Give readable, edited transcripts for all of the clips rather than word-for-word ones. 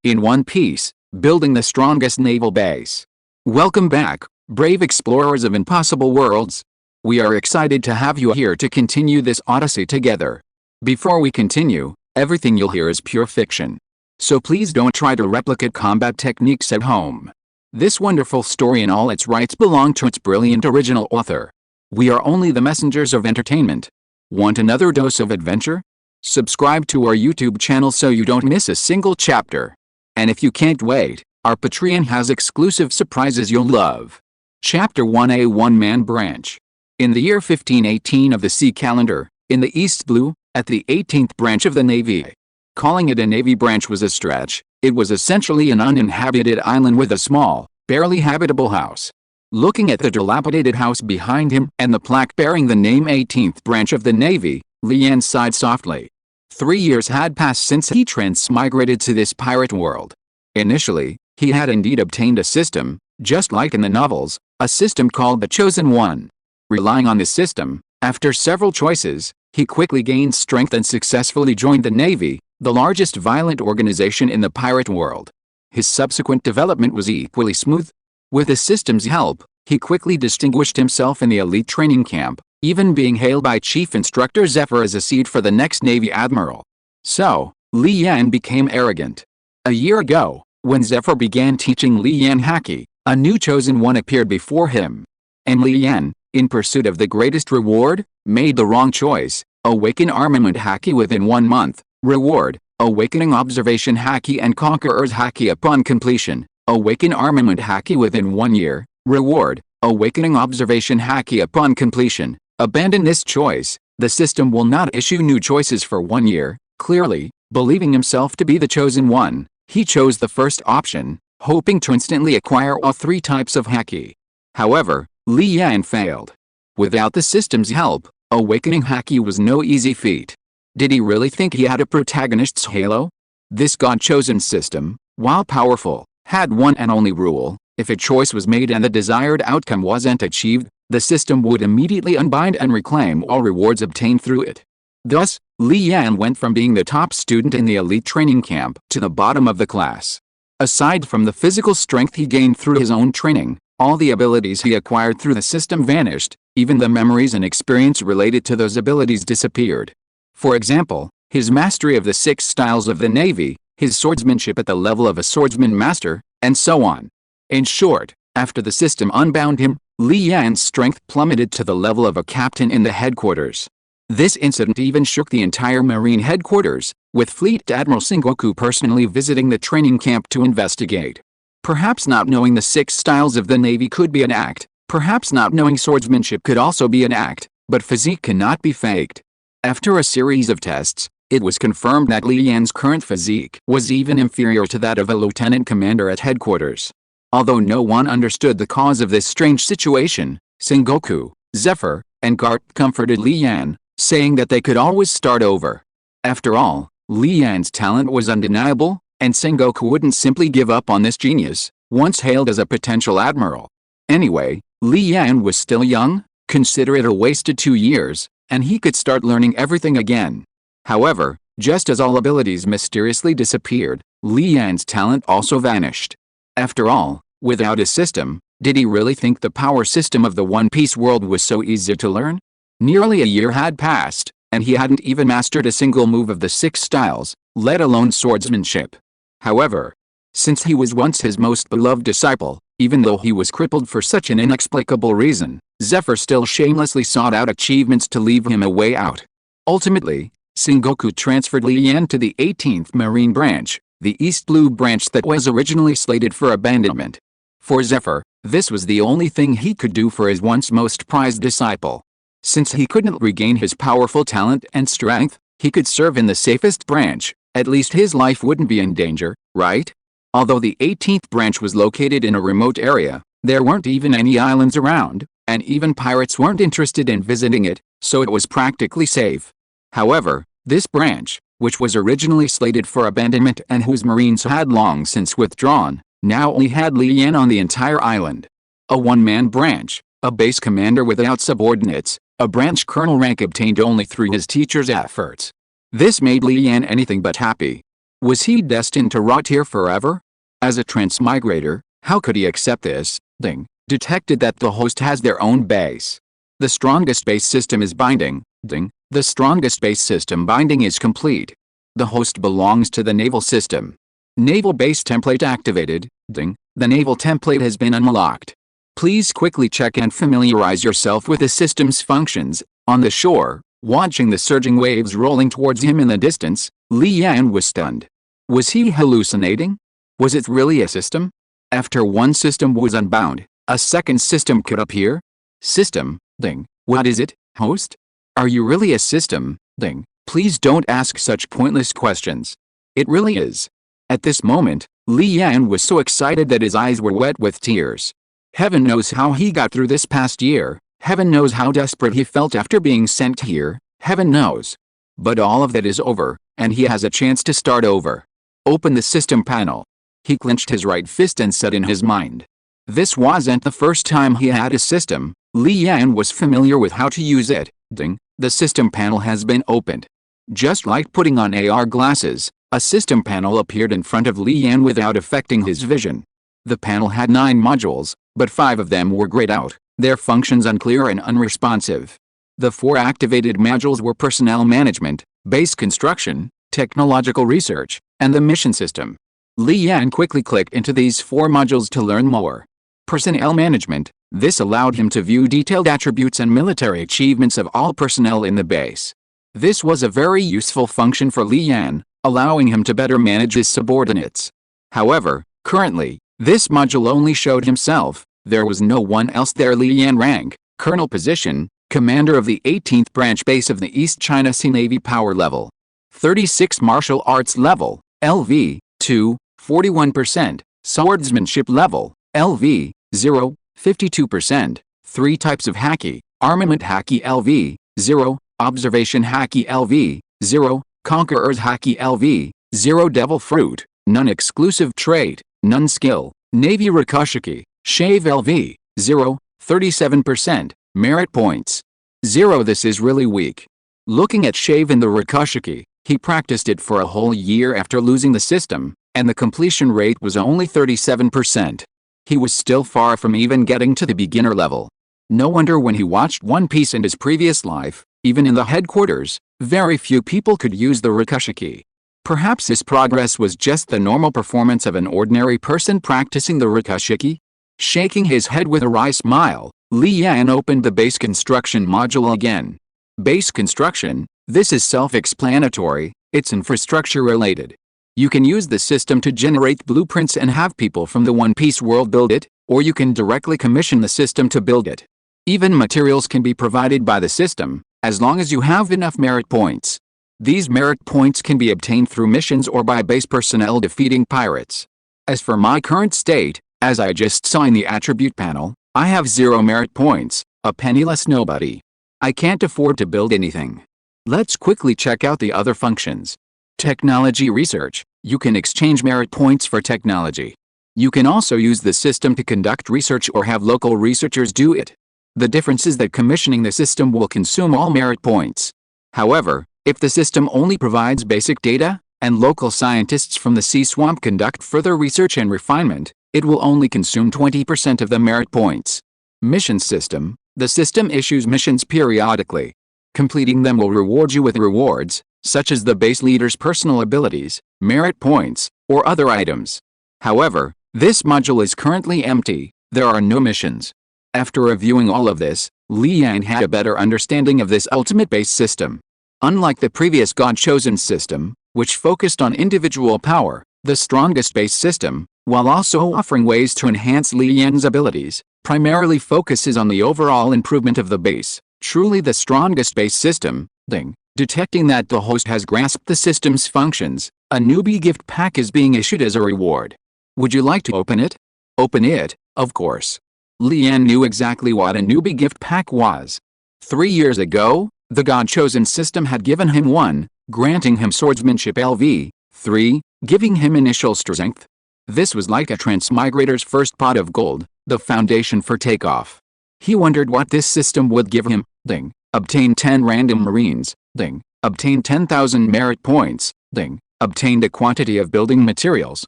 in one piece, building the strongest naval base. Welcome back, brave explorers of impossible worlds. We are excited to have you here to continue this odyssey together. Before we continue, everything you'll hear is pure fiction. So please don't try to replicate combat techniques at home. This wonderful story in all its rights belong to its brilliant original author. We are only the messengers of entertainment. Want another dose of adventure? Subscribe to our YouTube channel so you don't miss a single chapter. And if you can't wait, our Patreon has exclusive surprises you'll love. Chapter 1A, One-Man Branch. In the year 1518 of the sea calendar, in the East Blue, at the 18th branch of the Navy. Calling it a Navy branch was a stretch. It was essentially an uninhabited island with a small, barely habitable house. Looking at the dilapidated house behind him and the plaque bearing the name 18th branch of the Navy, Li Yan sighed softly. 3 years had passed since he transmigrated to this pirate world. Initially, he had indeed obtained a system, just like in the novels, a system called the Chosen One. Relying on this system, after several choices, he quickly gained strength and successfully joined the Navy, the largest violent organization in the pirate world. His subsequent development was equally smooth. With the system's help, he quickly distinguished himself in the elite training camp, even being hailed by Chief Instructor Zephyr as a seed for the next Navy Admiral. So, Li Yan became arrogant. A year ago, when Zephyr began teaching Li Yan Haki, a new Chosen One appeared before him. And Li Yan, in pursuit of the greatest reward, made the wrong choice. Awaken Armament Haki within 1 month. Reward: Awakening Observation Haki and Conqueror's Haki upon completion. Awaken Armament Haki within 1 year. Reward: Awakening Observation Haki upon completion. Abandon this choice. The system will not issue new choices for 1 year. Clearly, believing himself to be the Chosen One, he chose the first option, hoping to instantly acquire all 3 types of Haki. However, Li Yan failed. Without the system's help, awakening Haki was no easy feat. Did he really think he had a protagonist's halo? This God-chosen system, while powerful, had one and only rule: if a choice was made and the desired outcome wasn't achieved, the system would immediately unbind and reclaim all rewards obtained through it. Thus, Li Yan went from being the top student in the elite training camp to the bottom of the class. Aside from the physical strength he gained through his own training, all the abilities he acquired through the system vanished. Even the memories and experience related to those abilities disappeared. For example, his mastery of the 6 styles of the Navy, his swordsmanship at the level of a swordsman master, and so on. In short, after the system unbound him, Li Yan's strength plummeted to the level of a captain in the headquarters. This incident even shook the entire Marine headquarters, with Fleet Admiral Sengoku personally visiting the training camp to investigate. Perhaps not knowing the 6 styles of the Navy could be an act, perhaps not knowing swordsmanship could also be an act, but physique cannot be faked. After a series of tests, it was confirmed that Li Yan's current physique was even inferior to that of a lieutenant commander at headquarters. Although no one understood the cause of this strange situation, Sengoku, Zephyr, and Garp comforted Li Yan, saying that they could always start over. After all, Li Yan's talent was undeniable, and Sengoku wouldn't simply give up on this genius, once hailed as a potential admiral. Anyway, Li Yan was still young, consider it a wasted 2 years, and he could start learning everything again. However, just as all abilities mysteriously disappeared, Li Yan's talent also vanished. After all, without a system, did he really think the power system of the One Piece world was so easy to learn? Nearly a year had passed, and he hadn't even mastered a single move of the 6 styles, let alone swordsmanship. However, since he was once his most beloved disciple, even though he was crippled for such an inexplicable reason, Zephyr still shamelessly sought out achievements to leave him a way out. Ultimately, Sengoku transferred Li Yan to the 18th Marine Branch, the East Blue branch that was originally slated for abandonment. For Zephyr, this was the only thing he could do for his once most prized disciple. Since he couldn't regain his powerful talent and strength, he could serve in the safest branch. At least his life wouldn't be in danger, right? Although the 18th branch was located in a remote area, there weren't even any islands around, and even pirates weren't interested in visiting it, so it was practically safe. However, this branch, which was originally slated for abandonment and whose marines had long since withdrawn, now only had Li Yan on the entire island. A one-man branch, a base commander without subordinates, a branch colonel rank obtained only through his teacher's efforts. This made Li Yan anything but happy. Was he destined to rot here forever? As a transmigrator, how could he accept this? Ding. Detected that the host has their own base. The strongest base system is binding. Ding. The strongest base system binding is complete. The host belongs to the naval system. Naval base template activated. Ding. The naval template has been unlocked. Please quickly check and familiarize yourself with the system's functions. On the shore, watching the surging waves rolling towards him in the distance, Li Yan was stunned. Was he hallucinating? Was it really a system? After one system was unbound, a second system could appear? System? Ding. What is it, host? Are you really a system? Ding. Please don't ask such pointless questions. It really is. At this moment, Li Yan was so excited that his eyes were wet with tears. Heaven knows how he got through this past year. Heaven knows how desperate he felt after being sent here. Heaven knows. But all of that is over, and he has a chance to start over. Open the system panel. He clenched his right fist and said in his mind. This wasn't the first time he had a system. Li Yan was familiar with how to use it. Ding. The system panel has been opened. Just like putting on AR glasses, a system panel appeared in front of Li Yan without affecting his vision. The panel had 9 modules, but 5 of them were grayed out, their functions unclear and unresponsive. The 4 activated modules were personnel management, base construction, technological research, and the mission system. Li Yan quickly clicked into these 4 modules to learn more. Personnel management. This allowed him to view detailed attributes and military achievements of all personnel in the base. This was a very useful function for Li Yan, allowing him to better manage his subordinates. However, currently, this module only showed himself. There was no one else there. Li Yan rank, colonel position, commander of the 18th branch base of the East China Sea Navy power level. 36 martial arts level, LV, 2, 41%, swordsmanship level, LV, 0, 52%, 3 types of haki, armament haki LV, 0, observation haki LV, 0, conqueror's haki LV, 0 devil fruit, non-exclusive trait, none skill, navy rikushiki, shave LV, 0, 37%, merit points, 0. This is really weak. Looking at shave in the rikushiki, he practiced it for a whole year after losing the system, and the completion rate was only 37%. He was still far from even getting to the beginner level. No wonder when he watched One Piece in his previous life, even in the headquarters, very few people could use the rikushiki. Perhaps his progress was just the normal performance of an ordinary person practicing the rikushiki? Shaking his head with a wry smile, Li Yan opened the base construction module again. Base construction, this is self-explanatory, it's infrastructure related. You can use the system to generate blueprints and have people from the One Piece world build it, or you can directly commission the system to build it. Even materials can be provided by the system, as long as you have enough merit points. These merit points can be obtained through missions or by base personnel defeating pirates. As for my current state, as I just saw in the attribute panel, I have 0 merit points, a penniless nobody. I can't afford to build anything. Let's quickly check out the other functions. Technology research. You can exchange merit points for technology. You can also use the system to conduct research or have local researchers do it. The difference is that commissioning the system will consume all merit points. However, if the system only provides basic data, and local scientists from the sea swamp conduct further research and refinement, it will only consume 20% of the merit points. Mission system. The system issues missions periodically. Completing them will reward you with rewards, such as the base leader's personal abilities, merit points, or other items. However, this module is currently empty. There are no missions. After reviewing all of this, Li Yan had a better understanding of this ultimate base system. Unlike the previous God-chosen system, which focused on individual power, the strongest base system, while also offering ways to enhance Li Yan's abilities, primarily focuses on the overall improvement of the base. Truly the strongest base system. Ding. Detecting that the host has grasped the system's functions, a newbie gift pack is being issued as a reward. Would you like to open it? Open it, of course. Li Yan knew exactly what a newbie gift pack was. 3 years ago, the God-chosen system had given him 1, granting him swordsmanship LV, 3, giving him initial strength. This was like a transmigrator's first pot of gold, the foundation for takeoff. He wondered what this system would give him. Ding. Obtain 10 random marines. Ding. Obtain 10,000 merit points. Ding. Obtained a quantity of building materials.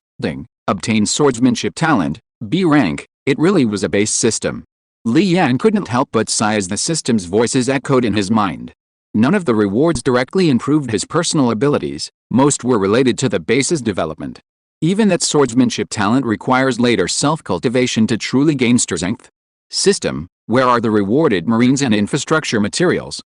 Obtained swordsmanship talent, B rank. It really was a base system. Li Yan couldn't help but sigh as the system's voices echoed in his mind. None of the rewards directly improved his personal abilities, most were related to the base's development. Even that swordsmanship talent requires later self-cultivation to truly gain strength. System, where are the rewarded marines and infrastructure materials?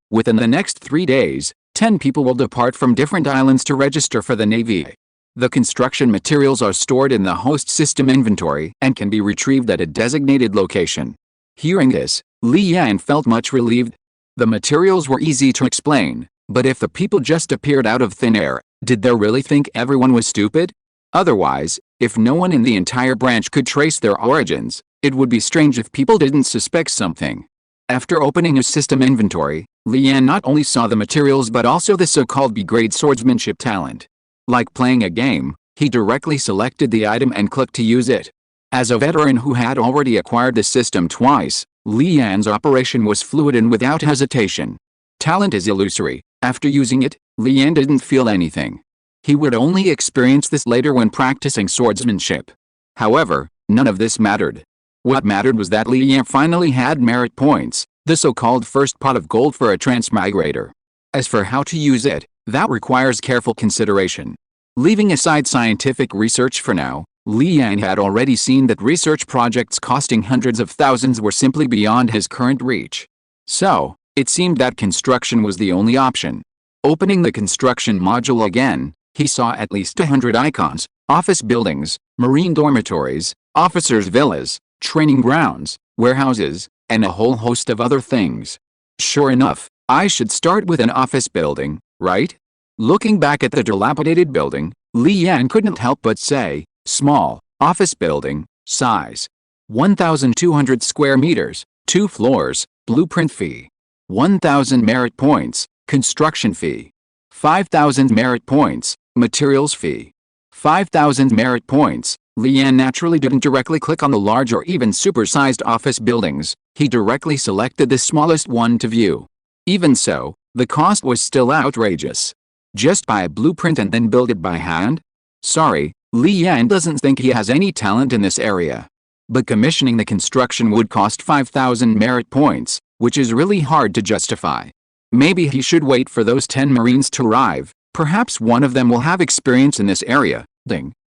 Within the next 3 days, 10 people will depart from different islands to register for the Navy. The construction materials are stored in the host system inventory and can be retrieved at a designated location. Hearing this, Li Yan felt much relieved. The materials were easy to explain, but if the people just appeared out of thin air, did they really think everyone was stupid? Otherwise, if no one in the entire branch could trace their origins, it would be strange if people didn't suspect something. After opening his system inventory, Li Yan not only saw the materials but also the so-called B-grade swordsmanship talent. Like playing a game, he directly selected the item and clicked to use it. As a veteran who had already acquired the system twice, Li Yan's operation was fluid and without hesitation. Talent is illusory. After using it, Li Yan didn't feel anything. He would only experience this later when practicing swordsmanship. However, none of this mattered. What mattered was that Li Yan finally had merit points, the so-called first pot of gold for a transmigrator. As for how to use it, that requires careful consideration. Leaving aside scientific research for now, Li Yan had already seen that research projects costing hundreds of thousands were simply beyond his current reach. So, it seemed that construction was the only option. Opening the construction module again, he saw at least 100 icons, office buildings, marine dormitories, officers' villas, training grounds, warehouses, and a whole host of other things. Sure enough, I should start with an office building, right? Looking back at the dilapidated building, Li Yan couldn't help but say, small, office building, size. 1,200 square meters, 2 floors, blueprint fee. 1,000 merit points, construction fee. 5,000 merit points, materials fee. 5,000 merit points. Li Yan naturally didn't directly click on the large or even supersized office buildings, he directly selected the smallest one to view. Even so, the cost was still outrageous. Just buy a blueprint and then build it by hand? Sorry, Li Yan doesn't think he has any talent in this area. But commissioning the construction would cost 5,000 merit points, which is really hard to justify. Maybe he should wait for those 10 Marines to arrive, perhaps one of them will have experience in this area.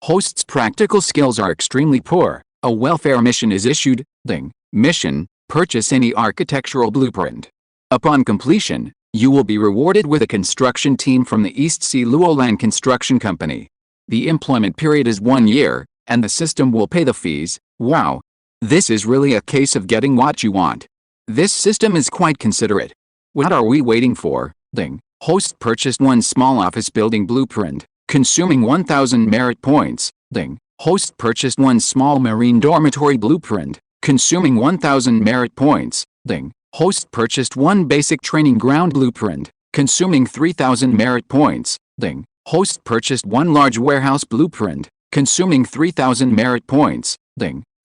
Host's practical skills are extremely poor. A welfare mission is issued. Mission, purchase any architectural blueprint. Upon completion, you will be rewarded with a construction team from the East Sea Luolan Construction Company. The employment period is 1 year, and the system will pay the fees. Wow. This is really a case of getting what you want. This system is quite considerate. What are we waiting for? Host purchased 1 small office building blueprint, consuming 1,000 merit points. Host purchased 1 small marine dormitory blueprint, consuming 1,000 merit points. Host purchased 1 basic training ground blueprint, consuming 3,000 merit points. Host purchased 1 large warehouse blueprint, consuming 3,000 merit points.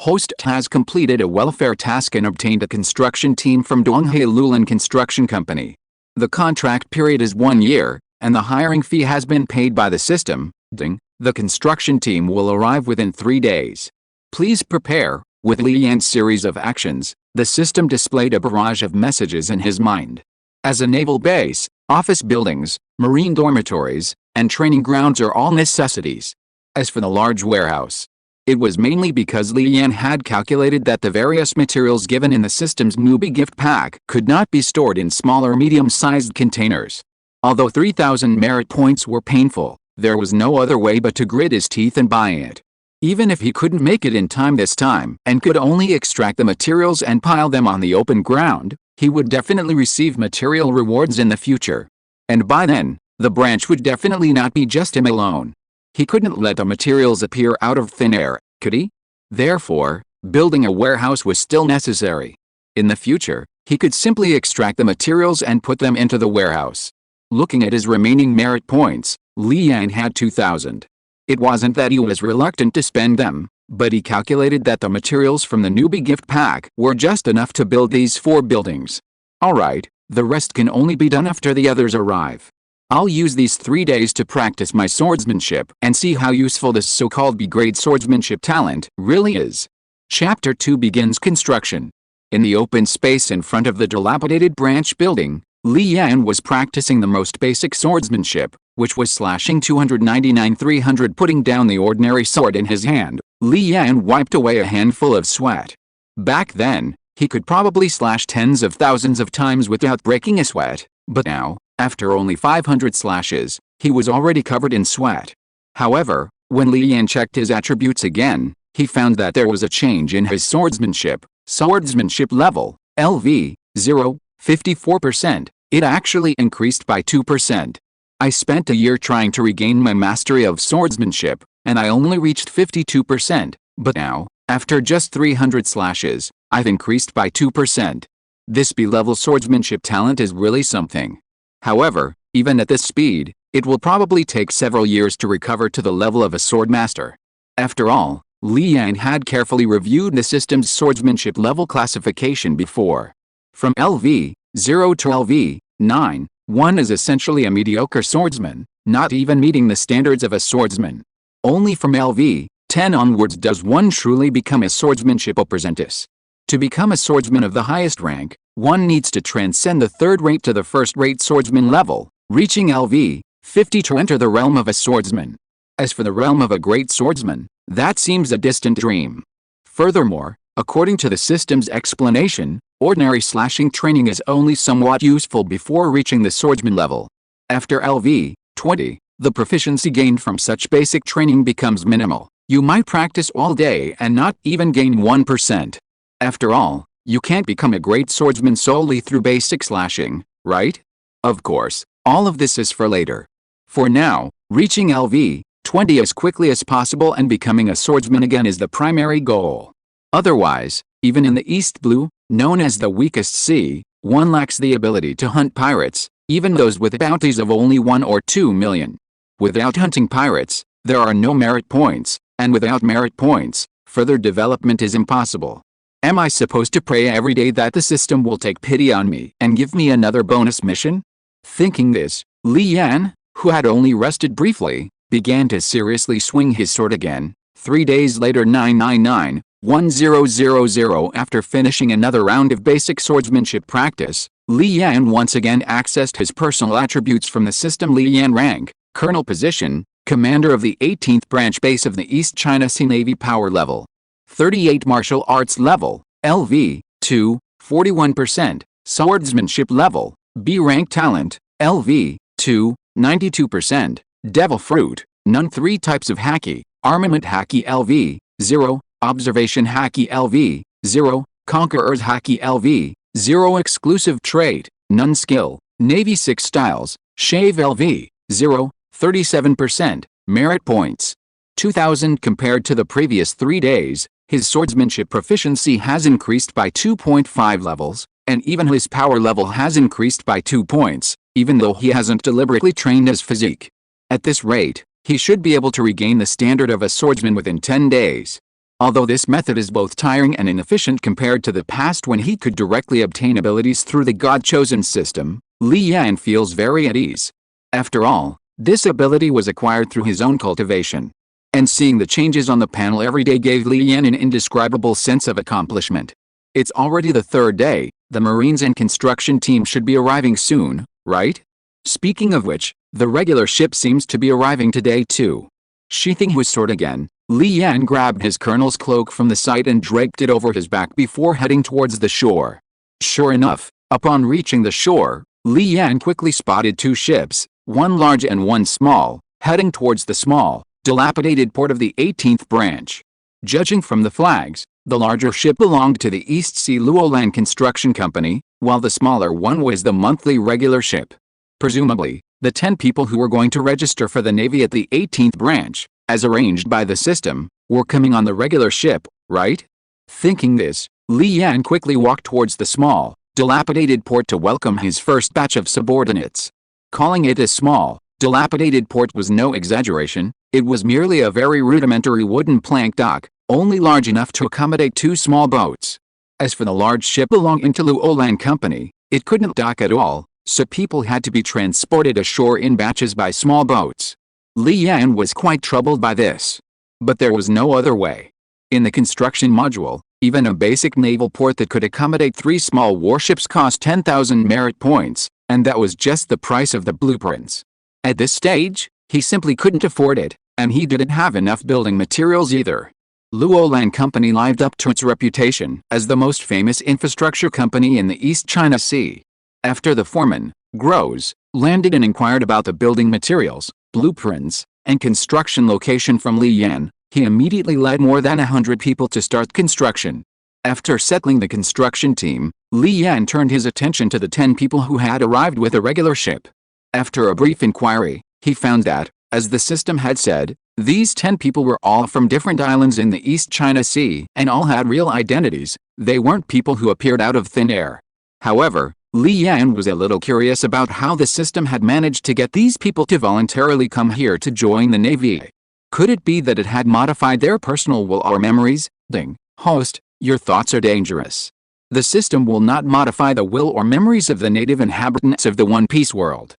Host has completed a welfare task and obtained a construction team from Donghae Lulan Construction Company. The contract period is 1 year, and the hiring fee has been paid by the system. The construction team will arrive within 3 days. Please prepare. With Li Yan's series of actions, the system displayed a barrage of messages in his mind. As a naval base, office buildings, marine dormitories, and training grounds are all necessities. As for the large warehouse, it was mainly because Li Yan had calculated that the various materials given in the system's newbie gift pack could not be stored in small or medium-sized containers. Although 3,000 merit points were painful, there was no other way but to grit his teeth and buy it. Even if he couldn't make it in time this time and could only extract the materials and pile them on the open ground, he would definitely receive material rewards in the future. And by then, the branch would definitely not be just him alone. He couldn't let the materials appear out of thin air, could he? Therefore, building a warehouse was still necessary. In the future, he could simply extract the materials and put them into the warehouse. Looking at his remaining merit points, Li Yan had 2,000. It wasn't that he was reluctant to spend them, but he calculated that the materials from the newbie gift pack were just enough to build these 4 buildings. Alright, the rest can only be done after the others arrive. I'll use these 3 days to practice my swordsmanship and see how useful this so-called B-grade swordsmanship talent really is. Chapter 2 begins construction. In the open space in front of the dilapidated branch building, Li Yan was practicing the most basic swordsmanship, which was slashing 299-300, putting down the ordinary sword in his hand. Li Yan wiped away a handful of sweat. Back then, he could probably slash tens of thousands of times without breaking a sweat, but now, after only 500 slashes, he was already covered in sweat. However, when Li Yan checked his attributes again, he found that there was a change in his swordsmanship. Swordsmanship level, LV, 0, 54%. It actually increased by 2%. I spent a year trying to regain my mastery of swordsmanship, and I only reached 52%, but now, after just 300 slashes, I've increased by 2%. This B-level swordsmanship talent is really something. However, even at this speed, it will probably take several years to recover to the level of a swordmaster. After all, Li Yan had carefully reviewed the system's swordsmanship level classification before. From LV 0 to LV 9, one is essentially a mediocre swordsman, not even meeting the standards of a swordsman. Only from LV 10 onwards does one truly become a swordsmanship apprentice. To become a swordsman of the highest rank, one needs to transcend the third-rate to the first-rate swordsman level, reaching LV 50 to enter the realm of a swordsman. As for the realm of a great swordsman, that seems a distant dream. Furthermore, according to the system's explanation, ordinary slashing training is only somewhat useful before reaching the swordsman level. After LV 20, the proficiency gained from such basic training becomes minimal. You might practice all day and not even gain 1%. After all, you can't become a great swordsman solely through basic slashing, right? Of course, all of this is for later. For now, reaching LV 20 as quickly as possible and becoming a swordsman again is the primary goal. Otherwise, even in the East Blue, known as the weakest sea, one lacks the ability to hunt pirates, even those with bounties of only 1 or 2 million. Without hunting pirates, there are no merit points, and without merit points, further development is impossible. Am I supposed to pray every day that the system will take pity on me and give me another bonus mission? Thinking this, Li Yan, who had only rested briefly, began to seriously swing his sword again. 3 days later, 999-1000, after finishing another round of basic swordsmanship practice, Li Yan once again accessed his personal attributes from the system. Li Yan rank, Colonel position, Commander of the 18th Branch Base of the East China Sea Navy power level. 38 Martial Arts level, LV 2, 41%, Swordsmanship level, B rank talent, LV 2, 92%, Devil Fruit, none. 3 types of Haki, Armament Haki LV 0, Observation Haki LV 0, Conqueror's Haki LV 0, Exclusive Trait, none. Skill, Navy 6 Styles, Shave LV 0, 37%, Merit Points 2,000. Compared to the previous 3 days, his swordsmanship proficiency has increased by 2.5 levels, and even his power level has increased by 2 points, even though he hasn't deliberately trained his physique. At this rate, he should be able to regain the standard of a swordsman within 10 days. Although this method is both tiring and inefficient compared to the past when he could directly obtain abilities through the God-chosen system, Li Yan feels very at ease. After all, this ability was acquired through his own cultivation. And seeing the changes on the panel every day gave Li Yan an indescribable sense of accomplishment. It's already the 3rd day, the Marines and construction team should be arriving soon, right? Speaking of which, the regular ship seems to be arriving today too. Sheathing his sword again, Li Yan grabbed his colonel's cloak from the site and draped it over his back before heading towards the shore. Sure enough, upon reaching the shore, Li Yan quickly spotted 2 ships, one large and one small, heading towards the small, dilapidated port of the 18th branch. Judging from the flags, the larger ship belonged to the East Sea Luolan Construction Company, while the smaller one was the monthly regular ship. Presumably, the 10 people who were going to register for the Navy at the 18th branch, as arranged by the system, were coming on the regular ship, right? Thinking this, Li Yan quickly walked towards the small, dilapidated port to welcome his first batch of subordinates. Calling it a small, dilapidated port was no exaggeration. It was merely a very rudimentary wooden plank dock, only large enough to accommodate 2 small boats. As for the large ship belonging to Luolan Company, it couldn't dock at all, so people had to be transported ashore in batches by small boats. Li Yan was quite troubled by this. But there was no other way. In the construction module, even a basic naval port that could accommodate 3 small warships cost 10,000 merit points, and that was just the price of the blueprints. At this stage, he simply couldn't afford it, and he didn't have enough building materials either. Luolan Company lived up to its reputation as the most famous infrastructure company in the East China Sea. After the foreman, Gross, landed and inquired about the building materials, blueprints, and construction location from Li Yan, he immediately led more than 100 people to start construction. After settling the construction team, Li Yan turned his attention to the 10 people who had arrived with a regular ship. After a brief inquiry, he found that, as the system had said, these 10 people were all from different islands in the East China Sea and all had real identities. They weren't people who appeared out of thin air. However, Li Yan was a little curious about how the system had managed to get these people to voluntarily come here to join the Navy. Could it be that it had modified their personal will or memories? Ding. Host, your thoughts are dangerous. The system will not modify the will or memories of the native inhabitants of the One Piece world.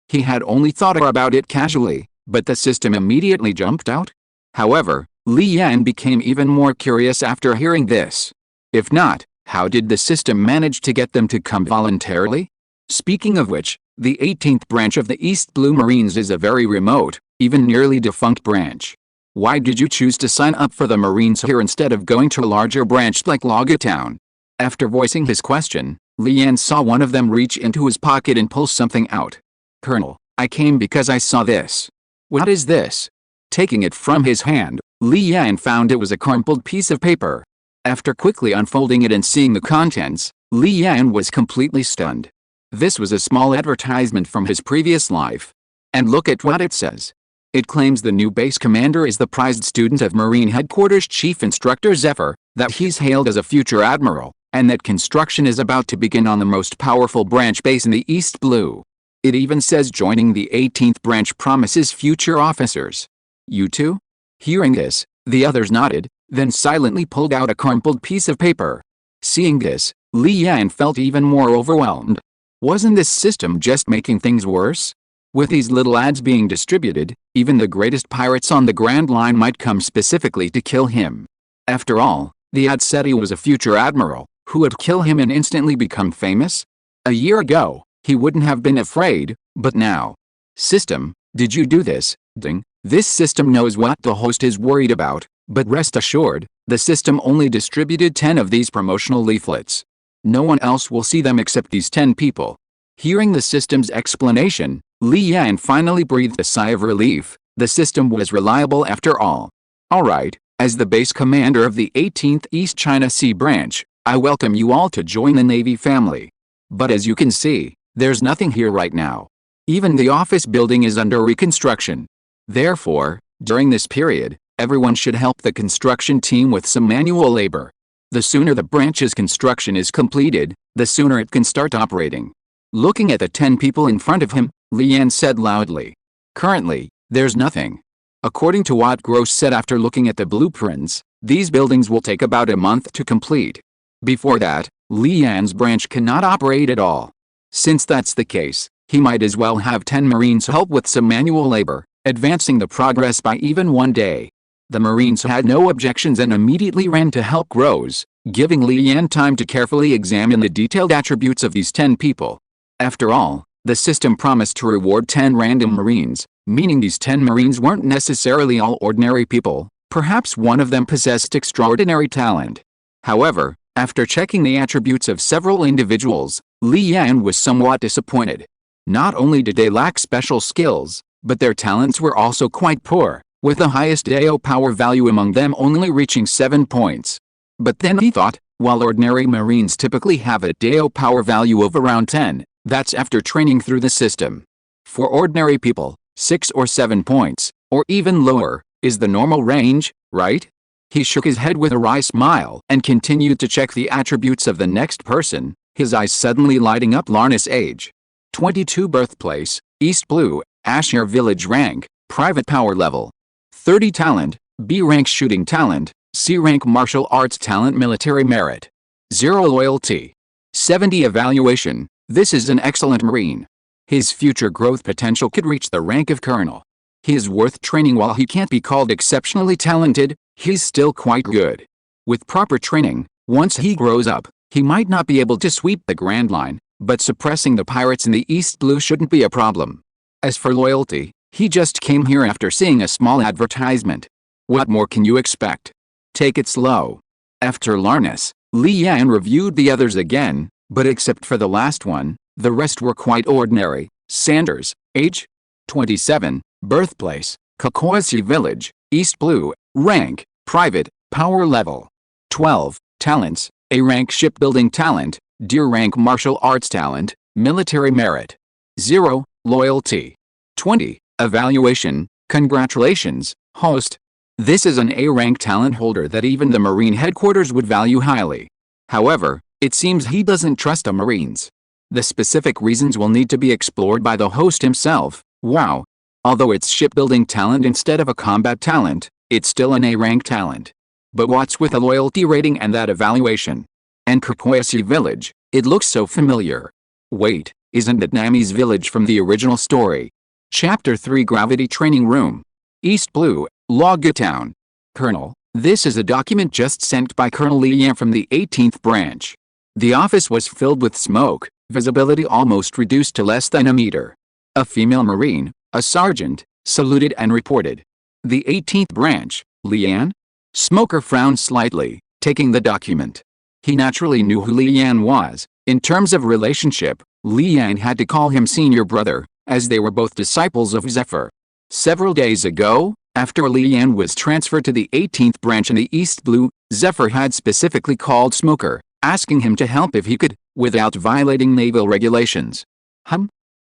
He had only thought about it casually, but the system immediately jumped out. However, Li Yan became even more curious after hearing this. If not, how did the system manage to get them to come voluntarily? Speaking of which, the 18th branch of the East Blue Marines is a very remote, even nearly defunct branch. Why did you choose to sign up for the Marines here instead of going to a larger branch like Laga Town? After voicing his question, Li Yan saw one of them reach into his pocket and pull something out. Colonel, I came because I saw this. What is this? Taking it from his hand, Li Yan found it was a crumpled piece of paper. After quickly unfolding it and seeing the contents, Li Yan was completely stunned. This was a small advertisement from his previous life. And look at what it says. It claims the new base commander is the prized student of Marine Headquarters Chief Instructor Zephyr, that he's hailed as a future admiral, and that construction is about to begin on the most powerful branch base in the East Blue. It even says joining the 18th branch promises future officers. You too? Hearing this, the others nodded, then silently pulled out a crumpled piece of paper. Seeing this, Li Yan felt even more overwhelmed. Wasn't this system just making things worse? With these little ads being distributed, even the greatest pirates on the Grand Line might come specifically to kill him. After all, the ad said he was a future admiral, who would kill him and instantly become famous? A year ago, he wouldn't have been afraid, but now. System, did you do this? Ding. This system knows what the host is worried about, but rest assured, the system only distributed 10 of these promotional leaflets. No one else will see them except these 10 people. Hearing the system's explanation, Li Yan finally breathed a sigh of relief. The system was reliable after all. Alright, as the base commander of the 18th East China Sea Branch, I welcome you all to join the Navy family. But as you can see, there's nothing here right now. Even the office building is under reconstruction. Therefore, during this period, everyone should help the construction team with some manual labor. The sooner the branch's construction is completed, the sooner it can start operating. Looking at the 10 people in front of him, Li Yan said loudly. Currently, there's nothing. According to what Gross said after looking at the blueprints, these buildings will take about a month to complete. Before that, Li Yan's branch cannot operate at all. Since that's the case, he might as well have 10 Marines help with some manual labor, advancing the progress by even one day. The Marines had no objections and immediately ran to help Gross, giving Li Yan time to carefully examine the detailed attributes of these 10 people. After all, the system promised to reward 10 random Marines, meaning these 10 Marines weren't necessarily all ordinary people. Perhaps one of them possessed extraordinary talent. However, after checking the attributes of several individuals, Li Yan was somewhat disappointed. Not only did they lack special skills, but their talents were also quite poor, with the highest DAO power value among them only reaching 7 points. But then he thought, while ordinary Marines typically have a DAO power value of around 10, that's after training through the system. For ordinary people, 6 or 7 points, or even lower, is the normal range, right? He shook his head with a wry smile and continued to check the attributes of the next person, his eyes suddenly lighting up. Larnus age. 22 birthplace, East Blue, Ashir Village rank, private power level. 30 talent, B rank shooting talent, C rank martial arts talent military merit. 0 loyalty. 70 evaluation, This is an excellent Marine. His future growth potential could reach the rank of colonel. He is worth training. While he can't be called exceptionally talented, he's still quite good. With proper training, once he grows up, he might not be able to sweep the Grand Line, but suppressing the pirates in the East Blue shouldn't be a problem. As for loyalty, he just came here after seeing a small advertisement. What more can you expect? Take it slow. After Larness, Li Yan reviewed the others again, but except for the last one, the rest were quite ordinary. Sanders, age 27, birthplace, Kakoasi Village, East Blue, rank, private, power level 12, talents, A rank shipbuilding talent, D rank martial arts talent, military merit 0, loyalty 20, evaluation, congratulations, host. This is an A rank talent holder that even the Marine headquarters would value highly. However, it seems he doesn't trust the Marines. The specific reasons will need to be explored by the host himself. Wow. Although it's shipbuilding talent instead of a combat talent, it's still an A rank talent. But what's with a loyalty rating and that evaluation? And Kakoasi Village, it looks so familiar. Wait, isn't that Nami's village from the original story? Chapter 3 Gravity Training Room. East Blue, Logga Town. Colonel, this is a document just sent by Colonel Li Yan from the 18th branch. The office was filled with smoke, visibility almost reduced to less than a meter. A female Marine, a sergeant, saluted and reported. The 18th branch, Li Yan? Smoker frowned slightly, taking the document. He naturally knew who Li Yan was. In terms of relationship, Li Yan had to call him senior brother, as they were both disciples of Zephyr. Several days ago, after Li Yan was transferred to the 18th branch in the East Blue, Zephyr had specifically called Smoker, asking him to help if he could, without violating naval regulations.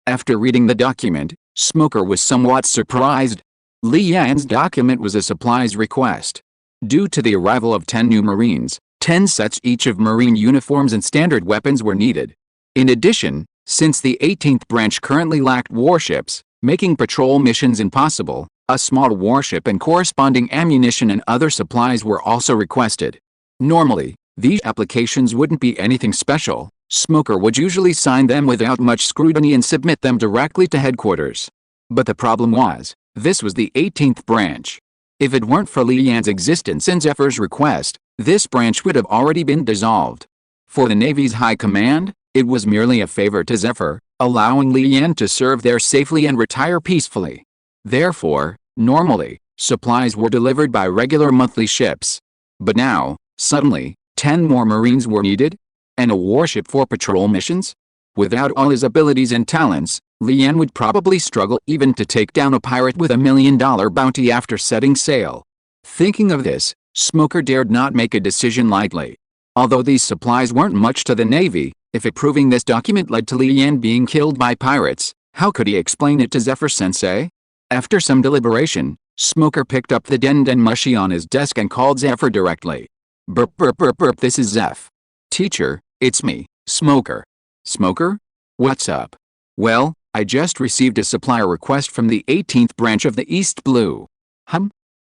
After reading the document, Smoker was somewhat surprised. Li Yan's document was a supplies request. Due to the arrival of 10 new Marines, 10 sets each of Marine uniforms and standard weapons were needed. In addition, since the 18th branch currently lacked warships, making patrol missions impossible, a small warship and corresponding ammunition and other supplies were also requested. Normally, these applications wouldn't be anything special. Smoker would usually sign them without much scrutiny and submit them directly to headquarters. But the problem was, this was the 18th branch. If it weren't for Li Yan's existence and Zephyr's request, this branch would have already been dissolved. For the Navy's high command, it was merely a favor to Zephyr, allowing Li Yan to serve there safely and retire peacefully. Therefore, normally, supplies were delivered by regular monthly ships. But now, suddenly, 10 more Marines were needed? And a warship for patrol missions? Without all his abilities and talents, Li Yan would probably struggle even to take down a pirate with $1 million bounty after setting sail. Thinking of this, Smoker dared not make a decision lightly. Although these supplies weren't much to the Navy, if approving this document led to Li Yan being killed by pirates, how could he explain it to Zephyr-sensei? After some deliberation, Smoker picked up the Den Mushi on his desk and called Zephyr directly. Burp burp burp burp, this is Zeph. Teacher, it's me, Smoker. Smoker? What's up? Well, I just received a supply request from the 18th branch of the East Blue.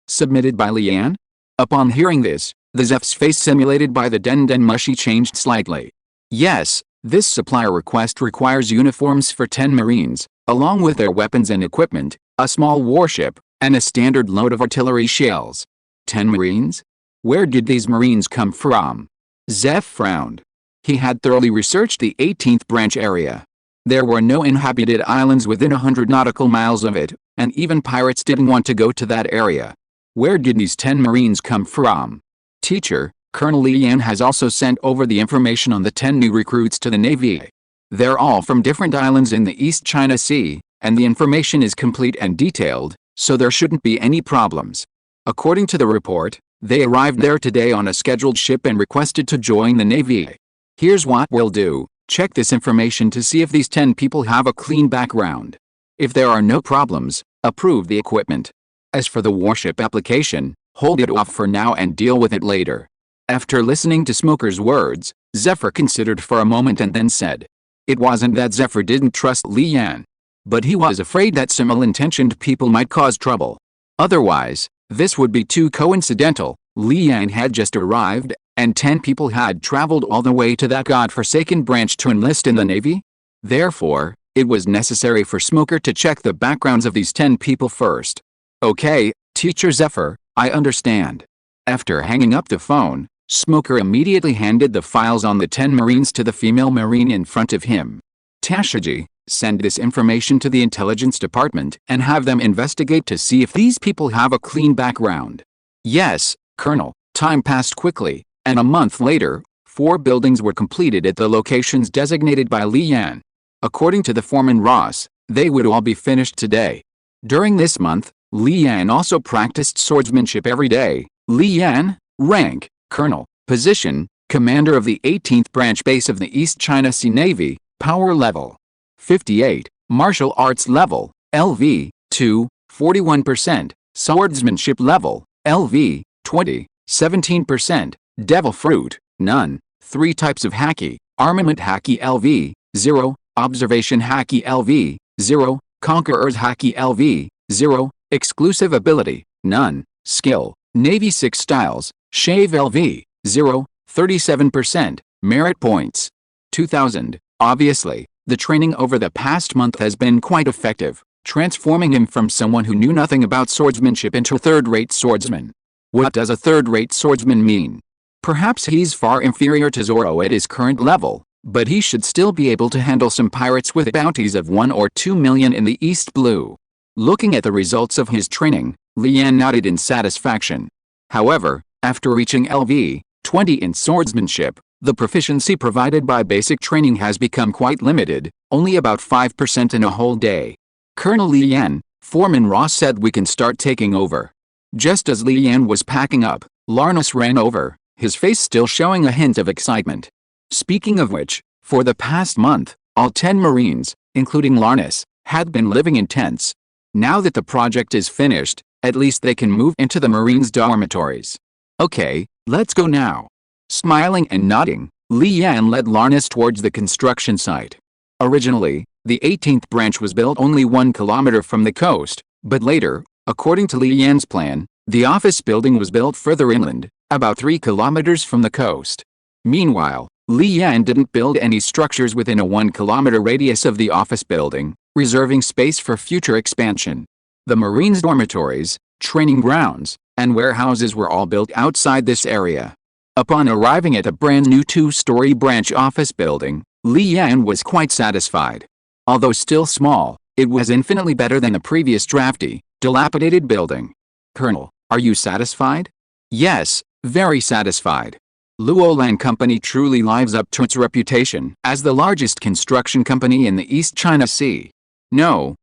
Submitted by Li Yan? Upon hearing this, the Zeph's face simulated by the Den Mushi changed slightly. Yes, this supply request requires uniforms for 10 Marines, along with their weapons and equipment, a small warship, and a standard load of artillery shells. 10 Marines? Where did these Marines come from? Zeph frowned. He had thoroughly researched the 18th branch area. There were no inhabited islands within 100 nautical miles of it, and even pirates didn't want to go to that area. Where did these 10 Marines come from? Teacher, Colonel Li Yan has also sent over the information on the 10 new recruits to the Navy. They're all from different islands in the East China Sea, and the information is complete and detailed, so there shouldn't be any problems. According to the report, they arrived there today on a scheduled ship and requested to join the Navy. Here's what we'll do. Check this information to see if these 10 people have a clean background. If there are no problems, approve the equipment. As for the warship application, hold it off for now and deal with it later. After listening to Smoker's words, Zephyr considered for a moment and then said. It wasn't that Zephyr didn't trust Li Yan, but he was afraid that some ill-intentioned people might cause trouble. Otherwise, this would be too coincidental. Li Yan had just arrived, and 10 people had traveled all the way to that godforsaken branch to enlist in the Navy? Therefore, it was necessary for Smoker to check the backgrounds of these 10 people first. Okay, Teacher Zephyr, I understand. After hanging up the phone, Smoker immediately handed the files on the 10 Marines to the female Marine in front of him. Tashiji, send this information to the intelligence department and have them investigate to see if these people have a clean background. Yes, Colonel. Time passed quickly, and a month later, 4 buildings were completed at the locations designated by Li Yan. According to the foreman Ross, they would all be finished today. During this month, Li Yan also practiced swordsmanship every day. Li Yan, rank, Colonel, position, Commander of the 18th Branch Base of the East China Sea Navy, power level 58, martial arts level, LV, 2, 41%, swordsmanship level, LV, 20, 17%, devil fruit, none, 3 types of haki, armament haki LV, 0, observation haki LV, 0, conqueror's haki LV, 0, exclusive ability, none, skill, Navy 6 styles, shave LV, 0, 37%, merit points, 2000. Obviously, the training over the past month has been quite effective, transforming him from someone who knew nothing about swordsmanship into a third-rate swordsman. What does a third-rate swordsman mean? Perhaps he's far inferior to Zoro at his current level, but he should still be able to handle some pirates with bounties of 1 or 2 million in the East Blue. Looking at the results of his training, Li Yan nodded in satisfaction. However, after reaching LV 20 in swordsmanship, the proficiency provided by basic training has become quite limited, only about 5% in a whole day. Colonel Li Yan, Foreman Ross said we can start taking over. Just as Li Yan was packing up, Larnus ran over, his face still showing a hint of excitement. Speaking of which, for the past month, all 10 Marines, including Larnus, had been living in tents. Now that the project is finished, at least they can move into the Marines' dormitories. Okay, let's go now. Smiling and nodding, Li Yan led Larnus towards the construction site. Originally, the 18th branch was built only 1 kilometer from the coast, but later, according to Li Yan's plan, the office building was built further inland, about 3 kilometers from the coast. Meanwhile, Li Yan didn't build any structures within a 1 kilometer radius of the office building, reserving space for future expansion. The Marines' dormitories, training grounds, and warehouses were all built outside this area. Upon arriving at a brand new 2-story branch office building, Li Yan was quite satisfied. Although still small, it was infinitely better than the previous drafty, dilapidated building. Colonel, are you satisfied? Yes, very satisfied. Luolan Company truly lives up to its reputation as the largest construction company in the East China Sea. No,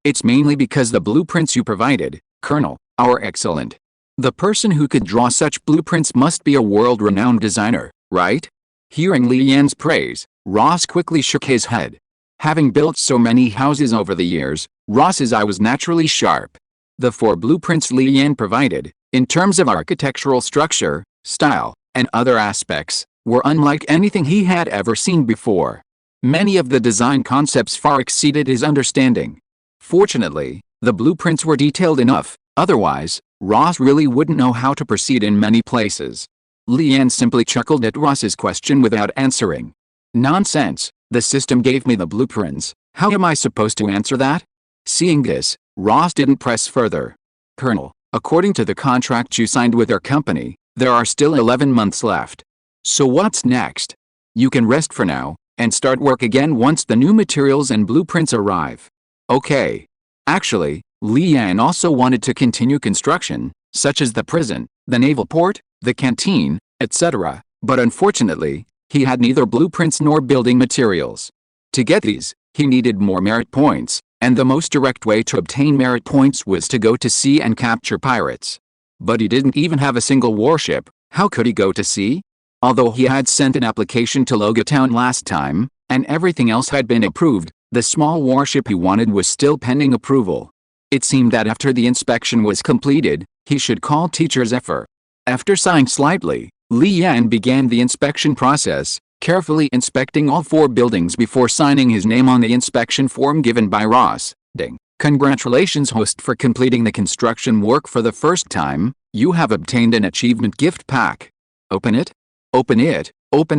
it's mainly because the blueprints you provided, Colonel, are excellent. The person who could draw such blueprints must be a world-renowned designer, right? Hearing Li Yan's praise, Ross quickly shook his head. Having built so many houses over the years, Ross's eye was naturally sharp. The 4 blueprints Li Yan provided, in terms of architectural structure, style, and other aspects, were unlike anything he had ever seen before. Many of the design concepts far exceeded his understanding. Fortunately, the blueprints were detailed enough, otherwise, Ross really wouldn't know how to proceed in many places. Li Yan simply chuckled at Ross's question without answering. Nonsense, the system gave me the blueprints, how am I supposed to answer that? Seeing this, Ross didn't press further. Colonel, according to the contract you signed with our company, there are still 11 months left. So what's next? You can rest for now, and start work again once the new materials and blueprints arrive. Okay. Actually, Li Yan also wanted to continue construction, such as the prison, the naval port, the canteen, etc., but unfortunately, he had neither blueprints nor building materials. To get these, he needed more merit points, and the most direct way to obtain merit points was to go to sea and capture pirates. But he didn't even have a single warship, how could he go to sea? Although he had sent an application to Loga Town last time, and everything else had been approved, the small warship he wanted was still pending approval. It seemed that after the inspection was completed, he should call Teacher Zephyr. After sighing slightly, Li Yan began the inspection process, carefully inspecting all 4 buildings before signing his name on the inspection form given by Ross. Ding. Congratulations, host, for completing the construction work for the first time. You have obtained an achievement gift pack. Open it? Open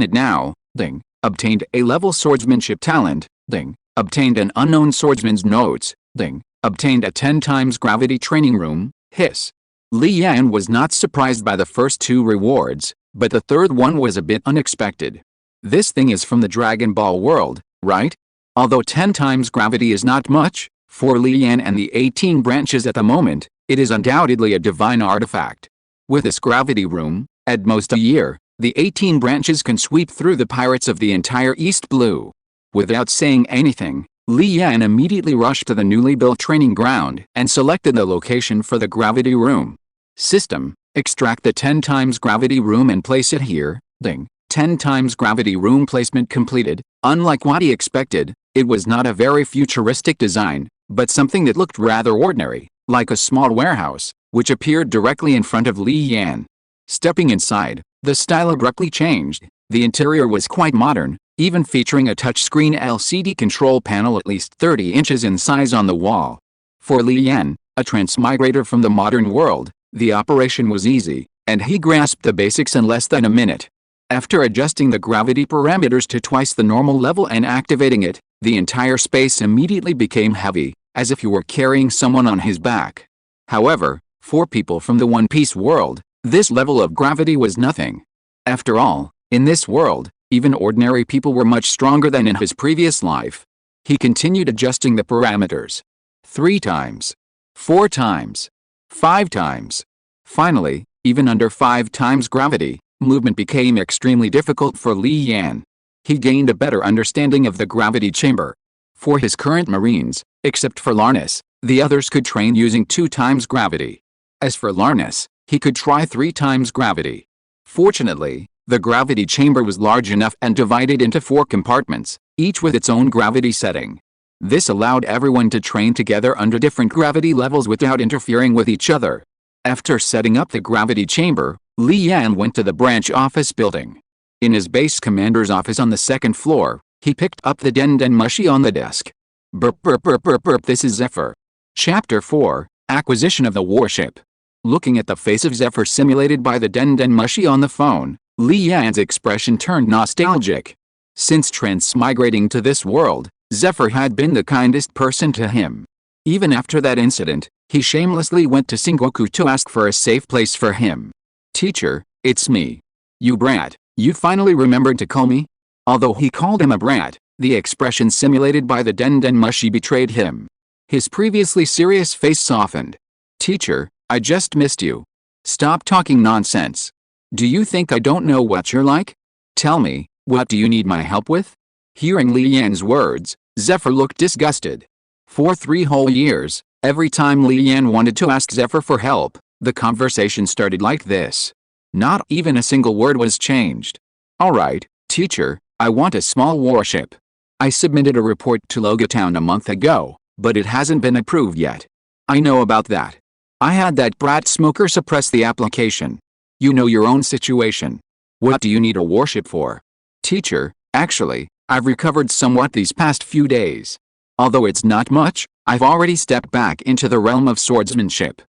it now. Ding. Obtained A-level swordsmanship talent, ding. Obtained an unknown swordsman's notes, ding. Obtained a 10 times gravity training room, hiss. Li Yan was not surprised by the first two rewards, but the third one was a bit unexpected. This thing is from the Dragon Ball world, right? Although 10 times gravity is not much, for Li Yan and the 18 branches at the moment, it is undoubtedly a divine artifact. With this gravity room, at most a year, the 18 branches can sweep through the pirates of the entire East Blue. Without saying anything, Li Yan immediately rushed to the newly built training ground and selected the location for the gravity room. System, extract the 10 times gravity room and place it here, ding. 10 times gravity room placement completed. Unlike what he expected, it was not a very futuristic design, but something that looked rather ordinary, like a small warehouse, which appeared directly in front of Li Yan. Stepping inside, the style abruptly changed. The interior was quite modern, even featuring a touchscreen LCD control panel at least 30 inches in size on the wall. For Li Yan, a transmigrator from the modern world, the operation was easy, and he grasped the basics in less than a minute. After adjusting the gravity parameters to twice the normal level and activating it, the entire space immediately became heavy, as if you were carrying someone on his back. However, for people from the One Piece world, this level of gravity was nothing. After all, in this world, even ordinary people were much stronger than in his previous life. He continued adjusting the parameters. 3 times. 4 times. 5 times. Finally, even under 5 times gravity, movement became extremely difficult for Li Yan. He gained a better understanding of the gravity chamber. For his current marines, except for Larnus, the others could train using 2 times gravity. As for Larnus, he could try 3 times gravity. Fortunately, the gravity chamber was large enough and divided into 4 compartments, each with its own gravity setting. This allowed everyone to train together under different gravity levels without interfering with each other. After setting up the gravity chamber, Li Yan went to the branch office building. In his base commander's office on the 2nd floor, he picked up the Den Den Mushi on the desk. Burp burp burp burp burp. This is Zephyr. Chapter 4, Acquisition of the Warship. Looking at the face of Zephyr simulated by the Den Den Mushi on the phone, Li Yan's expression turned nostalgic. Since transmigrating to this world, Zephyr had been the kindest person to him. Even after that incident, he shamelessly went to Sengoku to ask for a safe place for him. "Teacher, it's me. You brat, you finally remembered to call me?" Although he called him a brat, the expression simulated by the Den Den Mushi betrayed him. His previously serious face softened. "Teacher, I just missed you. Stop talking nonsense. Do you think I don't know what you're like? Tell me, what do you need my help with?" Hearing Li Yan's words, Zephyr looked disgusted. For 3 whole years, every time Li Yan wanted to ask Zephyr for help, the conversation started like this. Not even a single word was changed. "Alright, teacher, I want a small warship. I submitted a report to Logatown a month ago, but it hasn't been approved yet." "I know about that. I had that brat smoker suppress the application. You know your own situation. What do you need a warship for?" "Teacher, actually, I've recovered somewhat these past few days. Although it's not much, I've already stepped back into the realm of swordsmanship."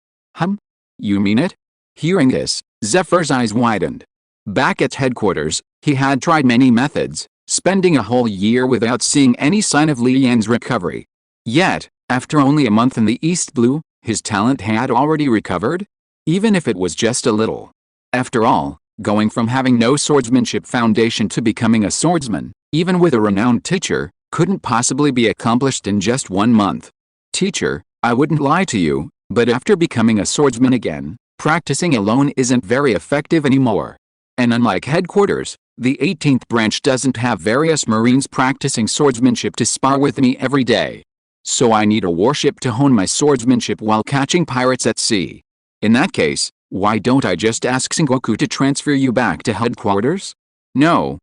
You mean it?" Hearing this, Zephyr's eyes widened. Back at headquarters, he had tried many methods, spending a whole year without seeing any sign of Li Yan's recovery. Yet, after only a month in the East Blue, his talent had already recovered? Even if it was just a little. After all, going from having no swordsmanship foundation to becoming a swordsman, even with a renowned teacher, couldn't possibly be accomplished in just 1 month. "Teacher, I wouldn't lie to you, but after becoming a swordsman again, practicing alone isn't very effective anymore. And unlike headquarters, the 18th branch doesn't have various marines practicing swordsmanship to spar with me every day. So I need a warship to hone my swordsmanship while catching pirates at sea. In that case, why don't I just ask Sengoku to transfer you back to headquarters?" No,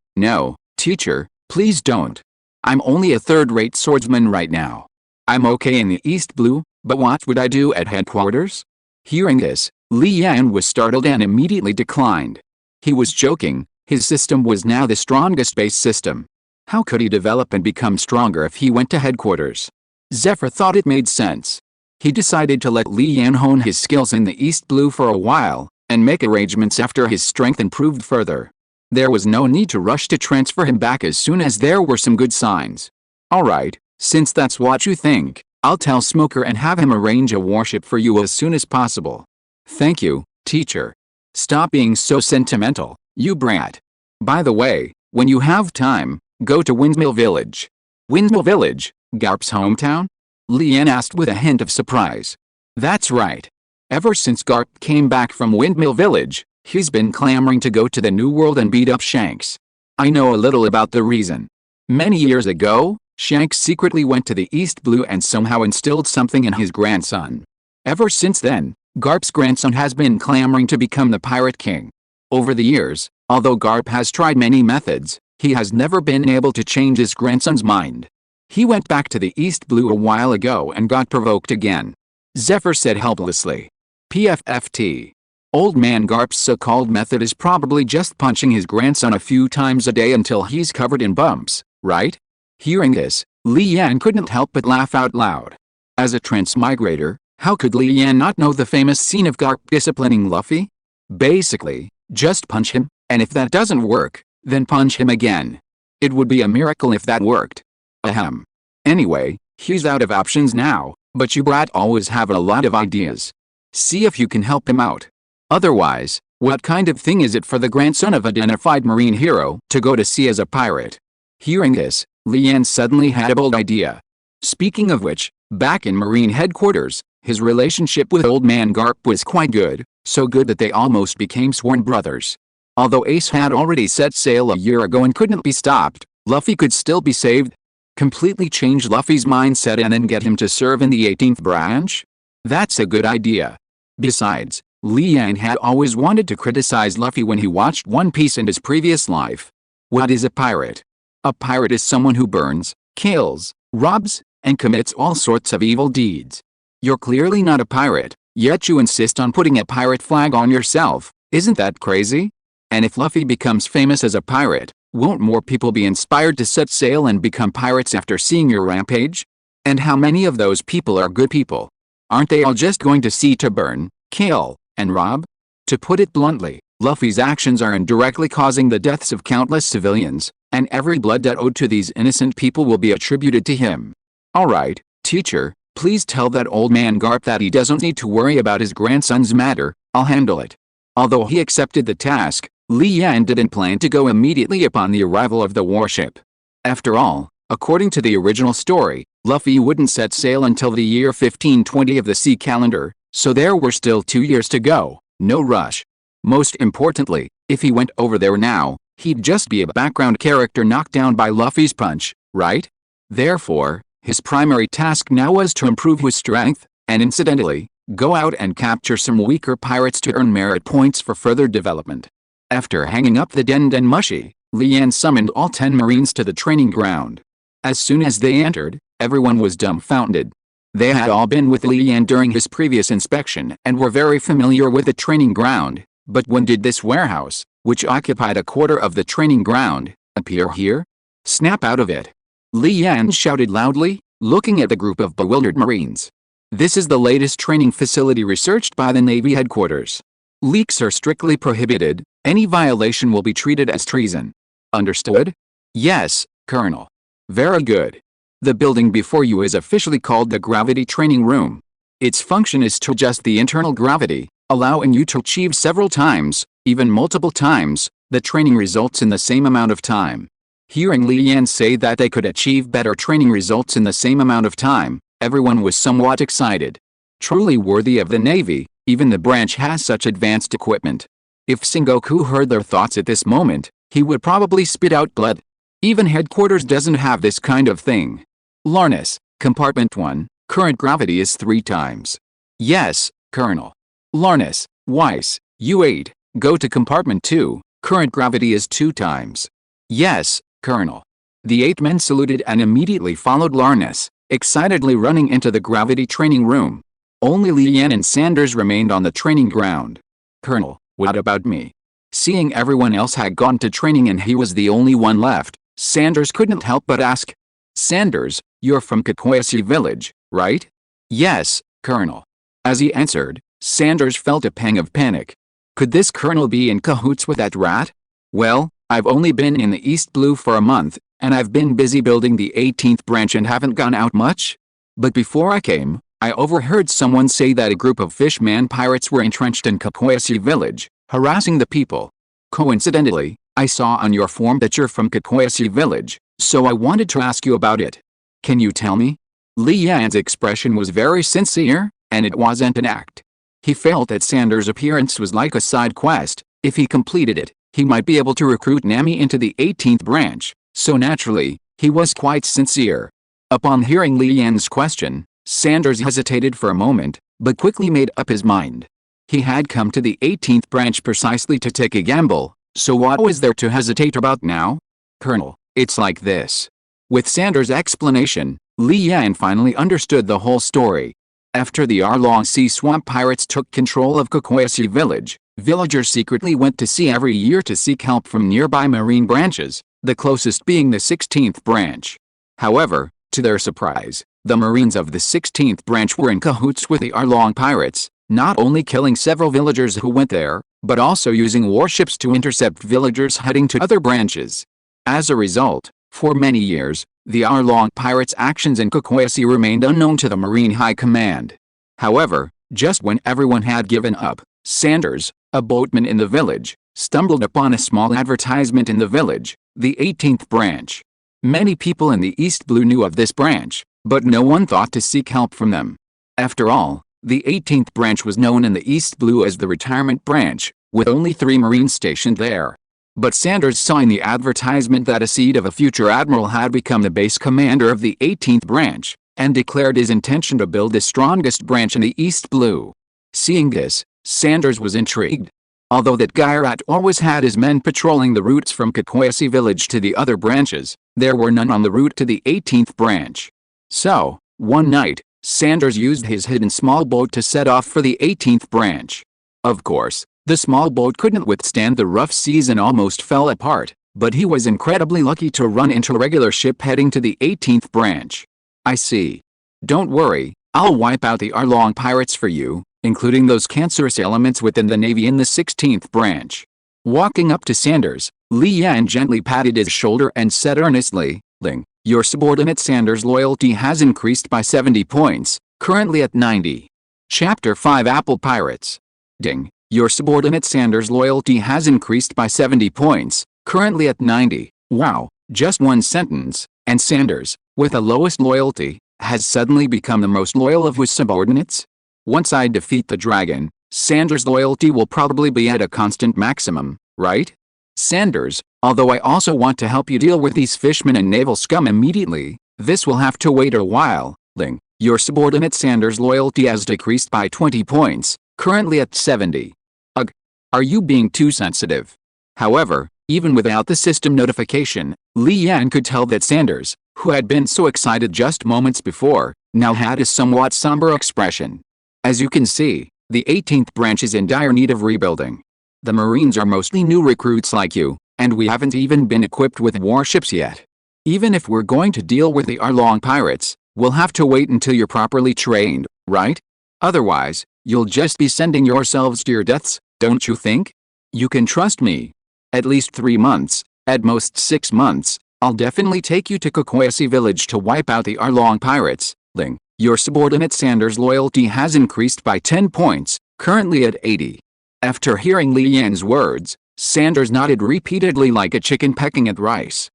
teacher, please don't. I'm only a third-rate swordsman right now. I'm okay in the East Blue, but what would I do at headquarters?" Hearing this, Li Yan was startled and immediately declined. He was joking, his system was now the strongest base system. How could he develop and become stronger if he went to headquarters? Zephyr thought it made sense. He decided to let Li Yan hone his skills in the East Blue for a while, and make arrangements after his strength improved further. There was no need to rush to transfer him back as soon as there were some good signs. Alright, since that's what you think, I'll tell Smoker and have him arrange a warship for you as soon as possible. Thank you, teacher. Stop being so sentimental, you brat. By the way, when you have time, go to Windmill Village. Windmill Village, Garp's hometown? Lian asked with a hint of surprise. That's right. Ever since Garp came back from Windmill Village, he's been clamoring to go to the New World and beat up Shanks. I know a little about the reason. Many years ago, Shanks secretly went to the East Blue and somehow instilled something in his grandson. Ever since then, Garp's grandson has been clamoring to become the Pirate King. Over the years, although Garp has tried many methods, he has never been able to change his grandson's mind. He went back to the East Blue a while ago and got provoked again. Zephyr said helplessly. PFFT. Old man Garp's so-called method is probably just punching his grandson a few times a day until he's covered in bumps, right? Hearing this, Li Yan couldn't help but laugh out loud. As a transmigrator, how could Li Yan not know the famous scene of Garp disciplining Luffy? Basically, just punch him, and if that doesn't work, then punch him again. It would be a miracle if that worked. Ahem. Anyway, he's out of options now, but you brat always have a lot of ideas. See if you can help him out. Otherwise, what kind of thing is it for the grandson of identified marine hero to go to sea as a pirate? Hearing this, Lian suddenly had a bold idea. Speaking of which, back in Marine headquarters, his relationship with Old Man Garp was quite good, so good that they almost became sworn brothers. Although Ace had already set sail a year ago and couldn't be stopped, Luffy could still be saved. Completely change Luffy's mindset and then get him to serve in the 18th branch? That's a good idea. Besides, Lian had always wanted to criticize Luffy when he watched One Piece in his previous life. What is a pirate? A pirate is someone who burns, kills, robs, and commits all sorts of evil deeds. You're clearly not a pirate, yet you insist on putting a pirate flag on yourself. Isn't that crazy? And if Luffy becomes famous as a pirate, won't more people be inspired to set sail and become pirates after seeing your rampage? And how many of those people are good people? Aren't they all just going to sea to burn, kill, and rob? To put it bluntly, Luffy's actions are indirectly causing the deaths of countless civilians, and every blood debt owed to these innocent people will be attributed to him. Alright, teacher, please tell that old man Garp that he doesn't need to worry about his grandson's matter, I'll handle it. Although he accepted the task, Li Yan didn't plan to go immediately upon the arrival of the warship. After all, according to the original story, Luffy wouldn't set sail until the year 1520 of the sea calendar, so there were still 2 years to go, no rush. Most importantly, if he went over there now, he'd just be a background character knocked down by Luffy's punch, right? Therefore, his primary task now was to improve his strength, and incidentally, go out and capture some weaker pirates to earn merit points for further development. After hanging up the Den Den Mushi, Lian summoned all 10 Marines to the training ground. As soon as they entered, everyone was dumbfounded. They had all been with Lian during his previous inspection and were very familiar with the training ground, but when did this warehouse, which occupied a quarter of the training ground, appear here? Snap out of it! Lian shouted loudly, looking at the group of bewildered Marines. This is the latest training facility researched by the Navy headquarters. Leaks are strictly prohibited. Any violation will be treated as treason. Understood? Yes, Colonel. Very good. The building before you is officially called the Gravity Training Room. Its function is to adjust the internal gravity, allowing you to achieve several times, even multiple times, the training results in the same amount of time. Hearing Lian say that they could achieve better training results in the same amount of time, everyone was somewhat excited. Truly worthy of the Navy, even the branch has such advanced equipment. If Sengoku heard their thoughts at this moment, he would probably spit out blood. Even headquarters doesn't have this kind of thing. Larnus, Compartment 1, current gravity is 3 times. Yes, Colonel. Larnus, Weiss, U8, go to Compartment 2, current gravity is 2 times. Yes, Colonel. The 8 men saluted and immediately followed Larnus, excitedly running into the gravity training room. Only Lian and Sanders remained on the training ground. Colonel, what about me? Seeing everyone else had gone to training and he was the only one left, Sanders couldn't help but ask. Sanders, you're from Kakoyashi village, right? Yes, Colonel. As he answered, Sanders felt a pang of panic. Could this colonel be in cahoots with that rat? Well, I've only been in the East Blue for a month, and I've been busy building the 18th branch and haven't gone out much. But before I came, I overheard someone say that a group of fishman pirates were entrenched in Kakoyasi village, harassing the people. Coincidentally, I saw on your form that you're from Kakoyasi village, so I wanted to ask you about it. Can you tell me? Li Yan's expression was very sincere, and it wasn't an act. He felt that Sanders' appearance was like a side quest. If he completed it, he might be able to recruit Nami into the 18th branch, so naturally, he was quite sincere. Upon hearing Li Yan's question, Sanders hesitated for a moment, but quickly made up his mind. He had come to the 18th branch precisely to take a gamble, so what was there to hesitate about now? Colonel, it's like this. With Sanders' explanation, Li Yan finally understood the whole story. After the Arlong Sea Swamp pirates took control of Kakoyasi village, villagers secretly went to sea every year to seek help from nearby marine branches, the closest being the 16th branch. However, to their surprise, the Marines of the 16th branch were in cahoots with the Arlong pirates, not only killing several villagers who went there, but also using warships to intercept villagers heading to other branches. As a result, for many years, the Arlong pirates' actions in Kakoyasi remained unknown to the Marine High Command. However, just when everyone had given up, Sanders, a boatman in the village, stumbled upon a small advertisement in the village, the 18th branch. Many people in the East Blue knew of this branch, but no one thought to seek help from them. After all, the 18th branch was known in the East Blue as the retirement branch, with only 3 Marines stationed there. But Sanders saw in the advertisement that a seed of a future admiral had become the base commander of the 18th branch, and declared his intention to build the strongest branch in the East Blue. Seeing this, Sanders was intrigued. Although that Gairat always had his men patrolling the routes from Kakoyasi village to the other branches, there were none on the route to the 18th branch. So, one night, Sanders used his hidden small boat to set off for the 18th branch. Of course, the small boat couldn't withstand the rough seas and almost fell apart, but he was incredibly lucky to run into a regular ship heading to the 18th branch. I see. Don't worry, I'll wipe out the Arlong pirates for you, including those cancerous elements within the Navy in the 16th branch. Walking up to Sanders, Li Yan gently patted his shoulder and said earnestly, Ling, your subordinate Sanders' loyalty has increased by 70 points, currently at 90. Chapter 5 Apple Pirates. Ding, your subordinate Sanders' loyalty has increased by 70 points, currently at 90. Wow, just one sentence, and Sanders, with the lowest loyalty, has suddenly become the most loyal of his subordinates? Once I defeat the dragon, Sanders' loyalty will probably be at a constant maximum, right? Sanders, although I also want to help you deal with these fishmen and naval scum immediately, this will have to wait a while. Ling, your subordinate Sanders' loyalty has decreased by 20 points, currently at 70. Ugh, are you being too sensitive? However, even without the system notification, Li Yan could tell that Sanders, who had been so excited just moments before, now had a somewhat somber expression. As you can see, the 18th branch is in dire need of rebuilding. The Marines are mostly new recruits like you, and we haven't even been equipped with warships yet. Even if we're going to deal with the Arlong pirates, we'll have to wait until you're properly trained, right? Otherwise, you'll just be sending yourselves to your deaths, don't you think? You can trust me. At least 3 months, at most 6 months, I'll definitely take you to Kakoyasi village to wipe out the Arlong pirates. Ling, your subordinate Sanders' loyalty has increased by 10 points, currently at 80. After hearing Li Yan's words, Sanders nodded repeatedly like a chicken pecking at rice.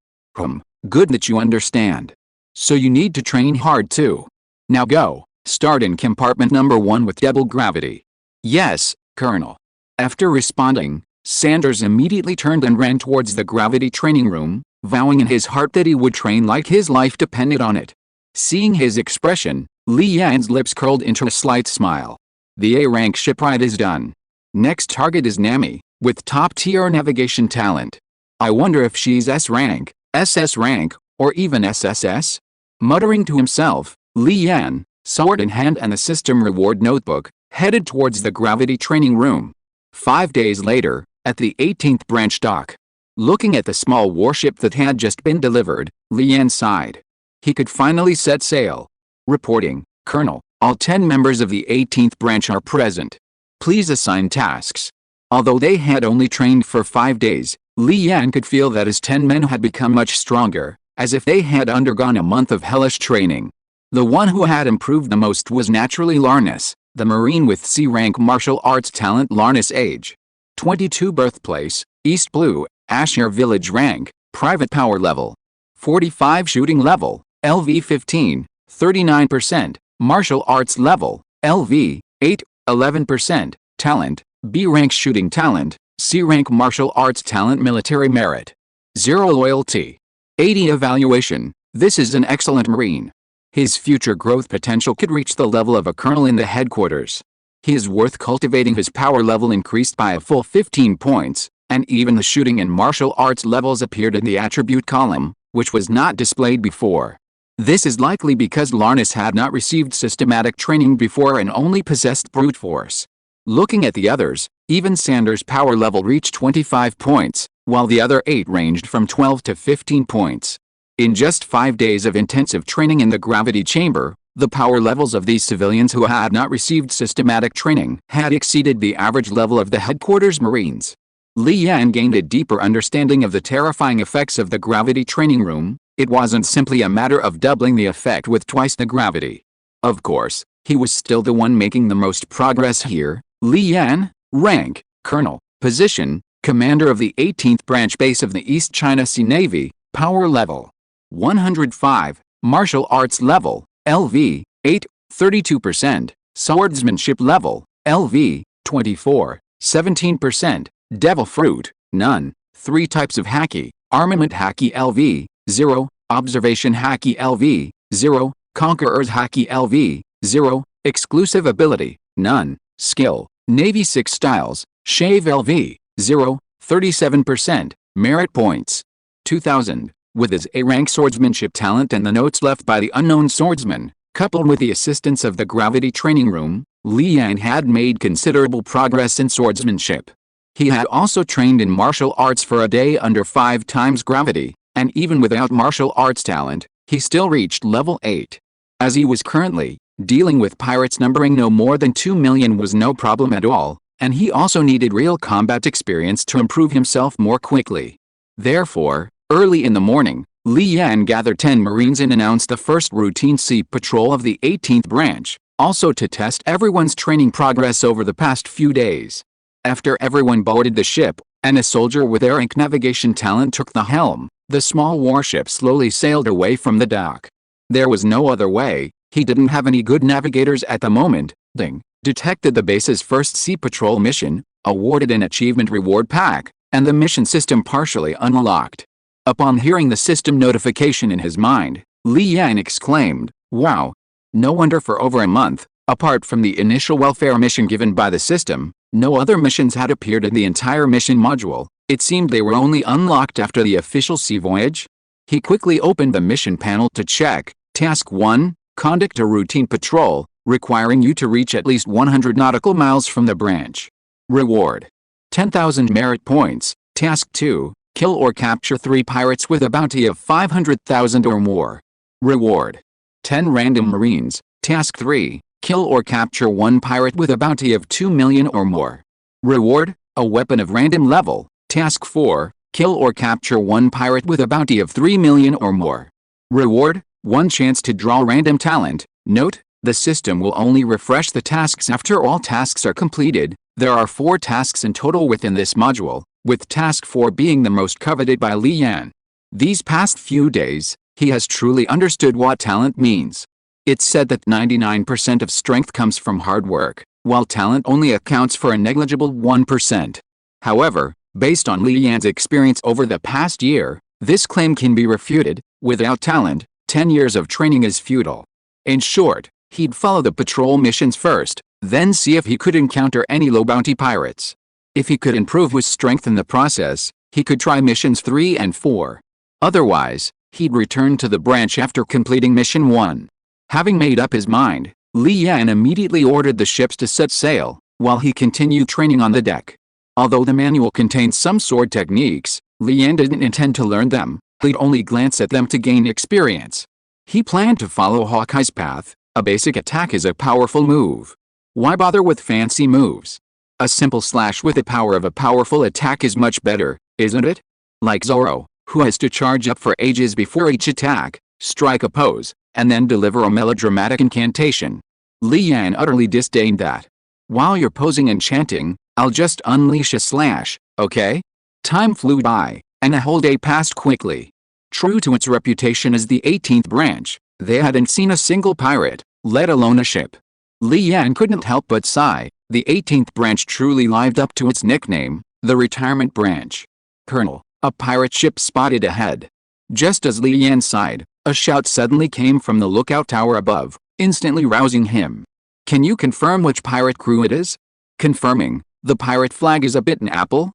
Good that you understand. So you need to train hard too. Now go, start in compartment number 1 with double gravity. Yes, Colonel. After responding, Sanders immediately turned and ran towards the gravity training room, vowing in his heart that he would train like his life depended on it. Seeing his expression, Li Yan's lips curled into a slight smile. The A-rank shipwright is done. Next target is Nami, with top-tier navigation talent. I wonder if she's S-rank, SS rank, or even SSS? Muttering to himself, Li Yan, sword in hand and the system reward notebook, headed towards the gravity training room. 5 days later, at the 18th branch dock. Looking at the small warship that had just been delivered, Li Yan sighed. He could finally set sail. Reporting, Colonel, all 10 members of the 18th branch are present. Please assign tasks. Although they had only trained for 5 days, Li Yan could feel that his 10 men had become much stronger, as if they had undergone a month of hellish training. The one who had improved the most was naturally Larnus, the Marine with C-rank martial arts talent. Larnus age 22, birthplace, East Blue, Ashir village. Rank, private. Power level 45, shooting level, LV 15, 39%, martial arts level, LV 8, 11%, talent, B rank. Shooting talent, C rank. Martial arts talent. Military merit 0, loyalty 80. Evaluation, this is an excellent Marine. His future growth potential could reach the level of a colonel in the headquarters. He is worth cultivating. His power level increased by a full 15 points, and even the shooting and martial arts levels appeared in the attribute column, which was not displayed before. This is likely because Larnus had not received systematic training before and only possessed brute force. Looking at the others, even Sanders' power level reached 25 points, while the other 8 ranged from 12 to 15 points. In just 5 days of intensive training in the gravity chamber, the power levels of these civilians who had not received systematic training had exceeded the average level of the headquarters Marines. Li Yan gained a deeper understanding of the terrifying effects of the gravity training room. It wasn't simply a matter of doubling the effect with twice the gravity. Of course, he was still the one making the most progress here. Li Yan, rank, colonel, position, commander of the 18th branch base of the East China Sea Navy, power level 105, martial arts level, LV 8, 32%, swordsmanship level, LV 24, 17%, devil fruit, none, 3 types of haki, armament haki LV 0, observation haki LV 0, conqueror's haki LV 0, exclusive ability, none, skill, Navy 6 styles, shave LV 0, 37%, merit points 2000. With his A-rank swordsmanship talent and the notes left by the unknown swordsman, coupled with the assistance of the gravity training room, Li Yan had made considerable progress in swordsmanship. He had also trained in martial arts for a day under 5 times gravity, and even without martial arts talent, he still reached level 8. As he was currently dealing with pirates numbering no more than 2 million was no problem at all, and he also needed real combat experience to improve himself more quickly. Therefore, early in the morning, Li Yan gathered 10 Marines and announced the first routine sea patrol of the 18th branch, also to test everyone's training progress over the past few days. After everyone boarded the ship, and a soldier with air-rank navigation talent took the helm, the small warship slowly sailed away from the dock. There was no other way. He didn't have any good navigators at the moment. Ding detected the base's first sea patrol mission, awarded an achievement reward pack, and the mission system partially unlocked. Upon hearing the system notification in his mind, Li Yan exclaimed, "Wow! No wonder for over a month, apart from the initial welfare mission given by the system, no other missions had appeared in the entire mission module. It seemed they were only unlocked after the official sea voyage." He quickly opened the mission panel to check. Task 1, conduct a routine patrol, requiring you to reach at least 100 nautical miles from the branch. Reward: 10,000 merit points. Task 2, kill or capture 3 pirates with a bounty of 500,000 or more. Reward: 10 random Marines. Task 3, kill or capture 1 pirate with a bounty of 2 million or more. Reward: a weapon of random level. Task 4, kill or capture 1 pirate with a bounty of 3 million or more. Reward: 1 chance to draw random talent. Note: the system will only refresh the tasks after all tasks are completed. There are 4 tasks in total within this module, with Task 4 being the most coveted by Li Yan. These past few days, he has truly understood what talent means. It's said that 99% of strength comes from hard work, while talent only accounts for a negligible 1%. However, based on Li Yan's experience over the past year, this claim can be refuted. Without talent, 10 years of training is futile. In short, he'd follow the patrol missions first, then see if he could encounter any low-bounty pirates. If he could improve his strength in the process, he could try missions 3 and 4. Otherwise, he'd return to the branch after completing mission 1. Having made up his mind, Li Yan immediately ordered the ships to set sail, while he continued training on the deck. Although the manual contained some sword techniques, Li Yan didn't intend to learn them. He'd only glance at them to gain experience. He planned to follow Hawkeye's path. A basic attack is a powerful move. Why bother with fancy moves? A simple slash with the power of a powerful attack is much better, isn't it? Like Zoro, who has to charge up for ages before each attack, strike a pose, and then deliver a melodramatic incantation. Li Yan utterly disdained that. While you're posing and chanting, I'll just unleash a slash, okay? Time flew by, and a whole day passed quickly. True to its reputation as the 18th branch, they hadn't seen a single pirate, let alone a ship. Li Yan couldn't help but sigh. The 18th branch truly lived up to its nickname, the retirement branch. Colonel, a pirate ship spotted ahead. Just as Li Yan sighed, a shout suddenly came from the lookout tower above, instantly rousing him. Can you confirm which pirate crew it is? Confirming, the pirate flag is a bitten apple?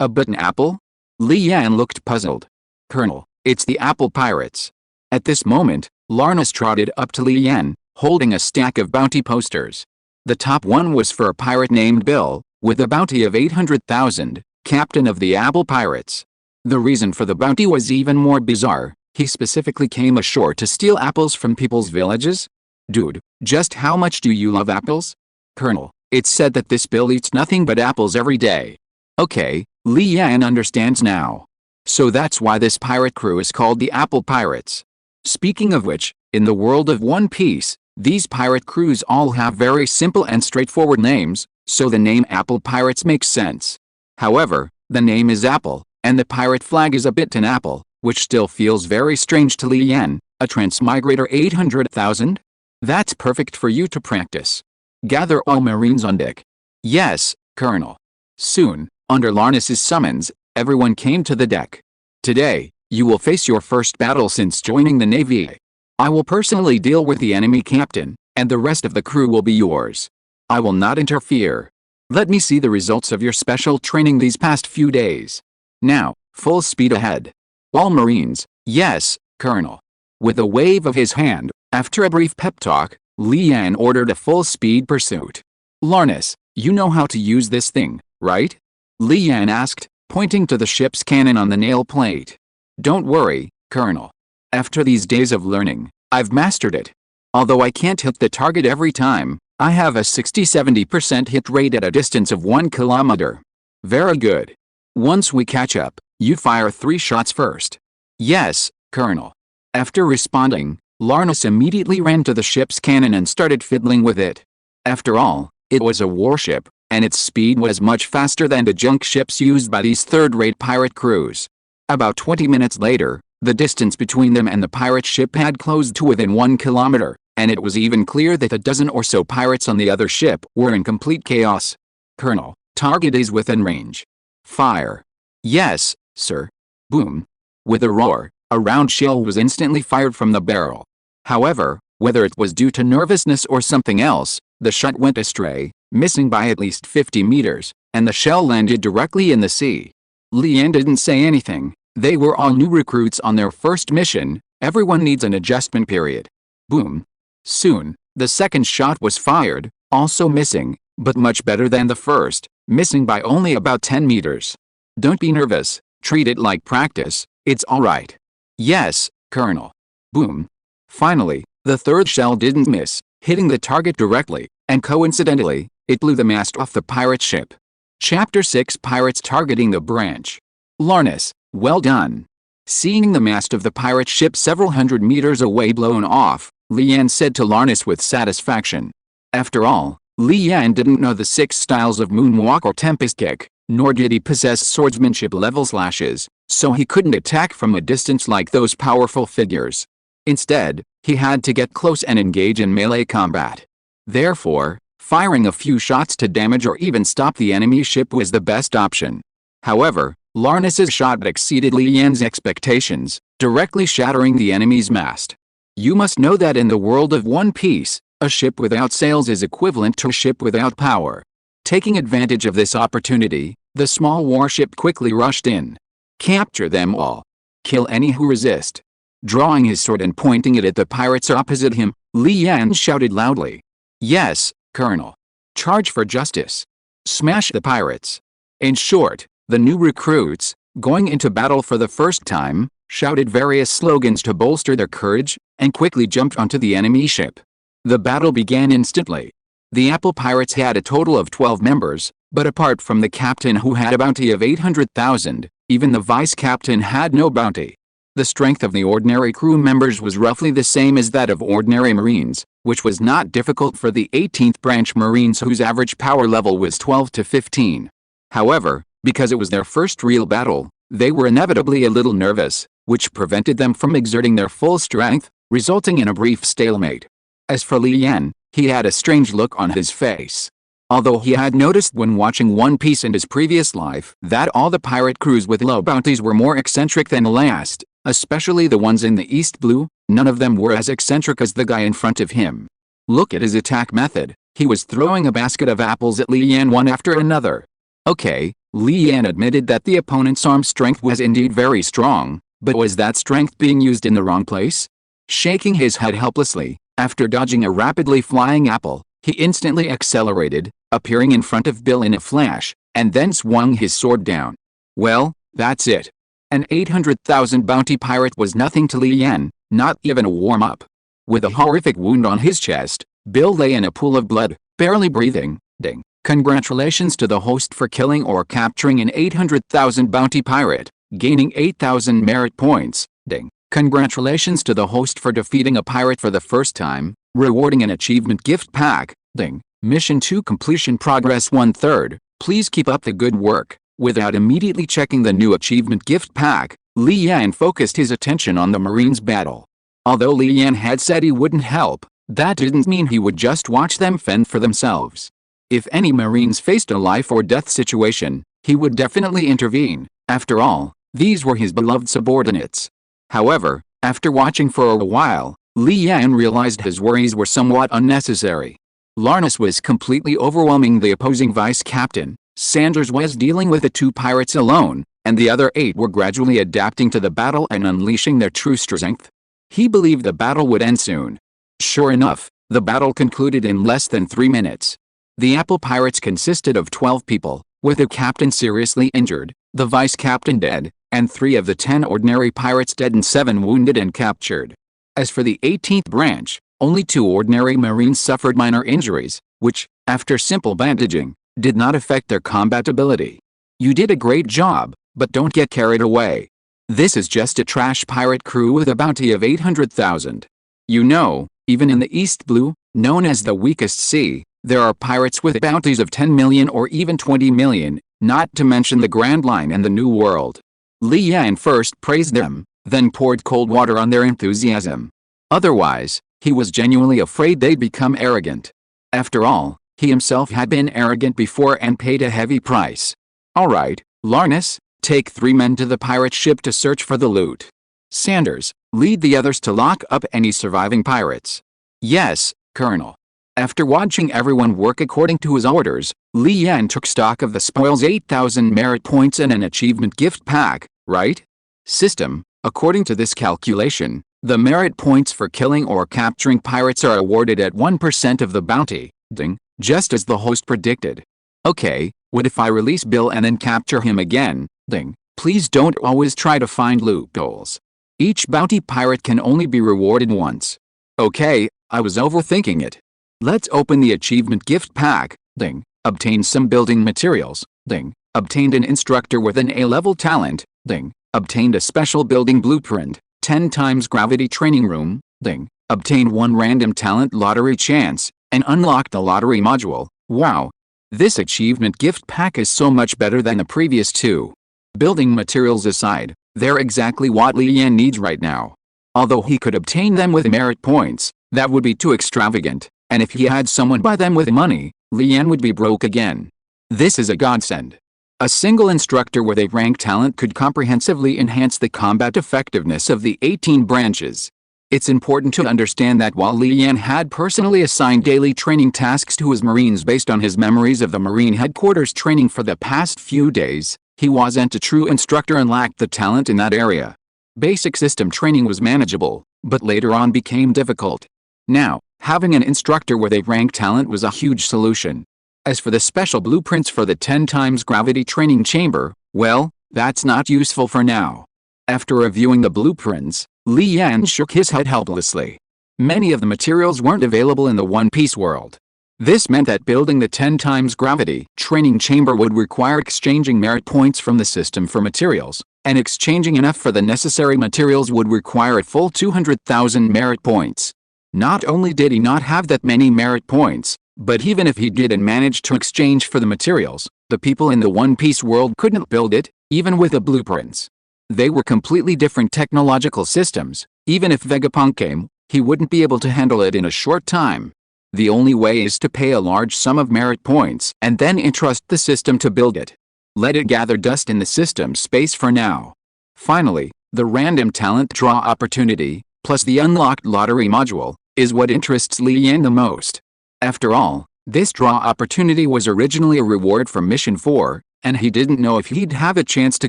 A bitten apple? Li Yan looked puzzled. Colonel, it's the Apple Pirates. At this moment, Larnus trotted up to Li Yan, holding a stack of bounty posters. The top one was for a pirate named Bill, with a bounty of 800,000, captain of the Apple Pirates. The reason for the bounty was even more bizarre. He specifically came ashore to steal apples from people's villages? Dude, just how much do you love apples? Colonel, it's said that this Bill eats nothing but apples every day. Okay, Li Yan understands now. So that's why this pirate crew is called the Apple Pirates. Speaking of which, in the world of One Piece, these pirate crews all have very simple and straightforward names, so the name Apple Pirates makes sense. However, the name is Apple, and the pirate flag is a bitten apple, which still feels very strange to Li Yan. A transmigrator 800,000? That's perfect for you to practice. Gather all Marines on deck. Yes, Colonel. Soon, under Larnus's summons, everyone came to the deck. Today, you will face your first battle since joining the Navy. I will personally deal with the enemy captain, and the rest of the crew will be yours. I will not interfere. Let me see the results of your special training these past few days. Now, full speed ahead. All Marines, yes, Colonel. With a wave of his hand, after a brief pep talk, Li Yan ordered a full-speed pursuit. Larnus, you know how to use this thing, right? Li Yan asked, pointing to the ship's cannon on the nail plate. Don't worry, Colonel. After these days of learning, I've mastered it. Although I can't hit the target every time, I have a 60-70% hit rate at a distance of 1 kilometer. Very good. Once we catch up, you fire 3 shots first. Yes, Colonel. After responding, Larnus immediately ran to the ship's cannon and started fiddling with it. After all, it was a warship, and its speed was much faster than the junk ships used by these third-rate pirate crews. About 20 minutes later, the distance between them and the pirate ship had closed to within 1 kilometer, and it was even clear that a dozen or so pirates on the other ship were in complete chaos. Colonel, target is within range. Fire. Yes, sir. Boom. With a roar, a round shell was instantly fired from the barrel. However, whether it was due to nervousness or something else, the shot went astray, missing by at least 50 meters, and the shell landed directly in the sea. Li Yan didn't say anything. They were all new recruits on their first mission. Everyone needs an adjustment period. Boom. Soon, the second shot was fired, also missing, but much better than the first, missing by only about 10 meters. Don't be nervous, treat it like practice, it's alright. Yes, Colonel. Boom. Finally, the third shell didn't miss, hitting the target directly, and coincidentally, it blew the mast off the pirate ship. Chapter 6 Pirates Targeting the Branch. Larnus, well done. Seeing the mast of the pirate ship several hundred meters away blown off, Li Yan said to Larnus with satisfaction. After all, Li Yan didn't know the 6 styles of moonwalk or tempest kick, nor did he possess swordsmanship level slashes, so he couldn't attack from a distance like those powerful figures. Instead, he had to get close and engage in melee combat. Therefore, firing a few shots to damage or even stop the enemy ship was the best option. However, Larnus's shot exceeded Li Yan's expectations, directly shattering the enemy's mast. You must know that in the world of One Piece, a ship without sails is equivalent to a ship without power. Taking advantage of this opportunity, the small warship quickly rushed in. Capture them all. Kill any who resist. Drawing his sword and pointing it at the pirates opposite him, Li Yan shouted loudly. Yes, Colonel. Charge for justice. Smash the pirates. In short, the new recruits, going into battle for the first time, shouted various slogans to bolster their courage, and quickly jumped onto the enemy ship. The battle began instantly. The Apple Pirates had a total of 12 members, but apart from the captain who had a bounty of 800,000, Even the vice captain had no bounty. The strength of the ordinary crew members was roughly the same as that of ordinary Marines, which was not difficult for the 18th Branch Marines whose average power level was 12 to 15. However, because it was their first real battle, they were inevitably a little nervous, which prevented them from exerting their full strength, resulting in a brief stalemate. As for Li Yan, he had a strange look on his face. Although he had noticed when watching One Piece in his previous life that all the pirate crews with low bounties were more eccentric than the last, especially the ones in the East Blue, none of them were as eccentric as the guy in front of him. Look at his attack method. He was throwing a basket of apples at Li Yan one after another. Okay, Li Yan admitted that the opponent's arm strength was indeed very strong, but was that strength being used in the wrong place? Shaking his head helplessly, after dodging a rapidly flying apple, he instantly accelerated, appearing in front of Bill in a flash, and then swung his sword down. Well, that's it. An 800,000 bounty pirate was nothing to Li Yan, not even a warm-up. With a horrific wound on his chest, Bill lay in a pool of blood, barely breathing. Ding. Congratulations to the host for killing or capturing an 800,000 bounty pirate, gaining 8,000 merit points. Ding. Congratulations to the host for defeating a pirate for the first time, rewarding an achievement gift pack. Ding. Mission 2 completion progress 1/3. Please keep up the good work. Without immediately checking the new achievement gift pack, Li Yan focused his attention on the Marines' battle. Although Li Yan had said he wouldn't help, that didn't mean he would just watch them fend for themselves. If any Marines faced a life or death situation, he would definitely intervene. After all, these were his beloved subordinates. However, after watching for a while, Li Yan realized his worries were somewhat unnecessary. Larnus was completely overwhelming the opposing vice captain, Sanders was dealing with the 2 pirates alone, and the other 8 were gradually adapting to the battle and unleashing their true strength. He believed the battle would end soon. Sure enough, the battle concluded in less than 3 minutes. The Apple Pirates consisted of 12 people, with the captain seriously injured, the vice captain dead, and 3 of the 10 ordinary pirates dead and 7 wounded and captured. As for the 18th branch, only 2 ordinary Marines suffered minor injuries, which, after simple bandaging, did not affect their combat ability. You did a great job, but don't get carried away. This is just a trash pirate crew with a bounty of 800,000. You know, even in the East Blue, known as the weakest sea, there are pirates with bounties of 10 million or even 20 million, not to mention the Grand Line and the New World. Li Yan first praised them, then poured cold water on their enthusiasm. Otherwise, he was genuinely afraid they'd become arrogant. After all, he himself had been arrogant before and paid a heavy price. Alright, Larnus, take 3 men to the pirate ship to search for the loot. Sanders, lead the others to lock up any surviving pirates. Yes, Colonel. After watching everyone work according to his orders, Li Yan took stock of the spoils 8,000 merit points and an achievement gift pack, right? System, according to this calculation, the merit points for killing or capturing pirates are awarded at 1% of the bounty. Ding. Just as the host predicted. Okay, what if I release Bill and then capture him again? Ding. Please don't always try to find loopholes. Each bounty pirate can only be rewarded once. Okay, I was overthinking it. Let's open the achievement gift pack. Ding. Obtain some building materials. Ding. Obtained an instructor with an A-level talent. Ding. Obtained a special building blueprint. 10 times gravity training room. Ding. Obtained 1 random talent lottery chance, and unlocked the lottery module. Wow. This achievement gift pack is so much better than the previous 2. Building materials aside, they're exactly what Li Yan needs right now. Although he could obtain them with merit points, that would be too extravagant, and if he had someone buy them with money, Li Yan would be broke again. This is a godsend. A single instructor with a rank talent could comprehensively enhance the combat effectiveness of the 18 branches. It's important to understand that while Li Yan had personally assigned daily training tasks to his Marines based on his memories of the Marine headquarters training for the past few days, he wasn't a true instructor and lacked the talent in that area. Basic system training was manageable, but later on became difficult. Now, having an instructor with a rank talent was a huge solution. As for the special blueprints for the 10 times gravity training chamber, well, that's not useful for now. After reviewing the blueprints, Li Yan shook his head helplessly. Many of the materials weren't available in the One Piece world. This meant that building the 10 times gravity training chamber would require exchanging merit points from the system for materials, and exchanging enough for the necessary materials would require a full 200,000 merit points. Not only did he not have that many merit points, but even if he did and managed to exchange for the materials, the people in the One Piece world couldn't build it, even with the blueprints. They were completely different technological systems. Even if Vegapunk came, he wouldn't be able to handle it in a short time. The only way is to pay a large sum of merit points and then entrust the system to build it. Let it gather dust in the system space for now. Finally, the random talent draw opportunity, plus the unlocked lottery module, is what interests Li Yan the most. After all, this draw opportunity was originally a reward for Mission 4, and he didn't know if he'd have a chance to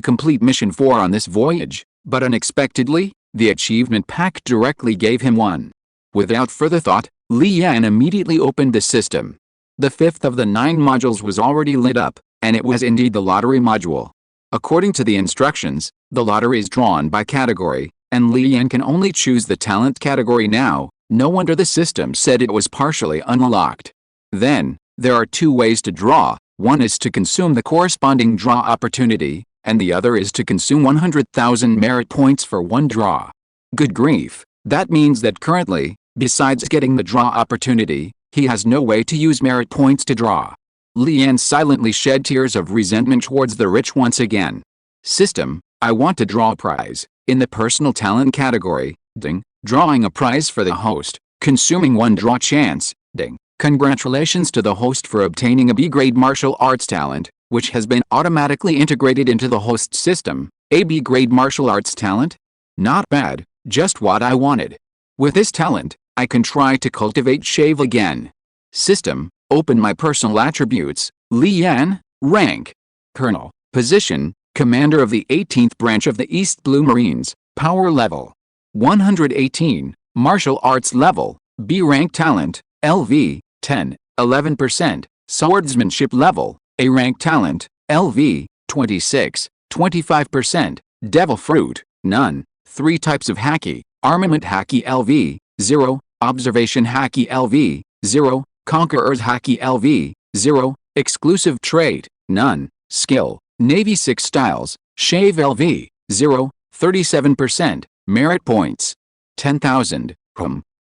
complete Mission 4 on this voyage, but unexpectedly, the achievement pack directly gave him one. Without further thought, Li Yan immediately opened the system. The 5th of the 9 modules was already lit up, and it was indeed the lottery module. According to the instructions, the lottery is drawn by category, and Li Yan can only choose the talent category now. No wonder the system said it was partially unlocked. Then, there are 2 ways to draw. One is to consume the corresponding draw opportunity, and the other is to consume 100,000 merit points for one draw. Good grief, that means that currently, besides getting the draw opportunity, he has no way to use merit points to draw. Li Yan silently shed tears of resentment towards the rich once again. System, I want to draw a prize. In the personal talent category, ding, drawing a prize for the host, consuming 1 draw chance, ding. Congratulations to the host for obtaining a B-grade martial arts talent, which has been automatically integrated into the host system. A B-grade martial arts talent? Not bad, just what I wanted. With this talent, I can try to cultivate shave again. System, open my personal attributes. Li Yan, rank, Colonel, position, Commander of the 18th branch of the East Blue Marines, power level 118, martial arts level, B rank talent, LV, 10, 11%, swordsmanship level, A rank talent, LV, 26, 25%, devil fruit, none, 3 types of haki, armament haki LV, 0, observation haki LV, 0, conqueror's haki LV, 0, exclusive trait, none, skill, Navy 6 styles, shave LV, 0, 37%, merit points, 10,000,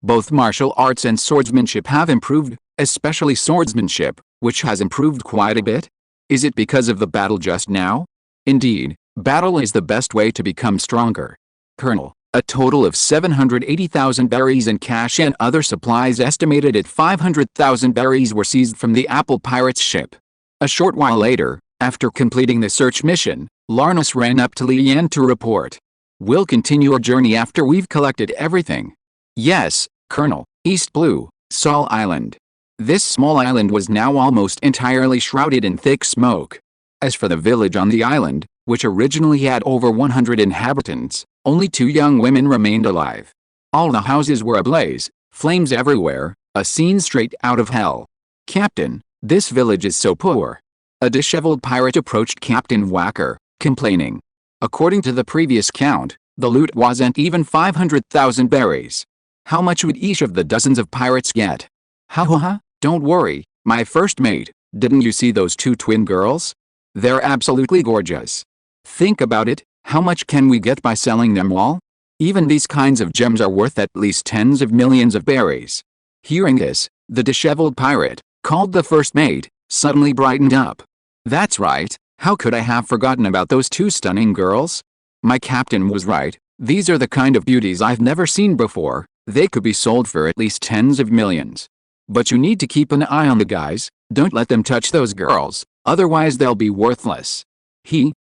both martial arts and swordsmanship have improved, especially swordsmanship, which has improved quite a bit. Is it because of the battle just now? Indeed, battle is the best way to become stronger. Colonel, a total of 780,000 berries and cash and other supplies estimated at 500,000 berries were seized from the Apple Pirates ship. A short while later, after completing the search mission, Larnus ran up to Li Yan to report. We'll continue our journey after we've collected everything. Yes, Colonel, East Blue, Sol Island. This small island was now almost entirely shrouded in thick smoke. As for the village on the island, which originally had over 100 inhabitants, only 2 young women remained alive. All the houses were ablaze, flames everywhere, a scene straight out of hell. Captain, this village is so poor. A disheveled pirate approached Captain Whacker, complaining. According to the previous count, the loot wasn't even 500,000 berries. How much would each of the dozens of pirates get? Ha, don't worry, my first mate, didn't you see those 2 twin girls? They're absolutely gorgeous. Think about it, how much can we get by selling them all? Even these kinds of gems are worth at least tens of millions of berries. Hearing this, the disheveled pirate, called the first mate, suddenly brightened up. That's right, how could I have forgotten about those 2 stunning girls? My captain was right, these are the kind of beauties I've never seen before, they could be sold for at least tens of millions. But you need to keep an eye on the guys, don't let them touch those girls, otherwise they'll be worthless.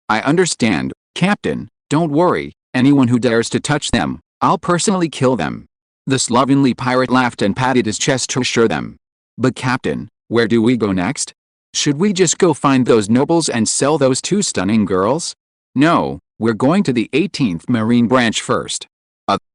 I understand, Captain, don't worry, anyone who dares to touch them, I'll personally kill them. The slovenly pirate laughed and patted his chest to assure them. But Captain, where do we go next? Should we just go find those nobles and sell those 2 stunning girls? No, we're going to the 18th Marine branch first.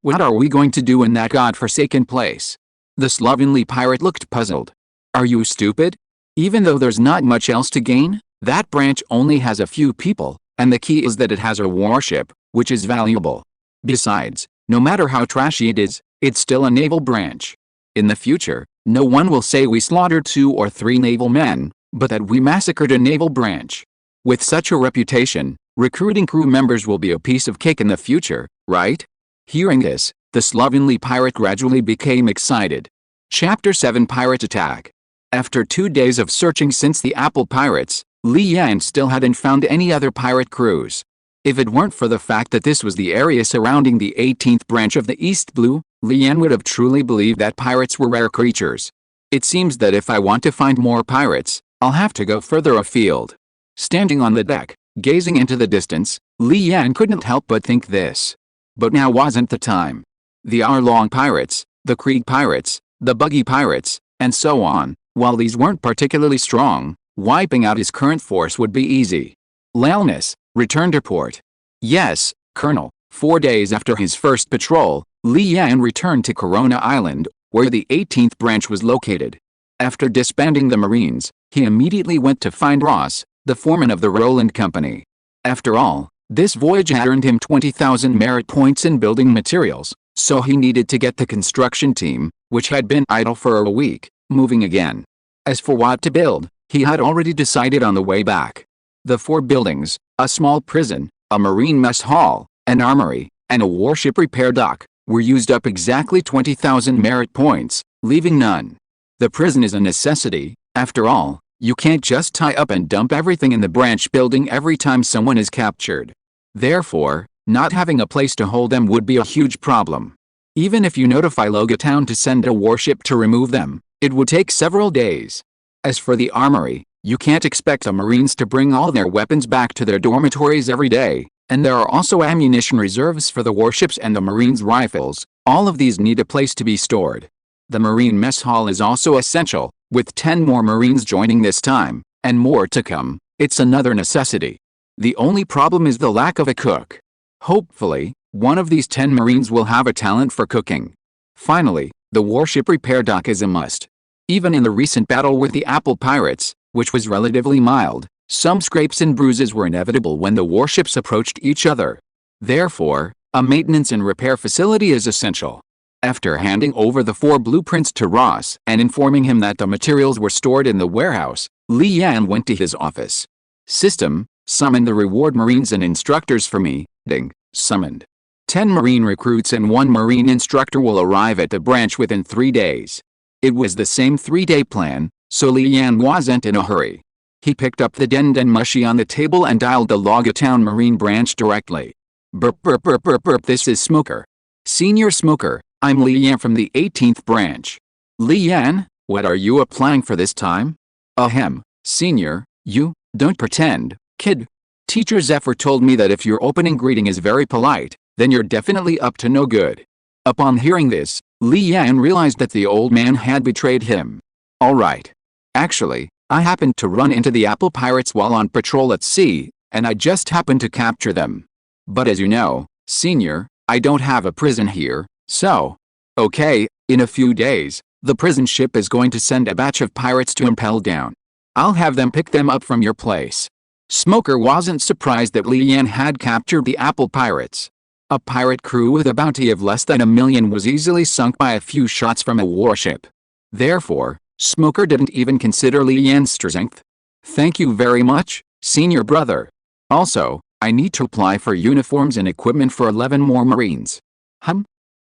What are we going to do in that godforsaken place? The slovenly pirate looked puzzled. Are you stupid? Even though there's not much else to gain, that branch only has a few people, and the key is that it has a warship, which is valuable. Besides, no matter how trashy it is, it's still a naval branch. In the future, No one will say we slaughtered 2 or 3 naval men, but that we massacred a naval branch. With such a reputation, recruiting crew members will be a piece of cake in the future, right? Hearing this, the slovenly pirate gradually became excited. Chapter 7 Pirate Attack. After 2 days of searching since the Apple Pirates, Li Yan still hadn't found any other pirate crews. If it weren't for the fact that this was the area surrounding the 18th branch of the East Blue, Li Yan would have truly believed that pirates were rare creatures. It seems that if I want to find more pirates, I'll have to go further afield. Standing on the deck, gazing into the distance, Li Yan couldn't help but think this. But now wasn't the time. The hour-long pirates, the Krieg pirates, the buggy pirates, and so on, while these weren't particularly strong, wiping out his current force would be easy. Lalness, return to port. Yes, Colonel. 4 days after his first patrol, Li Yan returned to Corona Island, where the 18th branch was located. After disbanding the Marines, he immediately went to find Ross, the foreman of the Roland Company. After all, this voyage had earned him 20,000 merit points in building materials, so he needed to get the construction team, which had been idle for a week, moving again. As for what to build, he had already decided on the way back. The 4 buildings, a small prison, a marine mess hall, an armory, and a warship repair dock, were used up exactly 20,000 merit points, leaving none. The prison is a necessity, after all. You can't just tie up and dump everything in the branch building every time someone is captured. Therefore, not having a place to hold them would be a huge problem. Even if you notify Logatown to send a warship to remove them, it would take several days. As for the armory, you can't expect the Marines to bring all their weapons back to their dormitories every day, and there are also ammunition reserves for the warships and the Marines' rifles. All of these need a place to be stored. The Marine Mess Hall is also essential, with 10 more Marines joining this time, and more to come. It's another necessity. The only problem is the lack of a cook. Hopefully, one of these 10 Marines will have a talent for cooking. Finally, the warship repair dock is a must. Even in the recent battle with the Apple Pirates, which was relatively mild, some scrapes and bruises were inevitable when the warships approached each other. Therefore, a maintenance and repair facility is essential. After handing over the 4 blueprints to Ross and informing him that the materials were stored in the warehouse, Li Yan went to his office. System, summon the reward Marines and instructors for me. Ding, summoned. 10 Marine recruits and 1 Marine instructor will arrive at the branch within 3 days. It was the same 3-day plan, so Li Yan wasn't in a hurry. He picked up the Den Mushi on the table and dialed the Logatown Marine branch directly. Burp burp burp burp burp, this is Smoker. Senior Smoker, I'm Li Yan from the 18th branch. Li Yan, what are you applying for this time? Ahem, Senior, you, don't pretend, kid. Teacher Zephyr told me that if your opening greeting is very polite, then you're definitely up to no good. Upon hearing this, Li Yan realized that the old man had betrayed him. Alright. Actually, I happened to run into the Apple Pirates while on patrol at sea, and I just happened to capture them. But as you know, Senior, I don't have a prison here, so. Okay, in a few days, the prison ship is going to send a batch of pirates to impel down. I'll have them pick them up from your place. Smoker wasn't surprised that Li Yan had captured the Apple Pirates. A pirate crew with a bounty of less than $1 million was easily sunk by a few shots from a warship. Therefore, Smoker didn't even consider Li Yan's strength. Thank you very much, Senior Brother. Also, I need to apply for uniforms and equipment for 11 more Marines.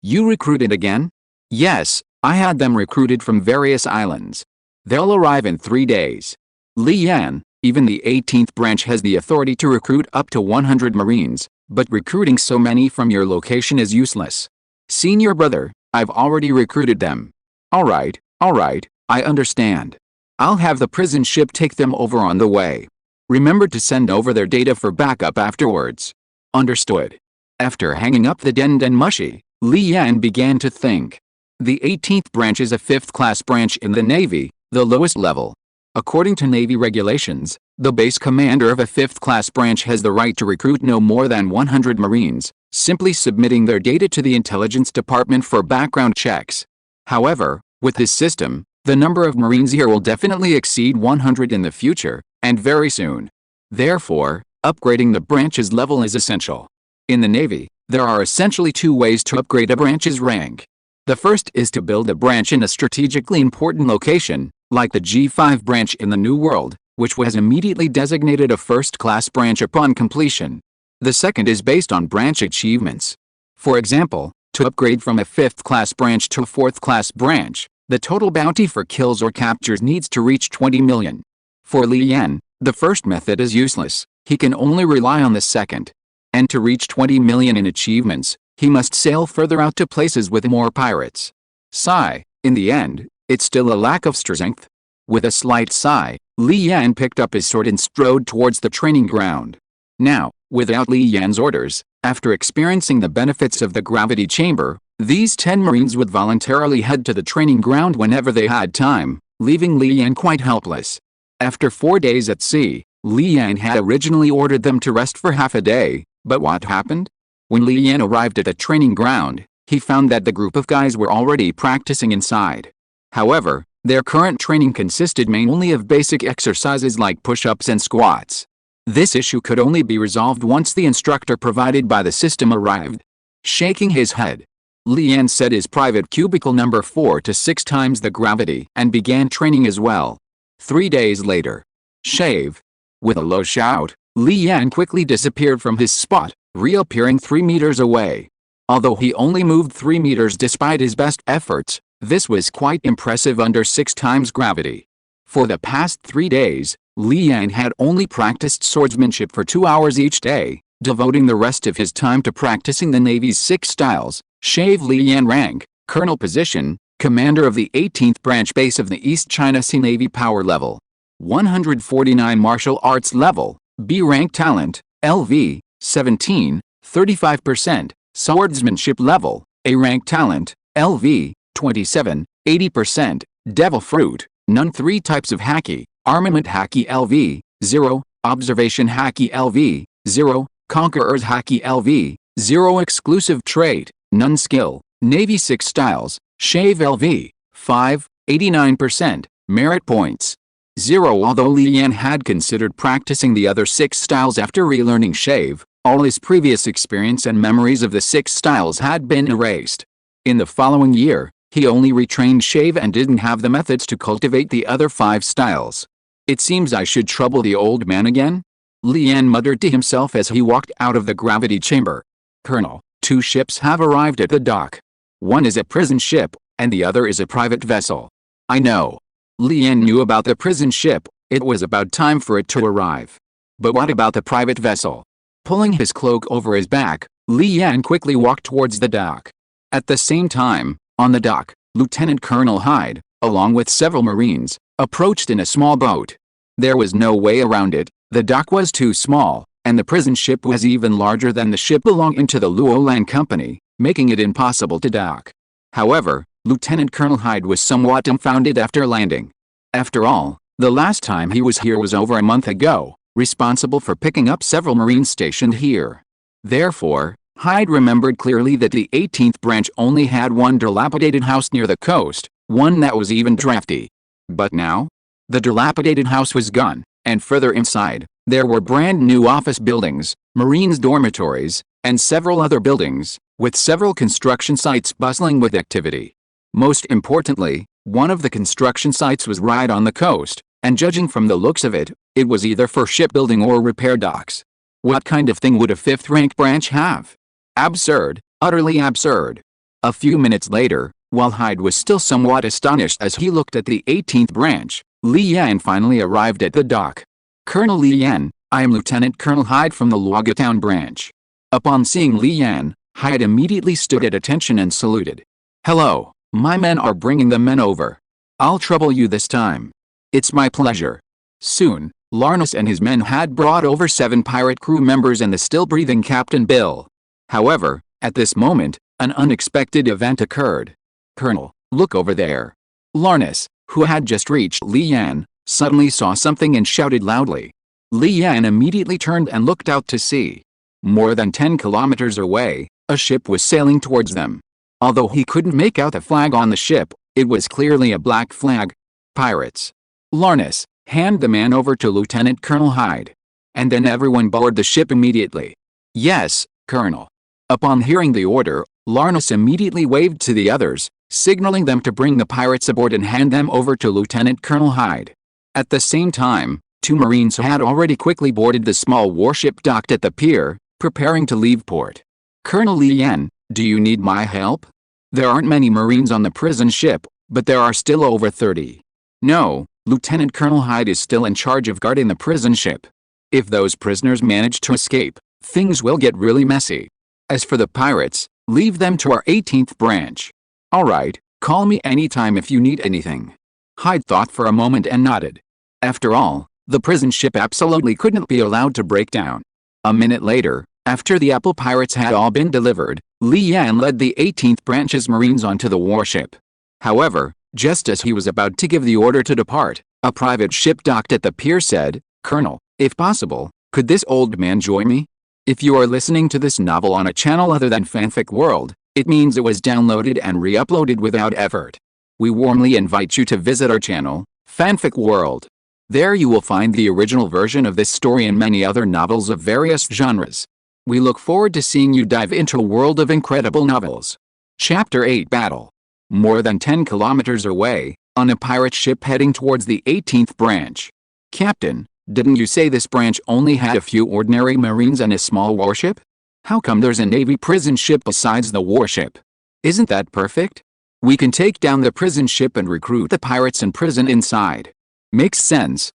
You recruited again? Yes, I had them recruited from various islands. They'll arrive in 3 days. Li Yan, even the 18th branch has the authority to recruit up to 100 Marines, but recruiting so many from your location is useless. Senior Brother, I've already recruited them. Alright, I understand. I'll have the prison ship take them over on the way. Remember to send over their data for backup afterwards. Understood. After hanging up the Den Mushi, Li Yan began to think. The 18th branch is a 5th-class branch in the Navy, the lowest level. According to Navy regulations, the base commander of a 5th-class branch has the right to recruit no more than 100 Marines, simply submitting their data to the Intelligence Department for background checks. However, with this system, the number of Marines here will definitely exceed 100 in the future, and very soon. Therefore, upgrading the branch's level is essential. In the Navy, there are essentially 2 ways to upgrade a branch's rank. The first is to build a branch in a strategically important location, like the G5 branch in the New World, which was immediately designated a first-class branch upon completion. The second is based on branch achievements. For example, to upgrade from a 5th-class branch to a 4th-class branch, the total bounty for kills or captures needs to reach 20 million. For Li Yan, the first method is useless, he can only rely on the second. And to reach 20 million in achievements, he must sail further out to places with more pirates. Sigh, in the end, it's still a lack of strength. With a slight sigh, Li Yan picked up his sword and strode towards the training ground. Now, without Li Yan's orders, after experiencing the benefits of the gravity chamber, these 10 Marines would voluntarily head to the training ground whenever they had time, leaving Li Yan quite helpless. After 4 days at sea, Li Yan had originally ordered them to rest for half a day, but what happened? When Li Yan arrived at the training ground, he found that the group of guys were already practicing inside. However, their current training consisted mainly of basic exercises like push-ups and squats. This issue could only be resolved once the instructor provided by the system arrived. Shaking his head, Li Yan set his private cubicle number 4 to 6 times the gravity and began training as well. 3 days later. Shave. With a low shout, Li Yan quickly disappeared from his spot, reappearing 3 meters away. Although he only moved 3 meters despite his best efforts, this was quite impressive under 6 times gravity. For the past 3 days, Li Yan had only practiced swordsmanship for 2 hours each day, devoting the rest of his time to practicing the Navy's 6 styles. Shave. Li Yan rank, Colonel position, Commander of the 18th Branch Base of the East China Sea Navy Power Level. 149 Martial Arts Level, B rank Talent, LV, 17, 35%, Swordsmanship Level, A rank Talent, LV, 27, 80%, Devil Fruit, none. 3 types of Haki, Armament Haki LV, 0, Observation Haki LV, 0, Conqueror's Haki LV, 0. Exclusive trait, none. Skill, Navy 6 styles, Shave LV, 5, 89%, Merit points, 0. Although Li Yan had considered practicing the other 6 styles after relearning Shave, all his previous experience and memories of the 6 styles had been erased. In the following year, he only retrained Shave and didn't have the methods to cultivate the other 5 styles. It seems I should trouble the old man again? Li Yan muttered to himself as he walked out of the gravity chamber. Colonel, 2 ships have arrived at the dock. One is a prison ship, and the other is a private vessel. I know. Li Yan knew about the prison ship, it was about time for it to arrive. But what about the private vessel? Pulling his cloak over his back, Li Yan quickly walked towards the dock. At the same time, on the dock, Lieutenant Colonel Hyde, along with several Marines, approached in a small boat. There was no way around it, the dock was too small, and the prison ship was even larger than the ship belonging to the Luolan Company, making it impossible to dock. However, Lieutenant Colonel Hyde was somewhat dumbfounded after landing. After all, the last time he was here was over a month ago, responsible for picking up several Marines stationed here. Therefore, Hyde remembered clearly that the 18th branch only had one dilapidated house near the coast, one that was even drafty. But now? The dilapidated house was gone, and further inside, there were brand new office buildings, Marines' dormitories, and several other buildings, with several construction sites bustling with activity. Most importantly, one of the construction sites was right on the coast, and judging from the looks of it, it was either for shipbuilding or repair docks. What kind of thing would a 5th rank branch have? Absurd, utterly absurd. A few minutes later, while Hyde was still somewhat astonished as he looked at the 18th branch, Li Yan finally arrived at the dock. Colonel Li Yan, I am Lieutenant Colonel Hyde from the Luogatown branch. Upon seeing Li Yan, Hyde immediately stood at attention and saluted. Hello, my men are bringing the men over. I'll trouble you this time. It's my pleasure. Soon, Larnus and his men had brought over 7 pirate crew members and the still-breathing Captain Bill. However, at this moment, an unexpected event occurred. Colonel, look over there. Larnus, who had just reached Li Yan, suddenly saw something and shouted loudly. Li Yan immediately turned and looked out to sea. More than 10 kilometers away, a ship was sailing towards them. Although he couldn't make out the flag on the ship, it was clearly a black flag. Pirates. Larnus, hand the man over to Lieutenant Colonel Hyde. And then everyone board the ship immediately. Yes, Colonel. Upon hearing the order, Larnus immediately waved to the others, signaling them to bring the pirates aboard and hand them over to Lieutenant Colonel Hyde. At the same time, 2 Marines had already quickly boarded the small warship docked at the pier, preparing to leave port. Colonel Li Yan, do you need my help? There aren't many Marines on the prison ship, but there are still over 30. No, Lieutenant Colonel Hyde is still in charge of guarding the prison ship. If those prisoners manage to escape, things will get really messy. As for the pirates, leave them to our 18th branch. Alright, call me anytime if you need anything. Hyde thought for a moment and nodded. After all, the prison ship absolutely couldn't be allowed to break down. A minute later, after the Apple pirates had all been delivered, Li Yan led the 18th branch's Marines onto the warship. However, just as he was about to give the order to depart, a private ship docked at the pier said, "Colonel, if possible, could this old man join me?" If you are listening to this novel on a channel other than Fanfic World, it means it was downloaded and re-uploaded without effort. We warmly invite you to visit our channel, Fanfic World. There you will find the original version of this story and many other novels of various genres. We look forward to seeing you dive into a world of incredible novels. Chapter 8 Battle. More than 10 kilometers away, on a pirate ship heading towards the 18th branch. Captain, didn't you say this branch only had a few ordinary Marines and a small warship? How come there's a Navy prison ship besides the warship? Isn't that perfect? We can take down the prison ship and recruit the pirates in prison inside. Makes sense,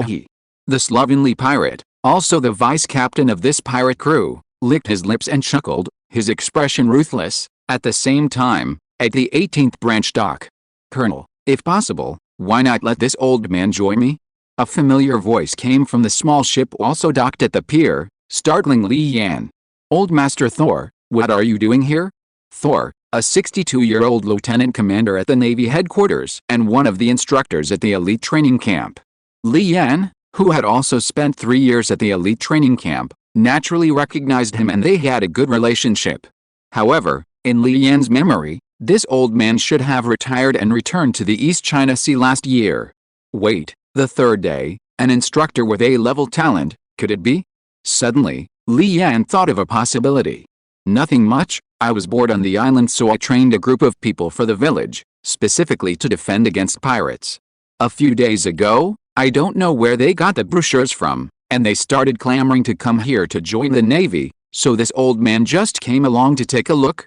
he. The slovenly pirate, also the vice captain of this pirate crew, licked his lips and chuckled, his expression ruthless, at the same time, at the 18th branch dock. Colonel, if possible, why not let this old man join me? A familiar voice came from the small ship also docked at the pier, startling Li Yan. Old Master Thor, what are you doing here? Thor, a 62-year-old lieutenant commander at the Navy headquarters and one of the instructors at the elite training camp. Li Yan, who had also spent 3 years at the elite training camp, naturally recognized him and they had a good relationship. However, in Li Yan's memory, this old man should have retired and returned to the East China Sea last year. Wait, the third day, an instructor with A-level talent, could it be? Suddenly, Li Yan thought of a possibility. Nothing much, I was bored on the island so I trained a group of people for the village, specifically to defend against pirates. A few days ago, I don't know where they got the brochures from, and they started clamoring to come here to join the Navy, so this old man just came along to take a look,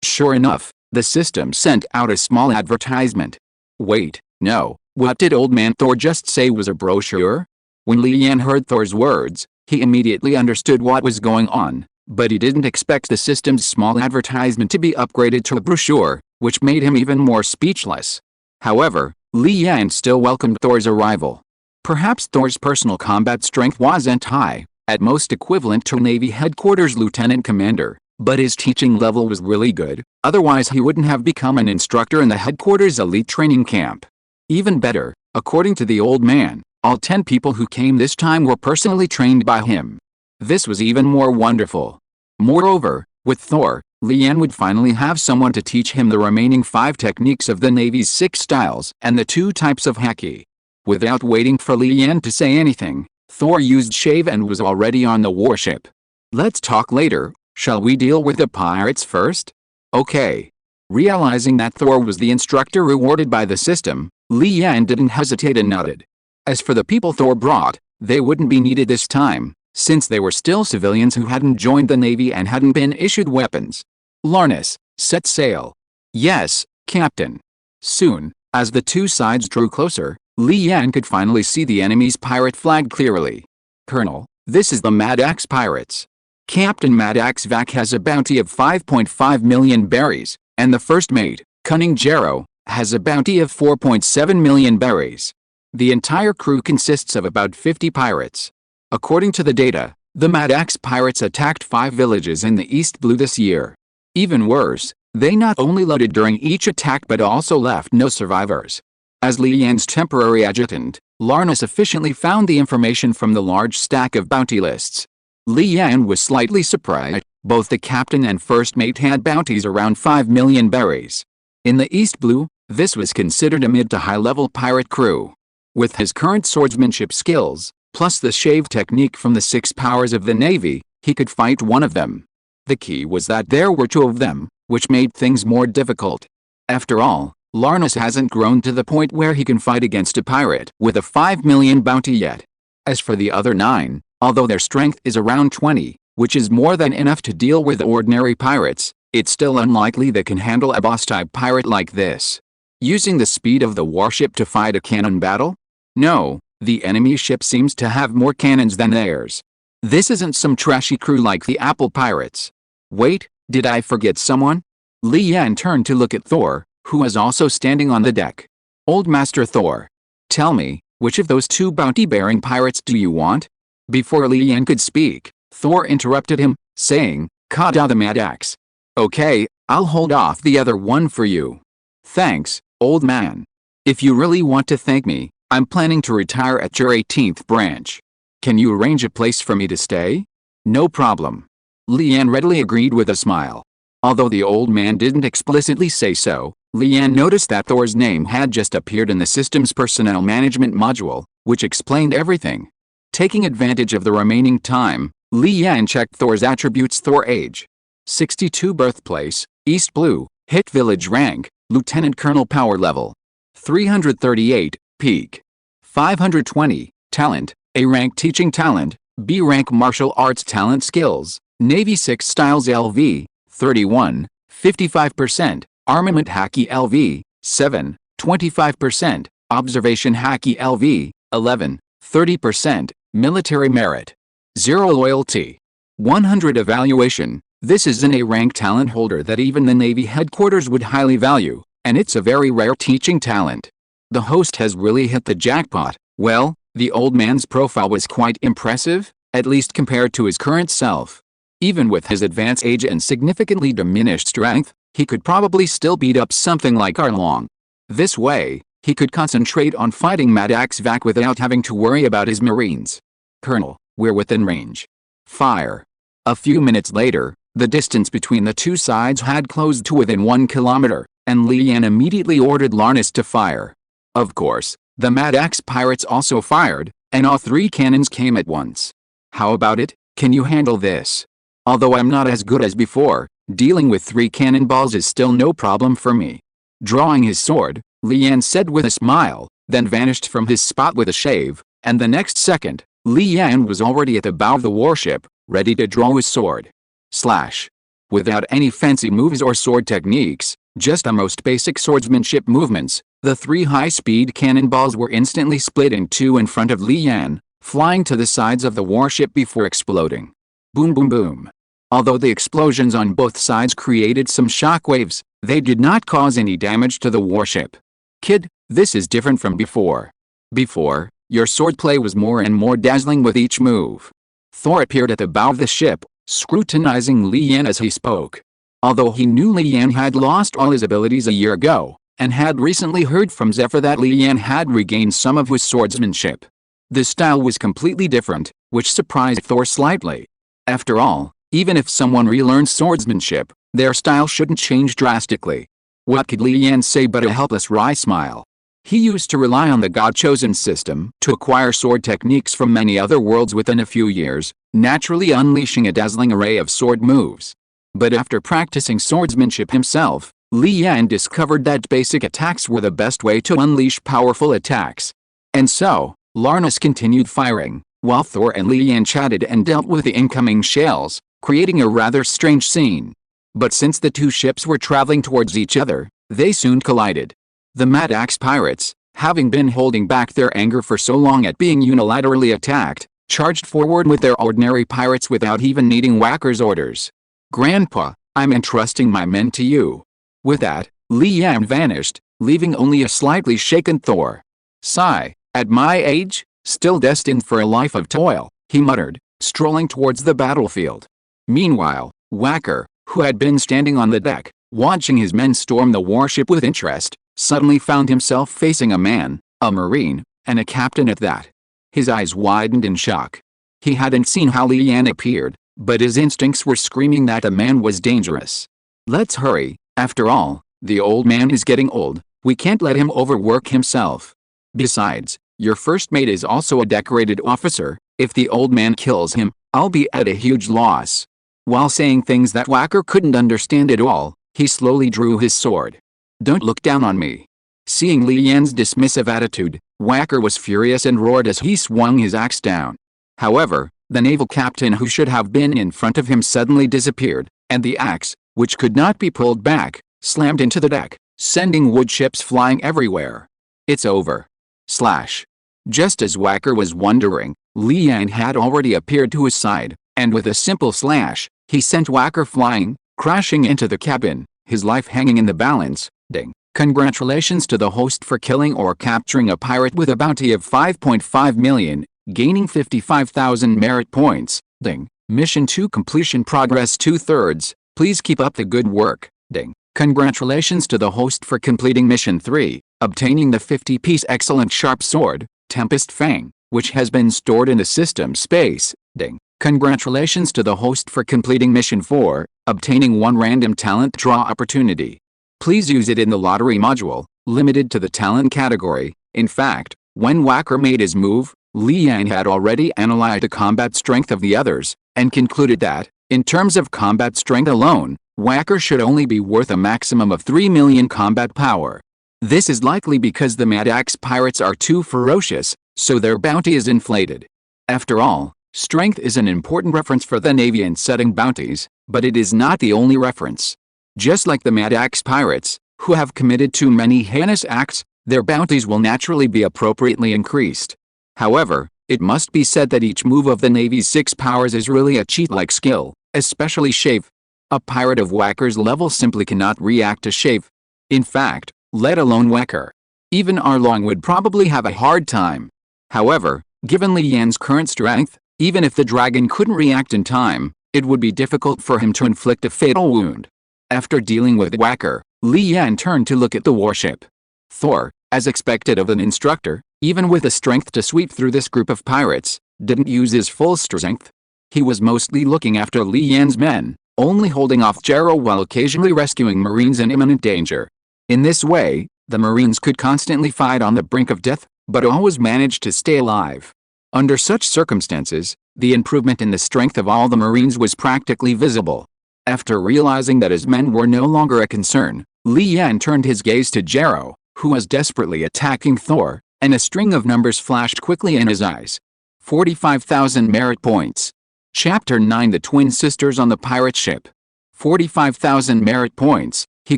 Sure enough, the system sent out a small advertisement. Wait, no, what did old man Thor just say was a brochure? When Li Yan heard Thor's words, he immediately understood what was going on, but he didn't expect the system's small advertisement to be upgraded to a brochure, which made him even more speechless. However, Li Yan still welcomed Thor's arrival. Perhaps Thor's personal combat strength wasn't high, at most equivalent to Navy headquarters lieutenant commander, but his teaching level was really good, otherwise he wouldn't have become an instructor in the headquarters elite training camp. Even better, according to the old man, all 10 people who came this time were personally trained by him. This was even more wonderful. Moreover, with Thor, Li Yan would finally have someone to teach him the remaining 5 techniques of the Navy's 6 styles and the 2 types of haki. Without waiting for Li Yan to say anything, Thor used shave and was already on the warship. Let's talk later, shall we deal with the pirates first? Okay. Realizing that Thor was the instructor rewarded by the system, Li Yan didn't hesitate and nodded. As for the people Thor brought, they wouldn't be needed this time, since they were still civilians who hadn't joined the Navy and hadn't been issued weapons. Larnus, set sail. Yes, Captain. Soon, as the 2 sides drew closer, Li Yan could finally see the enemy's pirate flag clearly. Colonel, this is the Mad Axe Pirates. Captain Mad Axe Vac has a bounty of 5.5 million berries, and the first mate, Cunning Jarrow, has a bounty of 4.7 million berries. The entire crew consists of about 50 pirates. According to the data, the Mad Axe Pirates attacked 5 villages in the East Blue this year. Even worse, they not only loaded during each attack but also left no survivors. As Li Yan's temporary adjutant, Larnus efficiently found the information from the large stack of bounty lists. Li Yan was slightly surprised. Both the captain and first mate had bounties around 5 million berries. In the East Blue, this was considered a mid to high-level pirate crew. With his current swordsmanship skills, plus the shave technique from the 6 powers of the Navy, he could fight one of them. The key was that there were 2 of them, which made things more difficult. After all, Larnus hasn't grown to the point where he can fight against a pirate with a 5 million bounty yet. As for the other 9, although their strength is around 20, which is more than enough to deal with ordinary pirates, it's still unlikely they can handle a boss-type pirate like this. Using the speed of the warship to fight a cannon battle? No, the enemy ship seems to have more cannons than theirs. This isn't some trashy crew like the Apple Pirates. Wait, did I forget someone? Li Yan turned to look at Thor, who was also standing on the deck. Old Master Thor. Tell me, which of those 2 bounty-bearing pirates do you want? Before Li Yan could speak, Thor interrupted him, saying, "Kada the Mad Axe. Okay, I'll hold off the other one for you." "Thanks, old man. If you really want to thank me, I'm planning to retire at your 18th branch. Can you arrange a place for me to stay?" "No problem." Li Yan readily agreed with a smile. Although the old man didn't explicitly say so, Li Yan noticed that Thor's name had just appeared in the system's personnel management module, which explained everything. Taking advantage of the remaining time, Li Yan checked Thor's attributes. Thor age: 62, birthplace, East Blue, hit village rank, Lieutenant Colonel, power level 338, peak 520, talent, A rank teaching talent, B rank martial arts talent skills, Navy 6 styles LV, 31, 55%, armament Haki LV, 7, 25%, observation Haki LV, 11, 30%, military merit, 0 loyalty, 100 evaluation. This is an A-rank talent holder that even the Navy headquarters would highly value, and it's a very rare teaching talent. The host has really hit the jackpot. Well, the old man's profile was quite impressive, at least compared to his current self. Even with his advanced age and significantly diminished strength, he could probably still beat up something like Arlong. This way, he could concentrate on fighting Mad Axe Vac without having to worry about his marines. "Colonel, we're within range. Fire." A few minutes later, the distance between the two sides had closed to within 1 kilometer, and Li Yan immediately ordered Larnus to fire. Of course, the Mad Axe pirates also fired, and all 3 cannons came at once. "How about it? Can you handle this?" "Although I'm not as good as before, dealing with 3 cannonballs is still no problem for me." Drawing his sword, Li Yan said with a smile, then vanished from his spot with a shave, and the next second, Li Yan was already at the bow of the warship, ready to draw his sword. Slash. Without any fancy moves or sword techniques, just the most basic swordsmanship movements, the 3 high-speed cannonballs were instantly split in 2 in front of Li Yan, flying to the sides of the warship before exploding. Boom boom boom. Although the explosions on both sides created some shockwaves, they did not cause any damage to the warship. "Kid, this is different from before. Before, your swordplay was more and more dazzling with each move." Thor appeared at the bow of the ship, scrutinizing Li Yan as he spoke. Although he knew Li Yan had lost all his abilities a year ago, and had recently heard from Zephyr that Li Yan had regained some of his swordsmanship, the style was completely different, which surprised Thor slightly. After all, even if someone relearns swordsmanship, their style shouldn't change drastically. What could Li Yan say but a helpless wry smile? He used to rely on the God-chosen system to acquire sword techniques from many other worlds within a few years, naturally unleashing a dazzling array of sword moves. But after practicing swordsmanship himself, Li Yan discovered that basic attacks were the best way to unleash powerful attacks. And so, Larnus continued firing, while Thor and Li Yan chatted and dealt with the incoming shells, creating a rather strange scene. But since the 2 ships were traveling towards each other, they soon collided. The Mad Axe pirates, having been holding back their anger for so long at being unilaterally attacked, charged forward with their ordinary pirates without even needing Whacker's orders. "Grandpa, I'm entrusting my men to you." With that, Li Yan vanished, leaving only a slightly shaken Thor. "Sigh, at my age, still destined for a life of toil," he muttered, strolling towards the battlefield. Meanwhile, Whacker, who had been standing on the deck, watching his men storm the warship with interest, suddenly found himself facing a man, a marine, and a captain at that. His eyes widened in shock. He hadn't seen how Li Yan appeared, but his instincts were screaming that the man was dangerous. "Let's hurry, after all, the old man is getting old, we can't let him overwork himself. Besides, your first mate is also a decorated officer, if the old man kills him, I'll be at a huge loss." While saying things that Whacker couldn't understand at all, he slowly drew his sword. Don't look down on me. Seeing Li Yan's dismissive attitude, Whacker was furious and roared as he swung his axe down. However, the naval captain who should have been in front of him suddenly disappeared, and the axe, which could not be pulled back, slammed into the deck, sending wood chips flying everywhere. It's over. Slash. Just as Whacker was wondering, Li Yan had already appeared to his side, and with a simple slash, he sent Whacker flying, crashing into the cabin, his life hanging in the balance. Ding. Congratulations to the host for killing or capturing a pirate with a bounty of 5.5 million, gaining 55,000 merit points. Ding. Mission 2 completion progress 2/3. Please keep up the good work. Ding. Congratulations to the host for completing Mission 3, obtaining the 50-piece excellent sharp sword, Tempest Fang, which has been stored in the system space. Ding. Congratulations to the host for completing Mission 4, obtaining one random talent draw opportunity. Please use it in the lottery module, limited to the talent category. In fact, when Whacker made his move, Li Yan had already analyzed the combat strength of the others, and concluded that, in terms of combat strength alone, Whacker should only be worth a maximum of 3 million combat power. This is likely because the Mad Axe pirates are too ferocious, so their bounty is inflated. After all, strength is an important reference for the Navy in setting bounties, but it is not the only reference. Just like the Mad Axe pirates, who have committed too many heinous acts, their bounties will naturally be appropriately increased. However, it must be said that each move of the Navy's 6 powers is really a cheat-like skill, especially shave. A pirate of Whacker's level simply cannot react to shave. In fact, let alone Whacker. Even Arlong would probably have a hard time. However, given Li Yan's current strength, even if the dragon couldn't react in time, it would be difficult for him to inflict a fatal wound. After dealing with Whacker, Li Yan turned to look at the warship. Thor, as expected of an instructor, even with the strength to sweep through this group of pirates, didn't use his full strength. He was mostly looking after Li Yan's men, only holding off Jero while occasionally rescuing Marines in imminent danger. In this way, the Marines could constantly fight on the brink of death, but always managed to stay alive. Under such circumstances, the improvement in the strength of all the Marines was practically visible. After realizing that his men were no longer a concern, Li Yan turned his gaze to Jero, who was desperately attacking Thor, and a string of numbers flashed quickly in his eyes. 45,000 merit points. Chapter 9 The Twin Sisters on the Pirate Ship. 45,000 merit points. He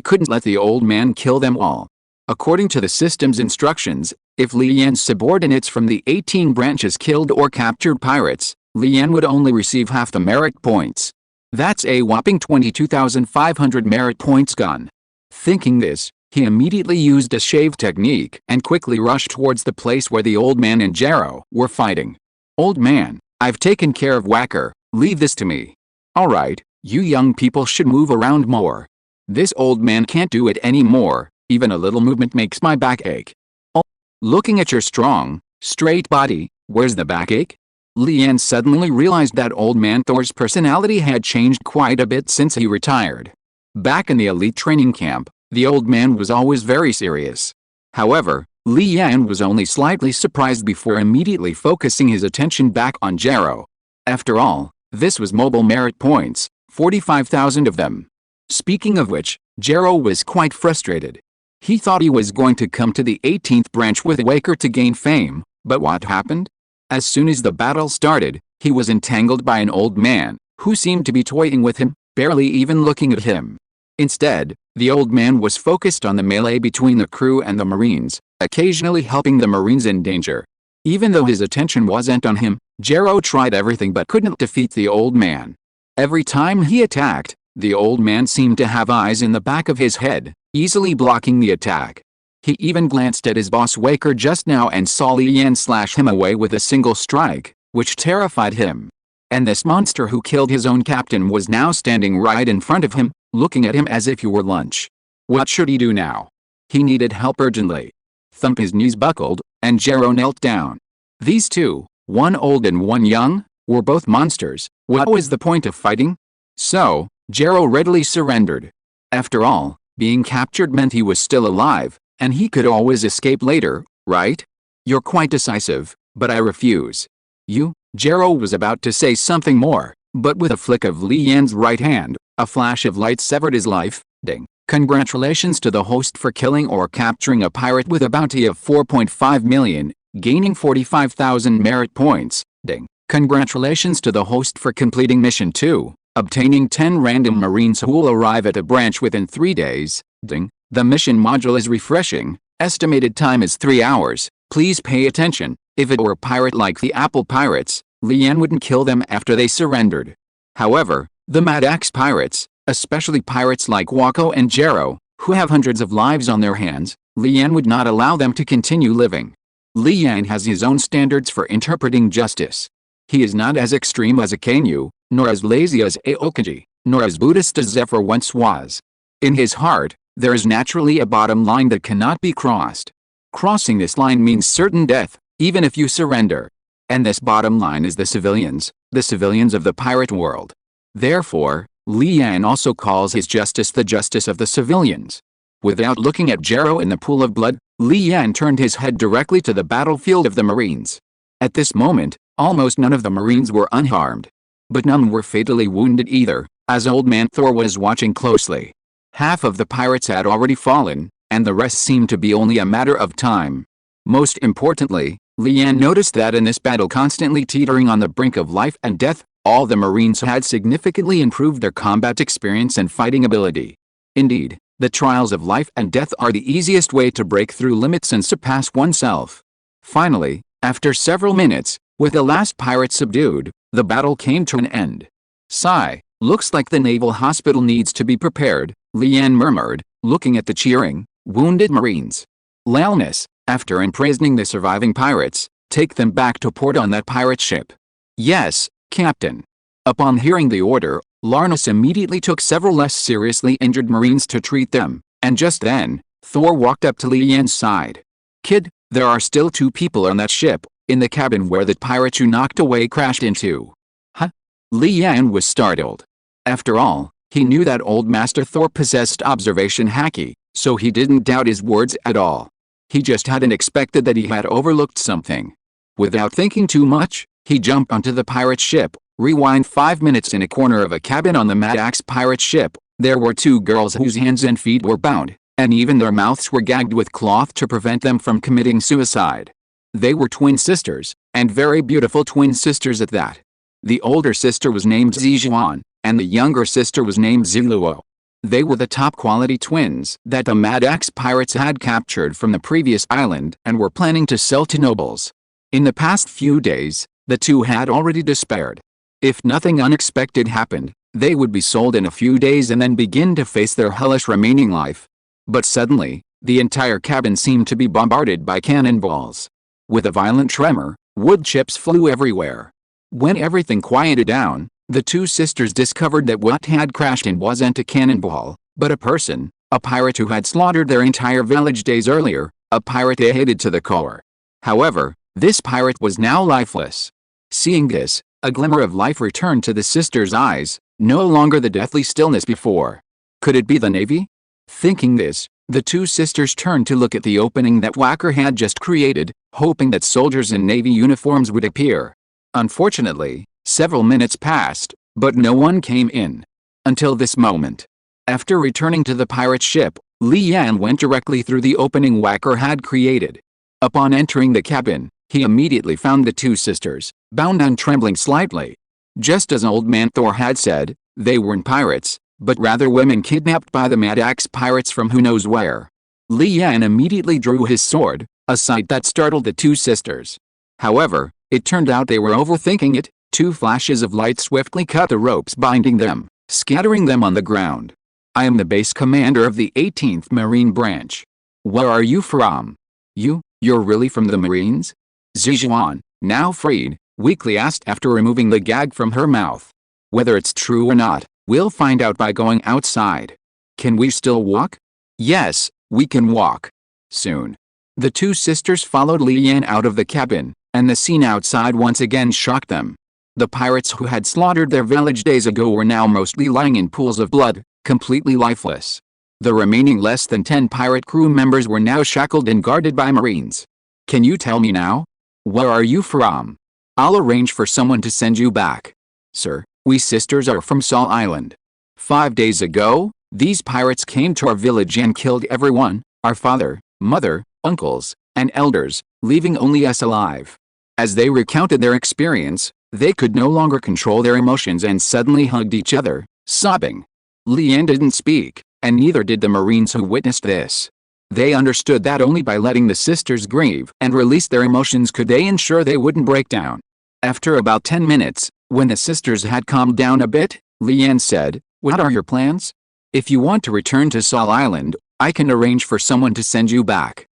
couldn't let the old man kill them all. According to the system's instructions, if Li Yan's subordinates from the 18 branches killed or captured pirates, Li Yan would only receive half the merit points. That's a whopping 22,500 merit points gone. Thinking this, he immediately used a shave technique and quickly rushed towards the place where the old man and Jero were fighting. Old man, I've taken care of Whacker, leave this to me. Alright, you young people should move around more. This old man can't do it anymore, even a little movement makes my back ache. Oh, looking at your strong, straight body, where's the backache? Li Yan suddenly realized that old man Thor's personality had changed quite a bit since he retired. Back in the elite training camp, the old man was always very serious. However, Li Yan was only slightly surprised before immediately focusing his attention back on Jero. After all, this was mobile merit points, 45,000 of them. Speaking of which, Jero was quite frustrated. He thought he was going to come to the 18th branch with Whacker to gain fame, but what happened? As soon as the battle started, he was entangled by an old man, who seemed to be toying with him, barely even looking at him. Instead, the old man was focused on the melee between the crew and the Marines, occasionally helping the Marines in danger. Even though his attention wasn't on him, Jero tried everything but couldn't defeat the old man. Every time he attacked, the old man seemed to have eyes in the back of his head, easily blocking the attack. He even glanced at his boss Whacker just now and saw Li Yan slash him away with a single strike, which terrified him. And this monster who killed his own captain was now standing right in front of him, looking at him as if he were lunch. What should he do now? He needed help urgently. Thump, his knees buckled, and Jero knelt down. These two, one old and one young, were both monsters. What was the point of fighting? So, Jero readily surrendered. After all, being captured meant he was still alive, and he could always escape later, right? You're quite decisive, but I refuse. You? Jero was about to say something more, but with a flick of Li Yan's right hand, a flash of light severed his life. Ding. Congratulations to the host for killing or capturing a pirate with a bounty of 4.5 million, gaining 45,000 merit points. Ding. Congratulations to the host for completing mission 2, obtaining 10 random Marines who will arrive at a branch within 3 days. Ding. The mission module is refreshing. Estimated time is 3 hours. Please pay attention. If it were a pirate like the Apple Pirates, Lian wouldn't kill them after they surrendered. However, the Mad Axe Pirates, especially pirates like Wako and Jero, who have hundreds of lives on their hands, Lian would not allow them to continue living. Lian has his own standards for interpreting justice. He is not as extreme as Akanyu, nor as lazy as Aokaji, nor as Buddhist as Zephyr once was. In his heart, there is naturally a bottom line that cannot be crossed. Crossing this line means certain death, even if you surrender. And this bottom line is the civilians of the pirate world. Therefore, Lian also calls his justice the justice of the civilians. Without looking at Jero in the pool of blood, Lian turned his head directly to the battlefield of the Marines. At this moment, almost none of the Marines were unharmed. But none were fatally wounded either, as Old Man Thor was watching closely. Half of the pirates had already fallen, and the rest seemed to be only a matter of time. Most importantly, Lian noticed that in this battle constantly teetering on the brink of life and death, all the Marines had significantly improved their combat experience and fighting ability. Indeed, the trials of life and death are the easiest way to break through limits and surpass oneself. Finally, after several minutes, with the last pirate subdued, the battle came to an end. Sigh, looks like the naval hospital needs to be prepared, Lian murmured, looking at the cheering, wounded Marines. Lalnus, after imprisoning the surviving pirates, take them back to port on that pirate ship. Yes, Captain. Upon hearing the order, Larnus immediately took several less seriously injured Marines to treat them, and just then, Thor walked up to Lian's side. Kid, there are still 2 people on that ship, in the cabin where the pirate you knocked away crashed into. Huh? Lian was startled. After all, he knew that Old Master Thor possessed observation haki, so he didn't doubt his words at all. He just hadn't expected that he had overlooked something. Without thinking too much, he jumped onto the pirate ship. Rewind 5 minutes. In a corner of a cabin on the Mad Axe pirate ship, there were 2 girls whose hands and feet were bound, and even their mouths were gagged with cloth to prevent them from committing suicide. They were twin sisters, and very beautiful twin sisters at that. The older sister was named Zijuan, and the younger sister was named Ziluo. They were the top-quality twins that the Mad Axe pirates had captured from the previous island and were planning to sell to nobles. In the past few days, the 2 had already despaired. If nothing unexpected happened, they would be sold in a few days and then begin to face their hellish remaining life. But suddenly, the entire cabin seemed to be bombarded by cannonballs. With a violent tremor, wood chips flew everywhere. When everything quieted down, the 2 sisters discovered that what had crashed in wasn't a cannonball, but a person, a pirate who had slaughtered their entire village days earlier, a pirate they hated to the core. However, this pirate was now lifeless. Seeing this, a glimmer of life returned to the sisters' eyes, no longer the deathly stillness before. Could it be the Navy? Thinking this, the 2 sisters turned to look at the opening that Wacker had just created, hoping that soldiers in Navy uniforms would appear. Unfortunately, several minutes passed, but no one came in. Until this moment. After returning to the pirate ship, Lian went directly through the opening Wacker had created. Upon entering the cabin, he immediately found the 2 sisters, bound and trembling slightly. Just as Old Man Thor had said, they weren't pirates, but rather women kidnapped by the Mad Axe pirates from who knows where. Lian immediately drew his sword, a sight that startled the 2 sisters. However, it turned out they were overthinking it. 2 flashes of light swiftly cut the ropes binding them, scattering them on the ground. I am the base commander of the 18th Marine Branch. Where are you from? You're really from the Marines? Zijuan, now freed, weakly asked after removing the gag from her mouth. Whether it's true or not, we'll find out by going outside. Can we still walk? Yes, we can walk. Soon. The 2 sisters followed Lian out of the cabin, and the scene outside once again shocked them. The pirates who had slaughtered their village days ago were now mostly lying in pools of blood, completely lifeless. The remaining less than 10 pirate crew members were now shackled and guarded by Marines. Can you tell me now? Where are you from? I'll arrange for someone to send you back. Sir, we sisters are from Saul Island. 5 days ago, These pirates came to our village and killed everyone, our father, mother, uncles, and elders, leaving only us alive. As they recounted their experience, they could no longer control their emotions and suddenly hugged each other, sobbing. Leanne didn't speak, and neither did the Marines who witnessed this. They understood that only by letting the sisters grieve and release their emotions could they ensure they wouldn't break down. After about 10 minutes, when the sisters had calmed down a bit, Leanne said, "What are your plans? If you want to return to Sol Island, I can arrange for someone to send you back."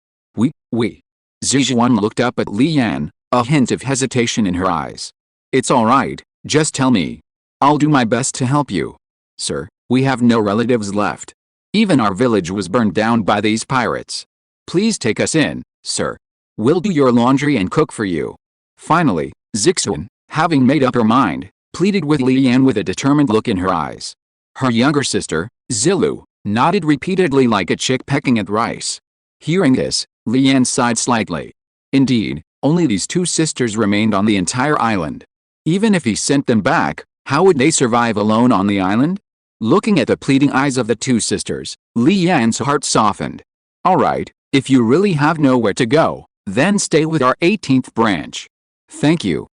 We. Zijuan looked up at Leanne, a hint of hesitation in her eyes. "It's all right, just tell me. I'll do my best to help you. Sir, we have no relatives left. Even our village was burned down by these pirates. Please take us in, sir. We'll do your laundry and cook for you." Finally, Zixuan, having made up her mind, pleaded with Leanne with a determined look in her eyes. Her younger sister, Zilu, nodded repeatedly like a chick pecking at rice. Hearing this, Leanne sighed slightly. Indeed, only these two sisters remained on the entire island. Even if he sent them back, how would they survive alone on the island? Looking at the pleading eyes of the two sisters, Leanne's heart softened. "All right, if you really have nowhere to go, then stay with our 18th branch." Thank you,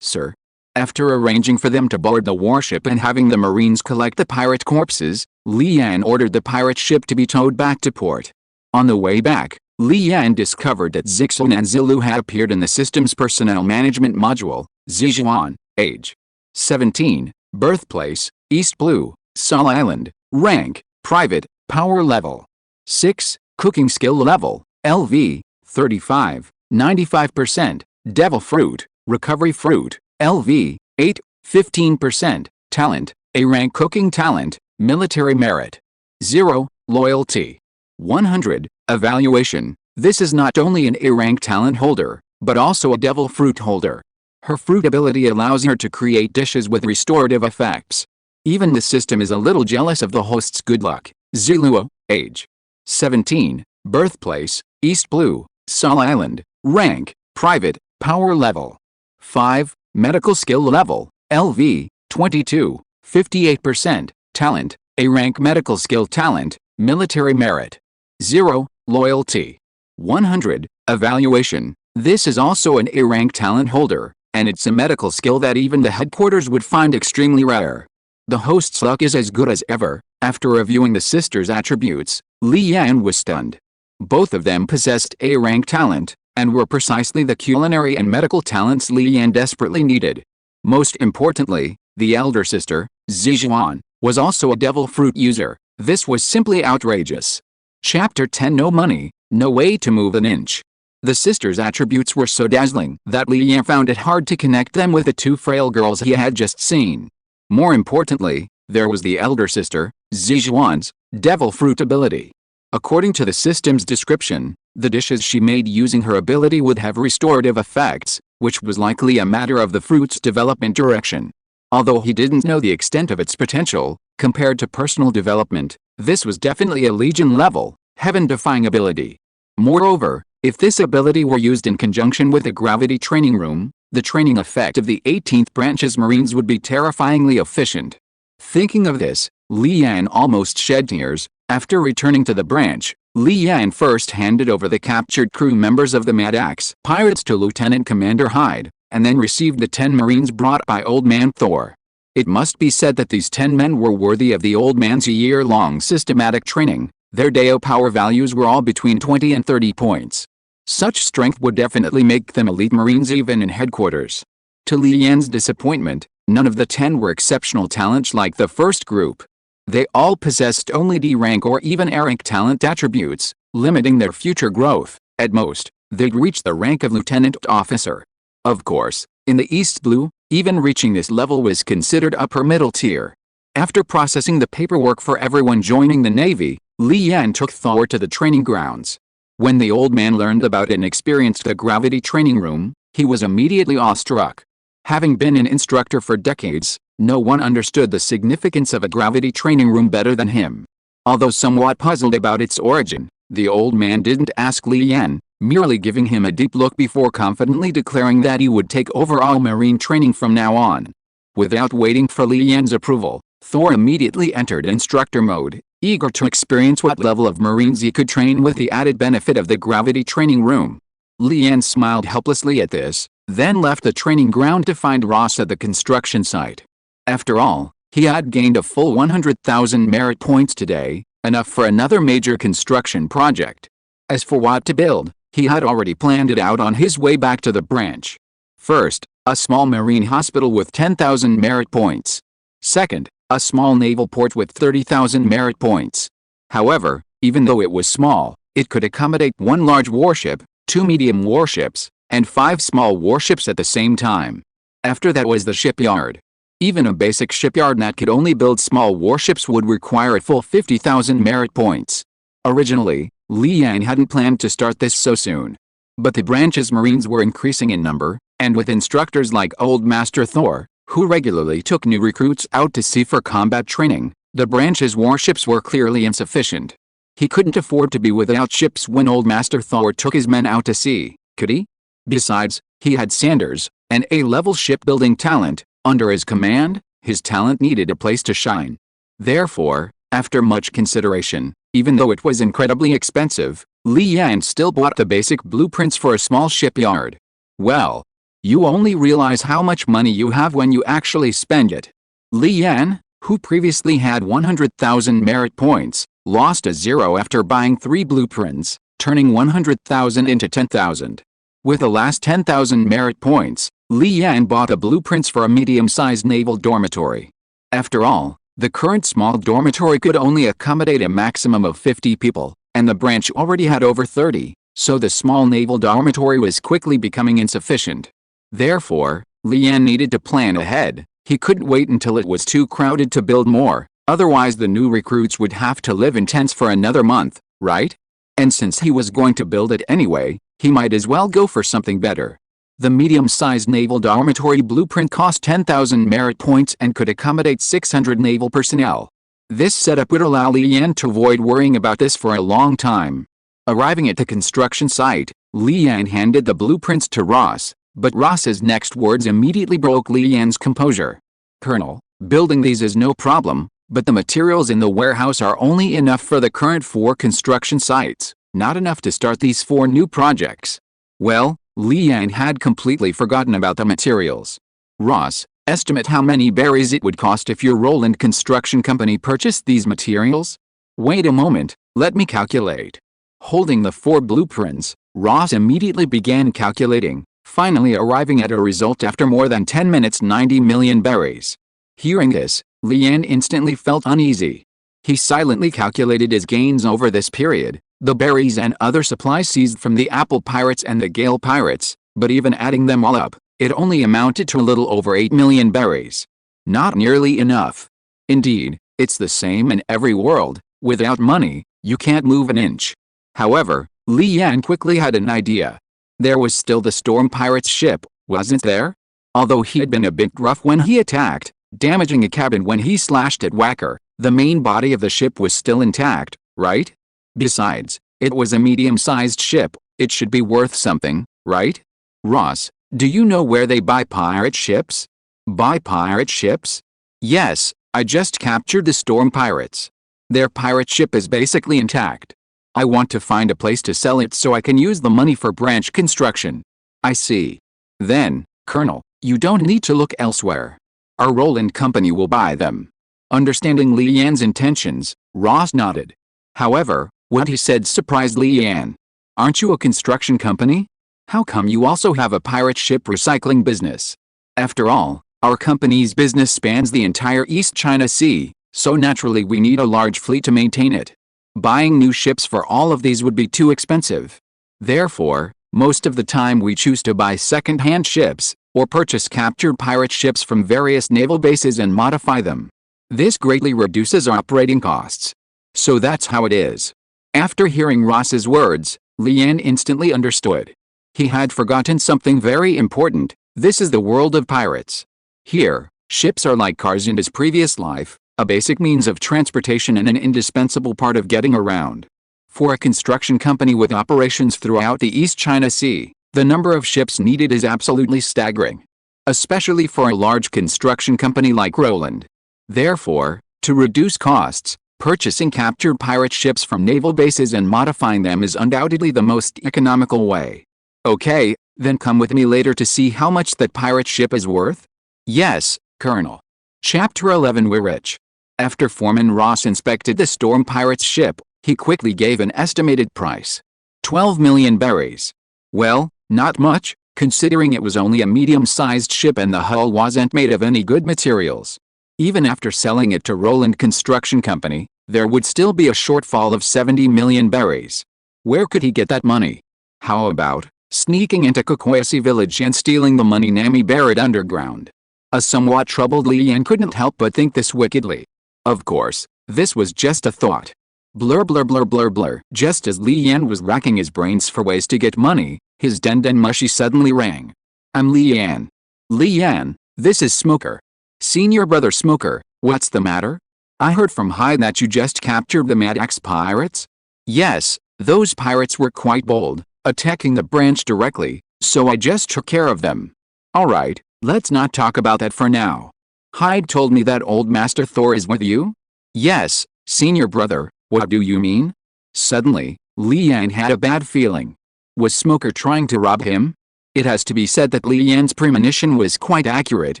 sir." After arranging for them to board the warship and having the Marines collect the pirate corpses, Leanne ordered the pirate ship to be towed back to port. On the way back, Leanne discovered that Zixuan and Zilu had appeared in the system's personnel management module. Zijuan, age 17, birthplace, East Blue, Sol Island, rank, private, power level 6, cooking skill level, LV, 35, 95%, devil fruit, recovery fruit, LV, 8, 15%, talent, A rank cooking talent, military merit. 0, loyalty. 100, evaluation. This is not only an A rank talent holder, but also a devil fruit holder. Her fruit ability allows her to create dishes with restorative effects. Even the system is a little jealous of the host's good luck. Zuluo, age 17, birthplace, East Blue, Sol Island, rank, private, power level 5, medical skill level, LV, 22, 58%, talent, A rank medical skill talent, military merit. 0, loyalty. 100, evaluation. This is also an A rank talent holder, and it's a medical skill that even the headquarters would find extremely rare. The host's luck is as good as ever. After reviewing the sisters' attributes, Leanne was stunned. Both of them possessed A rank talent, and were precisely the culinary and medical talents Leanne desperately needed. Most importantly, the elder sister, Zijuan, was also a devil fruit user. This was simply outrageous. Chapter 10. No money, no way to move an inch. The sisters' attributes were so dazzling that Leanne found it hard to connect them with the two frail girls he had just seen. More importantly, there was the elder sister, Zijuan's, devil fruit ability. According to the system's description, the dishes she made using her ability would have restorative effects, which was likely a matter of the fruit's development direction. Although he didn't know the extent of its potential, compared to personal development, this was definitely a Legion-level, heaven-defying ability. Moreover, if this ability were used in conjunction with a gravity training room, the training effect of the 18th branch's Marines would be terrifyingly efficient. Thinking of this, Leanne almost shed tears. After returning to the branch, Leanne first handed over the captured crew members of the Mad Axe pirates to Lieutenant Commander Hyde, and then received the 10 Marines brought by Old Man Thor. It must be said that these 10 men were worthy of the old man's year-long systematic training. Their Deo power values were all between 20 and 30 points. Such strength would definitely make them elite Marines even in headquarters. To Leanne's disappointment, none of the 10 were exceptional talents like the first group. They all possessed only D rank or even A rank talent attributes, limiting their future growth. At most, they'd reach the rank of lieutenant officer. Of course, in the East Blue, even reaching this level was considered upper middle tier. After processing the paperwork for everyone joining the Navy, Leanne took Thor to the training grounds. When the old man learned about and experienced the gravity training room, he was immediately awestruck. Having been an instructor for decades, no one understood the significance of a gravity training room better than him. Although somewhat puzzled about its origin, the old man didn't ask Leanne, merely giving him a deep look before confidently declaring that he would take over all Marine training from now on. Without waiting for Leanne's approval, Thor immediately entered instructor mode, eager to experience what level of Marines he could train with the added benefit of the gravity training room. Lian smiled helplessly at this, then left the training ground to find Ross at the construction site. After all, he had gained a full 100,000 merit points today, enough for another major construction project. As for what to build, he had already planned it out on his way back to the branch. First, a small marine hospital with 10,000 merit points. Second, a small naval port with 30,000 merit points. However, even though it was small, it could accommodate one large warship, 2 medium warships, and 5 small warships at the same time. After that was the shipyard. Even a basic shipyard that could only build small warships would require a full 50,000 merit points. Originally, Lian hadn't planned to start this so soon. But the branch's Marines were increasing in number, and with instructors like Old Master Thor, who regularly took new recruits out to sea for combat training, the branch's warships were clearly insufficient. He couldn't afford to be without ships when Old Master Thor took his men out to sea, could he? Besides, he had Sanders, an A-level shipbuilding talent, under his command. His talent needed a place to shine. Therefore, after much consideration, even though it was incredibly expensive, Lian still bought the basic blueprints for a small shipyard. Well, you only realize how much money you have when you actually spend it. Lian, who previously had 100,000 merit points, lost a zero after buying 3 blueprints, turning 100,000 into 10,000. With the last 10,000 merit points, Lian bought the blueprints for a medium-sized naval dormitory. After all, the current small dormitory could only accommodate a maximum of 50 people, and the branch already had over 30, so the small naval dormitory was quickly becoming insufficient. Therefore, Lian needed to plan ahead. He couldn't wait until it was too crowded to build more, otherwise the new recruits would have to live in tents for another month, right? And since he was going to build it anyway, he might as well go for something better. The medium-sized naval dormitory blueprint cost 10,000 merit points and could accommodate 600 naval personnel. This setup would allow Lian to avoid worrying about this for a long time. Arriving at the construction site, Lian handed the blueprints to Ross, but Ross's next words immediately broke Lian's composure. "Colonel, building these is no problem, but the materials in the warehouse are only enough for the current 4 construction sites, not enough to start these 4 new projects." Well, Lian had completely forgotten about the materials. "Ross, estimate how many berries it would cost if your Roland Construction Company purchased these materials?" "Wait a moment, let me calculate." Holding the 4 blueprints, Ross immediately began calculating, finally arriving at a result after more than 10 minutes: 90 million berries. Hearing this, Lian instantly felt uneasy. He silently calculated his gains over this period, the berries and other supplies seized from the Apple Pirates and the Gale Pirates, but even adding them all up, it only amounted to a little over 8 million berries. Not nearly enough. Indeed, it's the same in every world. Without money, you can't move an inch. However, Lian quickly had an idea. There was still the Storm Pirates ship, wasn't there? Although he had been a bit rough when he attacked, damaging a cabin when he slashed at Whacker, the main body of the ship was still intact, right? Besides, it was a medium-sized ship, it should be worth something, right? "Ross, do you know where they buy pirate ships?" "Buy pirate ships?" "Yes, I just captured the Storm Pirates. Their pirate ship is basically intact. I want to find a place to sell it so I can use the money for branch construction." "I see. Then, Colonel, you don't need to look elsewhere. Our Roland Company will buy them." Understanding Lian's intentions, Ross nodded. However, what he said surprised Lian. "Aren't you a construction company? How come you also have a pirate ship recycling business?" "After all, our company's business spans the entire East China Sea, so naturally we need a large fleet to maintain it. Buying new ships for all of these would be too expensive. Therefore, most of the time we choose to buy second-hand ships, or purchase captured pirate ships from various naval bases and modify them. This greatly reduces our operating costs. So that's how it is." After hearing Ross's words, Lian instantly understood. He had forgotten something very important. This is the world of pirates. Here, ships are like cars in his previous life, a basic means of transportation and an indispensable part of getting around. For a construction company with operations throughout the East China Sea, the number of ships needed is absolutely staggering. Especially for a large construction company like Roland. Therefore, to reduce costs, purchasing captured pirate ships from naval bases and modifying them is undoubtedly the most economical way. Okay, then come with me later to see how much that pirate ship is worth? Yes, Colonel. Chapter 11 We're rich. After Foreman Ross inspected the Storm Pirate's ship, he quickly gave an estimated price. 12 million berries. Well, not much, considering it was only a medium-sized ship and the hull wasn't made of any good materials. Even after selling it to Roland Construction Company, there would still be a shortfall of 70 million berries. Where could he get that money? How about sneaking into Kokoyasi village and stealing the money Nami buried underground? A somewhat troubled Li Yan couldn't help but think this wickedly. Of course, this was just a thought. Blur blur blur blur blur. Just as Li Yan was racking his brains for ways to get money, his den mushy suddenly rang. I'm Li Yan. Li Yan, this is Smoker. Senior brother Smoker, what's the matter? I heard from Hyde that you just captured the Mad Axe pirates? Yes, those pirates were quite bold, attacking the branch directly, so I just took care of them. Alright, let's not talk about that for now. Hyde told me that old Master Thor is with you? Yes, senior brother, what do you mean? Suddenly, Li Yan had a bad feeling. Was Smoker trying to rob him? It has to be said that Li Yan's premonition was quite accurate,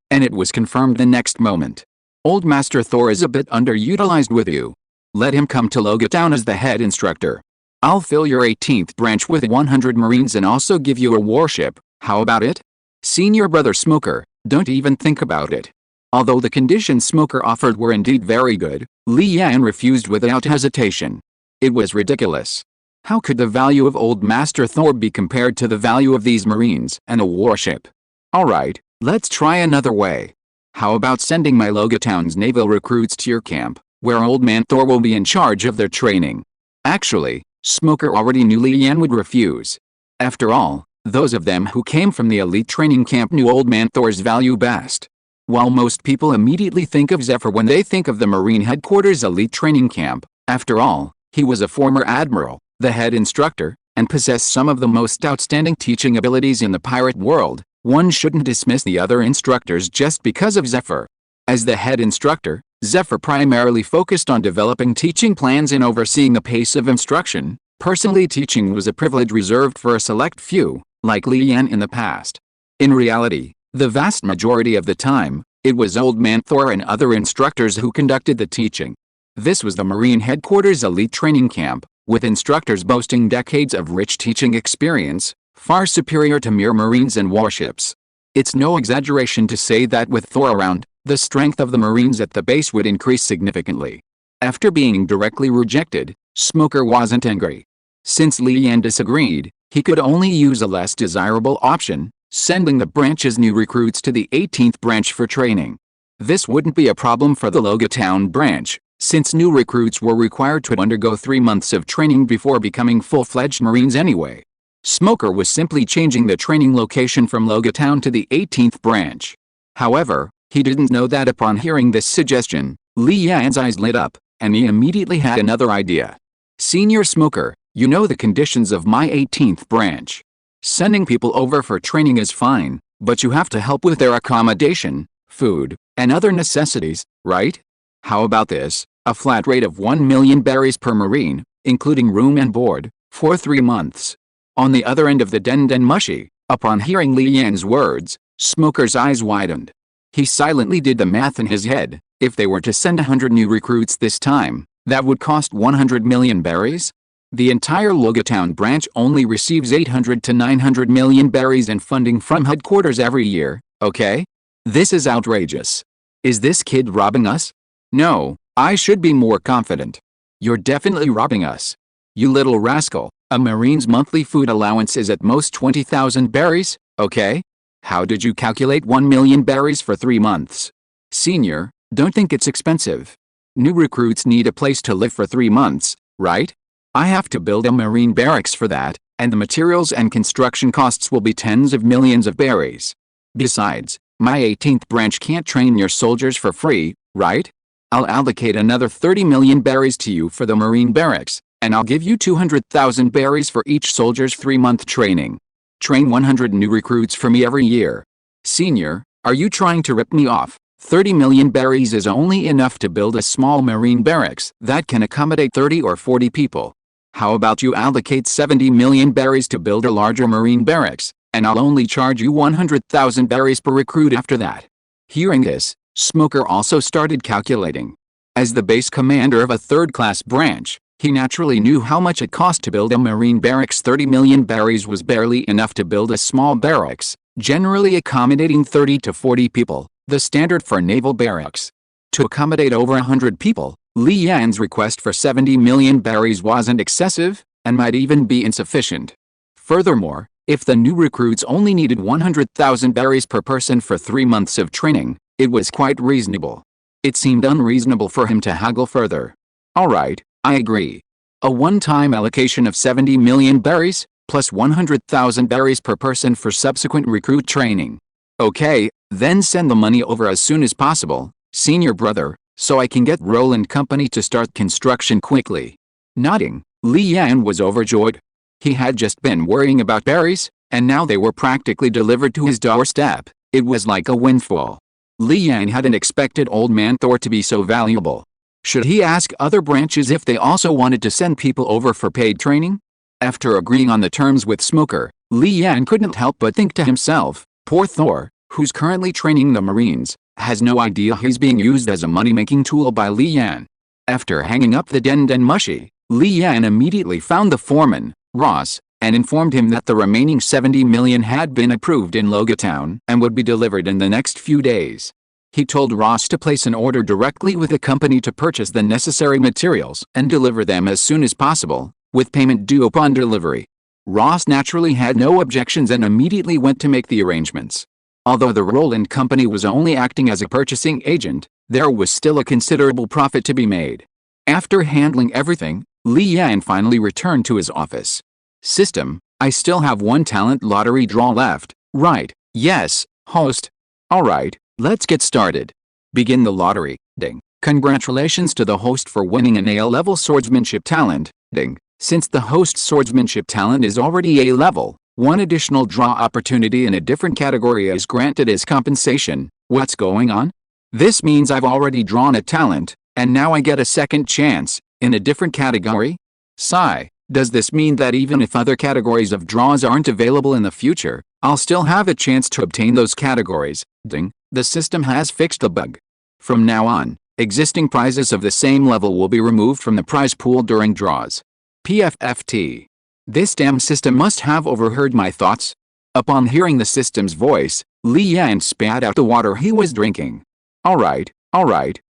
and it was confirmed the next moment. Old Master Thor is a bit underutilized with you. Let him come to Logatown as the head instructor. I'll fill your 18th branch with 100 Marines and also give you a warship, how about it? Senior brother Smoker, don't even think about it. Although the conditions Smoker offered were indeed very good, Li Yan refused without hesitation. It was ridiculous. How could the value of old Master Thor be compared to the value of these Marines and a warship? Alright, let's try another way. How about sending my Logatown's naval recruits to your camp, where old man Thor will be in charge of their training? Actually, Smoker already knew Li Yan would refuse. After all, those of them who came from the elite training camp knew old man Thor's value best. While most people immediately think of Zephyr when they think of the Marine Headquarters elite training camp, after all, he was a former admiral, the head instructor, and possessed some of the most outstanding teaching abilities in the pirate world. One shouldn't dismiss the other instructors just because of Zephyr. As the head instructor, Zephyr primarily focused on developing teaching plans and overseeing the pace of instruction. Personally, teaching was a privilege reserved for a select few, like Li Yan in the past. In reality, the vast majority of the time, it was Old Man Thor and other instructors who conducted the teaching. This was the Marine Headquarters elite training camp, with instructors boasting decades of rich teaching experience, far superior to mere Marines and warships. It's no exaggeration to say that with Thor around, the strength of the Marines at the base would increase significantly. After being directly rejected, Smoker wasn't angry. Since Li Yan disagreed, he could only use a less desirable option, sending the branch's new recruits to the 18th branch for training. This wouldn't be a problem for the Logatown branch, since new recruits were required to undergo 3 months of training before becoming full-fledged Marines anyway. Smoker was simply changing the training location from Logatown to the 18th branch. However, he didn't know that upon hearing this suggestion, Li Yan's eyes lit up, and he immediately had another idea. Senior Smoker, you know the conditions of my 18th branch. Sending people over for training is fine, but you have to help with their accommodation, food, and other necessities, right? How about this, a flat rate of 1 million berries per Marine, including room and board, for 3 months. On the other end of the den mushy, upon hearing Li Yan's words, Smoker's eyes widened. He silently did the math in his head. If they were to send 100 new recruits this time, that would cost 100 million berries? The entire Logatown branch only receives 800 to 900 million berries in funding from headquarters every year, okay? This is outrageous. Is this kid robbing us? No, I should be more confident. You're definitely robbing us. You little rascal, a Marine's monthly food allowance is at most 20,000 berries, okay? How did you calculate 1 million berries for 3 months? Senior, don't think it's expensive. New recruits need a place to live for 3 months, right? I have to build a Marine barracks for that, and the materials and construction costs will be tens of millions of berries. Besides, my 18th branch can't train your soldiers for free, right? I'll allocate another 30 million berries to you for the Marine barracks, and I'll give you 200,000 berries for each soldier's 3-month training. Train 100 new recruits for me every year. Senior, are you trying to rip me off? 30 million berries is only enough to build a small marine barracks that can accommodate 30 or 40 people. How about you allocate 70 million berries to build a larger marine barracks, and I'll only charge you 100,000 berries per recruit after that. Hearing this, Smoker also started calculating. As the base commander of a third-class branch, he naturally knew how much it cost to build a marine barracks. 30 million berries was barely enough to build a small barracks, generally accommodating 30 to 40 people, the standard for naval barracks. To accommodate over 100 people, Li Yan's request for 70 million berries wasn't excessive, and might even be insufficient. Furthermore, if the new recruits only needed 100,000 berries per person for 3 months of training, it was quite reasonable. It seemed unreasonable for him to haggle further. Alright, I agree. A one-time allocation of 70 million berries, plus 100,000 berries per person for subsequent recruit training. Okay, then send the money over as soon as possible, senior brother, so I can get Roland Company to start construction quickly. Nodding, Li Yan was overjoyed. He had just been worrying about berries, and now they were practically delivered to his doorstep. It was like a windfall. Li Yan hadn't expected Old Man Thor to be so valuable. Should he ask other branches if they also wanted to send people over for paid training? After agreeing on the terms with Smoker, Li Yan couldn't help but think to himself, poor Thor, who's currently training the Marines, has no idea he's being used as a money-making tool by Li Yan. After hanging up the Den Mushi, Li Yan immediately found the foreman, Ross, and informed him that the remaining 70 million had been approved in Logatown and would be delivered in the next few days. He told Ross to place an order directly with the company to purchase the necessary materials and deliver them as soon as possible, with payment due upon delivery. Ross naturally had no objections and immediately went to make the arrangements. Although the Roland Company was only acting as a purchasing agent, there was still a considerable profit to be made. After handling everything, Li Yan finally returned to his office. System, I still have one talent lottery draw left, right? Yes, host. Alright, let's get started. Begin the lottery, ding. Congratulations to the host for winning an A-level swordsmanship talent, ding. Since the host's swordsmanship talent is already A-level, one additional draw opportunity in a different category is granted as compensation. What's going on? This means I've already drawn a talent, and now I get a second chance, in a different category? Sigh. Does this mean that even if other categories of draws aren't available in the future, I'll still have a chance to obtain those categories? Ding. The system has fixed the bug. From now on, existing prizes of the same level will be removed from the prize pool during draws. PFFT. This damn system must have overheard my thoughts. Upon hearing the system's voice, Li Yan spat out the water he was drinking. Alright,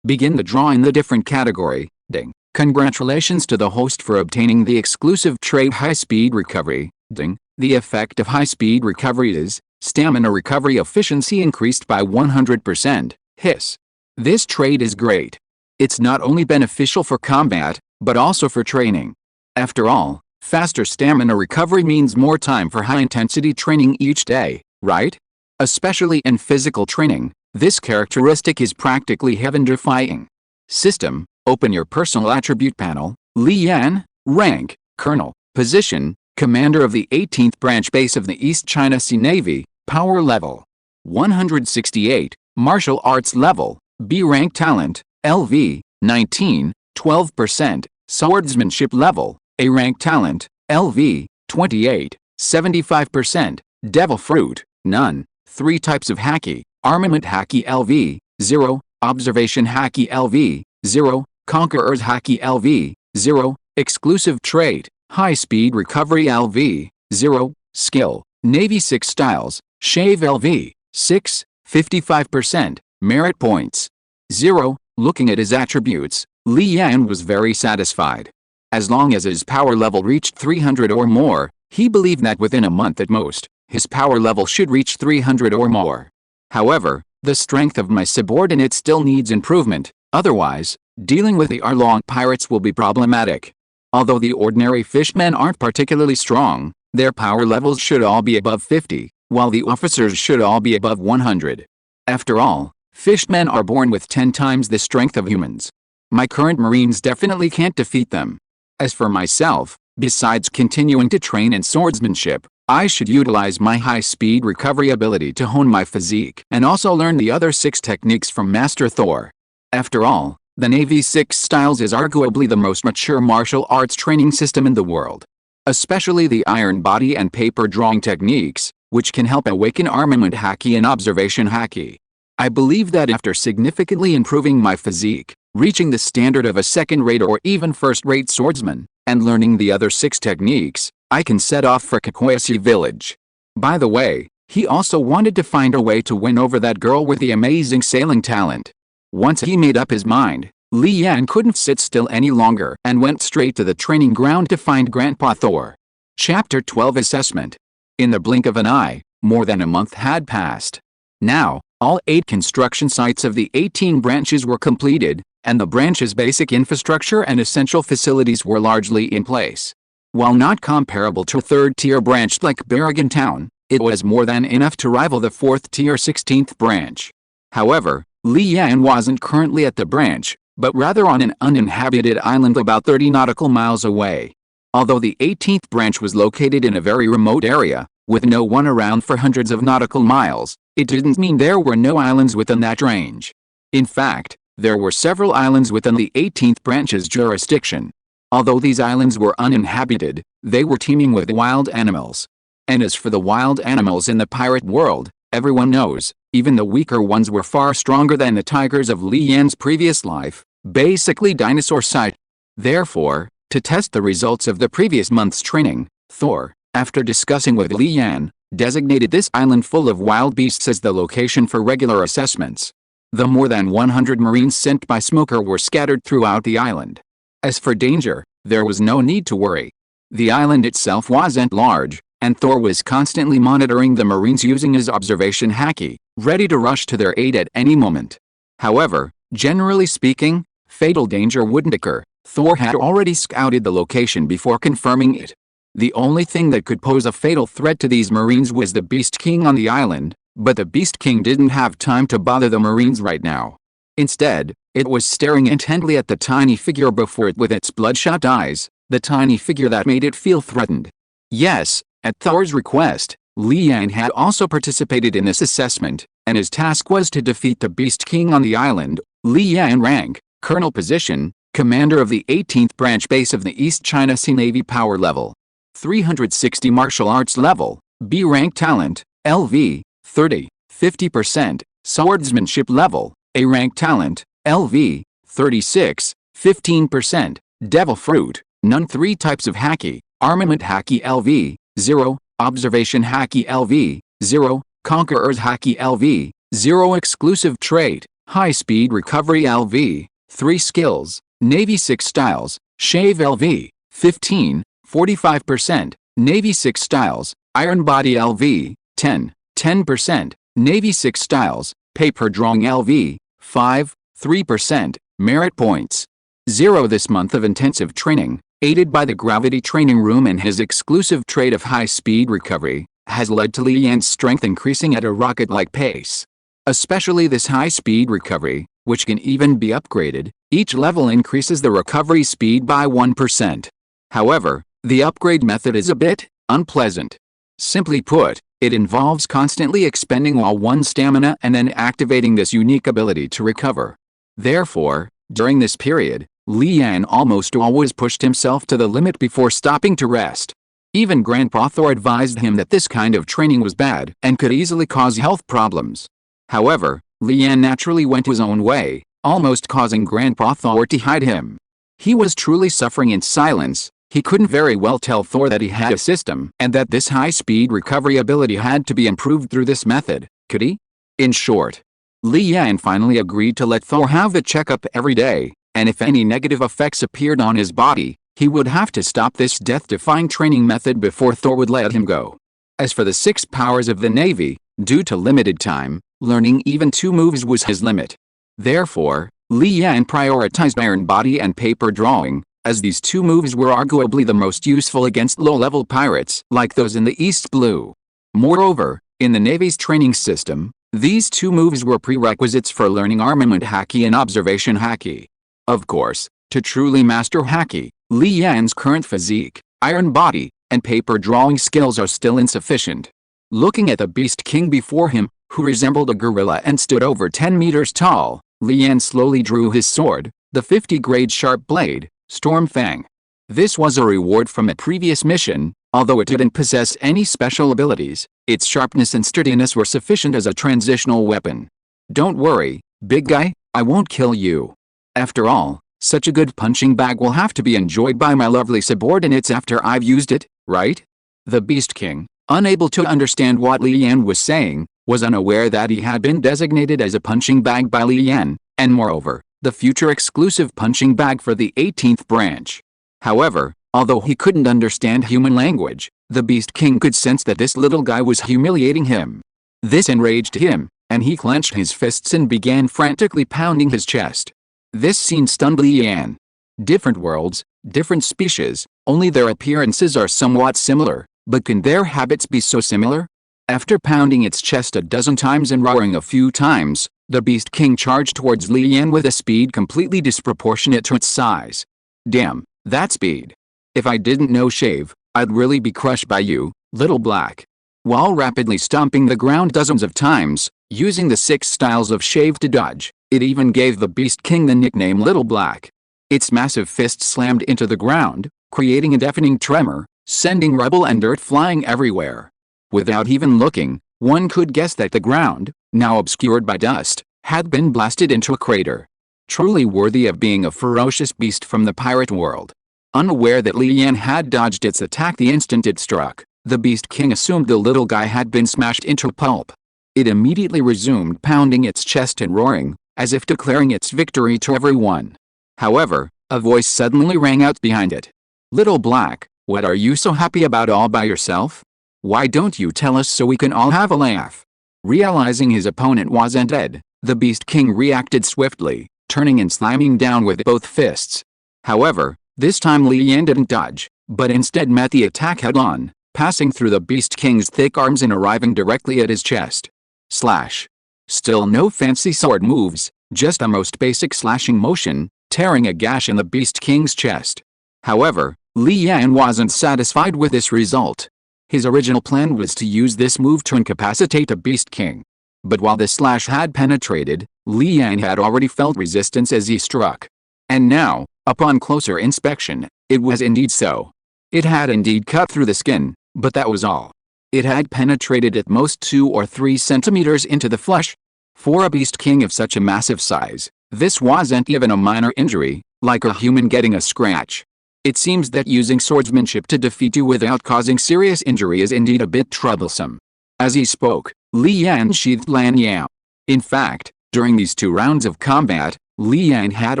begin the draw in the different category, ding. Congratulations to the host for obtaining the exclusive trait high-speed recovery, ding. The effect of high-speed recovery is, stamina recovery efficiency increased by 100%, hiss. This trait is great. It's not only beneficial for combat, but also for training. After all, faster stamina recovery means more time for high-intensity training each day, right? Especially in physical training, this characteristic is practically heaven-defying. System, open your personal attribute panel. Li Yan, rank, Colonel, position, Commander of the 18th Branch Base of the East China Sea Navy, power level 168, martial arts level, B rank talent, LV, 19, 12%, swordsmanship level, A rank talent, LV, 28, 75%, devil fruit, none, 3 types of haki, armament haki LV, 0, observation haki LV, 0, conqueror's haki LV, 0, exclusive trait, high-speed recovery LV, 0, skill, Navy 6 styles, shave LV, 6, 55%, merit points, 0. Looking at his attributes, Li Yan was very satisfied. As long as his power level reached 300 or more, he believed that within a month at most, his power level should reach 300 or more. However, the strength of my subordinate still needs improvement, otherwise, dealing with the Arlong pirates will be problematic. Although the ordinary fishmen aren't particularly strong, their power levels should all be above 50, while the officers should all be above 100. After all, fishmen are born with 10 times the strength of humans. My current Marines definitely can't defeat them. As for myself, besides continuing to train in swordsmanship, I should utilize my high-speed recovery ability to hone my physique and also learn the other 6 techniques from Master Thor. After all, the Navy's 6 styles is arguably the most mature martial arts training system in the world. Especially the iron body and paper drawing techniques, which can help awaken armament haki and observation haki. I believe that after significantly improving my physique, reaching the standard of a second-rate or even first-rate swordsman, and learning the other 6 techniques, I can set off for Kikoyashi village. By the way, he also wanted to find a way to win over that girl with the amazing sailing talent. Once he made up his mind, Li Yan couldn't sit still any longer and went straight to the training ground to find Grandpa Thor. Chapter 12 Assessment. In the blink of an eye, more than a month had passed. Now, all 8 construction sites of the 18 branches were completed, and the branch's basic infrastructure and essential facilities were largely in place. While not comparable to a third-tier branch like Berrigan Town, it was more than enough to rival the 4th-tier 16th branch. However, Li Yan wasn't currently at the branch, but rather on an uninhabited island about 30 nautical miles away. Although the 18th branch was located in a very remote area, with no one around for hundreds of nautical miles, it didn't mean there were no islands within that range. In fact, there were several islands within the 18th branch's jurisdiction. Although these islands were uninhabited, they were teeming with wild animals. And as for the wild animals in the pirate world, everyone knows, even the weaker ones were far stronger than the tigers of Li Yan's previous life, basically dinosaur-sized. Therefore, to test the results of the previous month's training, Thor, after discussing with Li Yan, designated this island full of wild beasts as the location for regular assessments. The more than 100 Marines sent by Smoker were scattered throughout the island. As for danger, there was no need to worry. The island itself wasn't large, and Thor was constantly monitoring the Marines using his observation haki, ready to rush to their aid at any moment. However, generally speaking, fatal danger wouldn't occur. Thor had already scouted the location before confirming it. The only thing that could pose a fatal threat to these Marines was the Beast King on the island, but the Beast King didn't have time to bother the Marines right now. Instead, it was staring intently at the tiny figure before it with its bloodshot eyes, the tiny figure that made it feel threatened. Yes, at Thor's request, Li Yan had also participated in this assessment, and his task was to defeat the Beast King on the island. Li Yan rank, Colonel position, Commander of the 18th Branch Base of the East China Sea Navy Power Level. 360 Martial Arts Level, B rank Talent, LV, 30, 50%, Swordsmanship Level, A rank Talent, LV, 36, 15%, Devil Fruit, none 3 types of haki, Armament Haki LV, 0, Observation Haki LV, 0, Conqueror's Haki LV, 0 Exclusive Trait, High Speed Recovery LV, 3 Skills, Navy 6 Styles, Shave LV, 15, 45%, Navy 6 Styles, Iron Body LV, 10, 10%, Navy 6 Styles, Paper Drawing LV, 5, 3%, Merit Points. 0 This month of intensive training, aided by the Gravity Training Room and his exclusive trait of high-speed recovery, has led to Li Yan's strength increasing at a rocket-like pace. Especially this high-speed recovery, which can even be upgraded, each level increases the recovery speed by 1%. However, the upgrade method is a bit unpleasant. Simply put, it involves constantly expending all one's stamina and then activating this unique ability to recover. Therefore, during this period, Li Yan almost always pushed himself to the limit before stopping to rest. Even Grandpa Thor advised him that this kind of training was bad and could easily cause health problems. However, Li Yan naturally went his own way, almost causing Grandpa Thor to hide him. He was truly suffering in silence. He couldn't very well tell Thor that he had a system and that this high-speed recovery ability had to be improved through this method, could he? In short, Li Yan finally agreed to let Thor have the checkup every day, and if any negative effects appeared on his body, he would have to stop this death-defying training method before Thor would let him go. As for the 6 powers of the Navy, due to limited time, learning even 2 moves was his limit. Therefore, Li Yan prioritized Iron Body and Paper Drawing, as these 2 moves were arguably the most useful against low-level pirates like those in the East Blue. Moreover, in the Navy's training system, these 2 moves were prerequisites for learning Armament Haki and Observation Haki. Of course, to truly master Haki, Li Yan's current physique, Iron Body, and paper drawing skills are still insufficient. Looking at the Beast King before him, who resembled a gorilla and stood over 10 meters tall, Li Yan slowly drew his sword, the 50-grade sharp blade, Storm Fang. This was a reward from a previous mission. Although it didn't possess any special abilities, its sharpness and sturdiness were sufficient as a transitional weapon. Don't worry, big guy, I won't kill you. After all, such a good punching bag will have to be enjoyed by my lovely subordinates after I've used it, right? The Beast King, unable to understand what Li Yan was saying, was unaware that he had been designated as a punching bag by Li Yan, and moreover, the future exclusive punching bag for the 18th branch. However, although he couldn't understand human language, the Beast King could sense that this little guy was humiliating him. This enraged him, and he clenched his fists and began frantically pounding his chest. This scene stunned Li Yan. Different worlds, different species, only their appearances are somewhat similar, but can their habits be so similar? After pounding its chest a dozen times and roaring a few times, the Beast King charged towards Li Yan with a speed completely disproportionate to its size. Damn, that speed! If I didn't know shave, I'd really be crushed by you, little black. While rapidly stomping the ground dozens of times, using the 6 styles of shave to dodge, it even gave the Beast King the nickname Little Black. Its massive fist slammed into the ground, creating a deafening tremor, sending rubble and dirt flying everywhere. Without even looking, one could guess that the ground, now obscured by dust, had been blasted into a crater. Truly worthy of being a ferocious beast from the pirate world. Unaware that Li Yan had dodged its attack the instant it struck, the Beast King assumed the little guy had been smashed into pulp. It immediately resumed pounding its chest and roaring, as if declaring its victory to everyone. However, a voice suddenly rang out behind it. Little Black, what are you so happy about all by yourself? Why don't you tell us so we can all have a laugh? Realizing his opponent wasn't dead, the Beast King reacted swiftly, turning and slamming down with both fists. However, this time Li Yan didn't dodge, but instead met the attack head-on, passing through the Beast King's thick arms and arriving directly at his chest. Slash. Still no fancy sword moves, just a most basic slashing motion, tearing a gash in the Beast King's chest. However, Li Yan wasn't satisfied with this result. His original plan was to use this move to incapacitate the Beast King. But while the slash had penetrated, Li Yan had already felt resistance as he struck. And now, upon closer inspection, it was indeed so. It had indeed cut through the skin, but that was all. It had penetrated at most 2 or 3 centimeters into the flesh. For a Beast King of such a massive size, this wasn't even a minor injury, like a human getting a scratch. It seems that using swordsmanship to defeat you without causing serious injury is indeed a bit troublesome. As he spoke, Li Yan sheathed Lanyao. In fact, during these 2 rounds of combat, Li Yan had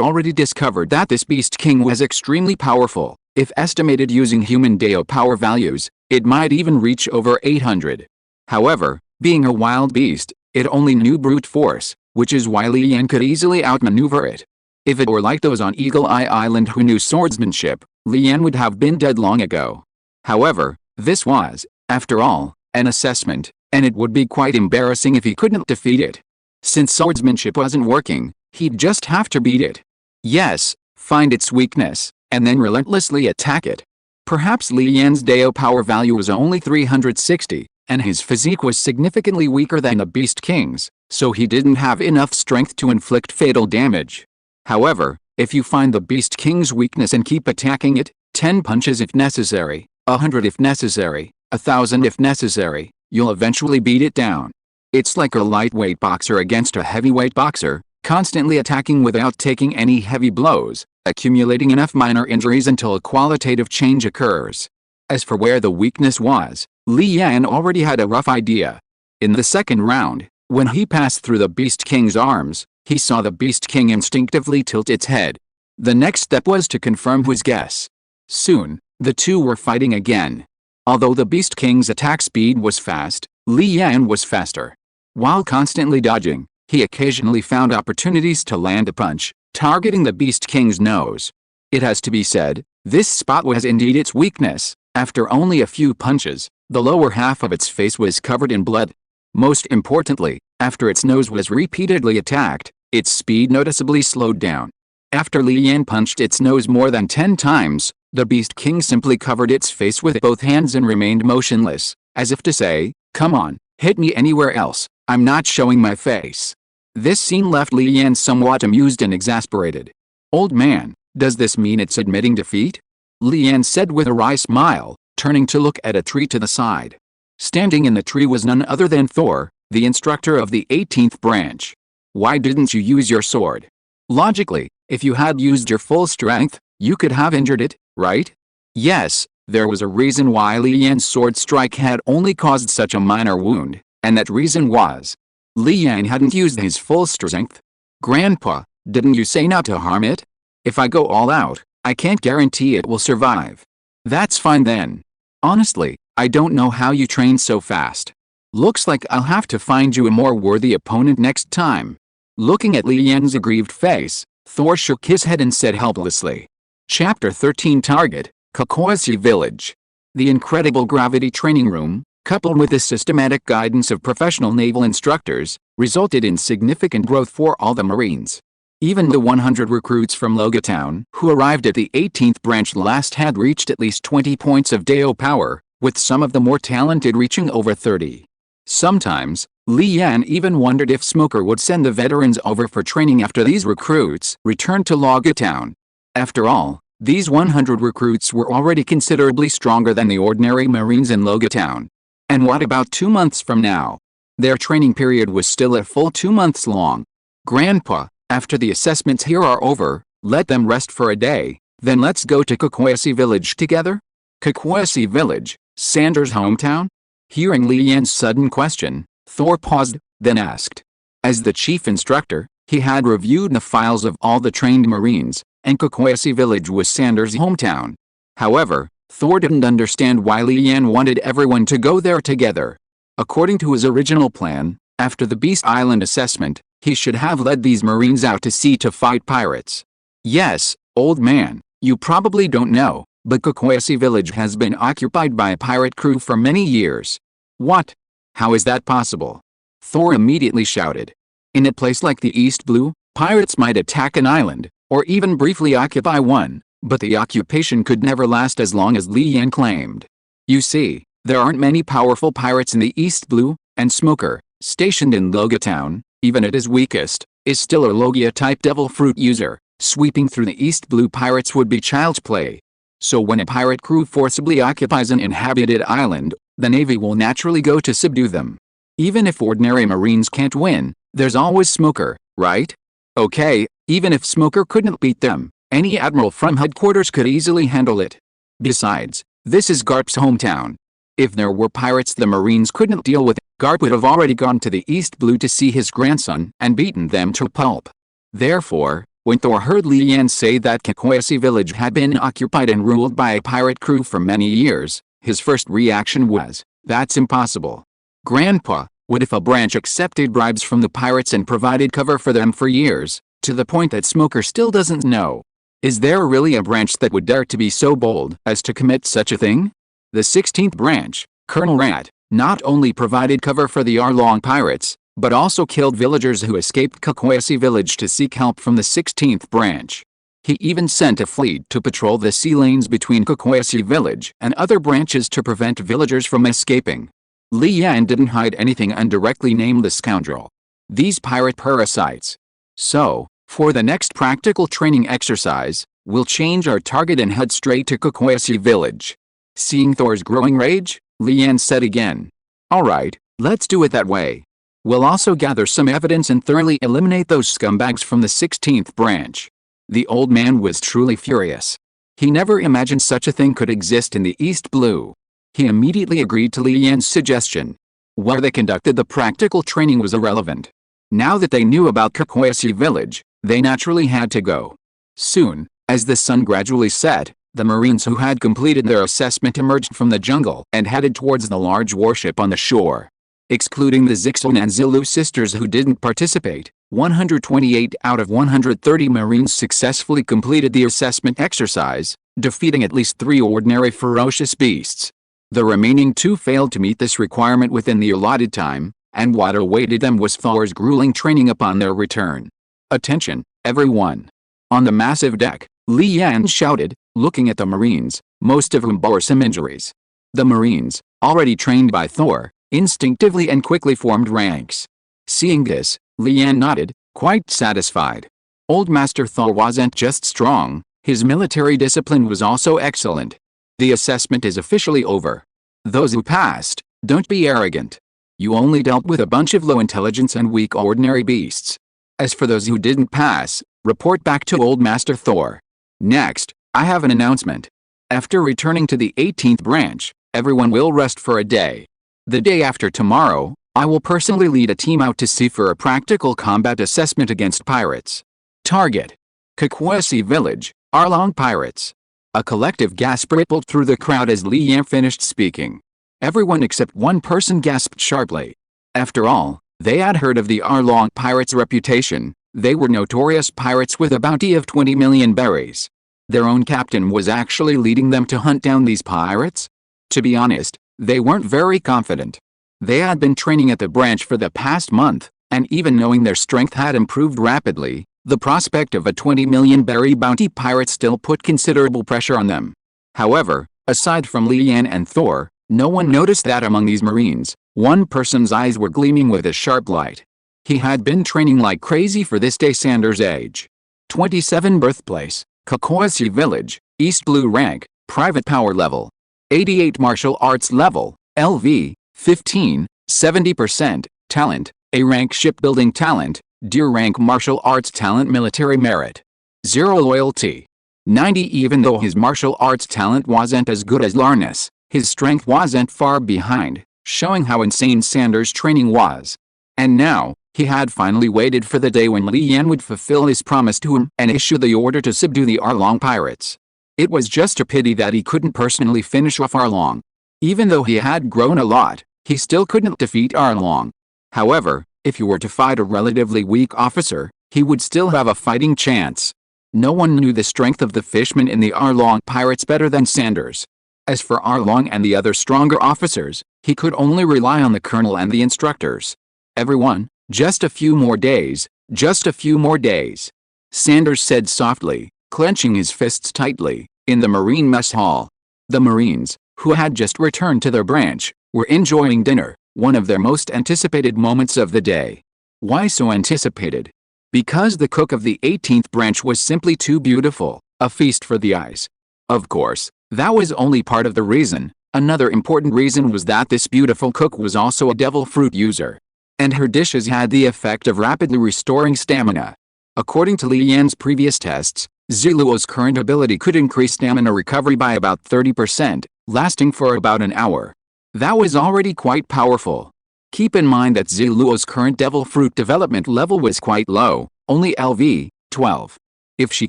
already discovered that this Beast King was extremely powerful. If estimated using human Dao power values, it might even reach over 800. However, being a wild beast, it only knew brute force, which is why Li Yan could easily outmaneuver it. If it were like those on Eagle Eye Island who knew swordsmanship, Li Yan would have been dead long ago. However, this was, after all, an assessment, and it would be quite embarrassing if he couldn't defeat it. Since swordsmanship wasn't working, he'd just have to beat it. Yes, find its weakness, and then relentlessly attack it. Perhaps Li Yan's Dao power value was only 360, and his physique was significantly weaker than the Beast King's, so he didn't have enough strength to inflict fatal damage. However, if you find the Beast King's weakness and keep attacking it, 10 punches if necessary, 100 if necessary, 1,000 if necessary, you'll eventually beat it down. It's like a lightweight boxer against a heavyweight boxer, constantly attacking without taking any heavy blows, accumulating enough minor injuries until a qualitative change occurs. As for where the weakness was, Li Yan already had a rough idea. In the second round, when he passed through the Beast King's arms, he saw the Beast King instinctively tilt its head. The next step was to confirm his guess. Soon, the two were fighting again. Although the Beast King's attack speed was fast, Li Yan was faster. While constantly dodging, he occasionally found opportunities to land a punch, targeting the Beast King's nose. It has to be said, this spot was indeed its weakness. After only a few punches, the lower half of its face was covered in blood. Most importantly, after its nose was repeatedly attacked, its speed noticeably slowed down. After Li Yan punched its nose more than 10 times, The Beast King simply covered its face with both hands and remained motionless, as if to say, "Come on, hit me anywhere else, I'm not showing my face." This scene left Li Yan somewhat amused and exasperated. "Old man, does this mean it's admitting defeat?" Li Yan said with a wry smile, turning to look at a tree to the side. Standing in the tree was none other than Thor, the instructor of the 18th branch. "Why didn't you use your sword? Logically, if you had used your full strength, you could have injured it, right?" Yes, there was a reason why Li Yan's sword strike had only caused such a minor wound, and that reason was Li Yan hadn't used his full strength. "Grandpa, didn't you say not to harm it? If I go all out, I can't guarantee it will survive." "That's fine then. Honestly, I don't know how you train so fast. Looks like I'll have to find you a more worthy opponent next time." Looking at Li Yan's aggrieved face, Thor shook his head and said helplessly. Chapter 13 Target, Kokoasi Village. The incredible gravity training room, coupled with the systematic guidance of professional naval instructors, resulted in significant growth for all the Marines. Even the 100 recruits from Logatown who arrived at the 18th branch last had reached at least 20 points of Deo power, with some of the more talented reaching over 30. Sometimes, Li Yan even wondered if Smoker would send the veterans over for training after these recruits returned to Logatown. After all, these 100 recruits were already considerably stronger than the ordinary Marines in Logatown. And what about 2 months from now? Their training period was still a full 2 months long. "Grandpa, after the assessments here are over, let them rest for a day, then let's go to Kokoasi Village together?" Kokoasi Village, Sandor's hometown? Hearing Li Yan's sudden question, Thor paused, then asked. As the chief instructor, he had reviewed the files of all the trained Marines, and Kokoasi Village was Sandor's hometown. However, Thor didn't understand why Li Yan wanted everyone to go there together. According to his original plan, after the Beast Island assessment, he should have led these Marines out to sea to fight pirates. "Yes, old man, you probably don't know, but Kokoasi Village has been occupied by a pirate crew for many years." "What? How is that possible?" Thor immediately shouted. "In a place like the East Blue, pirates might attack an island, or even briefly occupy one, but the occupation could never last as long as Li Yan claimed. You see, there aren't many powerful pirates in the East Blue, and Smoker, stationed in Logatown, even at his weakest, is still a Logia-type devil fruit user. Sweeping through the East Blue pirates would be child's play. So when a pirate crew forcibly occupies an inhabited island, the Navy will naturally go to subdue them. Even if ordinary Marines can't win, there's always Smoker, right? Okay, even if Smoker couldn't beat them, any admiral from headquarters could easily handle it. Besides, this is Garp's hometown. If there were pirates the Marines couldn't deal with, Garp would have already gone to the East Blue to see his grandson and beaten them to pulp. Therefore, when Thor heard Li Yan say that Kokoasi Village had been occupied and ruled by a pirate crew for many years, his first reaction was, "That's impossible." "Grandpa, what if a branch accepted bribes from the pirates and provided cover for them for years, to the point that Smoker still doesn't know? Is there really a branch that would dare to be so bold as to commit such a thing?" The 16th branch, Colonel Rat, not only provided cover for the Arlong pirates, but also killed villagers who escaped Kokoasi Village to seek help from the 16th branch. He even sent a fleet to patrol the sea lanes between Kokoasi Village and other branches to prevent villagers from escaping. Li Yan didn't hide anything and directly named the scoundrel. "These pirate parasites. So, for the next practical training exercise, we'll change our target and head straight to Kokoasi Village." Seeing Thor's growing rage, Li Yan said again. "Alright, let's do it that way. We'll also gather some evidence and thoroughly eliminate those scumbags from the 16th branch." The old man was truly furious. He never imagined such a thing could exist in the East Blue. He immediately agreed to Li Yan's suggestion. Where they conducted the practical training was irrelevant. Now that they knew about Kokoasi Village, they naturally had to go. Soon, as the sun gradually set, the Marines who had completed their assessment emerged from the jungle and headed towards the large warship on the shore. Excluding the Zixon and Zulu sisters who didn't participate, 128 out of 130 Marines successfully completed the assessment exercise, defeating at least 3 ordinary ferocious beasts. The remaining 2 failed to meet this requirement within the allotted time, and what awaited them was Thor's grueling training upon their return. "Attention, everyone!" On the massive deck, Li Yan shouted, looking at the Marines, most of whom bore some injuries. The Marines, already trained by Thor, instinctively and quickly formed ranks. Seeing this, Lian nodded, quite satisfied. Old Master Thor wasn't just strong, his military discipline was also excellent. The assessment is officially over. Those who passed, don't be arrogant. You only dealt with a bunch of low intelligence and weak ordinary beasts. As for those who didn't pass, report back to Old Master Thor. Next, I have an announcement. After returning to the 18th branch, everyone will rest for a day. The day after tomorrow, I will personally lead a team out to sea for a practical combat assessment against pirates. Target: Kakwasi Village, Arlong Pirates. A collective gasp rippled through the crowd as Li Yan finished speaking. Everyone except one person gasped sharply. After all, they had heard of the Arlong Pirates' reputation. They were notorious pirates with a bounty of 20 million berries. Their own captain was actually leading them to hunt down these pirates? To be honest, they weren't very confident. They had been training at the branch for the past month, and even knowing their strength had improved rapidly, the prospect of a 20 million berry bounty pirate still put considerable pressure on them. However, aside from Li Yan and Thor, no one noticed that among these Marines, one person's eyes were gleaming with a sharp light. He had been training like crazy for this day. Sanders' age. 27 birthplace, Kakwasi Village, East Blue rank, private power level. 88 martial arts level, LV, 15, 70%, talent, A rank shipbuilding talent, D rank martial arts talent military merit. 0 loyalty. 90 even though his martial arts talent wasn't as good as Larnus, his strength wasn't far behind, showing how insane Sanders' training was. And now, he had finally waited for the day when Li Yan would fulfill his promise to him and issue the order to subdue the Arlong pirates. It was just a pity that he couldn't personally finish off Arlong. Even though he had grown a lot, he still couldn't defeat Arlong. However, if he were to fight a relatively weak officer, he would still have a fighting chance. No one knew the strength of the fishmen in the Arlong pirates better than Sanders. As for Arlong and the other stronger officers, he could only rely on the colonel and the instructors. Everyone, just a few more days, just a few more days. Sanders said softly, clenching his fists tightly, in the Marine mess hall. The Marines, who had just returned to their branch, were enjoying dinner, one of their most anticipated moments of the day. Why so anticipated? Because the cook of the 18th branch was simply too beautiful, a feast for the eyes. Of course, that was only part of the reason. Another important reason was that this beautiful cook was also a devil fruit user. And her dishes had the effect of rapidly restoring stamina. According to Li Yan's previous tests, Ziluo's current ability could increase stamina recovery by about 30%, lasting for about an hour. That was already quite powerful. Keep in mind that Ziluo's current devil fruit development level was quite low, only LV, 12. If she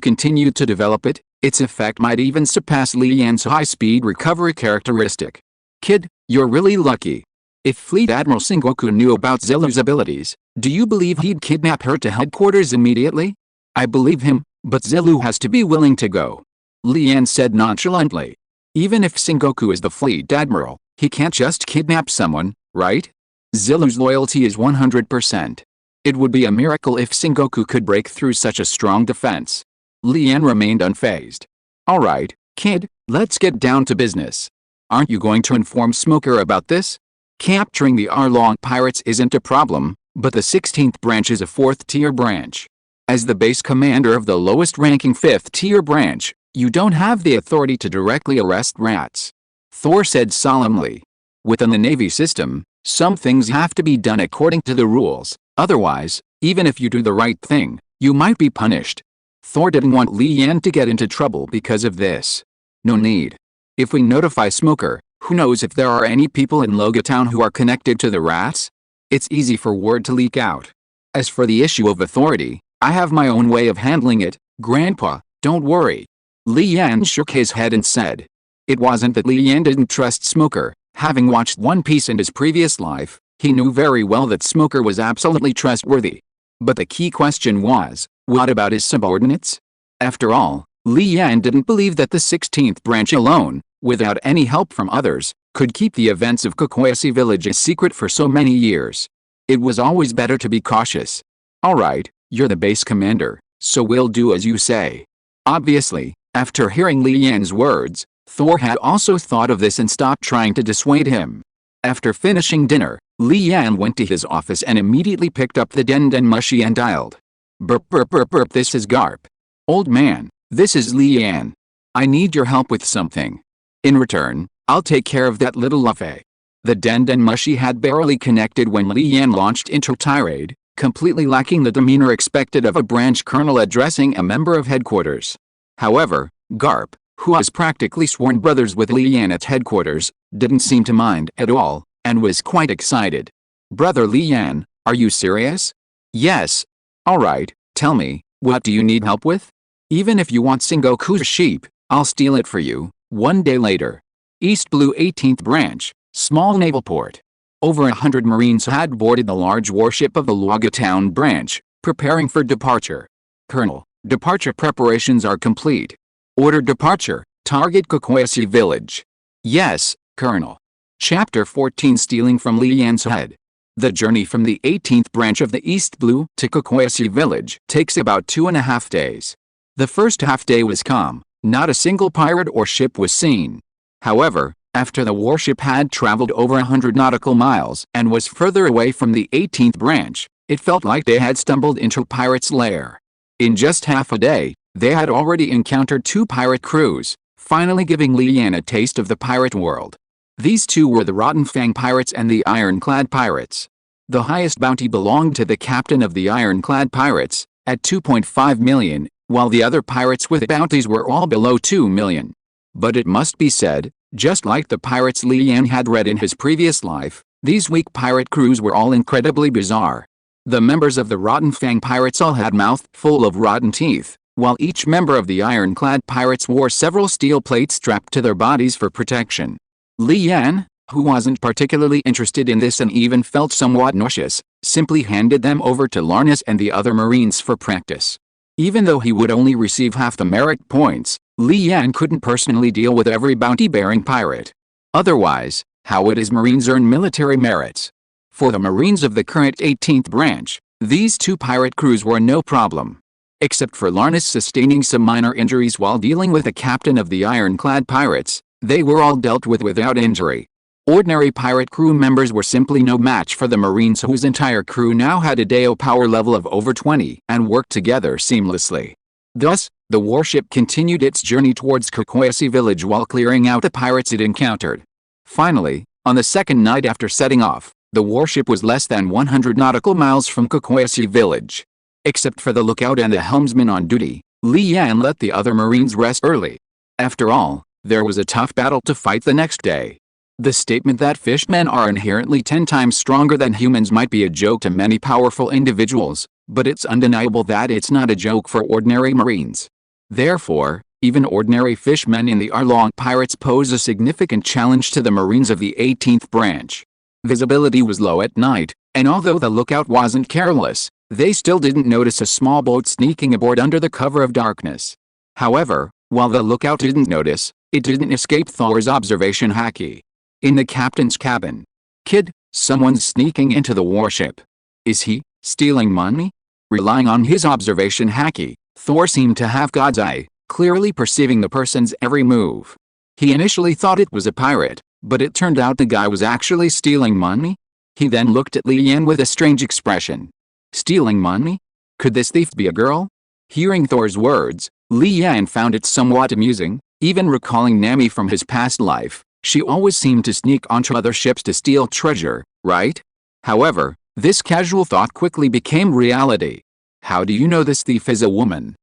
continued to develop it, its effect might even surpass Li Yan's high-speed recovery characteristic. Kid, you're really lucky. If Fleet Admiral Sengoku knew about Zilu's abilities, do you believe he'd kidnap her to headquarters immediately? I believe him, but Zilu has to be willing to go. Li Yan said nonchalantly. Even if Sengoku is the Fleet Admiral, he can't just kidnap someone, right? Zilu's loyalty is 100%. It would be a miracle if Sengoku could break through such a strong defense. Li Yan remained unfazed. Alright, kid, let's get down to business. Aren't you going to inform Smoker about this? Capturing the Arlong pirates isn't a problem, but the 16th branch is a 4th-tier branch. As the base commander of the lowest-ranking 5th-tier branch, you don't have the authority to directly arrest rats. Thor said solemnly. Within the Navy system, some things have to be done according to the rules, otherwise, even if you do the right thing, you might be punished. Thor didn't want Li Yan to get into trouble because of this. No need. If we notify Smoker, who knows if there are any people in Loga Town who are connected to the rats? It's easy for word to leak out. As for the issue of authority, I have my own way of handling it, Grandpa, don't worry. Li Yan shook his head and said. It wasn't that Li Yan didn't trust Smoker. Having watched One Piece in his previous life, he knew very well that Smoker was absolutely trustworthy. But the key question was, what about his subordinates? After all, Li Yan didn't believe that the 16th branch alone, without any help from others, could keep the events of Kakwasi Village a secret for so many years. It was always better to be cautious. Alright, you're the base commander, so we'll do as you say. Obviously, After hearing Li Yan's words, Thor had also thought of this and stopped trying to dissuade him. After finishing dinner, Li Yan went to his office and immediately picked up the Den Den Mushi and dialed. Burp burp burp burp, this is Garp. Old man, this is Li Yan. I need your help with something. In return, I'll take care of that little Luffy. The Den Den Mushi had barely connected when Li Yan launched into tirade, completely lacking the demeanor expected of a branch colonel addressing a member of headquarters. However, Garp, who was practically sworn brothers with Li Yan at headquarters, didn't seem to mind at all, and was quite excited. Brother Li Yan, are you serious? Yes. Alright, tell me, what do you need help with? Even if you want Sengoku's sheep, I'll steal it for you. One day later. East Blue 18th Branch, small naval port. Over 100 Marines had boarded the large warship of the Luoga Town branch, preparing for departure. Colonel, departure preparations are complete. Order departure, target Kokoyashi village. Yes, Colonel. Chapter 14, Stealing from Li Yan's head. The journey from the 18th branch of the East Blue to Kokoyashi village takes about 2.5 days. The first half day was calm, not a single pirate or ship was seen. However, after the warship had traveled over 100 nautical miles and was further away from the 18th branch, it felt like they had stumbled into a pirate's lair. In just half a day, they had already encountered 2 pirate crews, finally giving Li Yan a taste of the pirate world. These 2 were the Rotten Fang pirates and the Ironclad pirates. The highest bounty belonged to the captain of the Ironclad pirates, at 2.5 million, while the other pirates with bounties were all below 2 million. But it must be said, just like the pirates Li Yan had read in his previous life, these weak pirate crews were all incredibly bizarre. The members of the Rotten Fang pirates all had mouth full of rotten teeth, while each member of the Ironclad pirates wore several steel plates strapped to their bodies for protection. Li Yan, who wasn't particularly interested in this and even felt somewhat nauseous, simply handed them over to Larnus and the other Marines for practice. Even though he would only receive half the merit points, Li Yan couldn't personally deal with every bounty-bearing pirate. Otherwise, how would his Marines earn military merits? For the Marines of the current 18th branch, these 2 pirate crews were no problem. Except for Larnus sustaining some minor injuries while dealing with the captain of the Ironclad pirates, they were all dealt with without injury. Ordinary pirate crew members were simply no match for the Marines whose entire crew now had a Deo power level of over 20 and worked together seamlessly. Thus, the warship continued its journey towards Kokoyashi village while clearing out the pirates it encountered. Finally, on the second night after setting off, the warship was less than 100 nautical miles from Kokoyashi village. Except for the lookout and the helmsman on duty, Li Yan let the other Marines rest early. After all, there was a tough battle to fight the next day. The statement that fishmen are inherently 10 times stronger than humans might be a joke to many powerful individuals, but it's undeniable that it's not a joke for ordinary Marines. Therefore, even ordinary fishmen in the Arlong pirates pose a significant challenge to the Marines of the 18th branch. Visibility was low at night, and although the lookout wasn't careless, they still didn't notice a small boat sneaking aboard under the cover of darkness. However, while the lookout didn't notice, it didn't escape Thor's observation haki. In the captain's cabin. Kid, someone's sneaking into the warship. Is he stealing money? Relying on his observation haki, Thor seemed to have God's eye, clearly perceiving the person's every move. He initially thought it was a pirate, but it turned out the guy was actually stealing money. He then looked at Li Yan with a strange expression. Stealing money? Could this thief be a girl? Hearing Thor's words, Li Yan found it somewhat amusing, even recalling Nami from his past life. She always seemed to sneak onto other ships to steal treasure, right? However, this casual thought quickly became reality. How do you know this thief is a woman?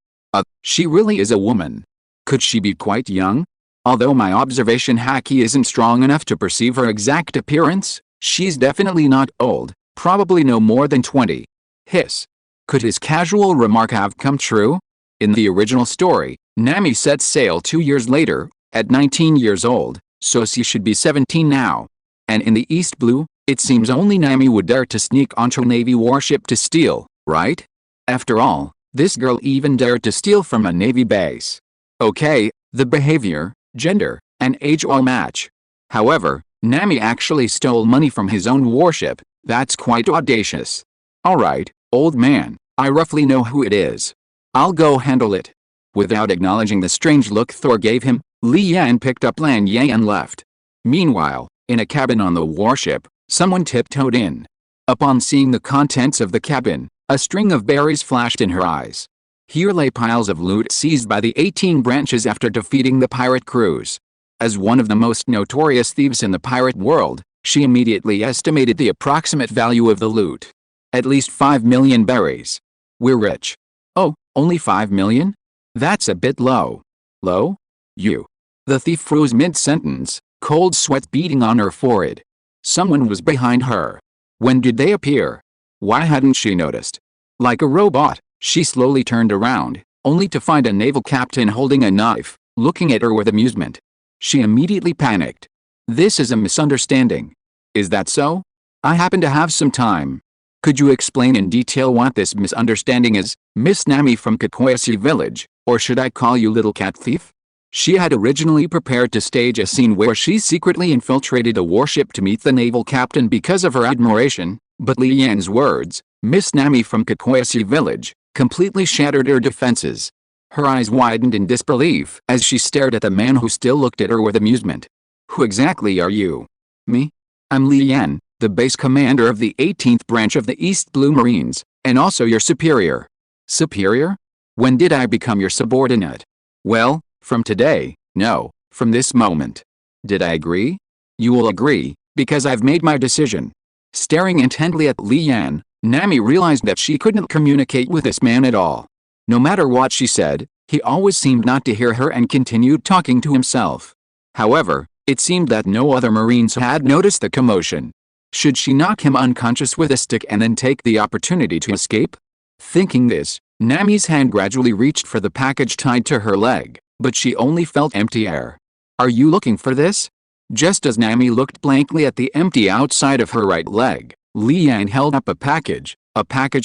She really is a woman. Could she be quite young? Although my observation haki isn't strong enough to perceive her exact appearance, she's definitely not old, probably no more than 20. Hiss. Could his casual remark have come true? In the original story, Nami set sail 2 years later, at 19 years old. So she should be 17 now. And in the East Blue, it seems only Nami would dare to sneak onto a Navy warship to steal, right? After all, this girl even dared to steal from a Navy base. Okay, the behavior, gender, and age all match. However, Nami actually stole money from his own warship. That's quite audacious. Alright, old man, I roughly know who it is. I'll go handle it. Without acknowledging the strange look Thor gave him, Li Yan picked up Lan Ye and left. Meanwhile, in a cabin on the warship, someone tiptoed in. Upon seeing the contents of the cabin, a string of berries flashed in her eyes. Here lay piles of loot seized by the 18 branches after defeating the pirate crews. As one of the most notorious thieves in the pirate world, she immediately estimated the approximate value of the loot. At least 5 million berries. We're rich. Oh, only 5 million? That's a bit low. Low? You. The thief froze mid-sentence, cold sweat beading on her forehead. Someone was behind her. When did they appear? Why hadn't she noticed? Like a robot, she slowly turned around, only to find a naval captain holding a knife, looking at her with amusement. She immediately panicked. This is a misunderstanding. Is that so? I happen to have some time. Could you explain in detail what this misunderstanding is, Miss Nami from Kakoyasi village, or should I call you Little Cat Thief? She had originally prepared to stage a scene where she secretly infiltrated a warship to meet the naval captain because of her admiration, but Li Yan's words, Miss Nami from Kakoyasi village, completely shattered her defenses. Her eyes widened in disbelief as she stared at the man who still looked at her with amusement. Who exactly are you? Me? I'm Li Yan, the base commander of the 18th branch of the East Blue Marines, and also your superior. Superior? When did I become your subordinate? Well, from today, no, from this moment. Did I agree? You will agree, because I've made my decision. Staring intently at Li Yan, Nami realized that she couldn't communicate with this man at all. No matter what she said, he always seemed not to hear her and continued talking to himself. However, it seemed that no other Marines had noticed the commotion. Should she knock him unconscious with a stick and then take the opportunity to escape? Thinking this, Nami's hand gradually reached for the package tied to her leg, but she only felt empty air. Are you looking for this? Just as Nami looked blankly at the empty outside of her right leg, Li Yan held up a package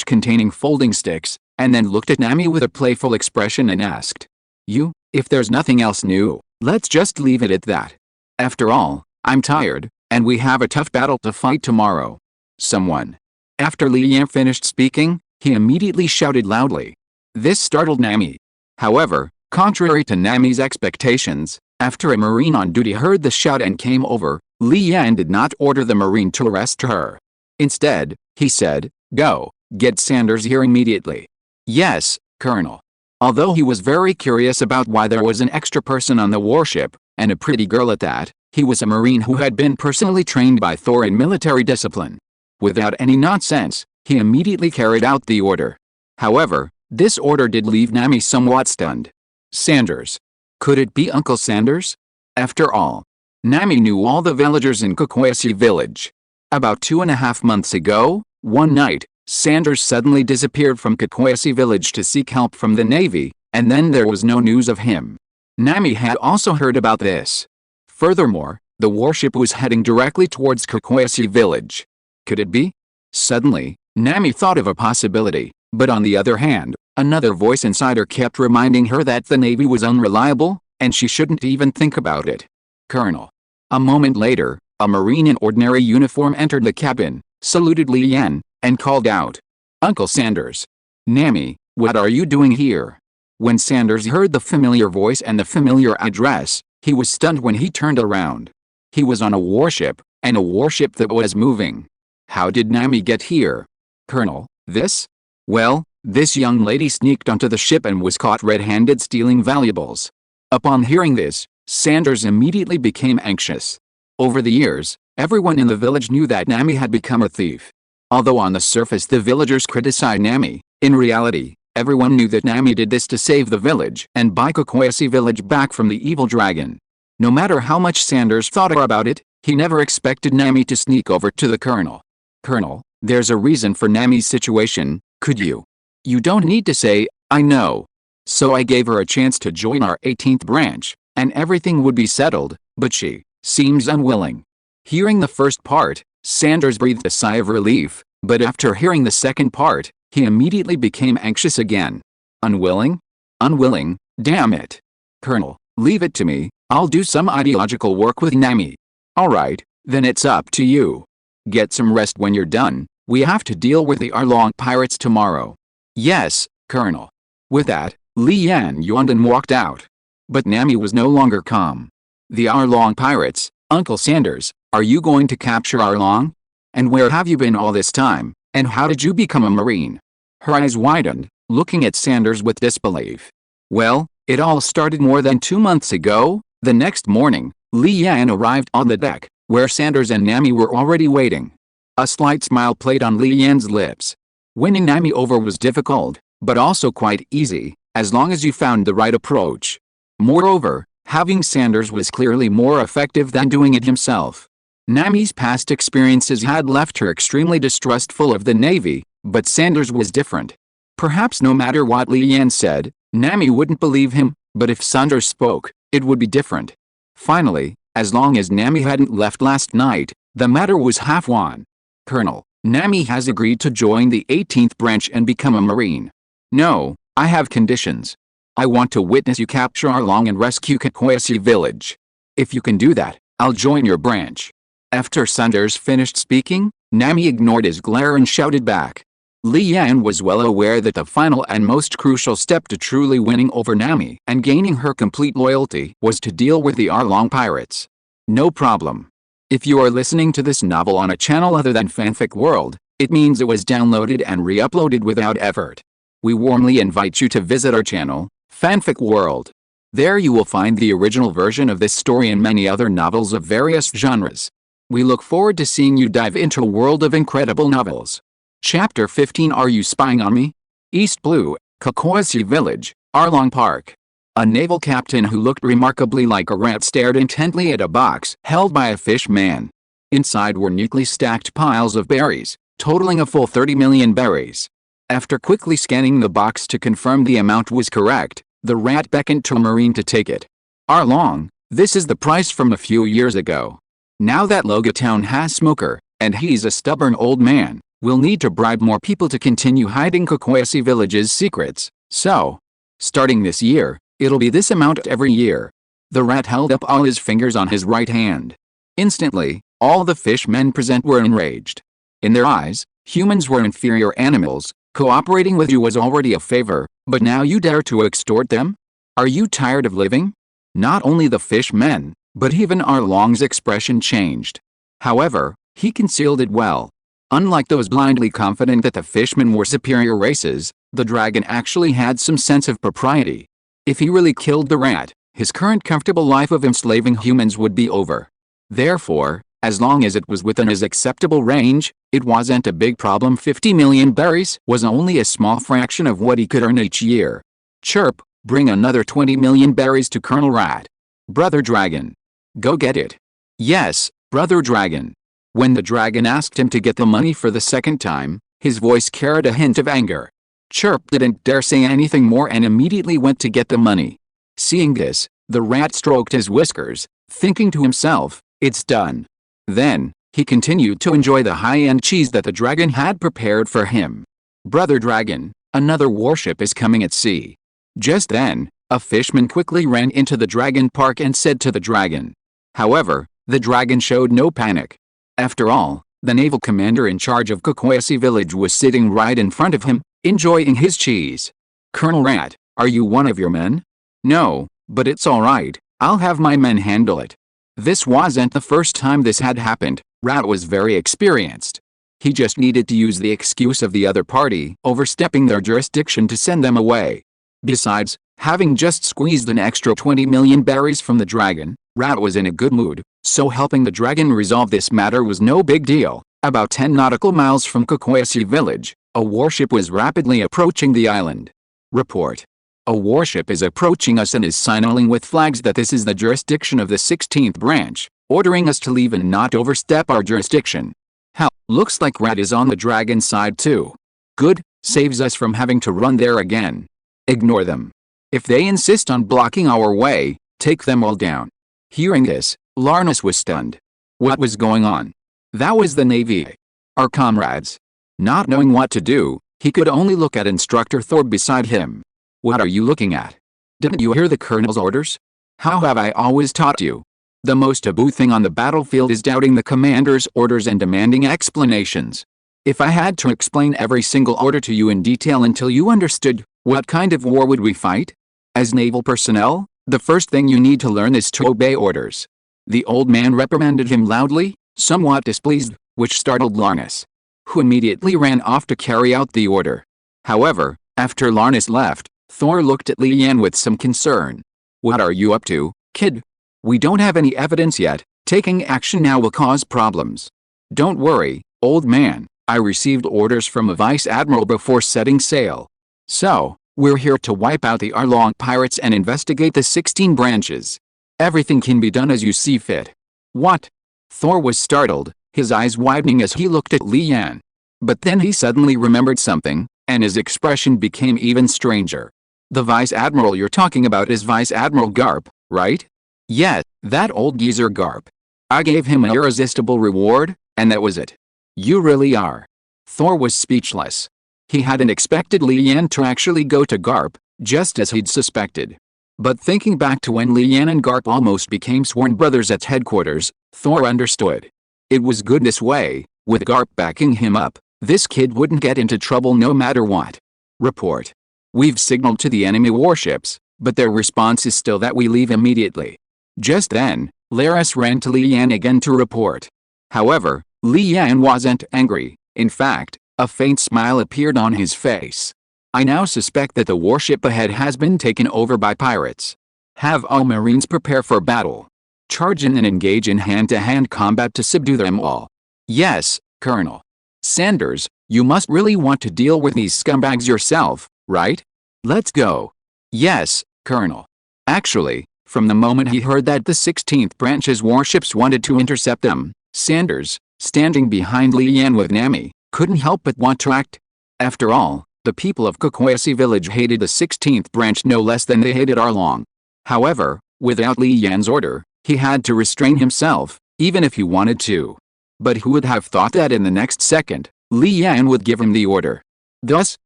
containing folding sticks, and then looked at Nami with a playful expression and asked, You, if there's nothing else new, let's just leave it at that. After all, I'm tired, and we have a tough battle to fight tomorrow. Someone. After Li Yan finished speaking, he immediately shouted loudly. This startled Nami. However, contrary to Nami's expectations, after a Marine on duty heard the shout and came over, Li Yan did not order the Marine to arrest her. Instead, he said, Go, get Sanders here immediately. Yes, Colonel. Although he was very curious about why there was an extra person on the warship, and a pretty girl at that, he was a Marine who had been personally trained by Thor in military discipline. Without any nonsense, he immediately carried out the order. However, this order did leave Nami somewhat stunned. Sanders. Could it be Uncle Sanders? After all, Nami knew all the villagers in Kakoyasi village. About 2.5 months ago, one night, Sanders suddenly disappeared from Kakoyasi village to seek help from the Navy, and then there was no news of him. Nami had also heard about this. Furthermore, the warship was heading directly towards Kakoyasi village. Could it be? Suddenly, Nami thought of a possibility, but on the other hand, another voice inside her kept reminding her that the Navy was unreliable, and she shouldn't even think about it. Colonel. A moment later, a Marine in ordinary uniform entered the cabin, saluted Li Yan, and called out, Uncle Sanders. Nami, what are you doing here? When Sanders heard the familiar voice and the familiar address, he was stunned when he turned around. He was on a warship, and a warship that was moving. How did Nami get here? Colonel, this? Well, this young lady sneaked onto the ship and was caught red-handed stealing valuables. Upon hearing this, Sanders immediately became anxious. Over the years, everyone in the village knew that Nami had become a thief. Although on the surface the villagers criticized Nami, in reality, everyone knew that Nami did this to save the village and buy Kakoyasi village back from the evil dragon. No matter how much Sanders thought about it, he never expected Nami to sneak over to the colonel. Colonel, there's a reason for Nami's situation, could you? You don't need to say, I know. So I gave her a chance to join our 18th branch, and everything would be settled, but she seems unwilling. Hearing the first part, Sanders breathed a sigh of relief, but after hearing the second part, he immediately became anxious again. Unwilling? Unwilling, damn it. Colonel, leave it to me, I'll do some ideological work with Nami. Alright, then it's up to you. Get some rest when you're done, we have to deal with the Arlong pirates tomorrow. Yes, Colonel. With that, Li Yan yawned and walked out. But Nami was no longer calm. The Arlong pirates, Uncle Sanders, are you going to capture Arlong? And where have you been all this time, and how did you become a Marine? Her eyes widened, looking at Sanders with disbelief. Well, it all started more than 2 months ago. The next morning, Li Yan arrived on the deck, where Sanders and Nami were already waiting. A slight smile played on Li Yan's lips. Winning Nami over was difficult, but also quite easy, as long as you found the right approach. Moreover, having Sanders was clearly more effective than doing it himself. Nami's past experiences had left her extremely distrustful of the Navy, but Sanders was different. Perhaps no matter what Li Yan said, Nami wouldn't believe him, but if Sanders spoke, it would be different. Finally, as long as Nami hadn't left last night, the matter was half won. Colonel, Nami has agreed to join the 18th branch and become a Marine. No, I have conditions. I want to witness you capture Arlong and rescue Kakoyasi village. If you can do that, I'll join your branch. After Sanders finished speaking, Nami ignored his glare and shouted back. Li Yan was well aware that the final and most crucial step to truly winning over Nami and gaining her complete loyalty was to deal with the Arlong pirates. No problem. If you are listening to this novel on a channel other than Fanfic World, it means it was downloaded and re-uploaded without effort. We warmly invite you to visit our channel, Fanfic World. There you will find the original version of this story and many other novels of various genres. We look forward to seeing you dive into a world of incredible novels. Chapter 15. Are you spying on me? East Blue, Kakoyasi Village, Arlong Park. A naval captain who looked remarkably like a rat stared intently at a box held by a fish man. Inside were neatly stacked piles of berries, totaling a full 30 million berries. After quickly scanning the box to confirm the amount was correct, the rat beckoned to a Marine to take it. Arlong, this is the price from a few years ago. Now that Logatown has Smoker, and he's a stubborn old man, we'll need to bribe more people to continue hiding Kakoyasi Village's secrets, so, starting this year, it'll be this amount every year. The rat held up all his fingers on his right hand. Instantly, all the fishmen present were enraged. In their eyes, humans were inferior animals. Cooperating with you was already a favor, but now you dare to extort them? Are you tired of living? Not only the fishmen, but even Arlong's expression changed. However, he concealed it well. Unlike those blindly confident that the fishmen were superior races, the dragon actually had some sense of propriety. If he really killed the rat, his current comfortable life of enslaving humans would be over. Therefore, as long as it was within his acceptable range, it wasn't a big problem. 50 million berries was only a small fraction of what he could earn each year. Chirp, bring another 20 million berries to Colonel Rat. Brother Dragon. Go get it. Yes, Brother Dragon. When the dragon asked him to get the money for the second time, his voice carried a hint of anger. Chirp didn't dare say anything more and immediately went to get the money. Seeing this, the rat stroked his whiskers, thinking to himself, it's done. Then, he continued to enjoy the high-end cheese that the dragon had prepared for him. Brother Dragon, another warship is coming at sea. Just then, a fishman quickly ran into the dragon park and said to the dragon. However, the dragon showed no panic. After all, the naval commander in charge of Kakoyasi village was sitting right in front of him, enjoying his cheese. Colonel Rat, are you one of your men? No, but it's alright, I'll have my men handle it. This wasn't the first time this had happened. Rat was very experienced. He just needed to use the excuse of the other party overstepping their jurisdiction to send them away. Besides, having just squeezed an extra 20 million berries from the dragon, Rat was in a good mood, so helping the dragon resolve this matter was no big deal. About 10 nautical miles from Kakoyasi village, a warship was rapidly approaching the island. Report. A warship is approaching us and is signaling with flags that this is the jurisdiction of the 16th branch, ordering us to leave and not overstep our jurisdiction. Hell, looks like Rat is on the dragon side too. Good, saves us from having to run there again. Ignore them. If they insist on blocking our way, take them all down. Hearing this, Larnus was stunned. What was going on? That was the Navy. Our comrades. Not knowing what to do, he could only look at Instructor Thorb beside him. What are you looking at? Didn't you hear the colonel's orders? How have I always taught you? The most taboo thing on the battlefield is doubting the commander's orders and demanding explanations. If I had to explain every single order to you in detail until you understood, What kind of war would we fight? As naval personnel, the first thing you need to learn is to obey orders. The old man reprimanded him loudly, somewhat displeased, which startled Larnus, who immediately ran off to carry out the order. However, after Larnus left, Thor looked at Lian with some concern. What are you up to, kid? We don't have any evidence yet. Taking action now will cause problems. Don't worry, old man. I received orders from a vice admiral before setting sail. So, we're here to wipe out the Arlong pirates and investigate the 16 branches. Everything can be done as you see fit. What? Thor was startled, his eyes widening as he looked at Lian. But then he suddenly remembered something, and his expression became even stranger. The vice admiral you're talking about is Vice Admiral Garp, right? Yeah, that old geezer Garp. I gave him an irresistible reward, and that was it. You really are. Thor was speechless. He hadn't expected Lian to actually go to Garp, just as he'd suspected. But thinking back to when Lian and Garp almost became sworn brothers at headquarters, Thor understood. It was good this way, with Garp backing him up, this kid wouldn't get into trouble no matter what. Report. We've signaled to the enemy warships, but their response is still that we leave immediately. Just then, Laris ran to Lian again to report. However, Lian wasn't angry. In fact, a faint smile appeared on his face. I now suspect that the warship ahead has been taken over by pirates. Have all Marines prepare for battle. Charge in and engage in hand-to-hand combat to subdue them all. Yes, Colonel. Sanders, you must really want to deal with these scumbags yourself, right? Let's go. Yes, Colonel. Actually, from the moment he heard that the 16th branch's warships wanted to intercept them, Sanders, standing behind Lian with Nami, couldn't help but want to act. After all, the people of Kokwasi village hated the 16th branch no less than they hated Arlong. However, without Lian's order, he had to restrain himself, even if he wanted to. But who would have thought that in the next second, Lian would give him the order? Thus,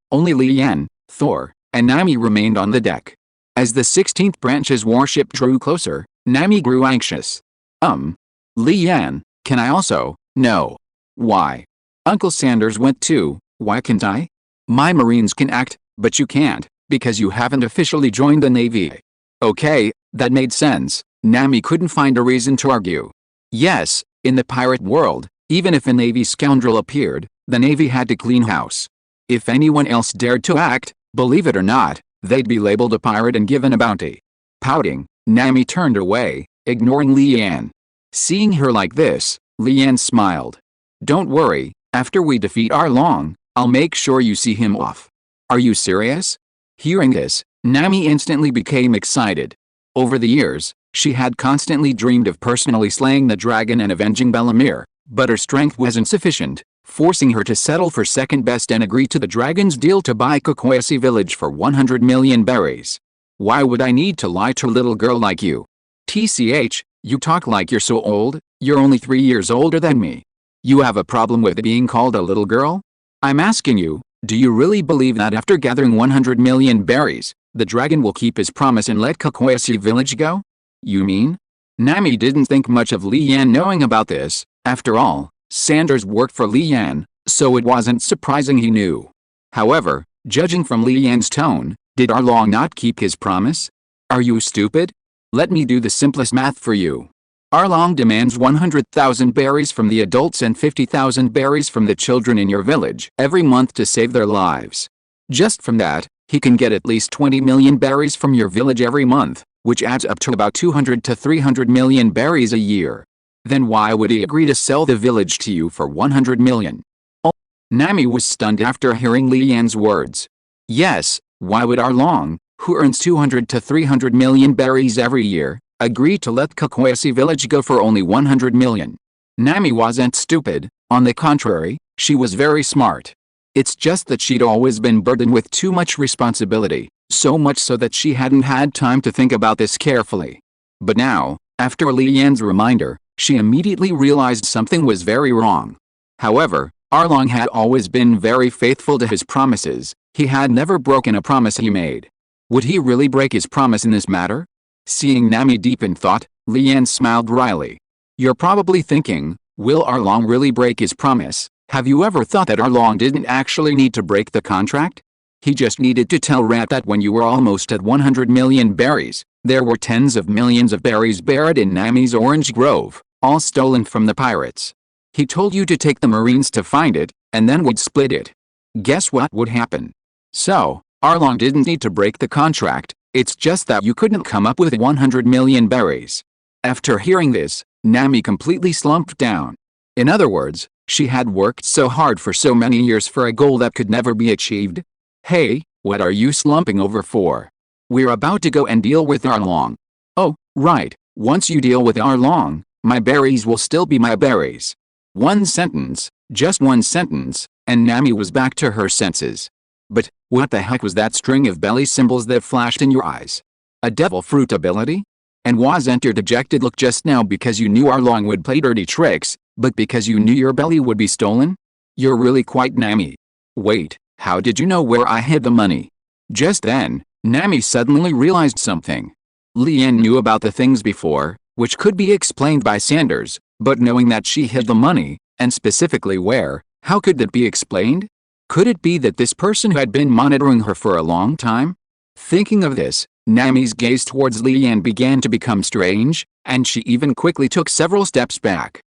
only Lian, Thor, and Nami remained on the deck. As the 16th branch's warship drew closer, Nami grew anxious. Lian, can I also? No. Why? Uncle Sanders went too, why can't I? My Marines can act, but you can't, because you haven't officially joined the Navy. Okay, that made sense. Nami couldn't find a reason to argue. Yes, in the pirate world, even if a Navy scoundrel appeared, the Navy had to clean house. If anyone else dared to act, believe it or not, they'd be labeled a pirate and given a bounty. Pouting, Nami turned away, ignoring Lian. Seeing her like this, Lian smiled. Don't worry, after we defeat Arlong, I'll make sure you see him off. Are you serious? Hearing this, Nami instantly became excited. Over the years, she had constantly dreamed of personally slaying the dragon and avenging Bellamere, but her strength wasn't sufficient, forcing her to settle for second best and agree to the dragon's deal to buy Kokwasi village for 100 million berries. Why would I need to lie to a little girl like you? TCH, you talk like you're so old, you're only 3 years older than me. You have a problem with being called a little girl? I'm asking you, do you really believe that after gathering 100 million berries, the dragon will keep his promise and let Kokwasi village go? You mean? Nami didn't think much of Lian knowing about this. After all, Sanders worked for Lian, so it wasn't surprising he knew. However, judging from Lian's tone, did Arlong not keep his promise? Are you stupid? Let me do the simplest math for you. Arlong demands 100,000 berries from the adults and 50,000 berries from the children in your village every month to save their lives. Just from that, he can get at least 20 million berries from your village every month, which adds up to about 200 to 300 million berries a year. Then why would he agree to sell the village to you for 100 million? Oh, Nami was stunned after hearing Lian's words. Yes, why would Arlong, who earns 200 to 300 million berries every year, agree to let Kokwasi village go for only 100 million? Nami wasn't stupid, on the contrary, she was very smart. It's just that she'd always been burdened with too much responsibility, so much so that she hadn't had time to think about this carefully. But now, after Lian's reminder, she immediately realized something was very wrong. However, Arlong had always been very faithful to his promises. He had never broken a promise he made. Would he really break his promise in this matter? Seeing Nami deep in thought, Lian smiled wryly. You're probably thinking, will Arlong really break his promise? Have you ever thought that Arlong didn't actually need to break the contract? He just needed to tell Rat that when you were almost at 100 million berries, there were tens of millions of berries buried in Nami's orange grove, all stolen from the pirates. He told you to take the Marines to find it, and then we'd split it. Guess what would happen? So, Arlong didn't need to break the contract, it's just that you couldn't come up with 100 million berries. After hearing this, Nami completely slumped down. In other words, she had worked so hard for so many years for a goal that could never be achieved. Hey, what are you slumping over for? We're about to go and deal with Arlong. Oh, right, once you deal with Arlong, my berries will still be my berries. One sentence, just one sentence, and Nami was back to her senses. But, what the heck was that string of belly symbols that flashed in your eyes? A devil fruit ability? And wasn't your dejected look just now because you knew Arlong would play dirty tricks, but because you knew your belly would be stolen? You're really quite Nami. Wait, how did you know where I hid the money? Just then, Nami suddenly realized something. Lian knew about the things before, which could be explained by Sanders, but knowing that she hid the money, and specifically where, how could that be explained? Could it be that this person had been monitoring her for a long time? Thinking of this, Nami's gaze towards Lian began to become strange, and she even quickly took several steps back.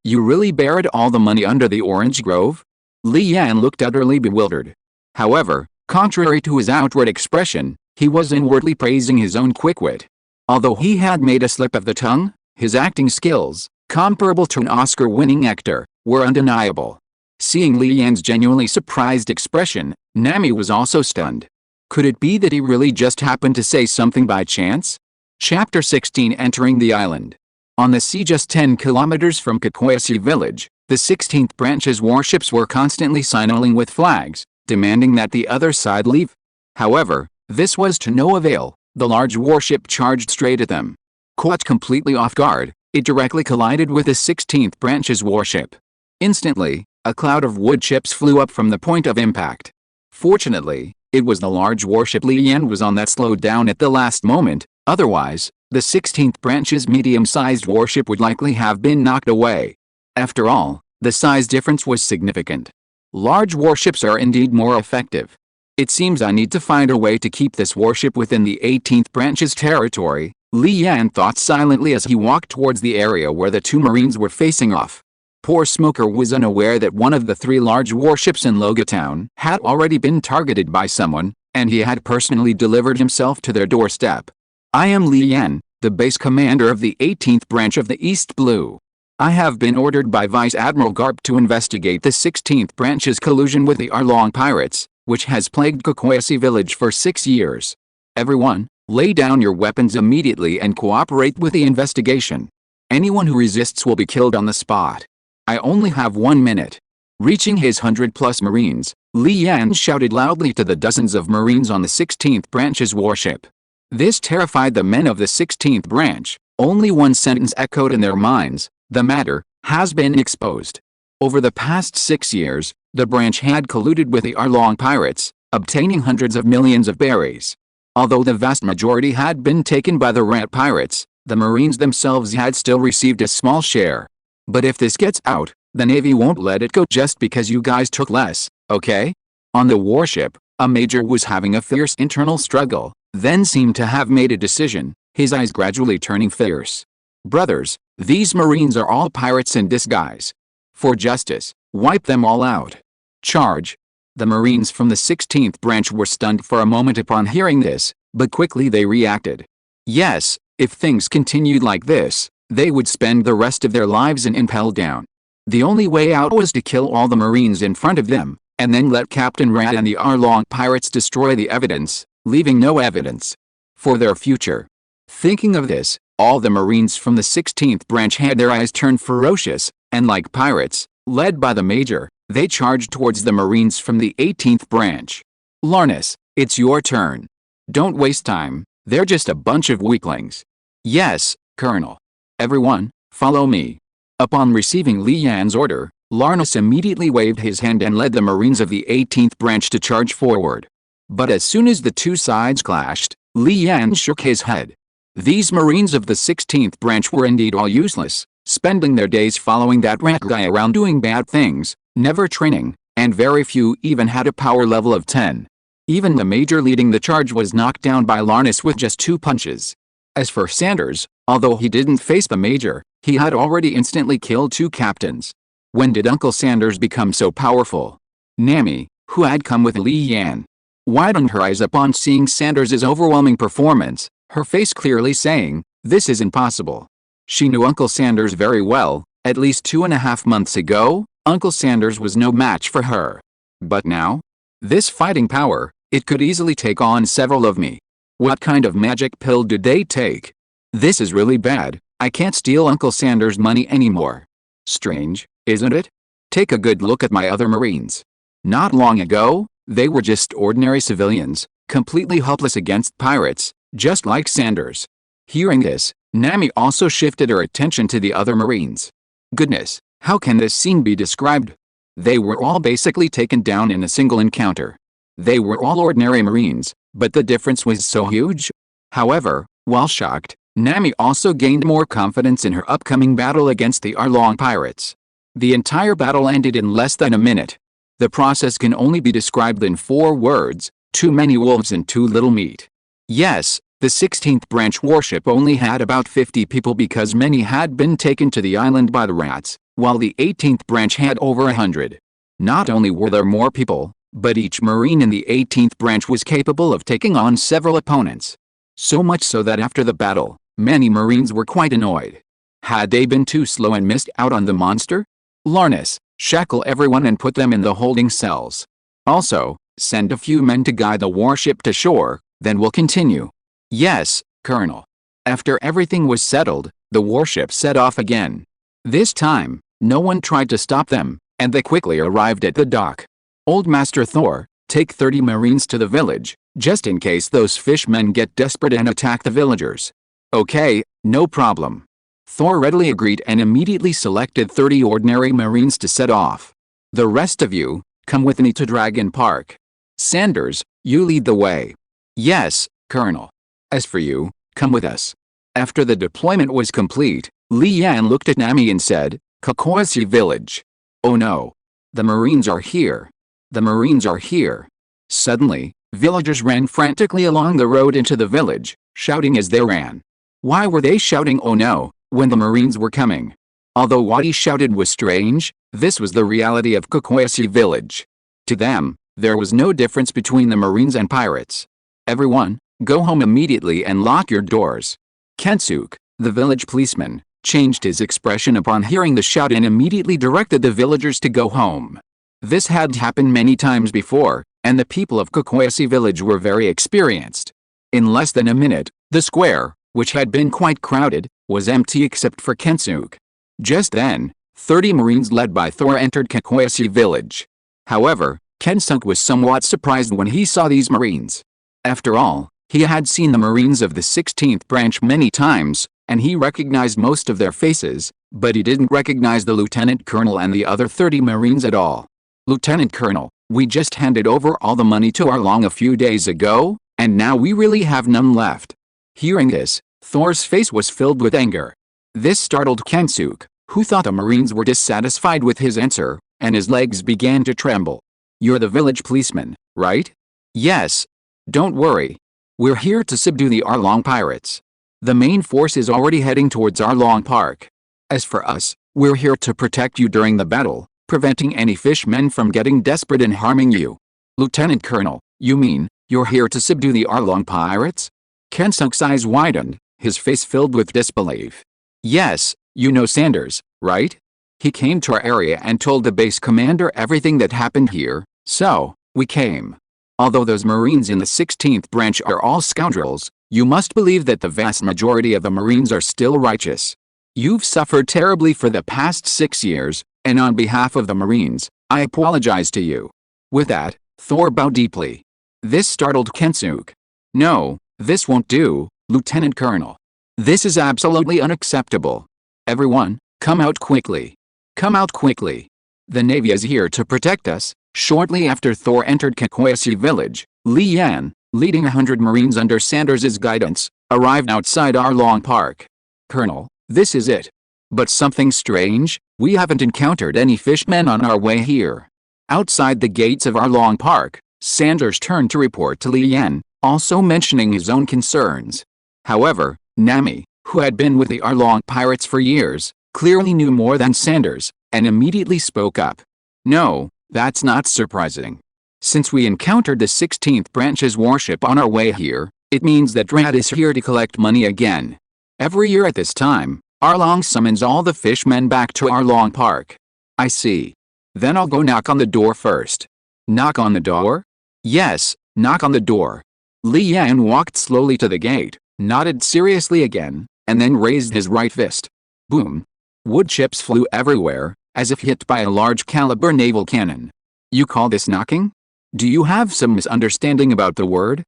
You really buried all the money under the orange grove? Lian looked utterly bewildered. However, contrary to his outward expression, he was inwardly praising his own quick wit. Although he had made a slip of the tongue, his acting skills, comparable to an Oscar-winning actor, were undeniable. Seeing Lian's genuinely surprised expression, Nami was also stunned. Could it be that he really just happened to say something by chance? Chapter 16 Entering the Island. On the sea just 10 kilometers from Kakoyasi village, the 16th branch's warships were constantly signaling with flags, demanding that the other side leave. However, this was to no avail. The large warship charged straight at them. Caught completely off guard, it directly collided with the 16th branch's warship. Instantly, a cloud of wood chips flew up from the point of impact. Fortunately, it was the large warship Lian was on that slowed down at the last moment, otherwise, the 16th branch's medium-sized warship would likely have been knocked away. After all, the size difference was significant. Large warships are indeed more effective. It seems I need to find a way to keep this warship within the 18th branch's territory, Lian thought silently as he walked towards the area where the two Marines were facing off. Poor Smoker was unaware that one of the 3 large warships in Logatown had already been targeted by someone, and he had personally delivered himself to their doorstep. I am Lian, the base commander of the 18th branch of the East Blue. I have been ordered by Vice Admiral Garp to investigate the 16th branch's collusion with the Arlong pirates, which has plagued Kakoyasi village for 6 years. Everyone, lay down your weapons immediately and cooperate with the investigation. Anyone who resists will be killed on the spot. I only have 1 minute. Reaching his 100+ Marines, Lian shouted loudly to the dozens of Marines on the 16th branch's warship. This terrified the men of the 16th branch. Only one sentence echoed in their minds: the matter has been exposed. Over the past 6 years, the branch had colluded with the Arlong pirates, obtaining hundreds of millions of berries. Although the vast majority had been taken by the rat pirates, the Marines themselves had still received a small share. But if this gets out, the Navy won't let it go just because you guys took less, okay? On the warship, a major was having a fierce internal struggle, then seemed to have made a decision, his eyes gradually turning fierce. Brothers, these Marines are all pirates in disguise. For justice, wipe them all out. Charge. The Marines from the 16th branch were stunned for a moment upon hearing this, but quickly they reacted. Yes, if things continued like this, they would spend the rest of their lives in Impel Down. The only way out was to kill all the Marines in front of them, and then let Captain Rat and the Arlong pirates destroy the evidence, leaving no evidence for their future. Thinking of this, all the Marines from the 16th branch had their eyes turned ferocious, and like pirates, led by the major, they charged towards the Marines from the 18th branch. Larnus, it's your turn. Don't waste time, they're just a bunch of weaklings. Yes, Colonel. Everyone, follow me. Upon receiving Lian's order, Larnus immediately waved his hand and led the Marines of the 18th branch to charge forward. But as soon as the two sides clashed, Lian shook his head. These Marines of the 16th branch were indeed all useless, spending their days following that rat guy around doing bad things, never training, and very few even had a power level of 10. Even the major leading the charge was knocked down by Larnus with just 2 punches. As for Sanders, although he didn't face the major, he had already instantly killed 2 captains. When did Uncle Sanders become so powerful? Nami, who had come with Li Yan, widened her eyes upon seeing Sanders' overwhelming performance, her face clearly saying, "This is impossible." She knew Uncle Sanders very well. At least 2.5 months ago, Uncle Sanders was no match for her. But now? This fighting power, it could easily take on several of me. What kind of magic pill did they take? This is really bad. I can't steal Uncle Sanders' money anymore. Strange, isn't it? Take a good look at my other Marines. Not long ago, they were just ordinary civilians, completely helpless against pirates, just like Sanders. Hearing this, Nami also shifted her attention to the other Marines. Goodness, how can this scene be described? They were all basically taken down in a single encounter. They were all ordinary Marines, but the difference was so huge. However, while shocked, Nami also gained more confidence in her upcoming battle against the Arlong pirates. The entire battle ended in less than a minute. The process can only be described in 4 words: too many wolves and too little meat. Yes, the 16th branch warship only had about 50 people because many had been taken to the island by the rats, while the 18th branch had over 100. Not only were there more people, but each Marine in the 18th branch was capable of taking on several opponents. So much so that after the battle, many Marines were quite annoyed. Had they been too slow and missed out on the monster? Larnus, shackle everyone and put them in the holding cells. Also, send a few men to guide the warship to shore, then we'll continue. Yes, Colonel. After everything was settled, the warship set off again. This time, no one tried to stop them, and they quickly arrived at the dock. Old Master Thor, take 30 Marines to the village, just in case those fishmen get desperate and attack the villagers. Okay, no problem. Thor readily agreed and immediately selected 30 ordinary Marines to set off. The rest of you, come with me to Dragon Park. Sanders, you lead the way. Yes, Colonel. As for you, come with us. After the deployment was complete, Li Yan looked at Nami and said, Kokoasi village. Oh no. The Marines are here. The Marines are here. Suddenly, villagers ran frantically along the road into the village, shouting as they ran. Why were they shouting "oh no" when the Marines were coming? Although what he shouted was strange, this was the reality of Kokoasi village. To them, there was no difference between the Marines and pirates. Everyone, go home immediately and lock your doors. Kensuke, the village policeman, changed his expression upon hearing the shout and immediately directed the villagers to go home. This had happened many times before, and the people of Kokoasi village were very experienced. In less than a minute, the square, which had been quite crowded, was empty except for Kensuke. Just then, 30 Marines led by Thor entered Kokoasi village. However, Kensuke was somewhat surprised when he saw these Marines. After all, he had seen the Marines of the 16th branch many times, and he recognized most of their faces, but he didn't recognize the Lieutenant Colonel and the other 30 Marines at all. Lieutenant Colonel, we just handed over all the money to Arlong a few days ago, and now we really have none left. Hearing this, Thor's face was filled with anger. This startled Kensuke, who thought the Marines were dissatisfied with his answer, and his legs began to tremble. You're the village policeman, right? Yes. Don't worry. We're here to subdue the Arlong pirates. The main force is already heading towards Arlong Park. As for us, we're here to protect you during the battle, preventing any fishmen from getting desperate and harming you. Lieutenant Colonel, you mean, you're here to subdue the Arlong pirates? Kensuke's eyes widened, his face filled with disbelief. Yes, you know Sanders, right? He came to our area and told the base commander everything that happened here, so, we came. Although those Marines in the 16th branch are all scoundrels, you must believe that the vast majority of the Marines are still righteous. You've suffered terribly for the past 6 years, and on behalf of the Marines, I apologize to you. With that, Thor bowed deeply. This startled Kensuke. No, this won't do, Lieutenant Colonel. This is absolutely unacceptable. Everyone, come out quickly. Come out quickly. The Navy is here to protect us. Shortly after Thor entered Kokoasi village, Li Yan, leading 100 Marines under Sanders' guidance, arrived outside Arlong Park. Colonel, this is it. But something strange, we haven't encountered any fishmen on our way here. Outside the gates of Arlong Park, Sanders turned to report to Li Yan, also mentioning his own concerns. However, Nami, who had been with the Arlong pirates for years, clearly knew more than Sanders, and immediately spoke up. No, that's not surprising. Since we encountered the 16th branch's warship on our way here, it means that Rat is here to collect money again. Every year at this time, Arlong summons all the fishmen back to Arlong Park. I see. Then I'll go knock on the door first. Knock on the door? Yes, knock on the door. Li Yan walked slowly to the gate, nodded seriously again, and then raised his right fist. Boom. Wood chips flew everywhere, as if hit by a large caliber naval cannon. You call this knocking? Do you have some misunderstanding about the word?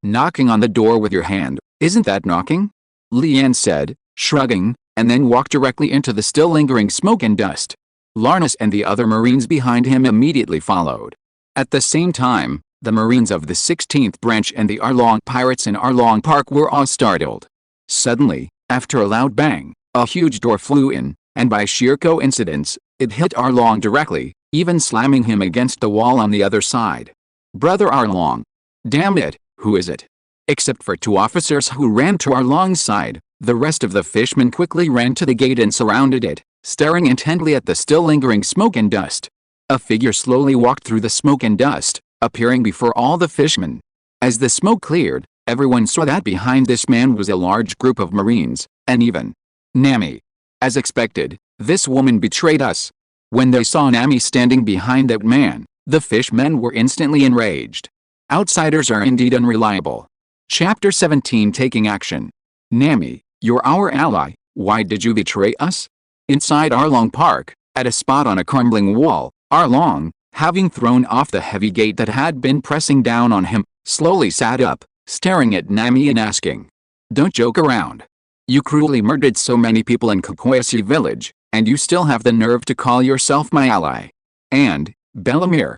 Knocking on the door with your hand, isn't that knocking? Li Yan said, shrugging, and then walked directly into the still lingering smoke and dust. Larnus and the other Marines behind him immediately followed. At the same time, the Marines of the 16th branch and the Arlong pirates in Arlong Park were all startled. Suddenly, after a loud bang, a huge door flew in, and by sheer coincidence, it hit Arlong directly, even slamming him against the wall on the other side. Brother Arlong. Damn it, who is it? Except for 2 officers who ran to Arlong's side, the rest of the fishmen quickly ran to the gate and surrounded it, staring intently at the still lingering smoke and dust. A figure slowly walked through the smoke and dust, appearing before all the fishmen. As the smoke cleared, everyone saw that behind this man was a large group of Marines, and even Nami. As expected, this woman betrayed us. When they saw Nami standing behind that man, the fishmen were instantly enraged. Outsiders are indeed unreliable. Chapter 17 Taking Action. Nami, you're our ally, why did you betray us? Inside Arlong Park, at a spot on a crumbling wall, Arlong, having thrown off the heavy gate that had been pressing down on him, slowly sat up, staring at Nami and asking. Don't joke around. You cruelly murdered so many people in Kokoyasi village, and you still have the nerve to call yourself my ally. And, Bellamere,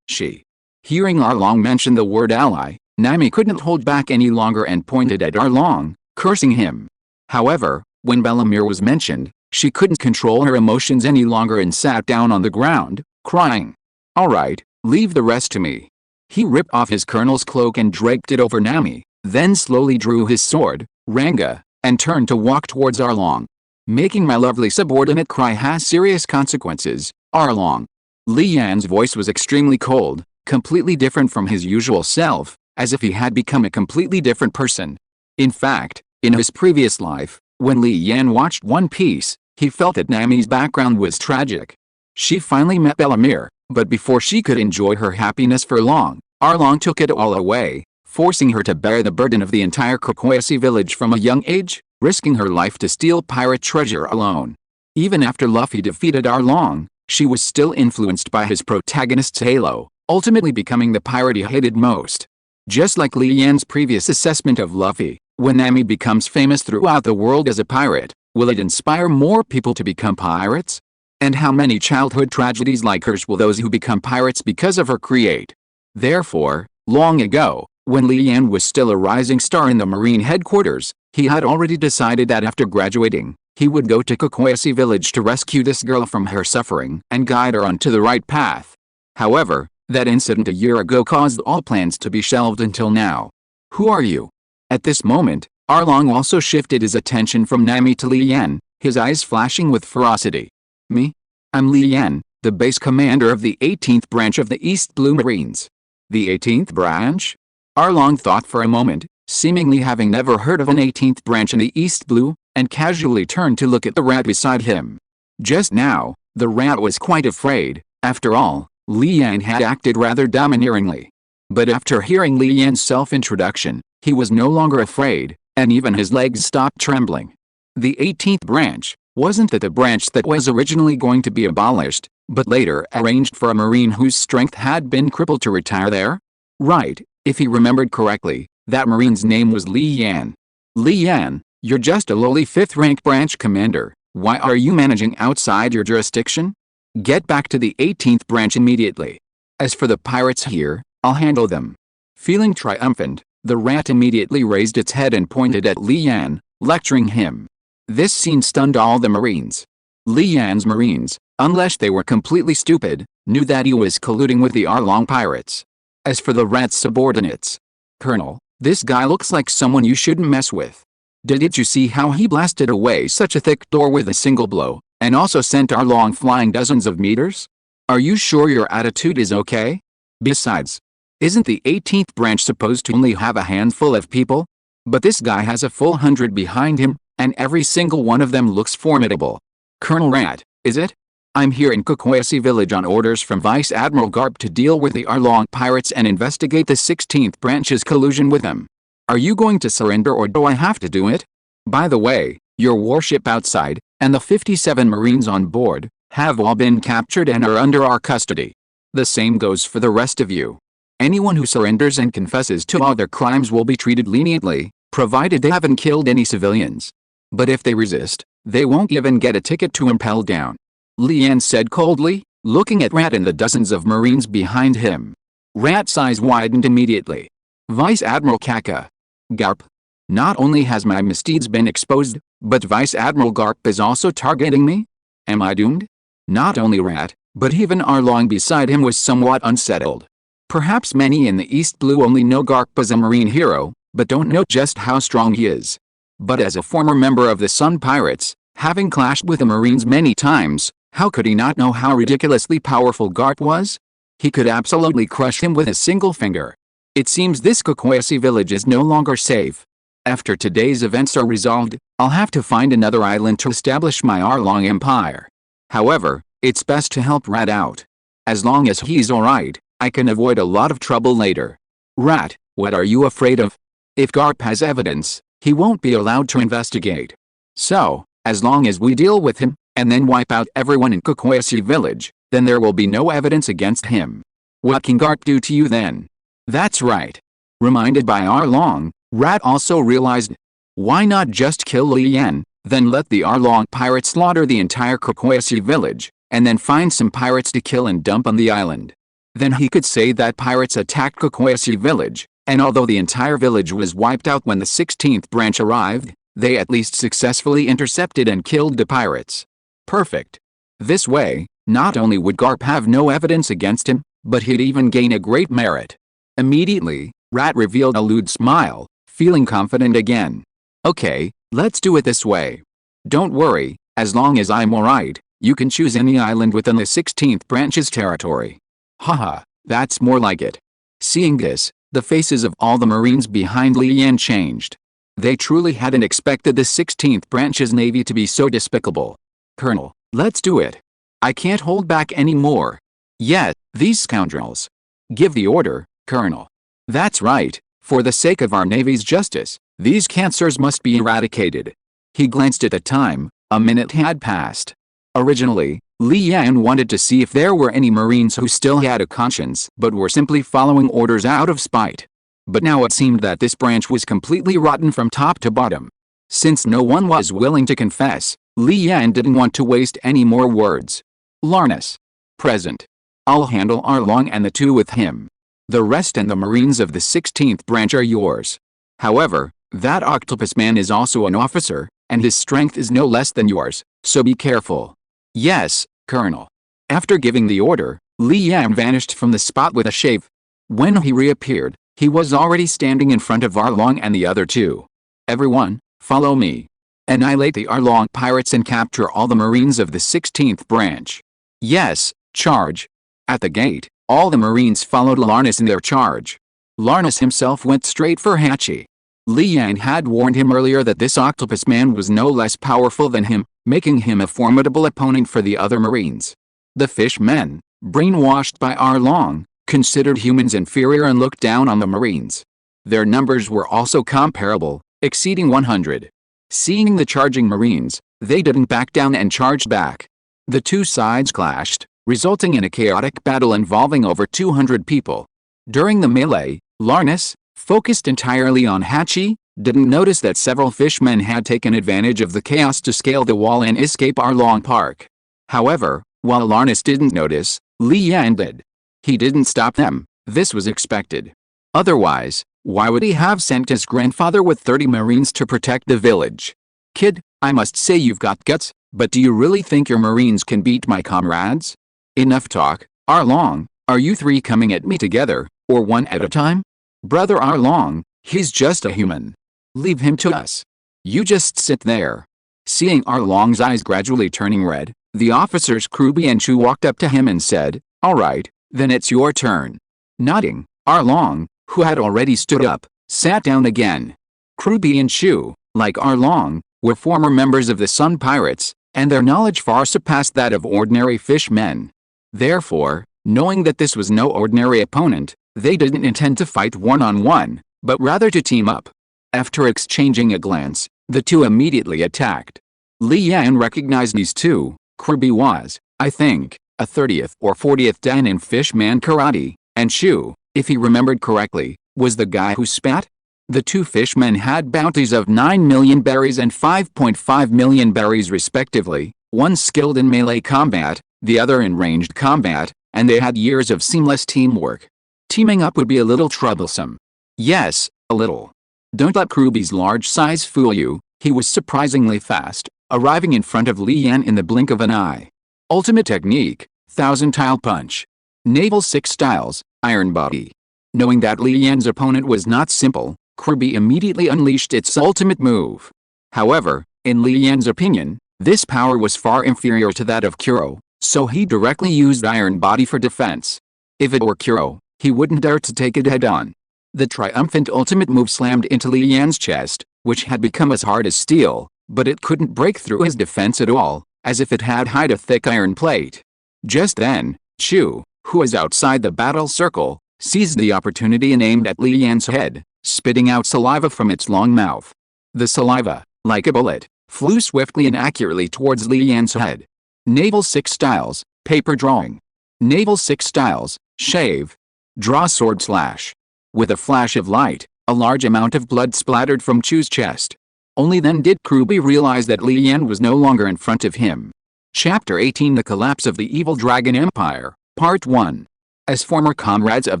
she. Hearing Arlong mention the word ally, Nami couldn't hold back any longer and pointed at Arlong, cursing him. However, when Bellamere was mentioned, she couldn't control her emotions any longer and sat down on the ground, crying. Alright, leave the rest to me. He ripped off his colonel's cloak and draped it over Nami, then slowly drew his sword, Ranga, and turned to walk towards Arlong. Making my lovely subordinate cry has serious consequences, Arlong. Li Yan's voice was extremely cold, completely different from his usual self, as if he had become a completely different person. In fact, in his previous life, when Li Yan watched One Piece, he felt that Nami's background was tragic. She finally met Bellamere, but before she could enjoy her happiness for long, Arlong took it all away, forcing her to bear the burden of the entire Kokoyasi village from a young age, risking her life to steal pirate treasure alone. Even after Luffy defeated Arlong, she was still influenced by his protagonist's halo, ultimately becoming the pirate he hated most. Just like Li Yan's previous assessment of Luffy, when Nami becomes famous throughout the world as a pirate, will it inspire more people to become pirates? And how many childhood tragedies like hers will those who become pirates because of her create? Therefore, long ago, when Li Yan was still a rising star in the Marine headquarters, he had already decided that after graduating, he would go to Kokoyasi village to rescue this girl from her suffering and guide her onto the right path. However, that incident a year ago caused all plans to be shelved until now. Who are you? At this moment, Arlong also shifted his attention from Nami to Li Yan, his eyes flashing with ferocity. Me? I'm Li Yan, the base commander of the 18th branch of the East Blue Marines. The 18th branch? Arlong thought for a moment, seemingly having never heard of an 18th branch in the East Blue, and casually turned to look at the rat beside him. Just now, the rat was quite afraid. After all, Li Yan had acted rather domineeringly. But after hearing Li Yan's self-introduction, he was no longer afraid, and even his legs stopped trembling. The 18th branch, wasn't that the branch that was originally going to be abolished, but later arranged for a Marine whose strength had been crippled to retire there? Right, if he remembered correctly, that Marine's name was Li Yan. Li Yan, you're just a lowly 5th-rank branch commander, why are you managing outside your jurisdiction? Get back to the 18th branch immediately. As for the pirates here, I'll handle them. Feeling triumphant, the rat immediately raised its head and pointed at Li Yan, lecturing him. This scene stunned all the Marines. Li Yan's Marines, unless they were completely stupid, knew that he was colluding with the Arlong pirates. As for the rat's subordinates, Colonel, this guy looks like someone you shouldn't mess with. Didn't you see how he blasted away such a thick door with a single blow, and also sent Arlong flying dozens of meters? Are you sure your attitude is okay? Besides, isn't the 18th branch supposed to only have a handful of people? But this guy has a full 100 behind him, and every single one of them looks formidable. Colonel Rat, is it? I'm here in Kukwasi village on orders from Vice Admiral Garp to deal with the Arlong pirates and investigate the 16th branch's collusion with them. Are you going to surrender or do I have to do it? By the way, your warship outside, and the 57 Marines on board, have all been captured and are under our custody. The same goes for the rest of you. Anyone who surrenders and confesses to all their crimes will be treated leniently, provided they haven't killed any civilians. But if they resist, they won't even get a ticket to impel down. Lian said coldly, looking at Rat and the dozens of Marines behind him. Rat's eyes widened immediately. Vice Admiral Kaka. Garp. Not only has my misdeeds been exposed, but Vice Admiral Garp is also targeting me? Am I doomed? Not only Rat, but even Arlong beside him was somewhat unsettled. Perhaps many in the East Blue only know Garp as a Marine hero, but don't know just how strong he is. But as a former member of the Sun Pirates, having clashed with the Marines many times, how could he not know how ridiculously powerful Garp was? He could absolutely crush him with a single finger. It seems this Kukwasi village is no longer safe. After today's events are resolved, I'll have to find another island to establish my Arlong Empire. However, it's best to help Rat out. As long as he's alright, I can avoid a lot of trouble later. Rat, what are you afraid of? If Garp has evidence, he won't be allowed to investigate. So, as long as we deal with him, and then wipe out everyone in Kukwasi village, then there will be no evidence against him. What can Garp do to you then? That's right. Reminded by Arlong, Rat also realized, why not just kill Lian, then let the Arlong pirates slaughter the entire Kukwasi village, and then find some pirates to kill and dump on the island. Then he could say that pirates attacked Kukwasi village, and although the entire village was wiped out when the 16th branch arrived, they at least successfully intercepted and killed the pirates. Perfect. This way, not only would Garp have no evidence against him, but he'd even gain a great merit. Immediately, Rat revealed a lewd smile, feeling confident again. Okay, let's do it this way. Don't worry, as long as I'm alright, you can choose any island within the 16th branch's territory. Haha, that's more like it. Seeing this, the faces of all the Marines behind Lian changed. They truly hadn't expected the 16th branch's navy to be so despicable. Colonel, let's do it. I can't hold back anymore. Yet, these scoundrels. Give the order, Colonel. That's right, for the sake of our navy's justice, these cancers must be eradicated. He glanced at the time. A minute had passed. Originally, Lian wanted to see if there were any Marines who still had a conscience but were simply following orders out of spite. But now it seemed that this branch was completely rotten from top to bottom. Since no one was willing to confess, Lian didn't want to waste any more words. Larnus. Present. I'll handle Arlong and the two with him. The rest and the Marines of the 16th branch are yours. However, that octopus man is also an officer, and his strength is no less than yours, so be careful. Yes, Colonel. After giving the order, Lian vanished from the spot with a shave. When he reappeared, he was already standing in front of Arlong and the other two. Everyone, follow me. Annihilate the Arlong pirates and capture all the Marines of the 16th branch. Yes, charge. At the gate, all the Marines followed Larnus in their charge. Larnus himself went straight for Hachi. Lian had warned him earlier that this octopus man was no less powerful than him, making him a formidable opponent for the other Marines. The fish men, brainwashed by Arlong, considered humans inferior and looked down on the Marines. Their numbers were also comparable, exceeding 100. Seeing the charging Marines, they didn't back down and charged back. The two sides clashed, resulting in a chaotic battle involving over 200 people. During the melee, Larnus, focused entirely on Hachi, didn't notice that several fishmen had taken advantage of the chaos to scale the wall and escape Arlong Park. However, while Larnus didn't notice, Lian did. He didn't stop them. This was expected. Otherwise, why would he have sent his grandfather with 30 Marines to protect the village? Kid, I must say you've got guts, but do you really think your Marines can beat my comrades? Enough talk. Arlong, are you three coming at me together, Or one at a time? Brother Arlong, he's just a human. Leave him to us. You just sit there. Seeing Arlong's eyes gradually turning red, the officers Kruby and Chu walked up to him and said, "All right, then it's your turn." Nodding, Arlong, who had already stood up, sat down again. Kruby and Chu, like Arlong, were former members of the Sun Pirates, and their knowledge far surpassed that of ordinary fishmen. Therefore, knowing that this was no ordinary opponent, they didn't intend to fight one-on-one, but rather to team up. After exchanging a glance, the two immediately attacked. Li Yan recognized these two. Kruby was, I think, a 30th or 40th dan in fishman karate, and Chu, if he remembered correctly, was the guy who spat. The two fishmen had bounties of 9 million berries and 5.5 million berries respectively, one skilled in melee combat, the other in ranged combat, and they had years of seamless teamwork. Teaming up would be a little troublesome. Yes, a little. Don't let Kruby's large size fool you, he was surprisingly fast, arriving in front of Li Yan in the blink of an eye. Ultimate technique, Thousand Tile Punch. Naval 6 styles, Iron Body. Knowing that Li Yan's opponent was not simple, Kruby immediately unleashed its ultimate move. However, in Li Yan's opinion, this power was far inferior to that of Kuro, so he directly used Iron Body for defense. If it were Kuro, he wouldn't dare to take it head-on. The triumphant ultimate move slammed into Li Yan's chest, which had become as hard as steel, but it couldn't break through his defense at all, as if it had hide a thick iron plate. Just then, Chu, who was outside the battle circle, seized the opportunity and aimed at Li Yan's head, spitting out saliva from its long mouth. The saliva, like a bullet, flew swiftly and accurately towards Li Yan's head. Naval 6 styles, Paper Drawing. Naval 6 styles, Shave. Draw Sword Slash. With a flash of light, a large amount of blood splattered from Chu's chest. Only then did Kruby realize that Li Yan was no longer in front of him. Chapter 18: The Collapse of the Evil Dragon Empire, Part 1. As former comrades of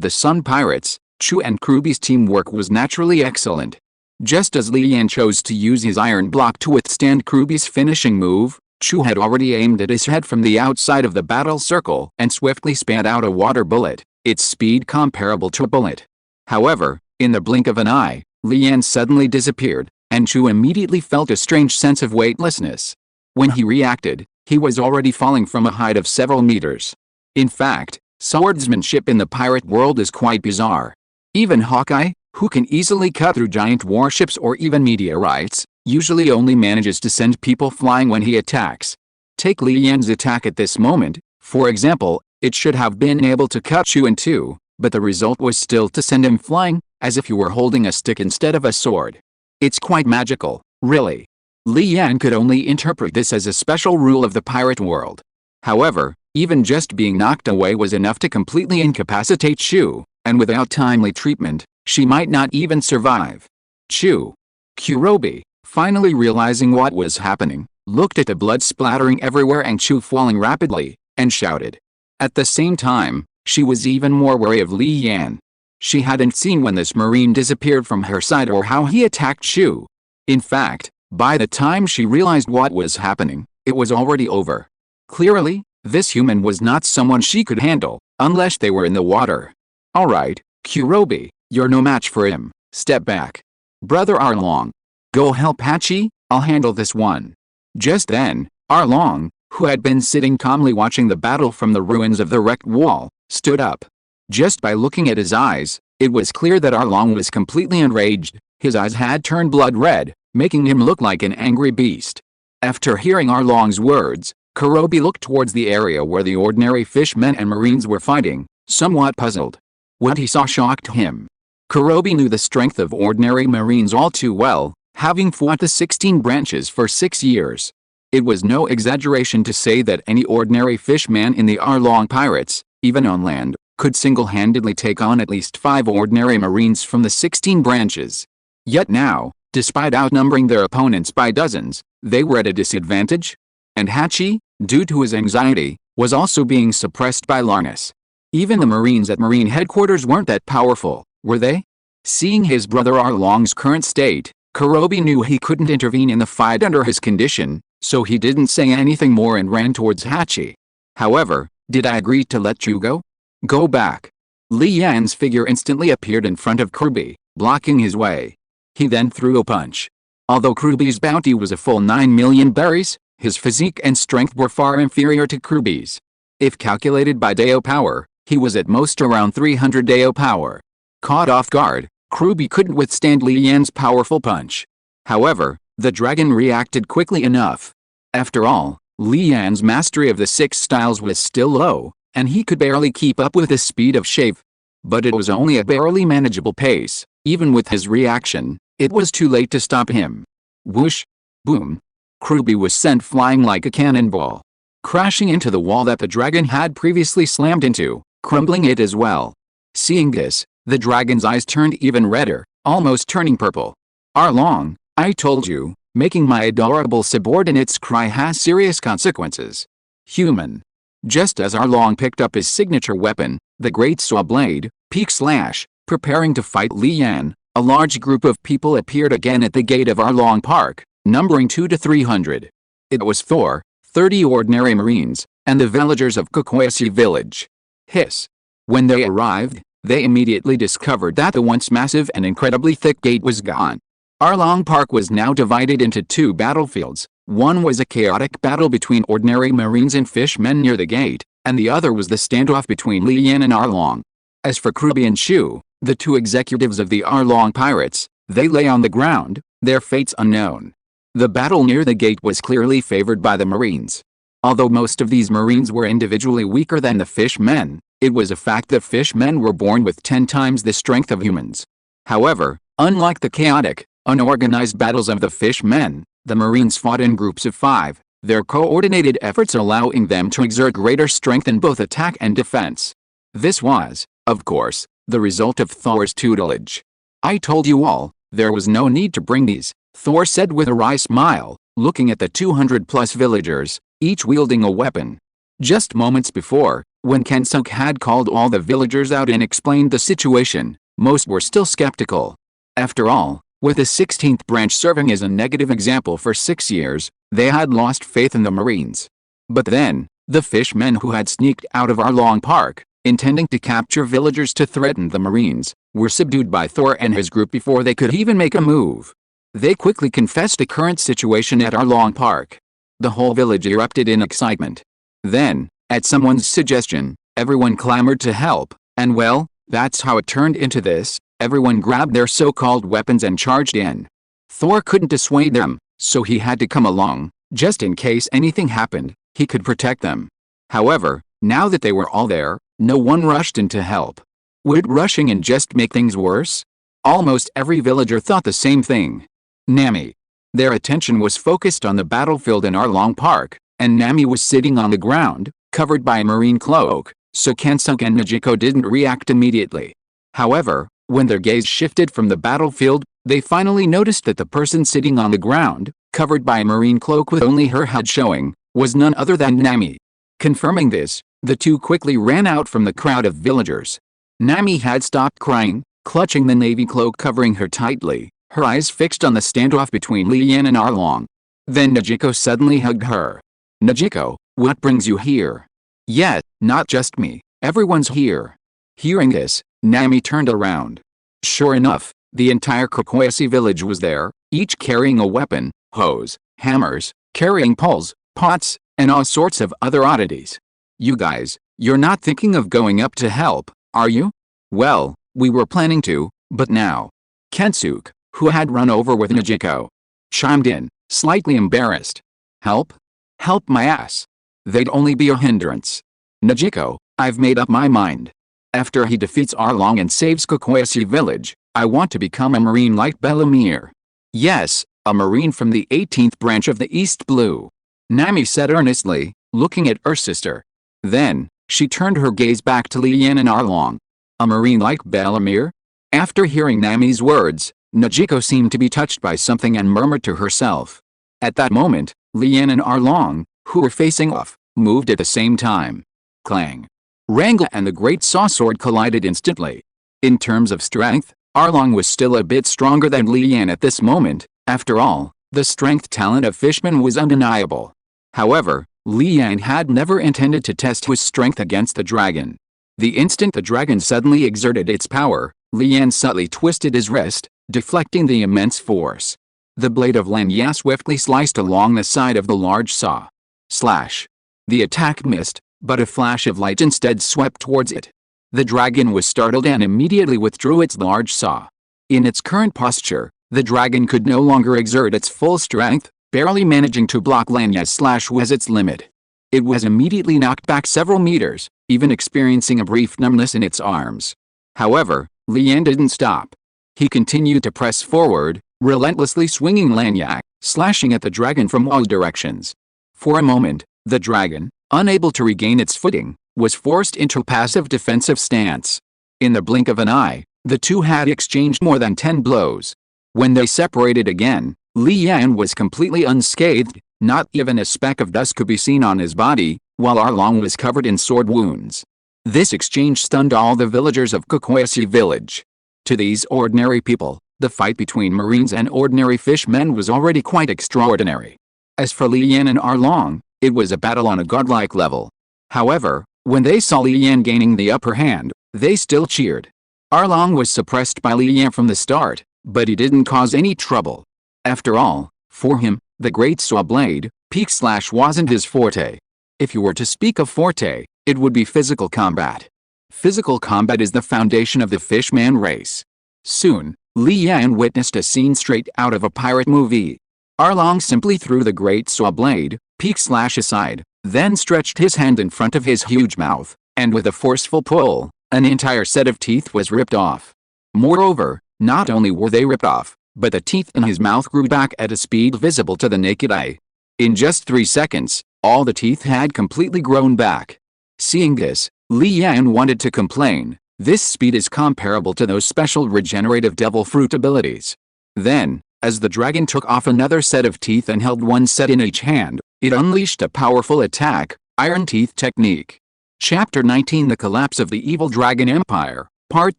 the Sun Pirates, Chu and Kruby's teamwork was naturally excellent. Just as Li Yan chose to use his iron block to withstand Kruby's finishing move, Chu had already aimed at his head from the outside of the battle circle and swiftly spat out a water bullet, its speed comparable to a bullet. However, in the blink of an eye, Li Yan suddenly disappeared, and Chu immediately felt a strange sense of weightlessness. When he reacted, he was already falling from a height of several meters. In fact, swordsmanship in the pirate world is quite bizarre. Even Hawkeye, who can easily cut through giant warships or even meteorites, usually only manages to send people flying when he attacks. Take Li Yan's attack at this moment, for example, it should have been able to cut Chu in two, but the result was still to send him flying, as if you were holding a stick instead of a sword. It's quite magical, really. Li Yan could only interpret this as a special rule of the pirate world. However, even just being knocked away was enough to completely incapacitate Chu, and without timely treatment, she might not even survive. Chu. Kurobi, finally realizing what was happening, looked at the blood splattering everywhere and Chu falling rapidly, and shouted. At the same time, she was even more wary of Li Yan. She hadn't seen when this marine disappeared from her side or how he attacked Chu. In fact, by the time she realized what was happening, it was already over. Clearly, this human was not someone she could handle, unless they were in the water. Alright, Kurobi, you're no match for him, step back. Brother Arlong. Go help Hachi, I'll handle this one. Just then, Arlong, who had been sitting calmly watching the battle from the ruins of the wrecked wall, stood up. Just by looking at his eyes, it was clear that Arlong was completely enraged. His eyes had turned blood red, making him look like an angry beast. After hearing Arlong's words, Kurobi looked towards the area where the ordinary fishmen and marines were fighting, somewhat puzzled. What he saw shocked him. Kurobi knew the strength of ordinary marines all too well, having fought the 16 branches for 6 years. It was no exaggeration to say that any ordinary fishman in the Arlong pirates, even on land, could single-handedly take on at least 5 ordinary marines from the 16 branches. Yet now, despite outnumbering their opponents by dozens, they were at a disadvantage. And Hachi, due to his anxiety, was also being suppressed by Larnus. Even the marines at Marine headquarters weren't that powerful, were they? Seeing his brother Arlong's current state, Kurobi knew he couldn't intervene in the fight under his condition, so he didn't say anything more and ran towards Hachi. However, did I agree to let you go? Go back. Li Yan's figure instantly appeared in front of Kruby, blocking his way. He then threw a punch. Although Kruby's bounty was a full 9 million berries, his physique and strength were far inferior to Kruby's. If calculated by Dao power, he was at most around 300 Dao power. Caught off guard, Kruby couldn't withstand Li Yan's powerful punch. However, the dragon reacted quickly enough. After all, Li Yan's mastery of the 6 styles was still low, and he could barely keep up with the speed of Shave. But it was only a barely manageable pace. Even with his reaction, it was too late to stop him. Whoosh! Boom! Kruby was sent flying like a cannonball, crashing into the wall that the dragon had previously slammed into, crumbling it as well. Seeing this, the dragon's eyes turned even redder, almost turning purple. Arlong, I told you, making my adorable subordinates cry has serious consequences. Human. Just as Arlong picked up his signature weapon, the Great Saw Blade, Peak Slash, preparing to fight Li Yan, a large group of people appeared again at the gate of Arlong Park, numbering 200 to 300. It was 30 ordinary Marines, and the villagers of Kokoyasi village. Hiss. When they arrived, they immediately discovered that the once massive and incredibly thick gate was gone. Arlong Park was now divided into 2 battlefields. One was a chaotic battle between ordinary Marines and fishmen near the gate, and the other was the standoff between Li Yan and Arlong. As for Kruby and Shu, the 2 executives of the Arlong pirates, they lay on the ground, their fates unknown. The battle near the gate was clearly favored by the Marines. Although most of these Marines were individually weaker than the fishmen, it was a fact that fishmen were born with 10 times the strength of humans. However, unlike the chaotic, unorganized battles of the fishmen, the Marines fought in groups of 5, their coordinated efforts allowing them to exert greater strength in both attack and defense. This was, of course, the result of Thor's tutelage. I told you all, there was no need to bring these, Thor said with a wry smile, looking at the 200+ villagers, each wielding a weapon. Just moments before, when Kensuk had called all the villagers out and explained the situation, most were still skeptical. After all, with the 16th branch serving as a negative example for 6 years, they had lost faith in the Marines. But then, the fishmen who had sneaked out of Arlong Park, intending to capture villagers to threaten the Marines, were subdued by Thor and his group before they could even make a move. They quickly confessed the current situation at Arlong Park. The whole village erupted in excitement. Then, at someone's suggestion, everyone clamored to help, and well, that's how it turned into this. Everyone grabbed their so-called weapons and charged in. Thor couldn't dissuade them, so he had to come along, just in case anything happened, he could protect them. However, now that they were all there, no one rushed in to help. Would rushing in just make things worse? Almost every villager thought the same thing. Nami. Their attention was focused on the battlefield in Arlong Park, and Nami was sitting on the ground, covered by a marine cloak, so Kensuk and Najiko didn't react immediately. However, when their gaze shifted from the battlefield, they finally noticed that the person sitting on the ground, covered by a marine cloak with only her head showing, was none other than Nami. Confirming this, the 2 quickly ran out from the crowd of villagers. Nami had stopped crying, clutching the navy cloak covering her tightly, her eyes fixed on the standoff between Li Yan and Arlong. Then Najiko suddenly hugged her. Najiko, what brings you here? Yet, not just me, everyone's here. Hearing this, Nami turned around. Sure enough, the entire Kokoyasi village was there, each carrying a weapon, hose, hammers, carrying poles, pots, and all sorts of other oddities. You guys, you're not thinking of going up to help, are you? Well, we were planning to, but now. Kensuk, who had run over with Najiko, chimed in, slightly embarrassed. Help? Help my ass. They'd only be a hindrance. Najiko, I've made up my mind. After he defeats Arlong and saves Kokoyasi village, I want to become a Marine like Bellamere. Yes, a Marine from the 18th branch of the East Blue. Nami said earnestly, looking at her sister. Then, she turned her gaze back to Li Yan and Arlong. A Marine like Bellamere? After hearing Nami's words, Najiko seemed to be touched by something and murmured to herself. At that moment, Li Yan and Arlong, who were facing off, moved at the same time. Clang. Wrangle and the great saw sword collided instantly. In terms of strength, Arlong was still a bit stronger than Li Yan at this moment. After all, the strength talent of Fishman was undeniable. However, Li Yan had never intended to test his strength against the dragon. The instant the dragon suddenly exerted its power, Li Yan subtly twisted his wrist, deflecting the immense force. The blade of Lanya swiftly sliced along the side of the large saw. Slash. The attack missed, but a flash of light instead swept towards it. The dragon was startled and immediately withdrew its large saw. In its current posture, the dragon could no longer exert its full strength, barely managing to block Lanya's slash was its limit. It was immediately knocked back several meters, even experiencing a brief numbness in its arms. However, Li Yan didn't stop. He continued to press forward, relentlessly swinging Lanya, slashing at the dragon from all directions. For a moment, the dragon, unable to regain its footing, was forced into a passive defensive stance. In the blink of an eye, the two had exchanged more than 10 blows. When they separated again, Li Yan was completely unscathed, not even a speck of dust could be seen on his body, while Arlong was covered in sword wounds. This exchange stunned all the villagers of Kokoyasi village. To these ordinary people, the fight between marines and ordinary fishmen was already quite extraordinary. As for Li Yan and Arlong, it was a battle on a godlike level. However, when they saw Li Yan gaining the upper hand, they still cheered. Arlong was suppressed by Li Yan from the start, but he didn't cause any trouble. After all, for him, the great saw blade, peak slash wasn't his forte. If you were to speak of forte, it would be physical combat. Physical combat is the foundation of the fishman race. Soon, Li Yan witnessed a scene straight out of a pirate movie. Arlong simply threw the great saw blade, peak slash aside, then stretched his hand in front of his huge mouth, and with a forceful pull, an entire set of teeth was ripped off. Moreover, not only were they ripped off, but the teeth in his mouth grew back at a speed visible to the naked eye. In just 3 seconds, all the teeth had completely grown back. Seeing this, Li Yan wanted to complain. This speed is comparable to those special regenerative devil fruit abilities. Then, as the dragon took off another set of teeth and held one set in each hand, it unleashed a powerful attack, Iron Teeth Technique. Chapter 19 The Collapse of the Evil Dragon Empire, Part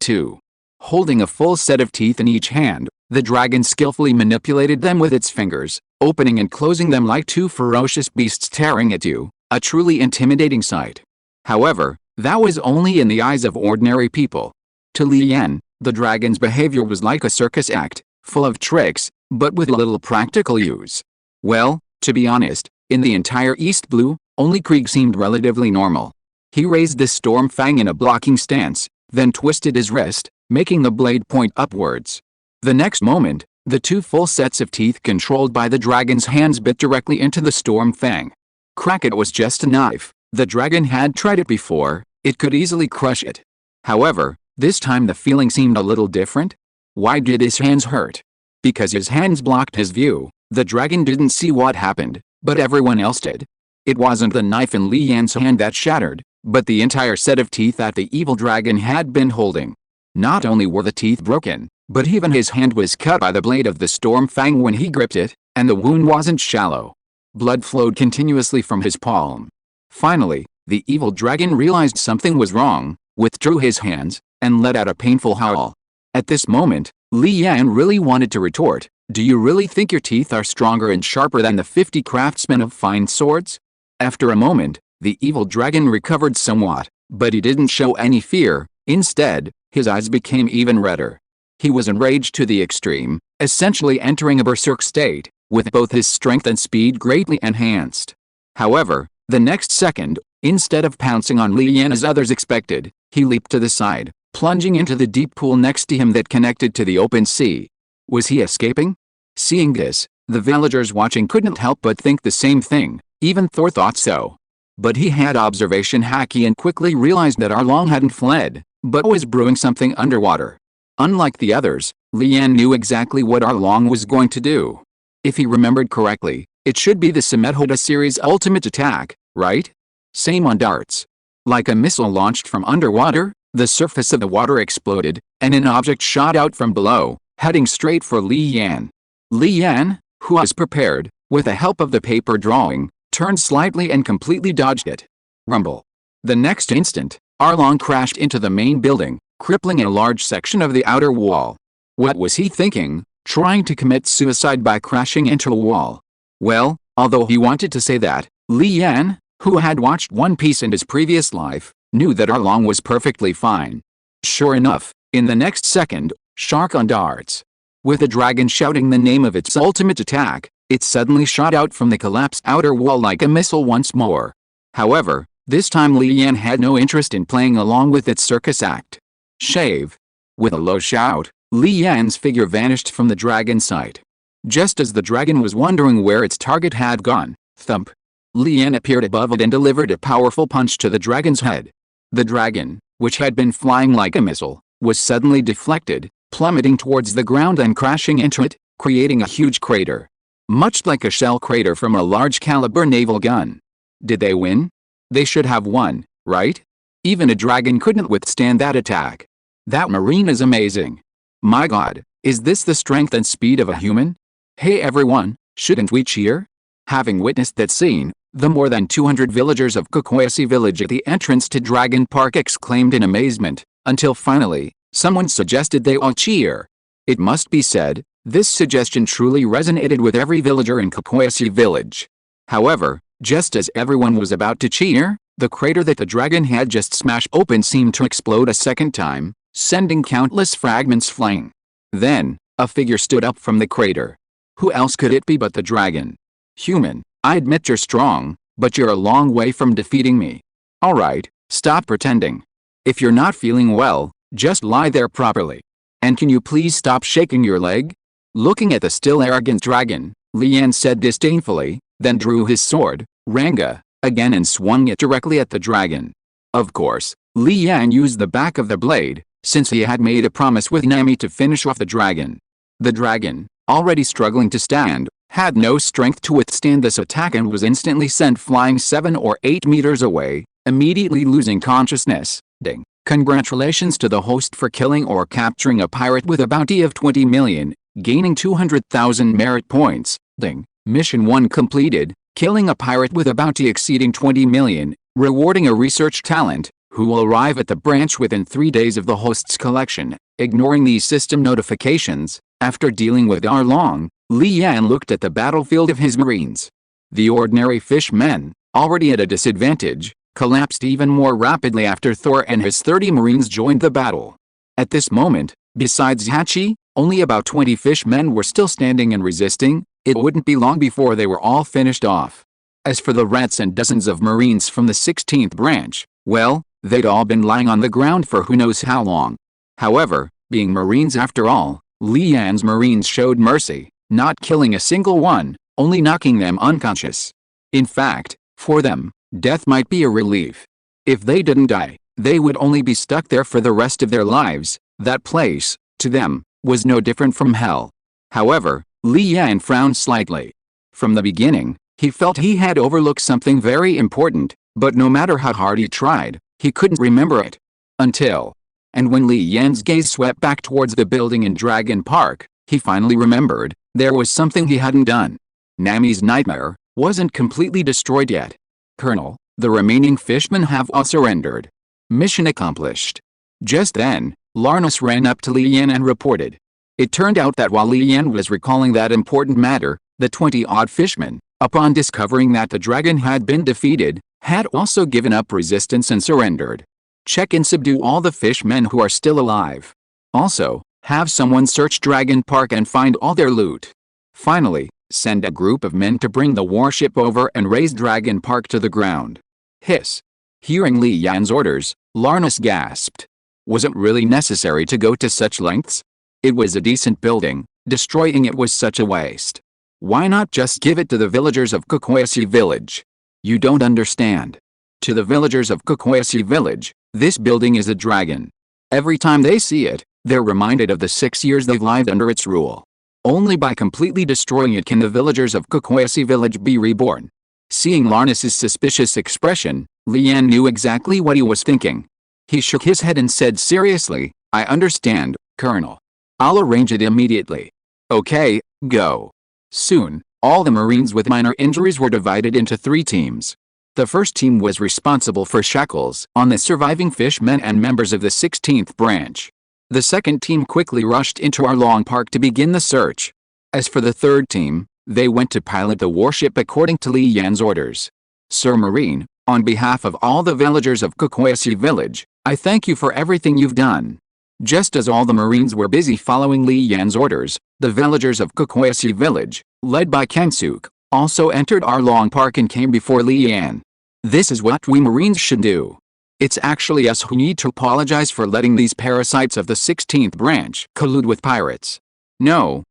2. Holding a full set of teeth in each hand, the dragon skillfully manipulated them with its fingers, opening and closing them like two ferocious beasts tearing at you, a truly intimidating sight. However, that was only in the eyes of ordinary people. To Li Yan, the dragon's behavior was like a circus act, full of tricks, but with little practical use. Well, to be honest, in the entire East Blue, only Krieg seemed relatively normal. He raised the Storm Fang in a blocking stance, then twisted his wrist, making the blade point upwards. The next moment, the two full sets of teeth controlled by the dragon's hands bit directly into the Storm Fang. Crack! It was just a knife. The dragon had tried it before, it could easily crush it. However, this time the feeling seemed a little different. Why did his hands hurt? Because his hands blocked his view. The dragon didn't see what happened, but everyone else did. It wasn't the knife in Li Yan's hand that shattered, but the entire set of teeth that the evil dragon had been holding. Not only were the teeth broken, but even his hand was cut by the blade of the Storm Fang when he gripped it, and the wound wasn't shallow. Blood flowed continuously from his palm. Finally, the evil dragon realized something was wrong, withdrew his hands, and let out a painful howl. At this moment, Li Yan really wanted to retort, "Do you really think your teeth are stronger and sharper than the 50 craftsmen of fine swords?" After a moment, the evil dragon recovered somewhat, but he didn't show any fear. Instead, his eyes became even redder. He was enraged to the extreme, essentially entering a berserk state, with both his strength and speed greatly enhanced. However, the next second, instead of pouncing on Li Yan as others expected, he leaped to the side, plunging into the deep pool next to him that connected to the open sea. Was he escaping? Seeing this, the villagers watching couldn't help but think the same thing. Even Thor thought so. But he had observation haki and quickly realized that Arlong hadn't fled, but was brewing something underwater. Unlike the others, Li Yan knew exactly what Arlong was going to do. If he remembered correctly, it should be the Semedhoda series ultimate attack, right? Same on darts. Like a missile launched from underwater, the surface of the water exploded, and an object shot out from below, heading straight for Li Yan. Li Yan, who was prepared, with the help of the paper drawing, turned slightly and completely dodged it. Rumble. The next instant, Arlong crashed into the main building, crippling a large section of the outer wall. What was he thinking, trying to commit suicide by crashing into a wall? Well, although he wanted to say that, Li Yan, who had watched One Piece in his previous life, knew that Arlong was perfectly fine. Sure enough, in the next second, shark on darts. With the dragon shouting the name of its ultimate attack, it suddenly shot out from the collapsed outer wall like a missile once more. However, this time Li Yan had no interest in playing along with its circus act. Shave. With a low shout, Li Yan's figure vanished from the dragon's sight. Just as the dragon was wondering where its target had gone, thump. Li Yan appeared above it and delivered a powerful punch to the dragon's head. The dragon, which had been flying like a missile, was suddenly deflected, plummeting towards the ground and crashing into it, creating a huge crater. Much like a shell crater from a large-caliber naval gun. Did they win? They should have won, right? Even a dragon couldn't withstand that attack. That marine is amazing. My god, is this the strength and speed of a human? Hey everyone, shouldn't we cheer? Having witnessed that scene, the more than 200 villagers of Kokwesi village at the entrance to Dragon Park exclaimed in amazement, until finally, someone suggested they all cheer. It must be said, this suggestion truly resonated with every villager in Kokwesi village. However, just as everyone was about to cheer, the crater that the dragon had just smashed open seemed to explode a second time, sending countless fragments flying. Then, a figure stood up from the crater. Who else could it be but the dragon? Human, I admit you're strong, but you're a long way from defeating me. Alright, stop pretending. If you're not feeling well, just lie there properly. And can you please stop shaking your leg? Looking at the still arrogant dragon, Li Yan said disdainfully, then drew his sword, Ranga, again and swung it directly at the dragon. Of course, Li Yan used the back of the blade, since he had made a promise with Nami to finish off the dragon. The dragon, already struggling to stand, had no strength to withstand this attack and was instantly sent flying 7 or 8 meters away, immediately losing consciousness. Ding. Congratulations to the host for killing or capturing a pirate with a bounty of 20 million, gaining 200,000 merit points. Ding. Mission 1 completed, killing a pirate with a bounty exceeding 20 million, rewarding a research talent, who will arrive at the branch within 3 days of the host's collection. Ignoring these system notifications, after dealing with Arlong, Li Yan looked at the battlefield of his marines. The ordinary fishmen, already at a disadvantage, collapsed even more rapidly after Thor and his 30 marines joined the battle. At this moment, besides Hachi, only about 20 fishmen were still standing and resisting. It wouldn't be long before they were all finished off. As for the rats and dozens of marines from the 16th branch, well, they'd all been lying on the ground for who knows how long. However, being marines after all, Li Yan's marines showed mercy, not killing a single one, only knocking them unconscious. In fact, for them, death might be a relief. If they didn't die, they would only be stuck there for the rest of their lives. That place, to them, was no different from hell. However, Li Yan frowned slightly. From the beginning, he felt he had overlooked something very important, but no matter how hard he tried, he couldn't remember it. Until. And when Li Yan's gaze swept back towards the building in Dragon Park, he finally remembered, there was something he hadn't done. Nami's nightmare wasn't completely destroyed yet. Colonel, the remaining fishmen have all surrendered. Mission accomplished. Just then, Larnus ran up to Li Yan and reported. It turned out that while Li Yan was recalling that important matter, the 20-odd fishmen, upon discovering that the dragon had been defeated, had also given up resistance and surrendered. Check and subdue all the fishmen who are still alive. Also, have someone search Dragon Park and find all their loot. Finally, send a group of men to bring the warship over and raise Dragon Park to the ground. Hiss. Hearing Li Yan's orders, Larnus gasped. Was it really necessary to go to such lengths? It was a decent building, destroying it was such a waste. Why not just give it to the villagers of Kokwesi village? You don't understand. To the villagers of Kokwesi village, this building is a dragon. Every time they see it, they're reminded of the 6 years they've lived under its rule. Only by completely destroying it can the villagers of Kokwesi village be reborn. Seeing Larnus's suspicious expression, Li Yan knew exactly what he was thinking. He shook his head and said seriously, I understand, Colonel. I'll arrange it immediately. Okay, go. Soon, all the Marines with minor injuries were divided into 3 teams. The first team was responsible for shackles on the surviving fishmen and members of the 16th branch. The second team quickly rushed into Arlong Park to begin the search. As for the third team, they went to pilot the warship according to Li Yan's orders. Sir Marine, On behalf of all the villagers of Kukwasi village, I thank you for everything you've done. Just as all the Marines were busy following Li Yan's orders, the villagers of Kukwasi village, led by Kensuk, also entered Arlong Park and came before Li Yan. This is what we Marines should do. It's actually us who need to apologize for letting these parasites of the 16th branch collude with pirates. No,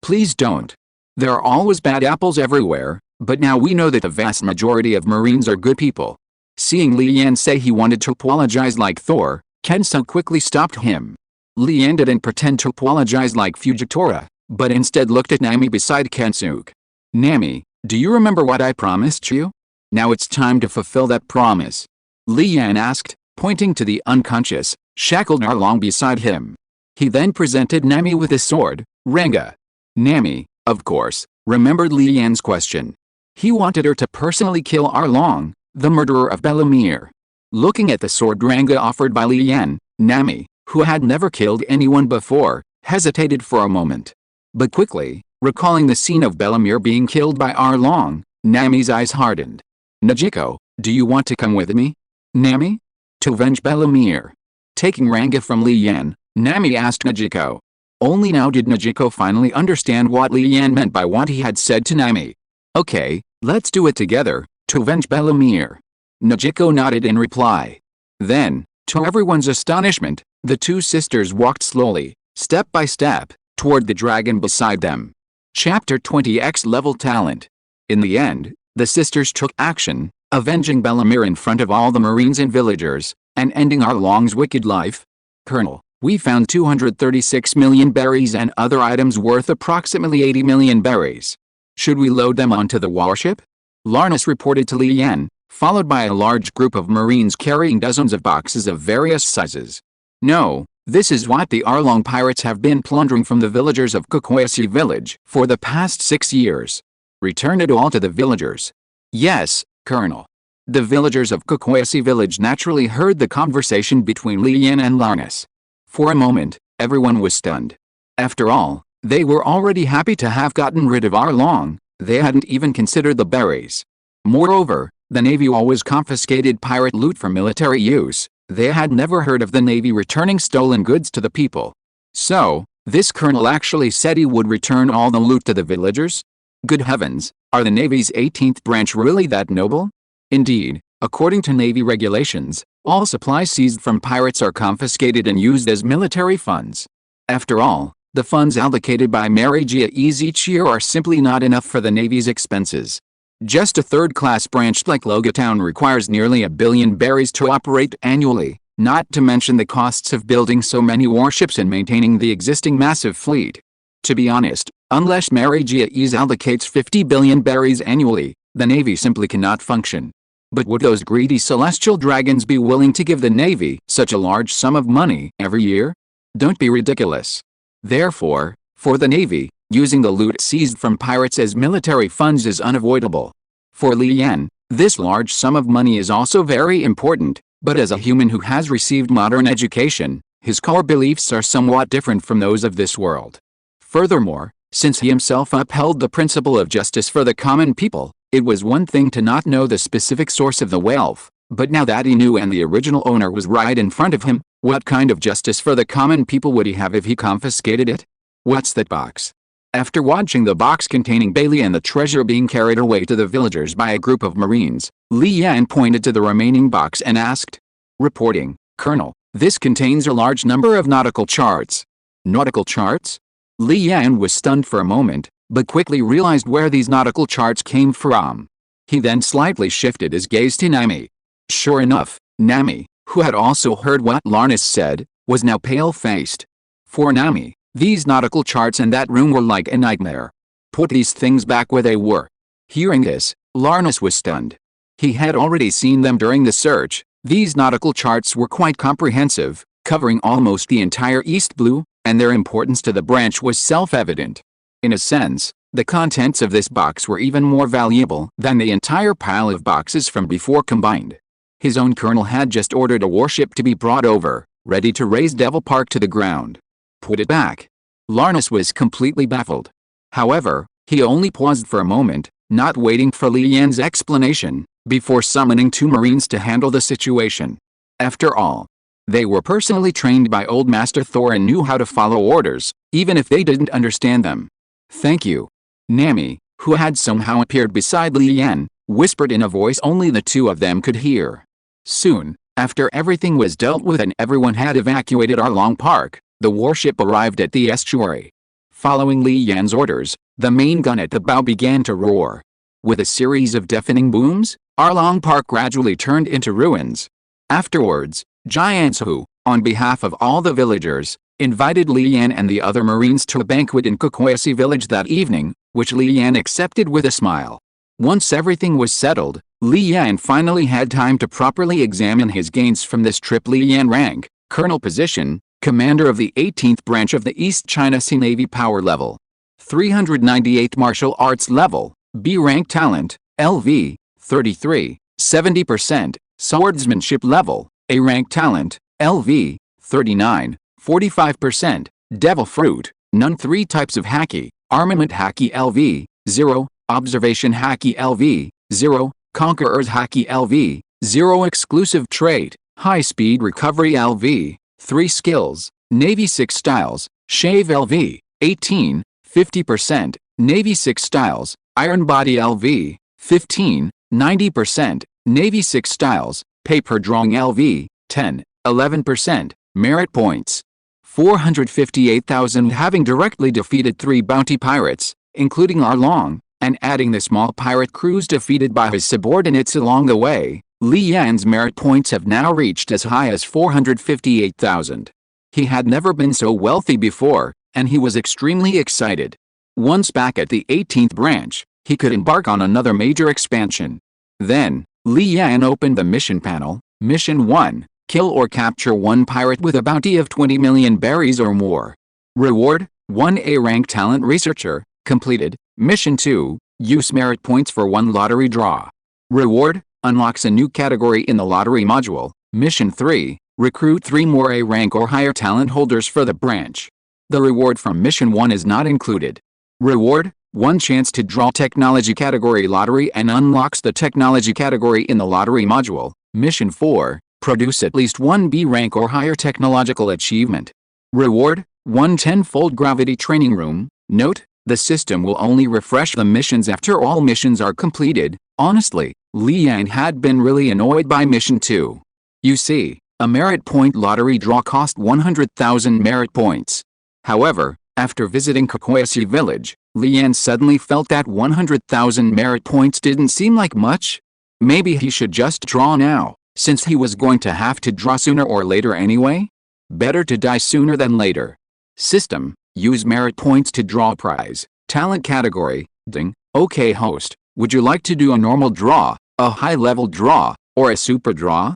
please don't. There are always bad apples everywhere, but now we know that the vast majority of Marines are good people. Seeing Li Yan say he wanted to apologize like Thor, Kensuk quickly stopped him. Li Yan didn't pretend to apologize like Fujitora, but instead looked at Nami beside Kensuk. Nami, do you remember what I promised you? Now it's time to fulfill that promise. Li Yan asked, pointing to the unconscious, shackled Arlong beside him. He then presented Nami with his sword, Ranga. Nami, of course, remembered Li Yan's question. He wanted her to personally kill Arlong, the murderer of Belamir. Looking at the sword Ranga offered by Li Yan, Nami, who had never killed anyone before, hesitated for a moment. But quickly, recalling the scene of Belamir being killed by Arlong, Nami's eyes hardened. Najiko, do you want to come with me? Nami? To avenge Belamir. Taking Ranga from Li Yan, Nami asked Najiko. Only now did Najiko finally understand what Li Yan meant by what he had said to Nami. Okay, let's do it together, to avenge Belamir. Najiko nodded in reply. Then, to everyone's astonishment, the two sisters walked slowly, step by step, toward the dragon beside them. Chapter 20 X Level Talent. In the end, the sisters took action, avenging Belamir in front of all the Marines and villagers, and ending Arlong's wicked life. Colonel, we found 236 million berries and other items worth approximately 80 million berries. Should we load them onto the warship? Larnus reported to Li Yan, followed by a large group of Marines carrying dozens of boxes of various sizes. No, this is what the Arlong pirates have been plundering from the villagers of Kukwasi village for the past 6 years. Return it all to the villagers. Yes, Colonel. The villagers of Kukwasi village naturally heard the conversation between Li Yan and Larnus. For a moment, everyone was stunned. After all, they were already happy to have gotten rid of Arlong. They hadn't even considered the berries. Moreover, the Navy always confiscated pirate loot for military use. They had never heard of the Navy returning stolen goods to the people. So, this colonel actually said he would return all the loot to the villagers? Good heavens, are the Navy's 18th branch really that noble? Indeed, according to Navy regulations, all supplies seized from pirates are confiscated and used as military funds. After all, the funds allocated by Marigiaes each year are simply not enough for the Navy's expenses. Just a third-class branch like Logatown requires nearly 1 billion berries to operate annually, not to mention the costs of building so many warships and maintaining the existing massive fleet. To be honest, unless Marigiaes allocates 50 billion berries annually, the Navy simply cannot function. But would those greedy celestial dragons be willing to give the Navy such a large sum of money every year? Don't be ridiculous. Therefore, for the Navy, using the loot seized from pirates as military funds is unavoidable. For Li Yan, this large sum of money is also very important, but as a human who has received modern education, his core beliefs are somewhat different from those of this world. Furthermore, since he himself upheld the principle of justice for the common people, it was one thing to not know the specific source of the wealth, but now that he knew and the original owner was right in front of him, what kind of justice for the common people would he have if he confiscated it? What's that box? After watching the box containing Bailey and the treasure being carried away to the villagers by a group of Marines, Li Yan pointed to the remaining box and asked. Reporting, Colonel, this contains a large number of nautical charts. Nautical charts? Li Yan was stunned for a moment, but quickly realized where these nautical charts came from. He then slightly shifted his gaze to Nami. Sure enough, Nami, who had also heard what Larnus said, was now pale-faced. For Nami, these nautical charts in that room were like a nightmare. Put these things back where they were. Hearing this, Larnus was stunned. He had already seen them during the search. These nautical charts were quite comprehensive, covering almost the entire East Blue, and their importance to the branch was self-evident. In a sense, the contents of this box were even more valuable than the entire pile of boxes from before combined. His own colonel had just ordered a warship to be brought over, ready to raise Devil Park to the ground. Put it back. Larnus was completely baffled. However, he only paused for a moment, not waiting for Li Yan's explanation, before summoning 2 Marines to handle the situation. After all, they were personally trained by Old Master Thor and knew how to follow orders, even if they didn't understand them. "Thank you." Nami, who had somehow appeared beside Li Yan, whispered in a voice only the two of them could hear. Soon, after everything was dealt with and everyone had evacuated Arlong Park, the warship arrived at the estuary. Following Li Yan's orders, the main gun at the bow began to roar. With a series of deafening booms, Arlong Park gradually turned into ruins. Afterwards, giants who, on behalf of all the villagers, invited Li Yan and the other Marines to a banquet in Kokoyasi village that evening, which Li Yan accepted with a smile. Once everything was settled, Li Yan finally had time to properly examine his gains from this trip. Li Yan rank, colonel position, commander of the 18th branch of the East China Sea Navy power level. 398 martial arts level, B rank talent, LV, 33, 70%, swordsmanship level, A rank talent, LV, 39, 45%, devil fruit, none. 3 types of haki, armament haki LV, 0, observation haki LV, 0, conqueror's haki LV, 0, exclusive trait, high speed recovery LV, 3 skills, Navy 6 styles, shave LV, 18, 50%, Navy 6 styles, iron body LV, 15, 90%, Navy 6 styles, paper drawing LV, 10, 11%, merit points. 458,000. Having directly defeated 3 bounty pirates, including Arlong, and adding the small pirate crews defeated by his subordinates along the way, Li Yan's merit points have now reached as high as 458,000. He had never been so wealthy before, and he was extremely excited. Once back at the 18th branch, he could embark on another major expansion. Then, Li Yan opened the mission panel. Mission 1, kill or capture 1 pirate with a bounty of 20 million berries or more. Reward, 1 A rank talent researcher, completed. Mission 2, use merit points for 1 lottery draw. Reward, unlocks a new category in the lottery module. Mission 3, recruit 3 more A rank or higher talent holders for the branch. The reward from Mission 1 is not included. Reward, 1 chance to draw technology category lottery and unlocks the technology category in the lottery module. Mission 4, produce at least 1 B rank or higher technological achievement. Reward, 1 10-fold gravity training room. Note, the system will only refresh the missions after all missions are completed. Honestly, Li Yan had been really annoyed by Mission 2. You see, a merit point lottery draw cost 100,000 merit points. However, after visiting Kokoyasi village, Li Yan suddenly felt that 100,000 merit points didn't seem like much. Maybe he should just draw now, since he was going to have to draw sooner or later anyway? Better to die sooner than later. System, use merit points to draw a prize. Talent category, ding. Okay host, would you like to do a normal draw, a high-level draw, or a super draw?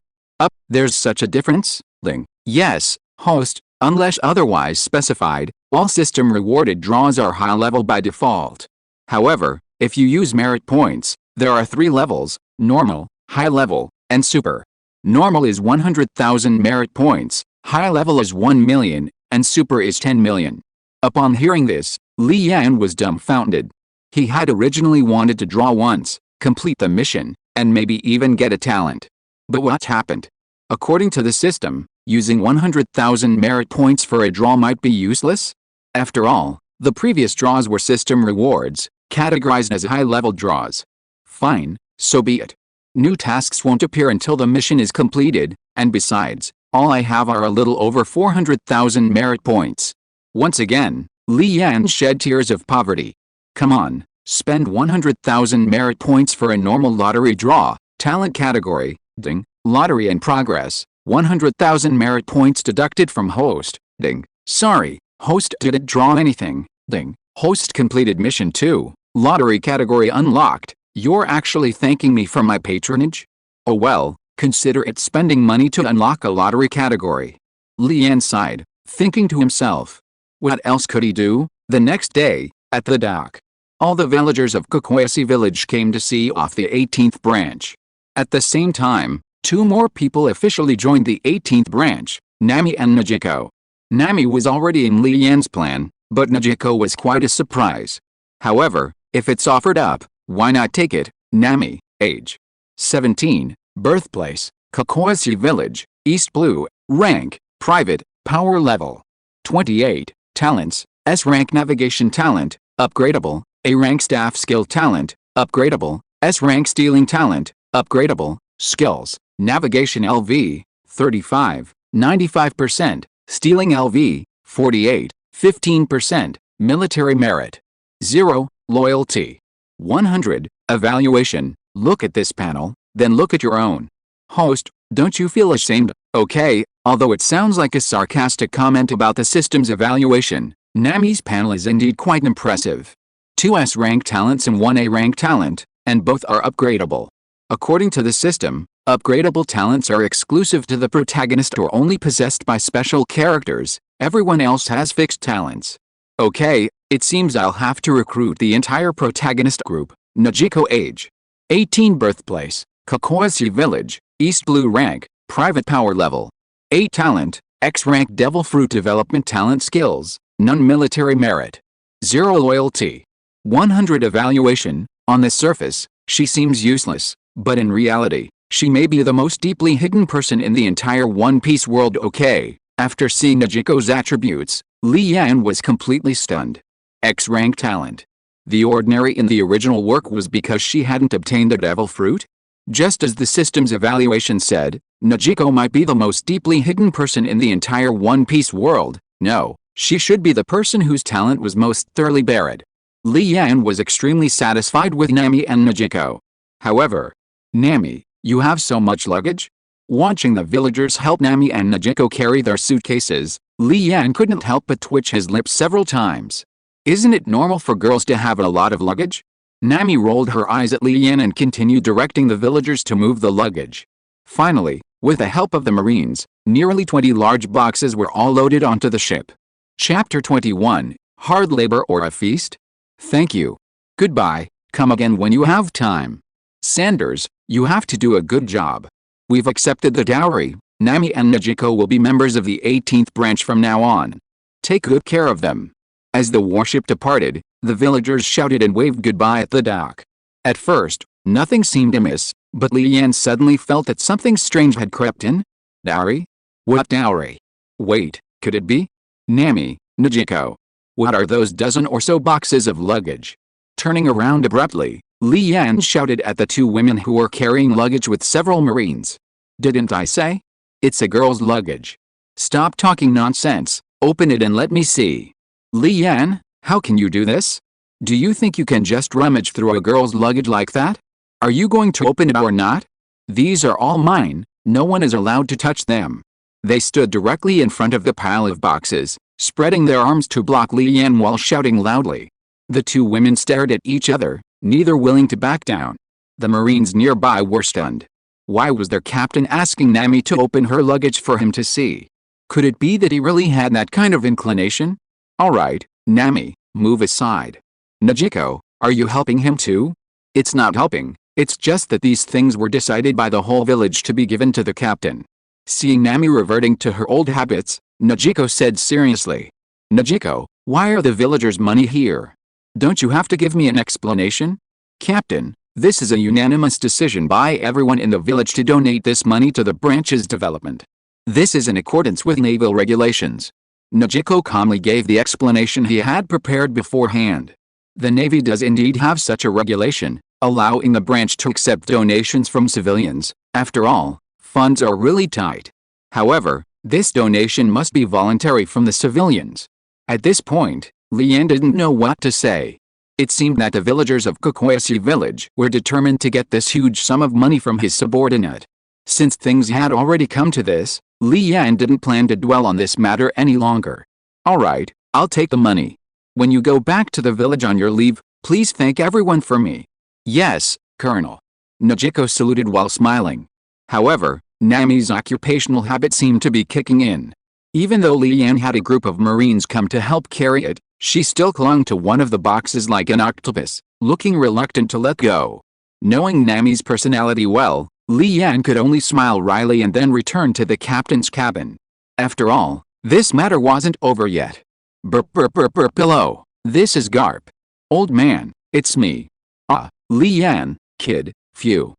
There's such a difference? Ding. Yes, host, unless otherwise specified, all system rewarded draws are high level by default. However, if you use merit points, there are 3 levels, normal, high level, and super. Normal is 100,000 merit points, high level is 1 million, and super is 10 million. Upon hearing this, Li Yan was dumbfounded. He had originally wanted to draw once, complete the mission, and maybe even get a talent. But what happened? According to the system, using 100,000 merit points for a draw might be useless? After all, the previous draws were system rewards, categorized as high-level draws. Fine, so be it. New tasks won't appear until the mission is completed, and besides, all I have are a little over 400,000 merit points. Once again, Li Yan shed tears of poverty. Come on, spend 100,000 merit points for a normal lottery draw. Talent category, ding. Lottery in progress, 100,000 merit points deducted from host, ding. Sorry, host didn't draw anything, ding. Host completed mission 2, lottery category unlocked. You're actually thanking me for my patronage? Oh well, consider it spending money to unlock a lottery category. Li Yan sighed, thinking to himself. What else could he do? The next day, at the dock, all the villagers of Kokoyasi village came to see off the 18th branch. At the same time, 2 more people officially joined the 18th branch, Nami and Najiko. Nami was already in Li Yan's plan, but Najiko was quite a surprise. However, if it's offered up, Why not take it? Nami, age 17, birthplace, Kakoasi Village, East Blue, rank, private, power level 28, talents, S rank navigation talent, upgradable, A rank staff skill talent, upgradable, S rank stealing talent, upgradable, skills, navigation LV, 35, 95%, stealing LV, 48, 15%, military merit, 0, loyalty, 100, evaluation, look at this panel, then look at your own. Host, don't you feel ashamed? Okay, although it sounds like a sarcastic comment about the system's evaluation, Nami's panel is indeed quite impressive. 2 S rank talents and 1 A rank talent, and both are upgradable. According to the system, upgradable talents are exclusive to the protagonist or only possessed by special characters. Everyone else has fixed talents. Okay, it seems I'll have to recruit the entire protagonist group. Najiko age 18 birthplace, Kakoasi Village, East Blue rank, private power level 8 talent, X rank devil fruit development talent skills, none military merit, 0 loyalty, 100 evaluation. On the surface, she seems useless, but in reality, she may be the most deeply hidden person in the entire One Piece world. Okay, after seeing Najiko's attributes, Li Yan was completely stunned. X rank talent. The ordinary in the original work was because she hadn't obtained the devil fruit? Just as the system's evaluation said, Najiko might be the most deeply hidden person in the entire One Piece world. No, she should be the person whose talent was most thoroughly buried. Li Yan was extremely satisfied with Nami and Najiko. However, Nami, you have so much luggage? Watching the villagers help Nami and Najiko carry their suitcases, Li Yan couldn't help but twitch his lips several times. Isn't it normal for girls to have a lot of luggage? Nami rolled her eyes at Li Yan and continued directing the villagers to move the luggage. Finally, with the help of the Marines, nearly 20 large boxes were all loaded onto the ship. Chapter 21, Hard Labor or a Feast? Thank you. Goodbye, come again when you have time. Sanders, you have to do a good job. We've accepted the dowry. Nami and Najiko will be members of the 18th branch from now on. Take good care of them. As the warship departed, the villagers shouted and waved goodbye at the dock. At first, nothing seemed amiss, but Li Yan suddenly felt that something strange had crept in. Dowry? What dowry? Wait, could it be? Nami, Najiko. What are those dozen or so boxes of luggage? Turning around abruptly, Li Yan shouted at the 2 women who were carrying luggage with several Marines. Didn't I say? It's a girl's luggage. Stop talking nonsense, open it and let me see. Li Yan, how can you do this? Do you think you can just rummage through a girl's luggage like that? Are you going to open it or not? These are all mine, no one is allowed to touch them. They stood directly in front of the pile of boxes, spreading their arms to block Li Yan while shouting loudly. The 2 women stared at each other, neither willing to back down. The Marines nearby were stunned. Why was their captain asking Nami to open her luggage for him to see? Could it be that he really had that kind of inclination? Alright, Nami, move aside. Najiko, are you helping him too? It's not helping, it's just that these things were decided by the whole village to be given to the captain. Seeing Nami reverting to her old habits, Najiko said seriously. Najiko, why are the villagers' money here? Don't you have to give me an explanation? Captain, this is a unanimous decision by everyone in the village to donate this money to the branch's development. This is in accordance with naval regulations. Najiko calmly gave the explanation he had prepared beforehand. The Navy does indeed have such a regulation, allowing the branch to accept donations from civilians. After all, funds are really tight. However, this donation must be voluntary from the civilians. At this point, Li Yan didn't know what to say. It seemed that the villagers of Kakoasi Village were determined to get this huge sum of money from his subordinate. Since things had already come to this, Li Yan didn't plan to dwell on this matter any longer. Alright, I'll take the money. When you go back to the village on your leave, please thank everyone for me. Yes, Colonel. Najiko saluted while smiling. However, Nami's occupational habit seemed to be kicking in. Even though Li Yan had a group of Marines come to help carry it, she still clung to one of the boxes like an octopus, looking reluctant to let go. Knowing Nami's personality well, Li Yan could only smile wryly and then return to the captain's cabin. After all, this matter wasn't over yet. Burp burp burp burp hello, this is Garp. Old man, it's me. Ah, Li Yan, kid, phew.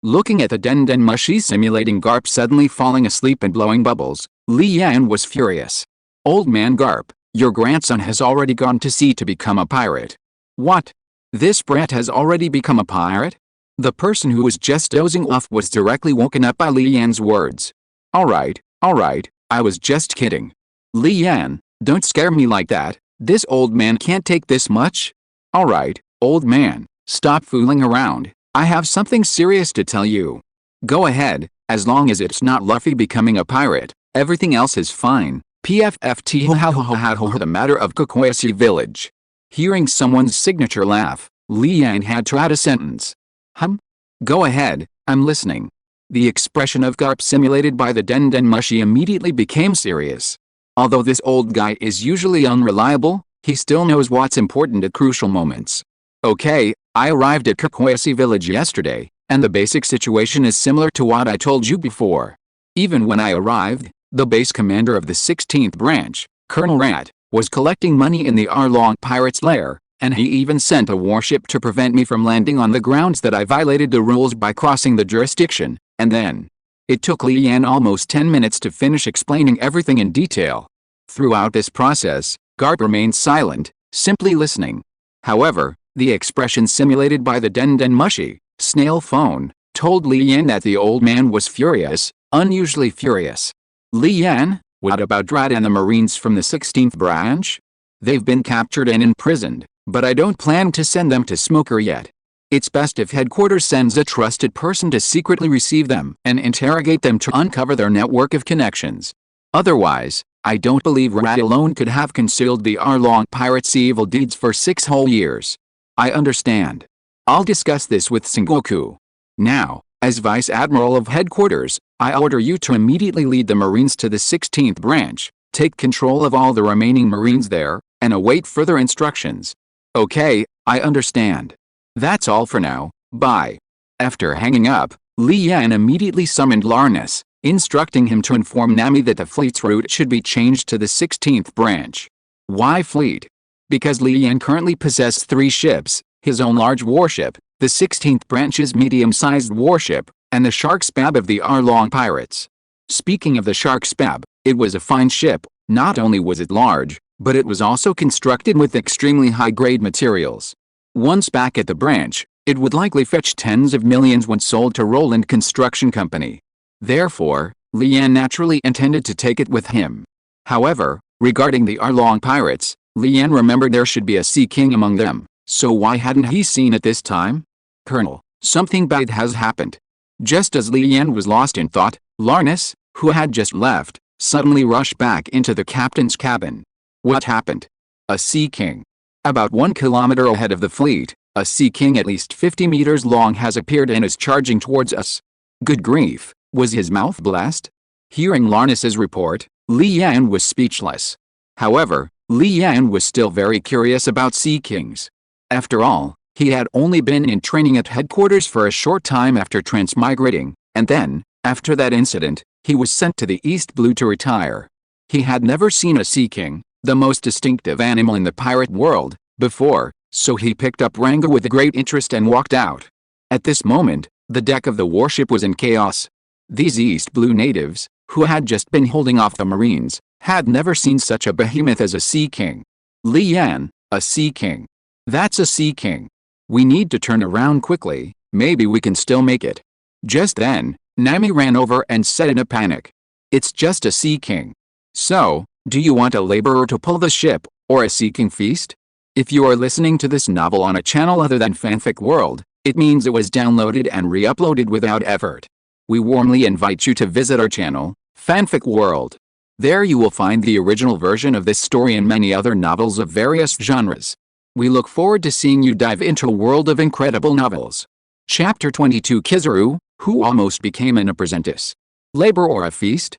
Looking at the Den Den Mushi simulating Garp suddenly falling asleep and blowing bubbles, Li Yan was furious. Old man Garp, your grandson has already gone to sea to become a pirate. What? This brat has already become a pirate? The person who was just dozing off was directly woken up by Li Yan's words. Alright, I was just kidding. Li Yan, don't scare me like that, this old man can't take this much. Alright, old man, stop fooling around, I have something serious to tell you. Go ahead, as long as it's not Luffy becoming a pirate, everything else is fine. PFFT the matter of Kokoyashi village. Hearing someone's signature laugh, Li Yan had to add a sentence. Go ahead, I'm listening. The expression of Garp simulated by the Den Den Mushi immediately became serious. Although this old guy is usually unreliable, he still knows what's important at crucial moments. Okay, I arrived at Kokoyashi village yesterday, and the basic situation is similar to what I told you before. Even when I arrived, the base commander of the 16th branch, Colonel Rat, was collecting money in the Arlong pirate's lair, and he even sent a warship to prevent me from landing on the grounds that I violated the rules by crossing the jurisdiction, and then. It took Li Yan almost 10 minutes to finish explaining everything in detail. Throughout this process, Garp remained silent, simply listening. However, the expression simulated by the Den Den Mushi, snail phone, told Li Yan that the old man was furious, unusually furious. Li Yan, what about Drat and the Marines from the 16th branch? They've been captured and imprisoned, but I don't plan to send them to Smoker yet. It's best if headquarters sends a trusted person to secretly receive them and interrogate them to uncover their network of connections. Otherwise, I don't believe Rat alone could have concealed the Arlong pirates' evil deeds for 6 whole years. I understand. I'll discuss this with Sengoku. Now, as Vice Admiral of Headquarters, I order you to immediately lead the Marines to the 16th branch, take control of all the remaining Marines there, and await further instructions. Okay, I understand. That's all for now, bye. After hanging up, Li Yan immediately summoned Larnus, instructing him to inform Nami that the fleet's route should be changed to the 16th branch. Why fleet? Because Li Yan currently possessed 3 ships, his own large warship, the 16th branch's medium-sized warship, and the Shark Spab of the Arlong pirates. Speaking of the Shark Spab, it was a fine ship. Not only was it large, but it was also constructed with extremely high-grade materials. Once back at the branch, it would likely fetch tens of millions when sold to Roland Construction Company. Therefore, Li Yan naturally intended to take it with him. However, regarding the Arlong pirates, Li Yan remembered there should be a Sea King among them, so why hadn't he seen it this time? Colonel, something bad has happened. Just as Li Yan was lost in thought, Larnus, who had just left, suddenly rushed back into the captain's cabin. What happened? A Sea King. About 1 kilometer ahead of the fleet, a Sea King at least 50 meters long has appeared and is charging towards us. Good grief, was his mouth blessed? Hearing Larnus's report, Li Yan was speechless. However, Li Yan was still very curious about Sea Kings. After all, he had only been in training at headquarters for a short time after transmigrating, and then, after that incident, he was sent to the East Blue to retire. He had never seen a Sea King, the most distinctive animal in the pirate world, before, so he picked up Rango with great interest and walked out. At this moment, the deck of the warship was in chaos. These East Blue natives, who had just been holding off the Marines, had never seen such a behemoth as a Sea King. Li Yan, a Sea King. That's a Sea King. We need to turn around quickly, maybe we can still make it. Just then, Nami ran over and said in a panic. It's just a Sea King. So, do you want a laborer to pull the ship, or a Sea King feast? If you are listening to this novel on a channel other than Fanfic World, it means it was downloaded and re-uploaded without effort. We warmly invite you to visit our channel, Fanfic World. There you will find the original version of this story and many other novels of various genres. We look forward to seeing you dive into a world of incredible novels. Chapter 22 Kizaru, who almost became an apprentice. Labor or a feast?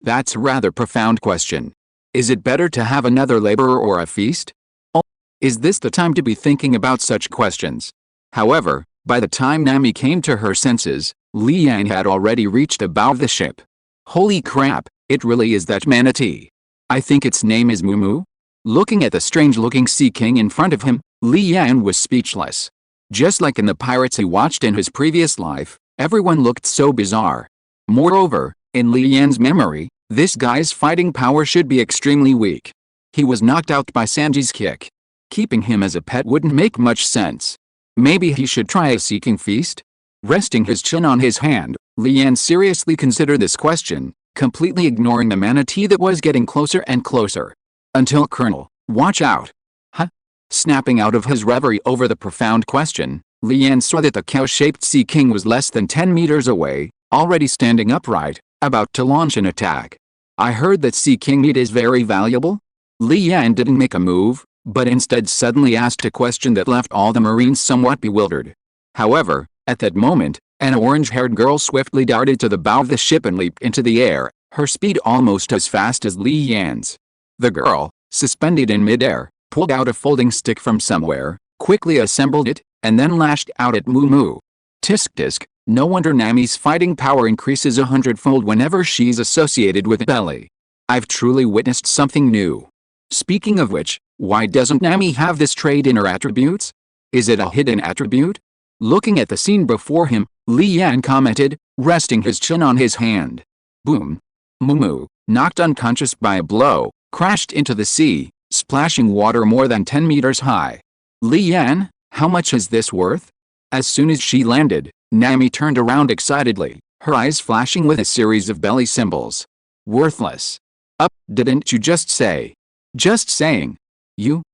That's a rather profound question. Is it better to have another laborer or a feast? Oh, is this the time to be thinking about such questions? However, by the time Nami came to her senses, Li Yan had already reached the bow of the ship. Holy crap, it really is that manatee. I think its name is Mumu. Looking at the strange-looking Sea King in front of him, Li Yan was speechless. Just like in the pirates he watched in his previous life, everyone looked so bizarre. Moreover, in Li Yan's memory, this guy's fighting power should be extremely weak. He was knocked out by Sanji's kick. Keeping him as a pet wouldn't make much sense. Maybe he should try a Sea King feast? Resting his chin on his hand, Li Yan seriously considered this question, completely ignoring the manatee that was getting closer and closer. Until Colonel, watch out. Huh? Snapping out of his reverie over the profound question, Li Yan saw that the cow-shaped Sea King was less than 10 meters away, already standing upright, about to launch an attack. I heard that Sea King meat is very valuable? Li Yan didn't make a move, but instead suddenly asked a question that left all the Marines somewhat bewildered. However, at that moment, an orange-haired girl swiftly darted to the bow of the ship and leaped into the air, her speed almost as fast as Li Yan's. The girl, suspended in midair, pulled out a folding stick from somewhere, quickly assembled it, and then lashed out at Moo Moo. Tisk tisk, no wonder Nami's fighting power increases 100-fold whenever she's associated with Belly. I've truly witnessed something new. Speaking of which, why doesn't Nami have this trait in her attributes? Is it a hidden attribute? Looking at the scene before him, Li Yan commented, resting his chin on his hand. Boom. Moo Moo, knocked unconscious by a blow, crashed into the sea, splashing water more than 10 meters high. Li Yan, how much is this worth? As soon as she landed, Nami turned around excitedly, her eyes flashing with a series of belly symbols. Worthless. Up, didn't you just say? Just saying.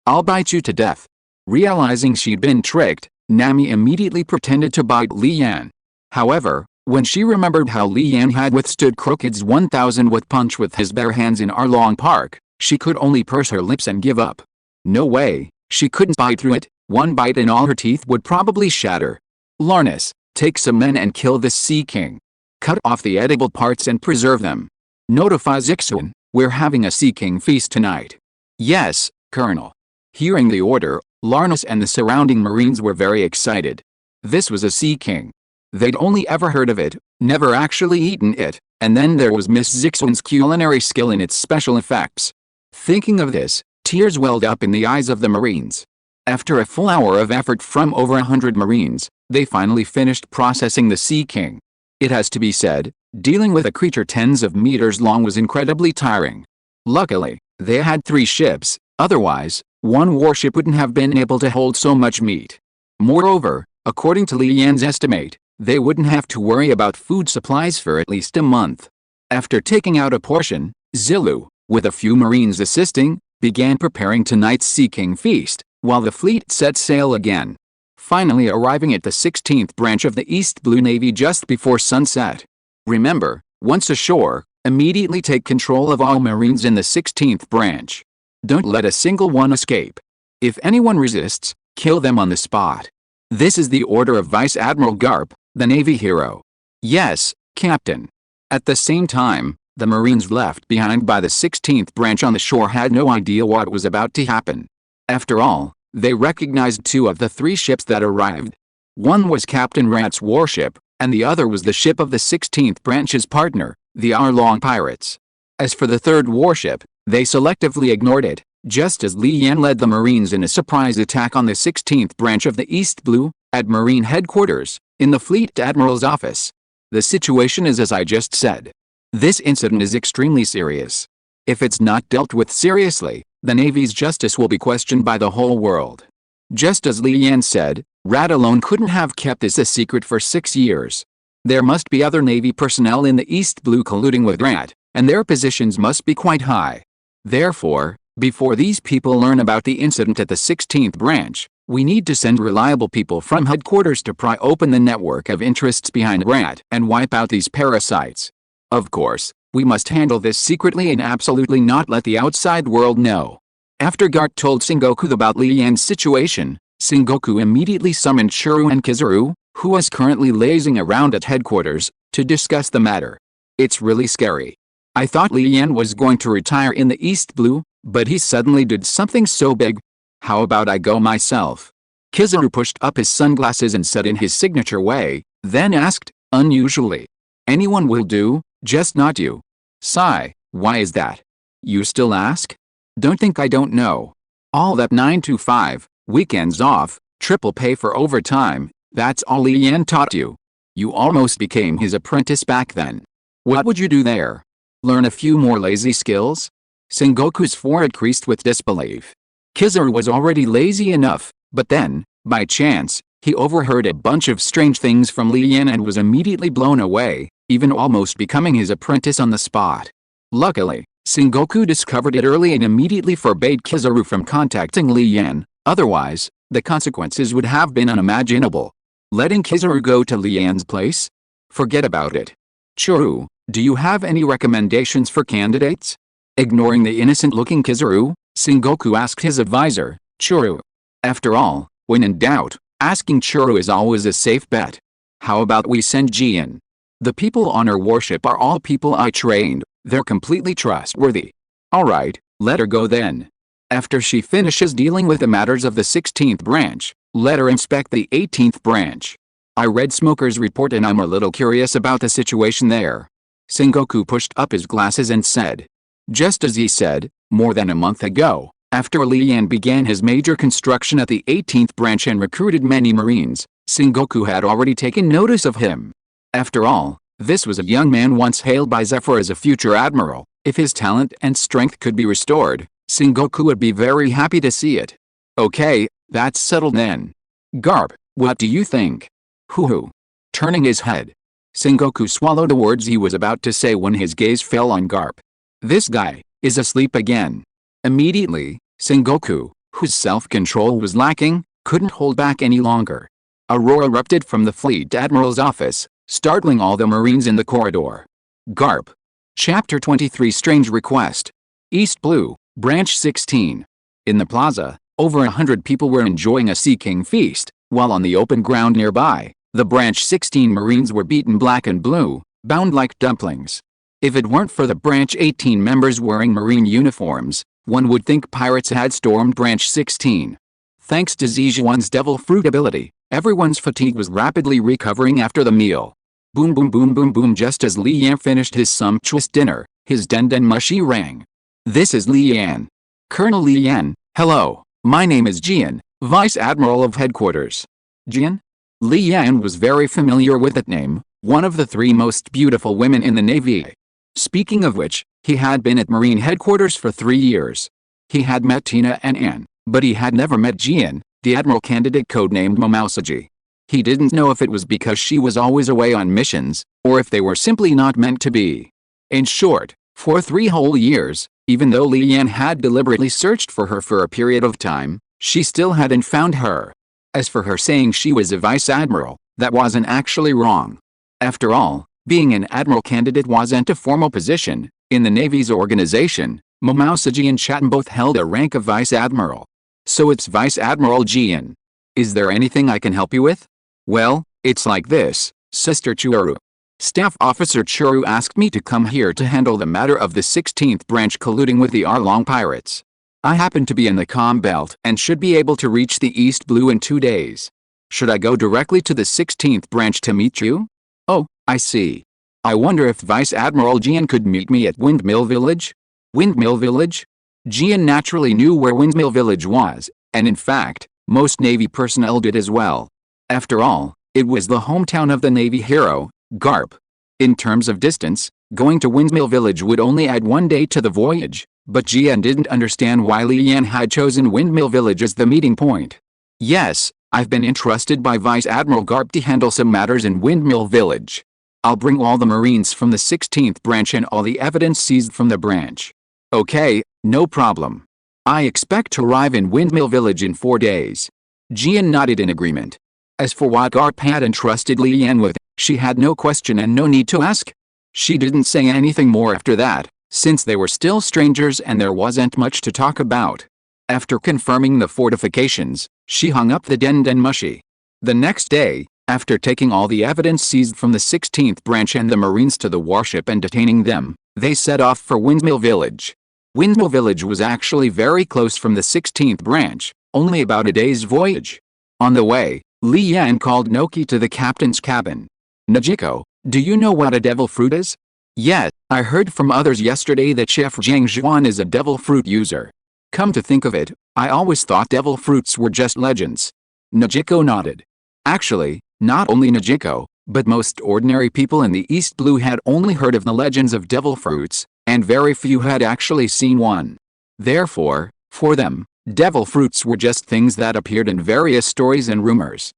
I'll bite you to death. Realizing she'd been tricked, Nami immediately pretended to bite Li Yan. However, when she remembered how Li Yan had withstood Crooked's 1000 punch with his bare hands in Arlong Park, she could only purse her lips and give up. No way, she couldn't bite through it, one bite and all her teeth would probably shatter. Larnus, take some men and kill this Sea King. Cut off the edible parts and preserve them. Notify Zixun, we're having a Sea King feast tonight. Yes, Colonel. Hearing the order, Larnus and the surrounding Marines were very excited. This was a Sea King. They'd only ever heard of it, never actually eaten it, and then there was Miss Zixun's culinary skill in its special effects. Thinking of this, tears welled up in the eyes of the Marines. After a full hour of effort from over 100 Marines, they finally finished processing the Sea King. It has to be said, dealing with a creature tens of meters long was incredibly tiring. Luckily, they had 3 ships, otherwise, one warship wouldn't have been able to hold so much meat. Moreover, according to Li Yan's estimate, they wouldn't have to worry about food supplies for at least a month. After taking out a portion, Zilu, with a few Marines assisting, began preparing tonight's Sea King feast, while the fleet set sail again. Finally arriving at the 16th branch of the East Blue Navy just before sunset. Remember, once ashore, immediately take control of all Marines in the 16th branch. Don't let a single one escape. If anyone resists, kill them on the spot. This is the order of Vice Admiral Garp, the Navy hero. Yes, Captain. At the same time, the Marines left behind by the 16th branch on the shore had no idea what was about to happen. After all, they recognized 2 of the 3 ships that arrived. One was Captain Rat's warship, and the other was the ship of the 16th branch's partner, the Arlong Pirates. As for the 3rd warship, they selectively ignored it, just as Li Yan led the Marines in a surprise attack on the 16th branch of the East Blue, at Marine Headquarters, in the Fleet Admiral's office. The situation is as I just said. This incident is extremely serious. If it's not dealt with seriously, the Navy's justice will be questioned by the whole world. Just as Li Yan said, Rat alone couldn't have kept this a secret for 6 years. There must be other Navy personnel in the East Blue colluding with Rat, and their positions must be quite high. Therefore, before these people learn about the incident at the 16th branch, we need to send reliable people from headquarters to pry open the network of interests behind Rat and wipe out these parasites. Of course, we must handle this secretly and absolutely not let the outside world know. After Garp told Sengoku about Li Yan's situation, Sengoku immediately summoned Shuru and Kizaru, who was currently lazing around at headquarters, to discuss the matter. It's really scary. I thought Li Yan was going to retire in the East Blue, but he suddenly did something so big. How about I go myself? Kizaru pushed up his sunglasses and said in his signature way, then asked, unusually. Anyone will do, just not you. Sigh, why is that? You still ask? Don't think I don't know. All that 9 to 5, weekends off, Triple pay for overtime, that's all Li Yan taught you. You almost became his apprentice back then. What would you do there? Learn a few more lazy skills? Sengoku's forehead creased with disbelief. Kizaru was already lazy enough, but then, by chance, he overheard a bunch of strange things from Li Yan and was immediately blown away, even almost becoming his apprentice on the spot. Luckily, Sengoku discovered it early and immediately forbade Kizaru from contacting Li Yan, otherwise, the consequences would have been unimaginable. Letting Kizaru go to Li Yan's place? Forget about it. Churu, do you have any recommendations for candidates? Ignoring the innocent-looking Kizaru, Sengoku asked his advisor, Churu. After all, when in doubt, asking Churu is always a safe bet. How about we send Jian? The people on our warship are all people I trained, they're completely trustworthy. Alright, let her go then. After she finishes dealing with the matters of the 16th branch, let her inspect the 18th branch. I read Smoker's report and I'm a little curious about the situation there. Sengoku pushed up his glasses and said. Just as he said, more than a month ago, after Li Yan began his major construction at the 18th branch and recruited many Marines, Sengoku had already taken notice of him. After all, this was a young man once hailed by Zephyr as a future admiral. If his talent and strength could be restored, Sengoku would be very happy to see it. Okay, that's settled then. Garp, what do you think? Hoo-hoo. Turning his head. Sengoku swallowed the words he was about to say when his gaze fell on Garp. This guy is asleep again. Immediately, Sengoku, whose self-control was lacking, couldn't hold back any longer. A roar erupted from the fleet admiral's office, startling all the Marines in the corridor. Garp. Chapter 23 Strange Request. East Blue, Branch 16. In the plaza, over 100 people were enjoying a Sea King feast, while on the open ground nearby, the Branch 16 Marines were beaten black and blue, bound like dumplings. If it weren't for the Branch 18 members wearing Marine uniforms, one would think pirates had stormed Branch 16. Thanks to Zijuan's devil fruit ability, everyone's fatigue was rapidly recovering after the meal. Boom boom boom boom boom. Just as Li Yan finished his sumptuous dinner, his den mushi rang. This is Li Yan. Colonel Li Yan, hello, my name is Jian, Vice Admiral of Headquarters. Jian? Li Yan was very familiar with that name, one of the 3 most beautiful women in the Navy. Speaking of which, he had been at Marine Headquarters for 3 years. He had met Tina and Anne, but he had never met Jian, the Admiral candidate codenamed Momausaji. He didn't know if it was because she was always away on missions, or if they were simply not meant to be. In short, for 3 whole years, even though Li Yan had deliberately searched for her for a period of time, she still hadn't found her. As for her saying she was a vice admiral, that wasn't actually wrong. After all, being an admiral candidate wasn't a formal position. In the Navy's organization, Momausaji and Chatham both held a rank of vice admiral. So it's Vice Admiral Jian. Is there anything I can help you with? Well, it's like this, Sister Churu. Staff Officer Churu asked me to come here to handle the matter of the 16th branch colluding with the Arlong pirates. I happen to be in the comm belt and should be able to reach the East Blue in 2 days. Should I go directly to the 16th branch to meet you? Oh, I see. I wonder if Vice Admiral Jian could meet me at Windmill Village? Windmill Village? Jian naturally knew where Windmill Village was, and in fact, most Navy personnel did as well. After all, it was the hometown of the Navy hero, Garp. In terms of distance, going to Windmill Village would only add 1 day to the voyage, but Jian didn't understand why Li Yan had chosen Windmill Village as the meeting point. Yes, I've been entrusted by Vice Admiral Garp to handle some matters in Windmill Village. I'll bring all the Marines from the 16th branch and all the evidence seized from the branch. Okay, no problem. I expect to arrive in Windmill Village in 4 days. Jian nodded in agreement. As for what Garp had entrusted Li Yan with, she had no question and no need to ask. She didn't say anything more after that, since they were still strangers and there wasn't much to talk about. After confirming the fortifications, she hung up the den mushi. The next day, after taking all the evidence seized from the 16th branch and the Marines to the warship and detaining them, they set off for Windmill Village. Windmill Village was actually very close from the 16th branch, only about a day's voyage. On the way, Li Yan called Noki to the captain's cabin. Najiko, do you know what a devil fruit is? Yes, I heard from others yesterday that Chef Jiang Zhuan is a devil fruit user. Come to think of it, I always thought devil fruits were just legends. Najiko nodded. Actually, not only Najiko, but most ordinary people in the East Blue had only heard of the legends of devil fruits, and very few had actually seen one. Therefore, for them, devil fruits were just things that appeared in various stories and rumors.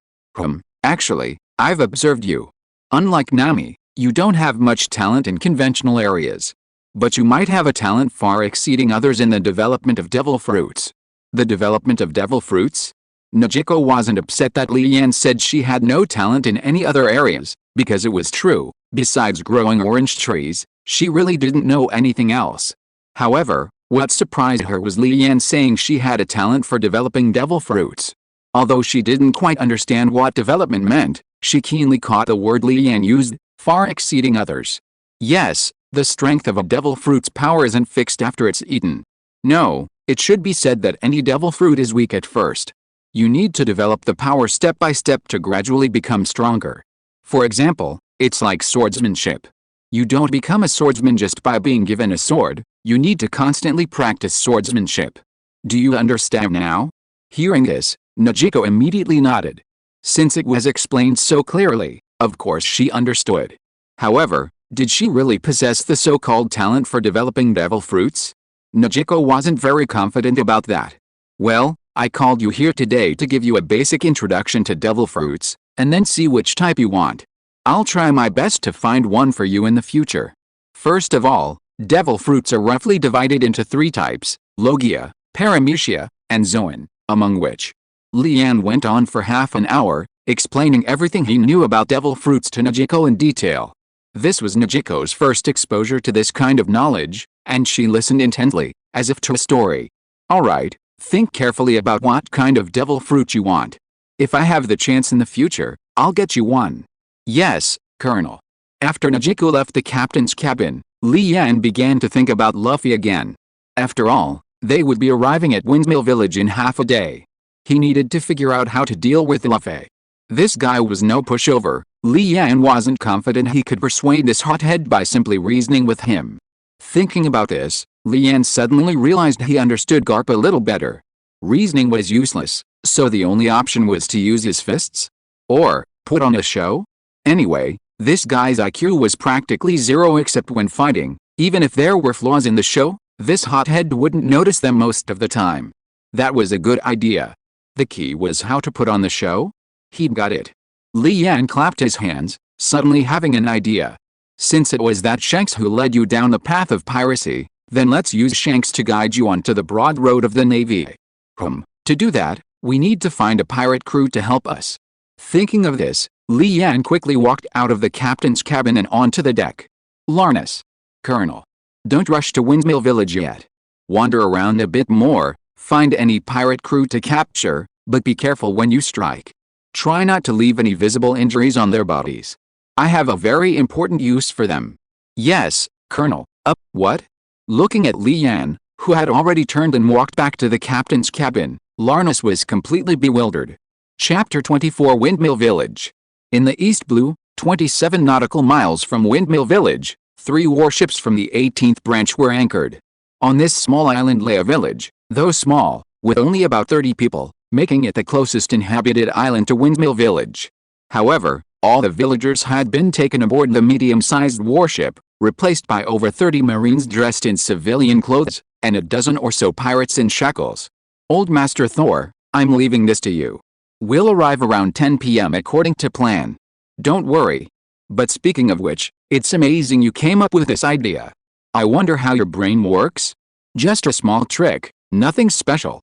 Actually, I've observed you. Unlike Nami, you don't have much talent in conventional areas. But you might have a talent far exceeding others in the development of devil fruits. The development of devil fruits? Najiko wasn't upset that Li Yan said she had no talent in any other areas, because it was true. Besides growing orange trees, she really didn't know anything else. However, what surprised her was Li Yan saying she had a talent for developing devil fruits. Although she didn't quite understand what development meant, she keenly caught the word Li Yan used, far exceeding others. Yes, the strength of a devil fruit's power isn't fixed after it's eaten. No, it should be said that any devil fruit is weak at first. You need to develop the power step by step to gradually become stronger. For example, it's like swordsmanship. You don't become a swordsman just by being given a sword, you need to constantly practice swordsmanship. Do you understand now? Hearing this, Najiko immediately nodded. Since it was explained so clearly, of course she understood. However, did she really possess the so-called talent for developing devil fruits? Najiko wasn't very confident about that. Well, I called you here today to give you a basic introduction to devil fruits, and then see which type you want. I'll try my best to find one for you in the future. First of all, devil fruits are roughly divided into 3 types, Logia, Paramecia, and Zoan, among which Li Yan went on for half an hour, explaining everything he knew about devil fruits to Najiko in detail. This was Najiko's first exposure to this kind of knowledge, and she listened intently, as if to a story. Alright, think carefully about what kind of devil fruit you want. If I have the chance in the future, I'll get you one. Yes, Colonel. After Najiko left the captain's cabin, Li Yan began to think about Luffy again. After all, they would be arriving at Windmill Village in half a day. He needed to figure out how to deal with Luffy. This guy was no pushover. Li Yan wasn't confident he could persuade this hothead by simply reasoning with him. Thinking about this, Li Yan suddenly realized he understood Garp a little better. Reasoning was useless, so the only option was to use his fists? Or put on a show? Anyway, this guy's IQ was practically 0 except when fighting. Even if there were flaws in the show, this hothead wouldn't notice them most of the time. That was a good idea. The key was how to put on the show? He'd got it. Li Yan clapped his hands, suddenly having an idea. Since it was that Shanks who led you down the path of piracy, then let's use Shanks to guide you onto the broad road of the Navy. To do that, we need to find a pirate crew to help us. Thinking of this, Li Yan quickly walked out of the captain's cabin and onto the deck. Larnus. Colonel. Don't rush to Windmill Village yet. Wander around a bit more, find any pirate crew to capture, but be careful when you strike. Try not to leave any visible injuries on their bodies. I have a very important use for them. Yes, Colonel. What? Looking at Li Yan, who had already turned and walked back to the captain's cabin, Larnus was completely bewildered. Chapter 24 Windmill Village. In the East Blue, 27 nautical miles from Windmill Village, 3 warships from the 18th branch were anchored. On this small island lay a village, though small, with only about 30 people, making it the closest inhabited island to Windmill Village. However, all the villagers had been taken aboard the medium-sized warship, replaced by over 30 marines dressed in civilian clothes, and a dozen or so pirates in shackles. Old Master Thor, I'm leaving this to you. We'll arrive around 10 p.m. according to plan. Don't worry. But speaking of which, it's amazing you came up with this idea. I wonder how your brain works? Just a small trick, nothing special,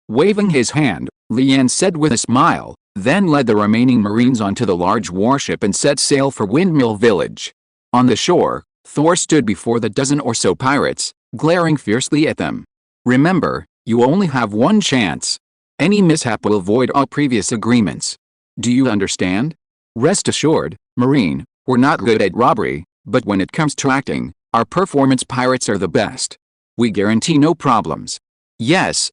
Waving his hand, Li Yan said with a smile, then led the remaining marines onto the large warship and set sail for Windmill Village. On the shore, Thor stood before the dozen or so pirates, glaring fiercely at them. Remember, you only have one chance. Any mishap will void all previous agreements. Do you understand? Rest assured, Marine, we're not good at robbery, but when it comes to acting, our performance pirates are the best. We guarantee no problems. Yes,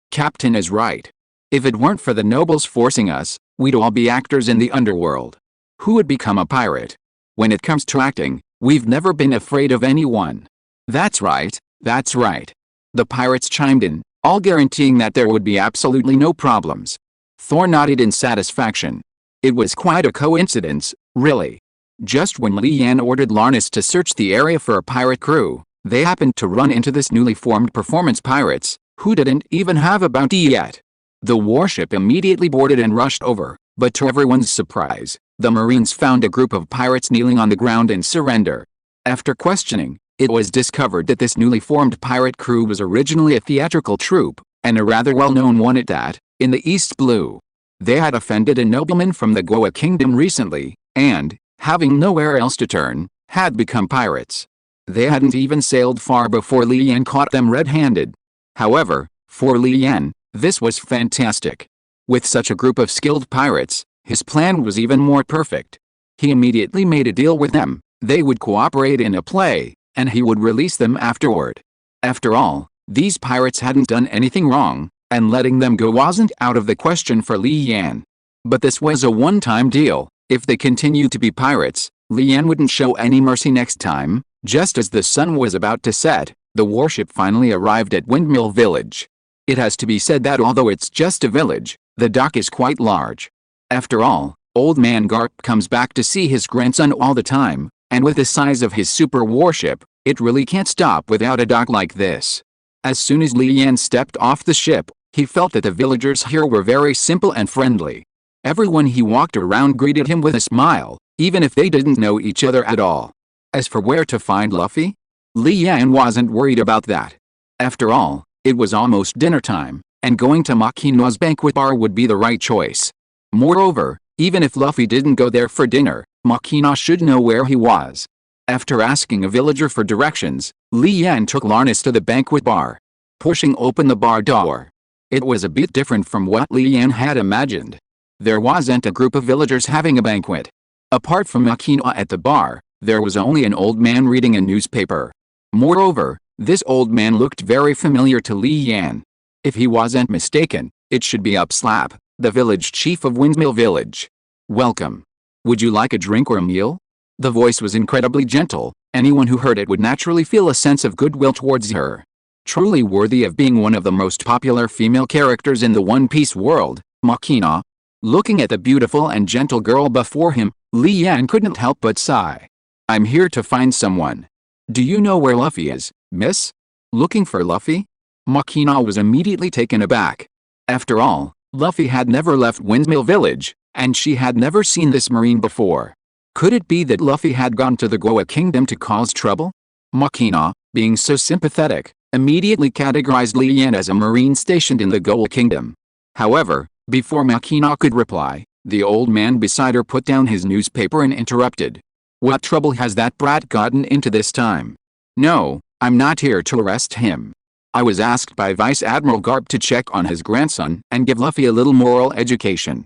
Captain is right. If it weren't for the nobles forcing us, we'd all be actors in the underworld. Who would become a pirate? When it comes to acting, we've never been afraid of anyone. That's right. The pirates chimed in, all guaranteeing that there would be absolutely no problems. Thor nodded in satisfaction. It was quite a coincidence, really. Just when Li Yan ordered Larnis to search the area for a pirate crew, they happened to run into this newly formed performance pirates, who didn't even have a bounty yet. The warship immediately boarded and rushed over, but to everyone's surprise, the Marines found a group of pirates kneeling on the ground in surrender. After questioning, it was discovered that this newly formed pirate crew was originally a theatrical troupe, and a rather well-known one at that, in the East Blue. They had offended a nobleman from the Goa Kingdom recently, and, having nowhere else to turn, had become pirates. They hadn't even sailed far before Li Yan caught them red-handed. However, for Li Yan, this was fantastic. With such a group of skilled pirates, his plan was even more perfect. He immediately made a deal with them. They would cooperate in a play, and he would release them afterward. After all, these pirates hadn't done anything wrong, and letting them go wasn't out of the question for Li Yan. But this was a one-time deal. If they continued to be pirates, Li Yan wouldn't show any mercy next time. Just as the sun was about to set, the warship finally arrived at Windmill Village. It has to be said that although it's just a village, the dock is quite large. After all, Old Man Garp comes back to see his grandson all the time, and with the size of his super warship, it really can't stop without a dock like this. As soon as Li Yan stepped off the ship, he felt that the villagers here were very simple and friendly. Everyone he walked around greeted him with a smile, even if they didn't know each other at all. As for where to find Luffy, Li Yan wasn't worried about that. After all, it was almost dinner time, and going to Makina's banquet bar would be the right choice. Moreover, even if Luffy didn't go there for dinner, Makina should know where he was. After asking a villager for directions, Li Yan took Larnis to the banquet bar. Pushing open the bar door, it was a bit different from what Li Yan had imagined. There wasn't a group of villagers having a banquet. Apart from Makina at the bar, there was only an old man reading a newspaper. Moreover, this old man looked very familiar to Li Yan. If he wasn't mistaken, it should be Upslap, the village chief of Windmill Village. "Welcome. Would you like a drink or a meal?" The voice was incredibly gentle. Anyone who heard it would naturally feel a sense of goodwill towards her. Truly worthy of being one of the most popular female characters in the One Piece world, Makina. Looking at the beautiful and gentle girl before him, Li Yan couldn't help but sigh. "I'm here to find someone. Do you know where Luffy is, miss?" "Looking for Luffy?" Makina was immediately taken aback. After all, Luffy had never left Windmill Village, and she had never seen this marine before. Could it be that Luffy had gone to the Goa Kingdom to cause trouble? Makina, being so sympathetic, immediately categorized Li Yan as a marine stationed in the Goa Kingdom. However, before Makina could reply, the old man beside her put down his newspaper and interrupted. "What trouble has that brat gotten into this time?" "No, I'm not here to arrest him. I was asked by Vice Admiral Garp to check on his grandson and give Luffy a little moral education."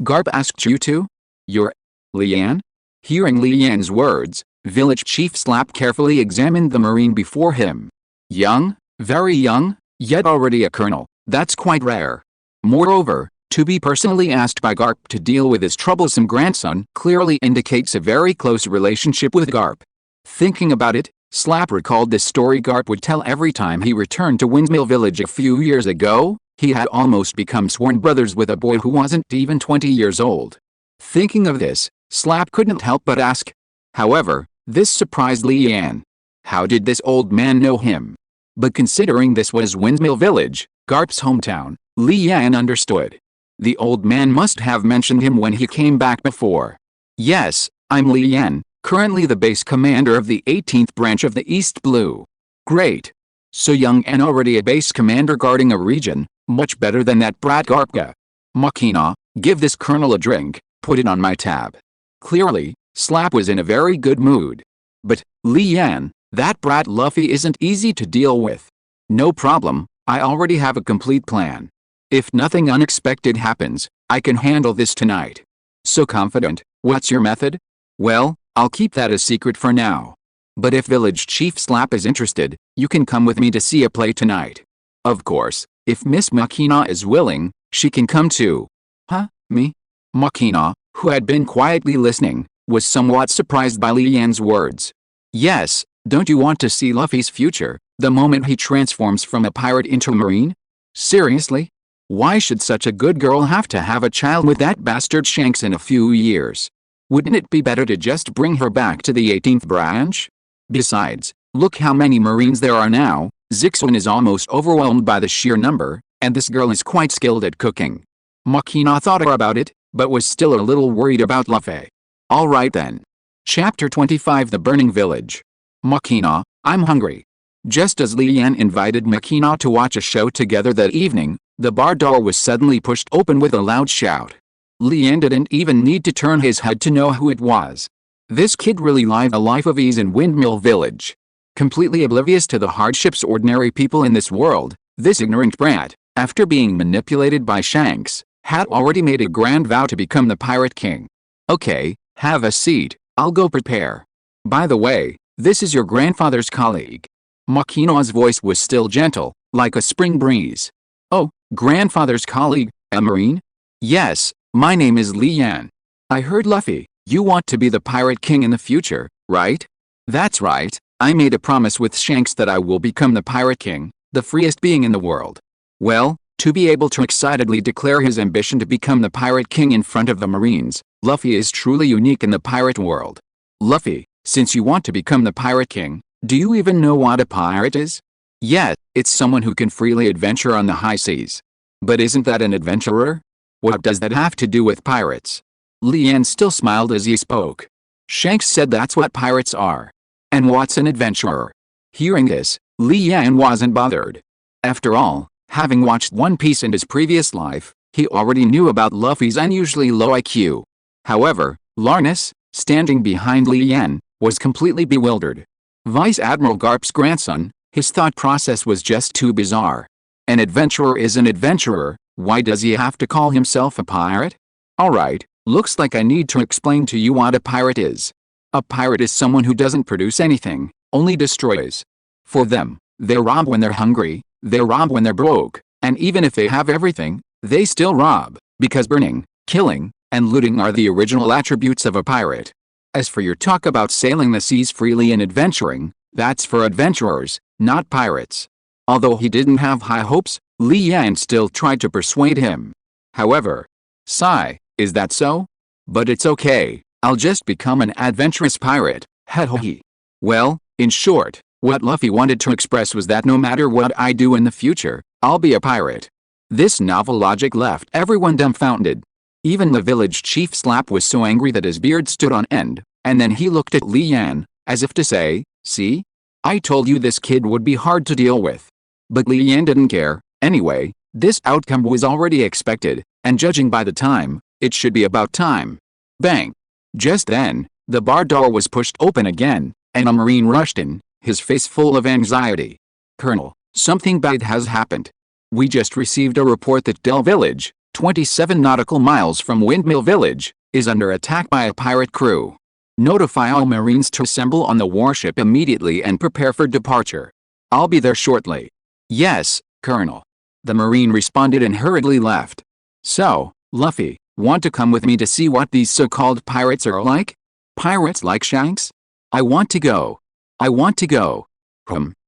Garp asked you to? You're Li Yan?" Hearing Li Yan's words, village chief Slap carefully examined the marine before him. "Young, very young, yet already a colonel. That's quite rare. Moreover, to be personally asked by Garp to deal with his troublesome grandson clearly indicates a very close relationship with Garp." Thinking about it, Slap recalled the story Garp would tell every time he returned to Windmill Village a few years ago. He had almost become sworn brothers with a boy who wasn't even 20 years old. Thinking of this, Slap couldn't help but ask. However, this surprised Li Yan. How did this old man know him? But considering this was Windmill Village, Garp's hometown, Li Yan understood. The old man must have mentioned him when he came back before. "Yes, I'm Li Yan, currently the base commander of the 18th branch of the East Blue." "Great. So young and already a base commander guarding a region, much better than that brat Garpka. Makina, give this colonel a drink, put it on my tab." Clearly, Slap was in a very good mood. "But, Li Yan, that brat Luffy isn't easy to deal with." "No problem, I already have a complete plan. If nothing unexpected happens, I can handle this tonight." "So confident, what's your method?" "Well, I'll keep that a secret for now. But if Village Chief Slap is interested, you can come with me to see a play tonight. Of course, if Miss Makina is willing, she can come too." "Huh, me?" Makina, who had been quietly listening, was somewhat surprised by Li Yan's words. "Yes, don't you want to see Luffy's future, the moment he transforms from a pirate into a marine?" "Seriously? Why should such a good girl have to have a child with that bastard Shanks in a few years? Wouldn't it be better to just bring her back to the 18th branch? Besides, look how many Marines there are now. Zixon is almost overwhelmed by the sheer number, and this girl is quite skilled at cooking. Makina thought about it, but was still a little worried about Luffy. Alright then. Chapter 25 The Burning Village. Makina, I'm hungry. Just as Li Yan invited Makina to watch a show together that evening, the bar door was suddenly pushed open with a loud shout. Li Yan didn't even need to turn his head to know who it was. This kid really lived a life of ease in Windmill Village. Completely oblivious to the hardships ordinary people in this world, this ignorant brat, after being manipulated by Shanks, had already made a grand vow to become the Pirate King. Okay, have a seat, I'll go prepare. By the way, this is your grandfather's colleague. Makina's voice was still gentle, like a spring breeze. Oh, grandfather's colleague, a Marine? Yes, my name is Li Yan. I heard Luffy, you want to be the Pirate King in the future, right? That's right, I made a promise with Shanks that I will become the Pirate King, the freest being in the world. Well, to be able to excitedly declare his ambition to become the Pirate King in front of the Marines, Luffy is truly unique in the pirate world. Luffy, since you want to become the Pirate King, do you even know what a pirate is? Yeah, it's someone who can freely adventure on the high seas. But isn't that an adventurer? What does that have to do with pirates? Li Yan still smiled as he spoke. Shanks said that's what pirates are. And what's an adventurer? Hearing this, Li Yan wasn't bothered. After all, having watched One Piece in his previous life, he already knew about Luffy's unusually low IQ. However, Larnus, standing behind Li Yan, was completely bewildered. Vice Admiral Garp's grandson, his thought process was just too bizarre. An adventurer is an adventurer, why does he have to call himself a pirate? Alright, looks like I need to explain to you what a pirate is. A pirate is someone who doesn't produce anything, only destroys. For them, they rob when they're hungry, they rob when they're broke, and even if they have everything, they still rob, because burning, killing, and looting are the original attributes of a pirate. As for your talk about sailing the seas freely and adventuring, that's for adventurers, not pirates. Although he didn't have high hopes, Li Yan still tried to persuade him. However, sigh, is that so? But it's okay, I'll just become an adventurous pirate, he. Well, in short, what Luffy wanted to express was that no matter what I do in the future, I'll be a pirate. This novel logic left everyone dumbfounded. Even the village chief Slap was so angry that his beard stood on end, and then he looked at Li Yan, as if to say, see? I told you this kid would be hard to deal with. But Li Yan didn't care. Anyway, this outcome was already expected, and judging by the time, it should be about time. Bang! Just then, the bar door was pushed open again, and a Marine rushed in, his face full of anxiety. Colonel, something bad has happened. We just received a report that Del Village, 27 nautical miles from Windmill Village, is under attack by a pirate crew. Notify all Marines to assemble on the warship immediately and prepare for departure. I'll be there shortly. Yes, Colonel. The Marine responded and hurriedly left. So, Luffy, want to come with me to see what these so-called pirates are like? Pirates like Shanks? I want to go. I want to go.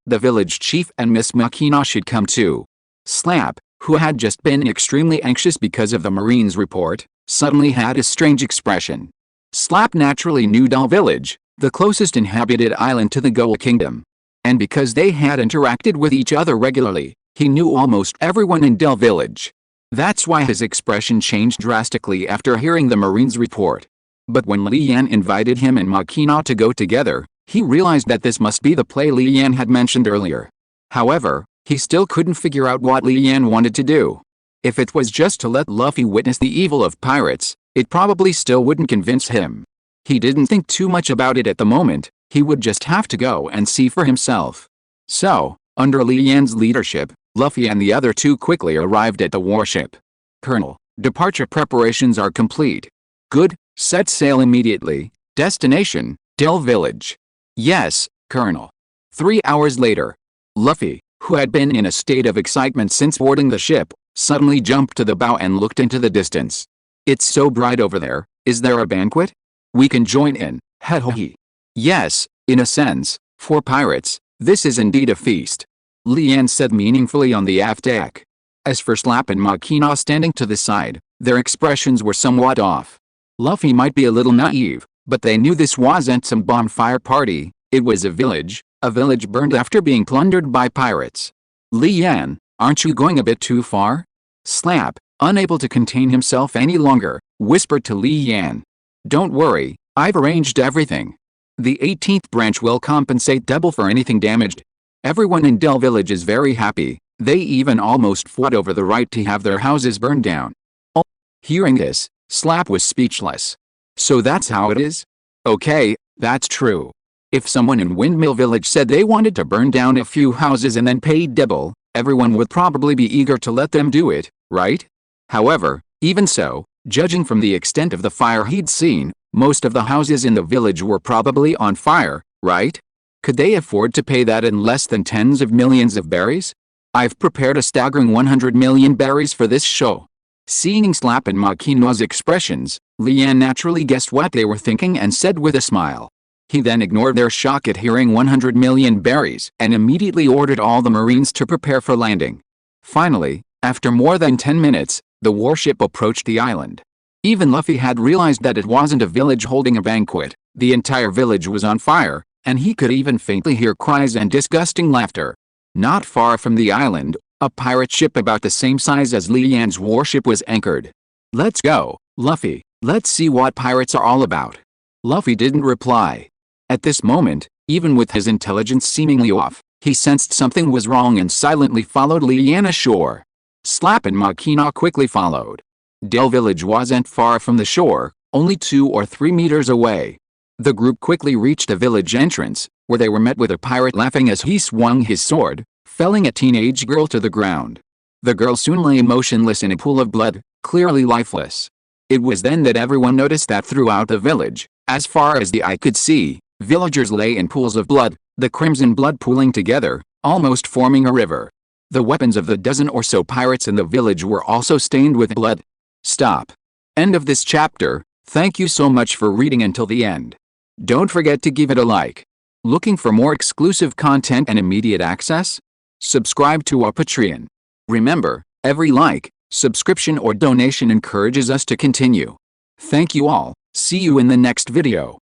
The village chief and Miss Makina should come too. Slap, who had just been extremely anxious because of the Marine's report, suddenly had a strange expression. Slap naturally knew Del Village, the closest inhabited island to the Goa Kingdom. And because they had interacted with each other regularly, he knew almost everyone in Del Village. That's why his expression changed drastically after hearing the Marine's report. But when Li Yan invited him and Makina to go together, he realized that this must be the play Li Yan had mentioned earlier. However, he still couldn't figure out what Li Yan wanted to do. If it was just to let Luffy witness the evil of pirates, it probably still wouldn't convince him. He didn't think too much about it at the moment, he would just have to go and see for himself. So, under Li Yan's leadership, Luffy and the other two quickly arrived at the warship. Colonel, departure preparations are complete. Good, set sail immediately. Destination, Del Village. Yes, Colonel. 3 hours later, Luffy, who had been in a state of excitement since boarding the ship, suddenly jumped to the bow and looked into the distance. It's so bright over there, is there a banquet? We can join in, he. Yes, in a sense, for pirates, this is indeed a feast. Li Yan said meaningfully on the aft deck. As for Slap and Makina standing to the side, their expressions were somewhat off. Luffy might be a little naive, but they knew this wasn't some bonfire party, it was a village burned after being plundered by pirates. Li Yan, aren't you going a bit too far? Slap, unable to contain himself any longer, whispered to Li Yan. Don't worry, I've arranged everything. The 18th branch will compensate double for anything damaged. Everyone in Del Village is very happy, they even almost fought over the right to have their houses burned down. Hearing this, Slap was speechless. So that's how it is? Okay, that's true. If someone in Windmill Village said they wanted to burn down a few houses and then paid double, everyone would probably be eager to let them do it, right? However, even so, judging from the extent of the fire he'd seen, most of the houses in the village were probably on fire, right? Could they afford to pay that in less than tens of millions of berries? I've prepared a staggering 100 million berries for this show. Seeing Slap and Makina's expressions, Li Yan naturally guessed what they were thinking and said with a smile. He then ignored their shock at hearing 100 million berries and immediately ordered all the marines to prepare for landing. Finally, after more than 10 minutes, the warship approached the island. Even Luffy had realized that it wasn't a village holding a banquet, the entire village was on fire, and he could even faintly hear cries and disgusting laughter. Not far from the island, a pirate ship about the same size as Li Yan's warship was anchored. Let's go, Luffy, let's see what pirates are all about. Luffy didn't reply. At this moment, even with his intelligence seemingly off, he sensed something was wrong and silently followed Li Yan ashore. Slap and Makina quickly followed. Del Village wasn't far from the shore, only 2 or 3 meters away. The group quickly reached the village entrance, where they were met with a pirate laughing as he swung his sword, felling a teenage girl to the ground. The girl soon lay motionless in a pool of blood, clearly lifeless. It was then that everyone noticed that throughout the village, as far as the eye could see, villagers lay in pools of blood, the crimson blood pooling together, almost forming a river. The weapons of the dozen or so pirates in the village were also stained with blood. Stop. End of this chapter. Thank you so much for reading until the end. Don't forget to give it a like. Looking for more exclusive content and immediate access? Subscribe to our Patreon. Remember, every like, subscription or donation encourages us to continue. Thank you all. See you in the next video.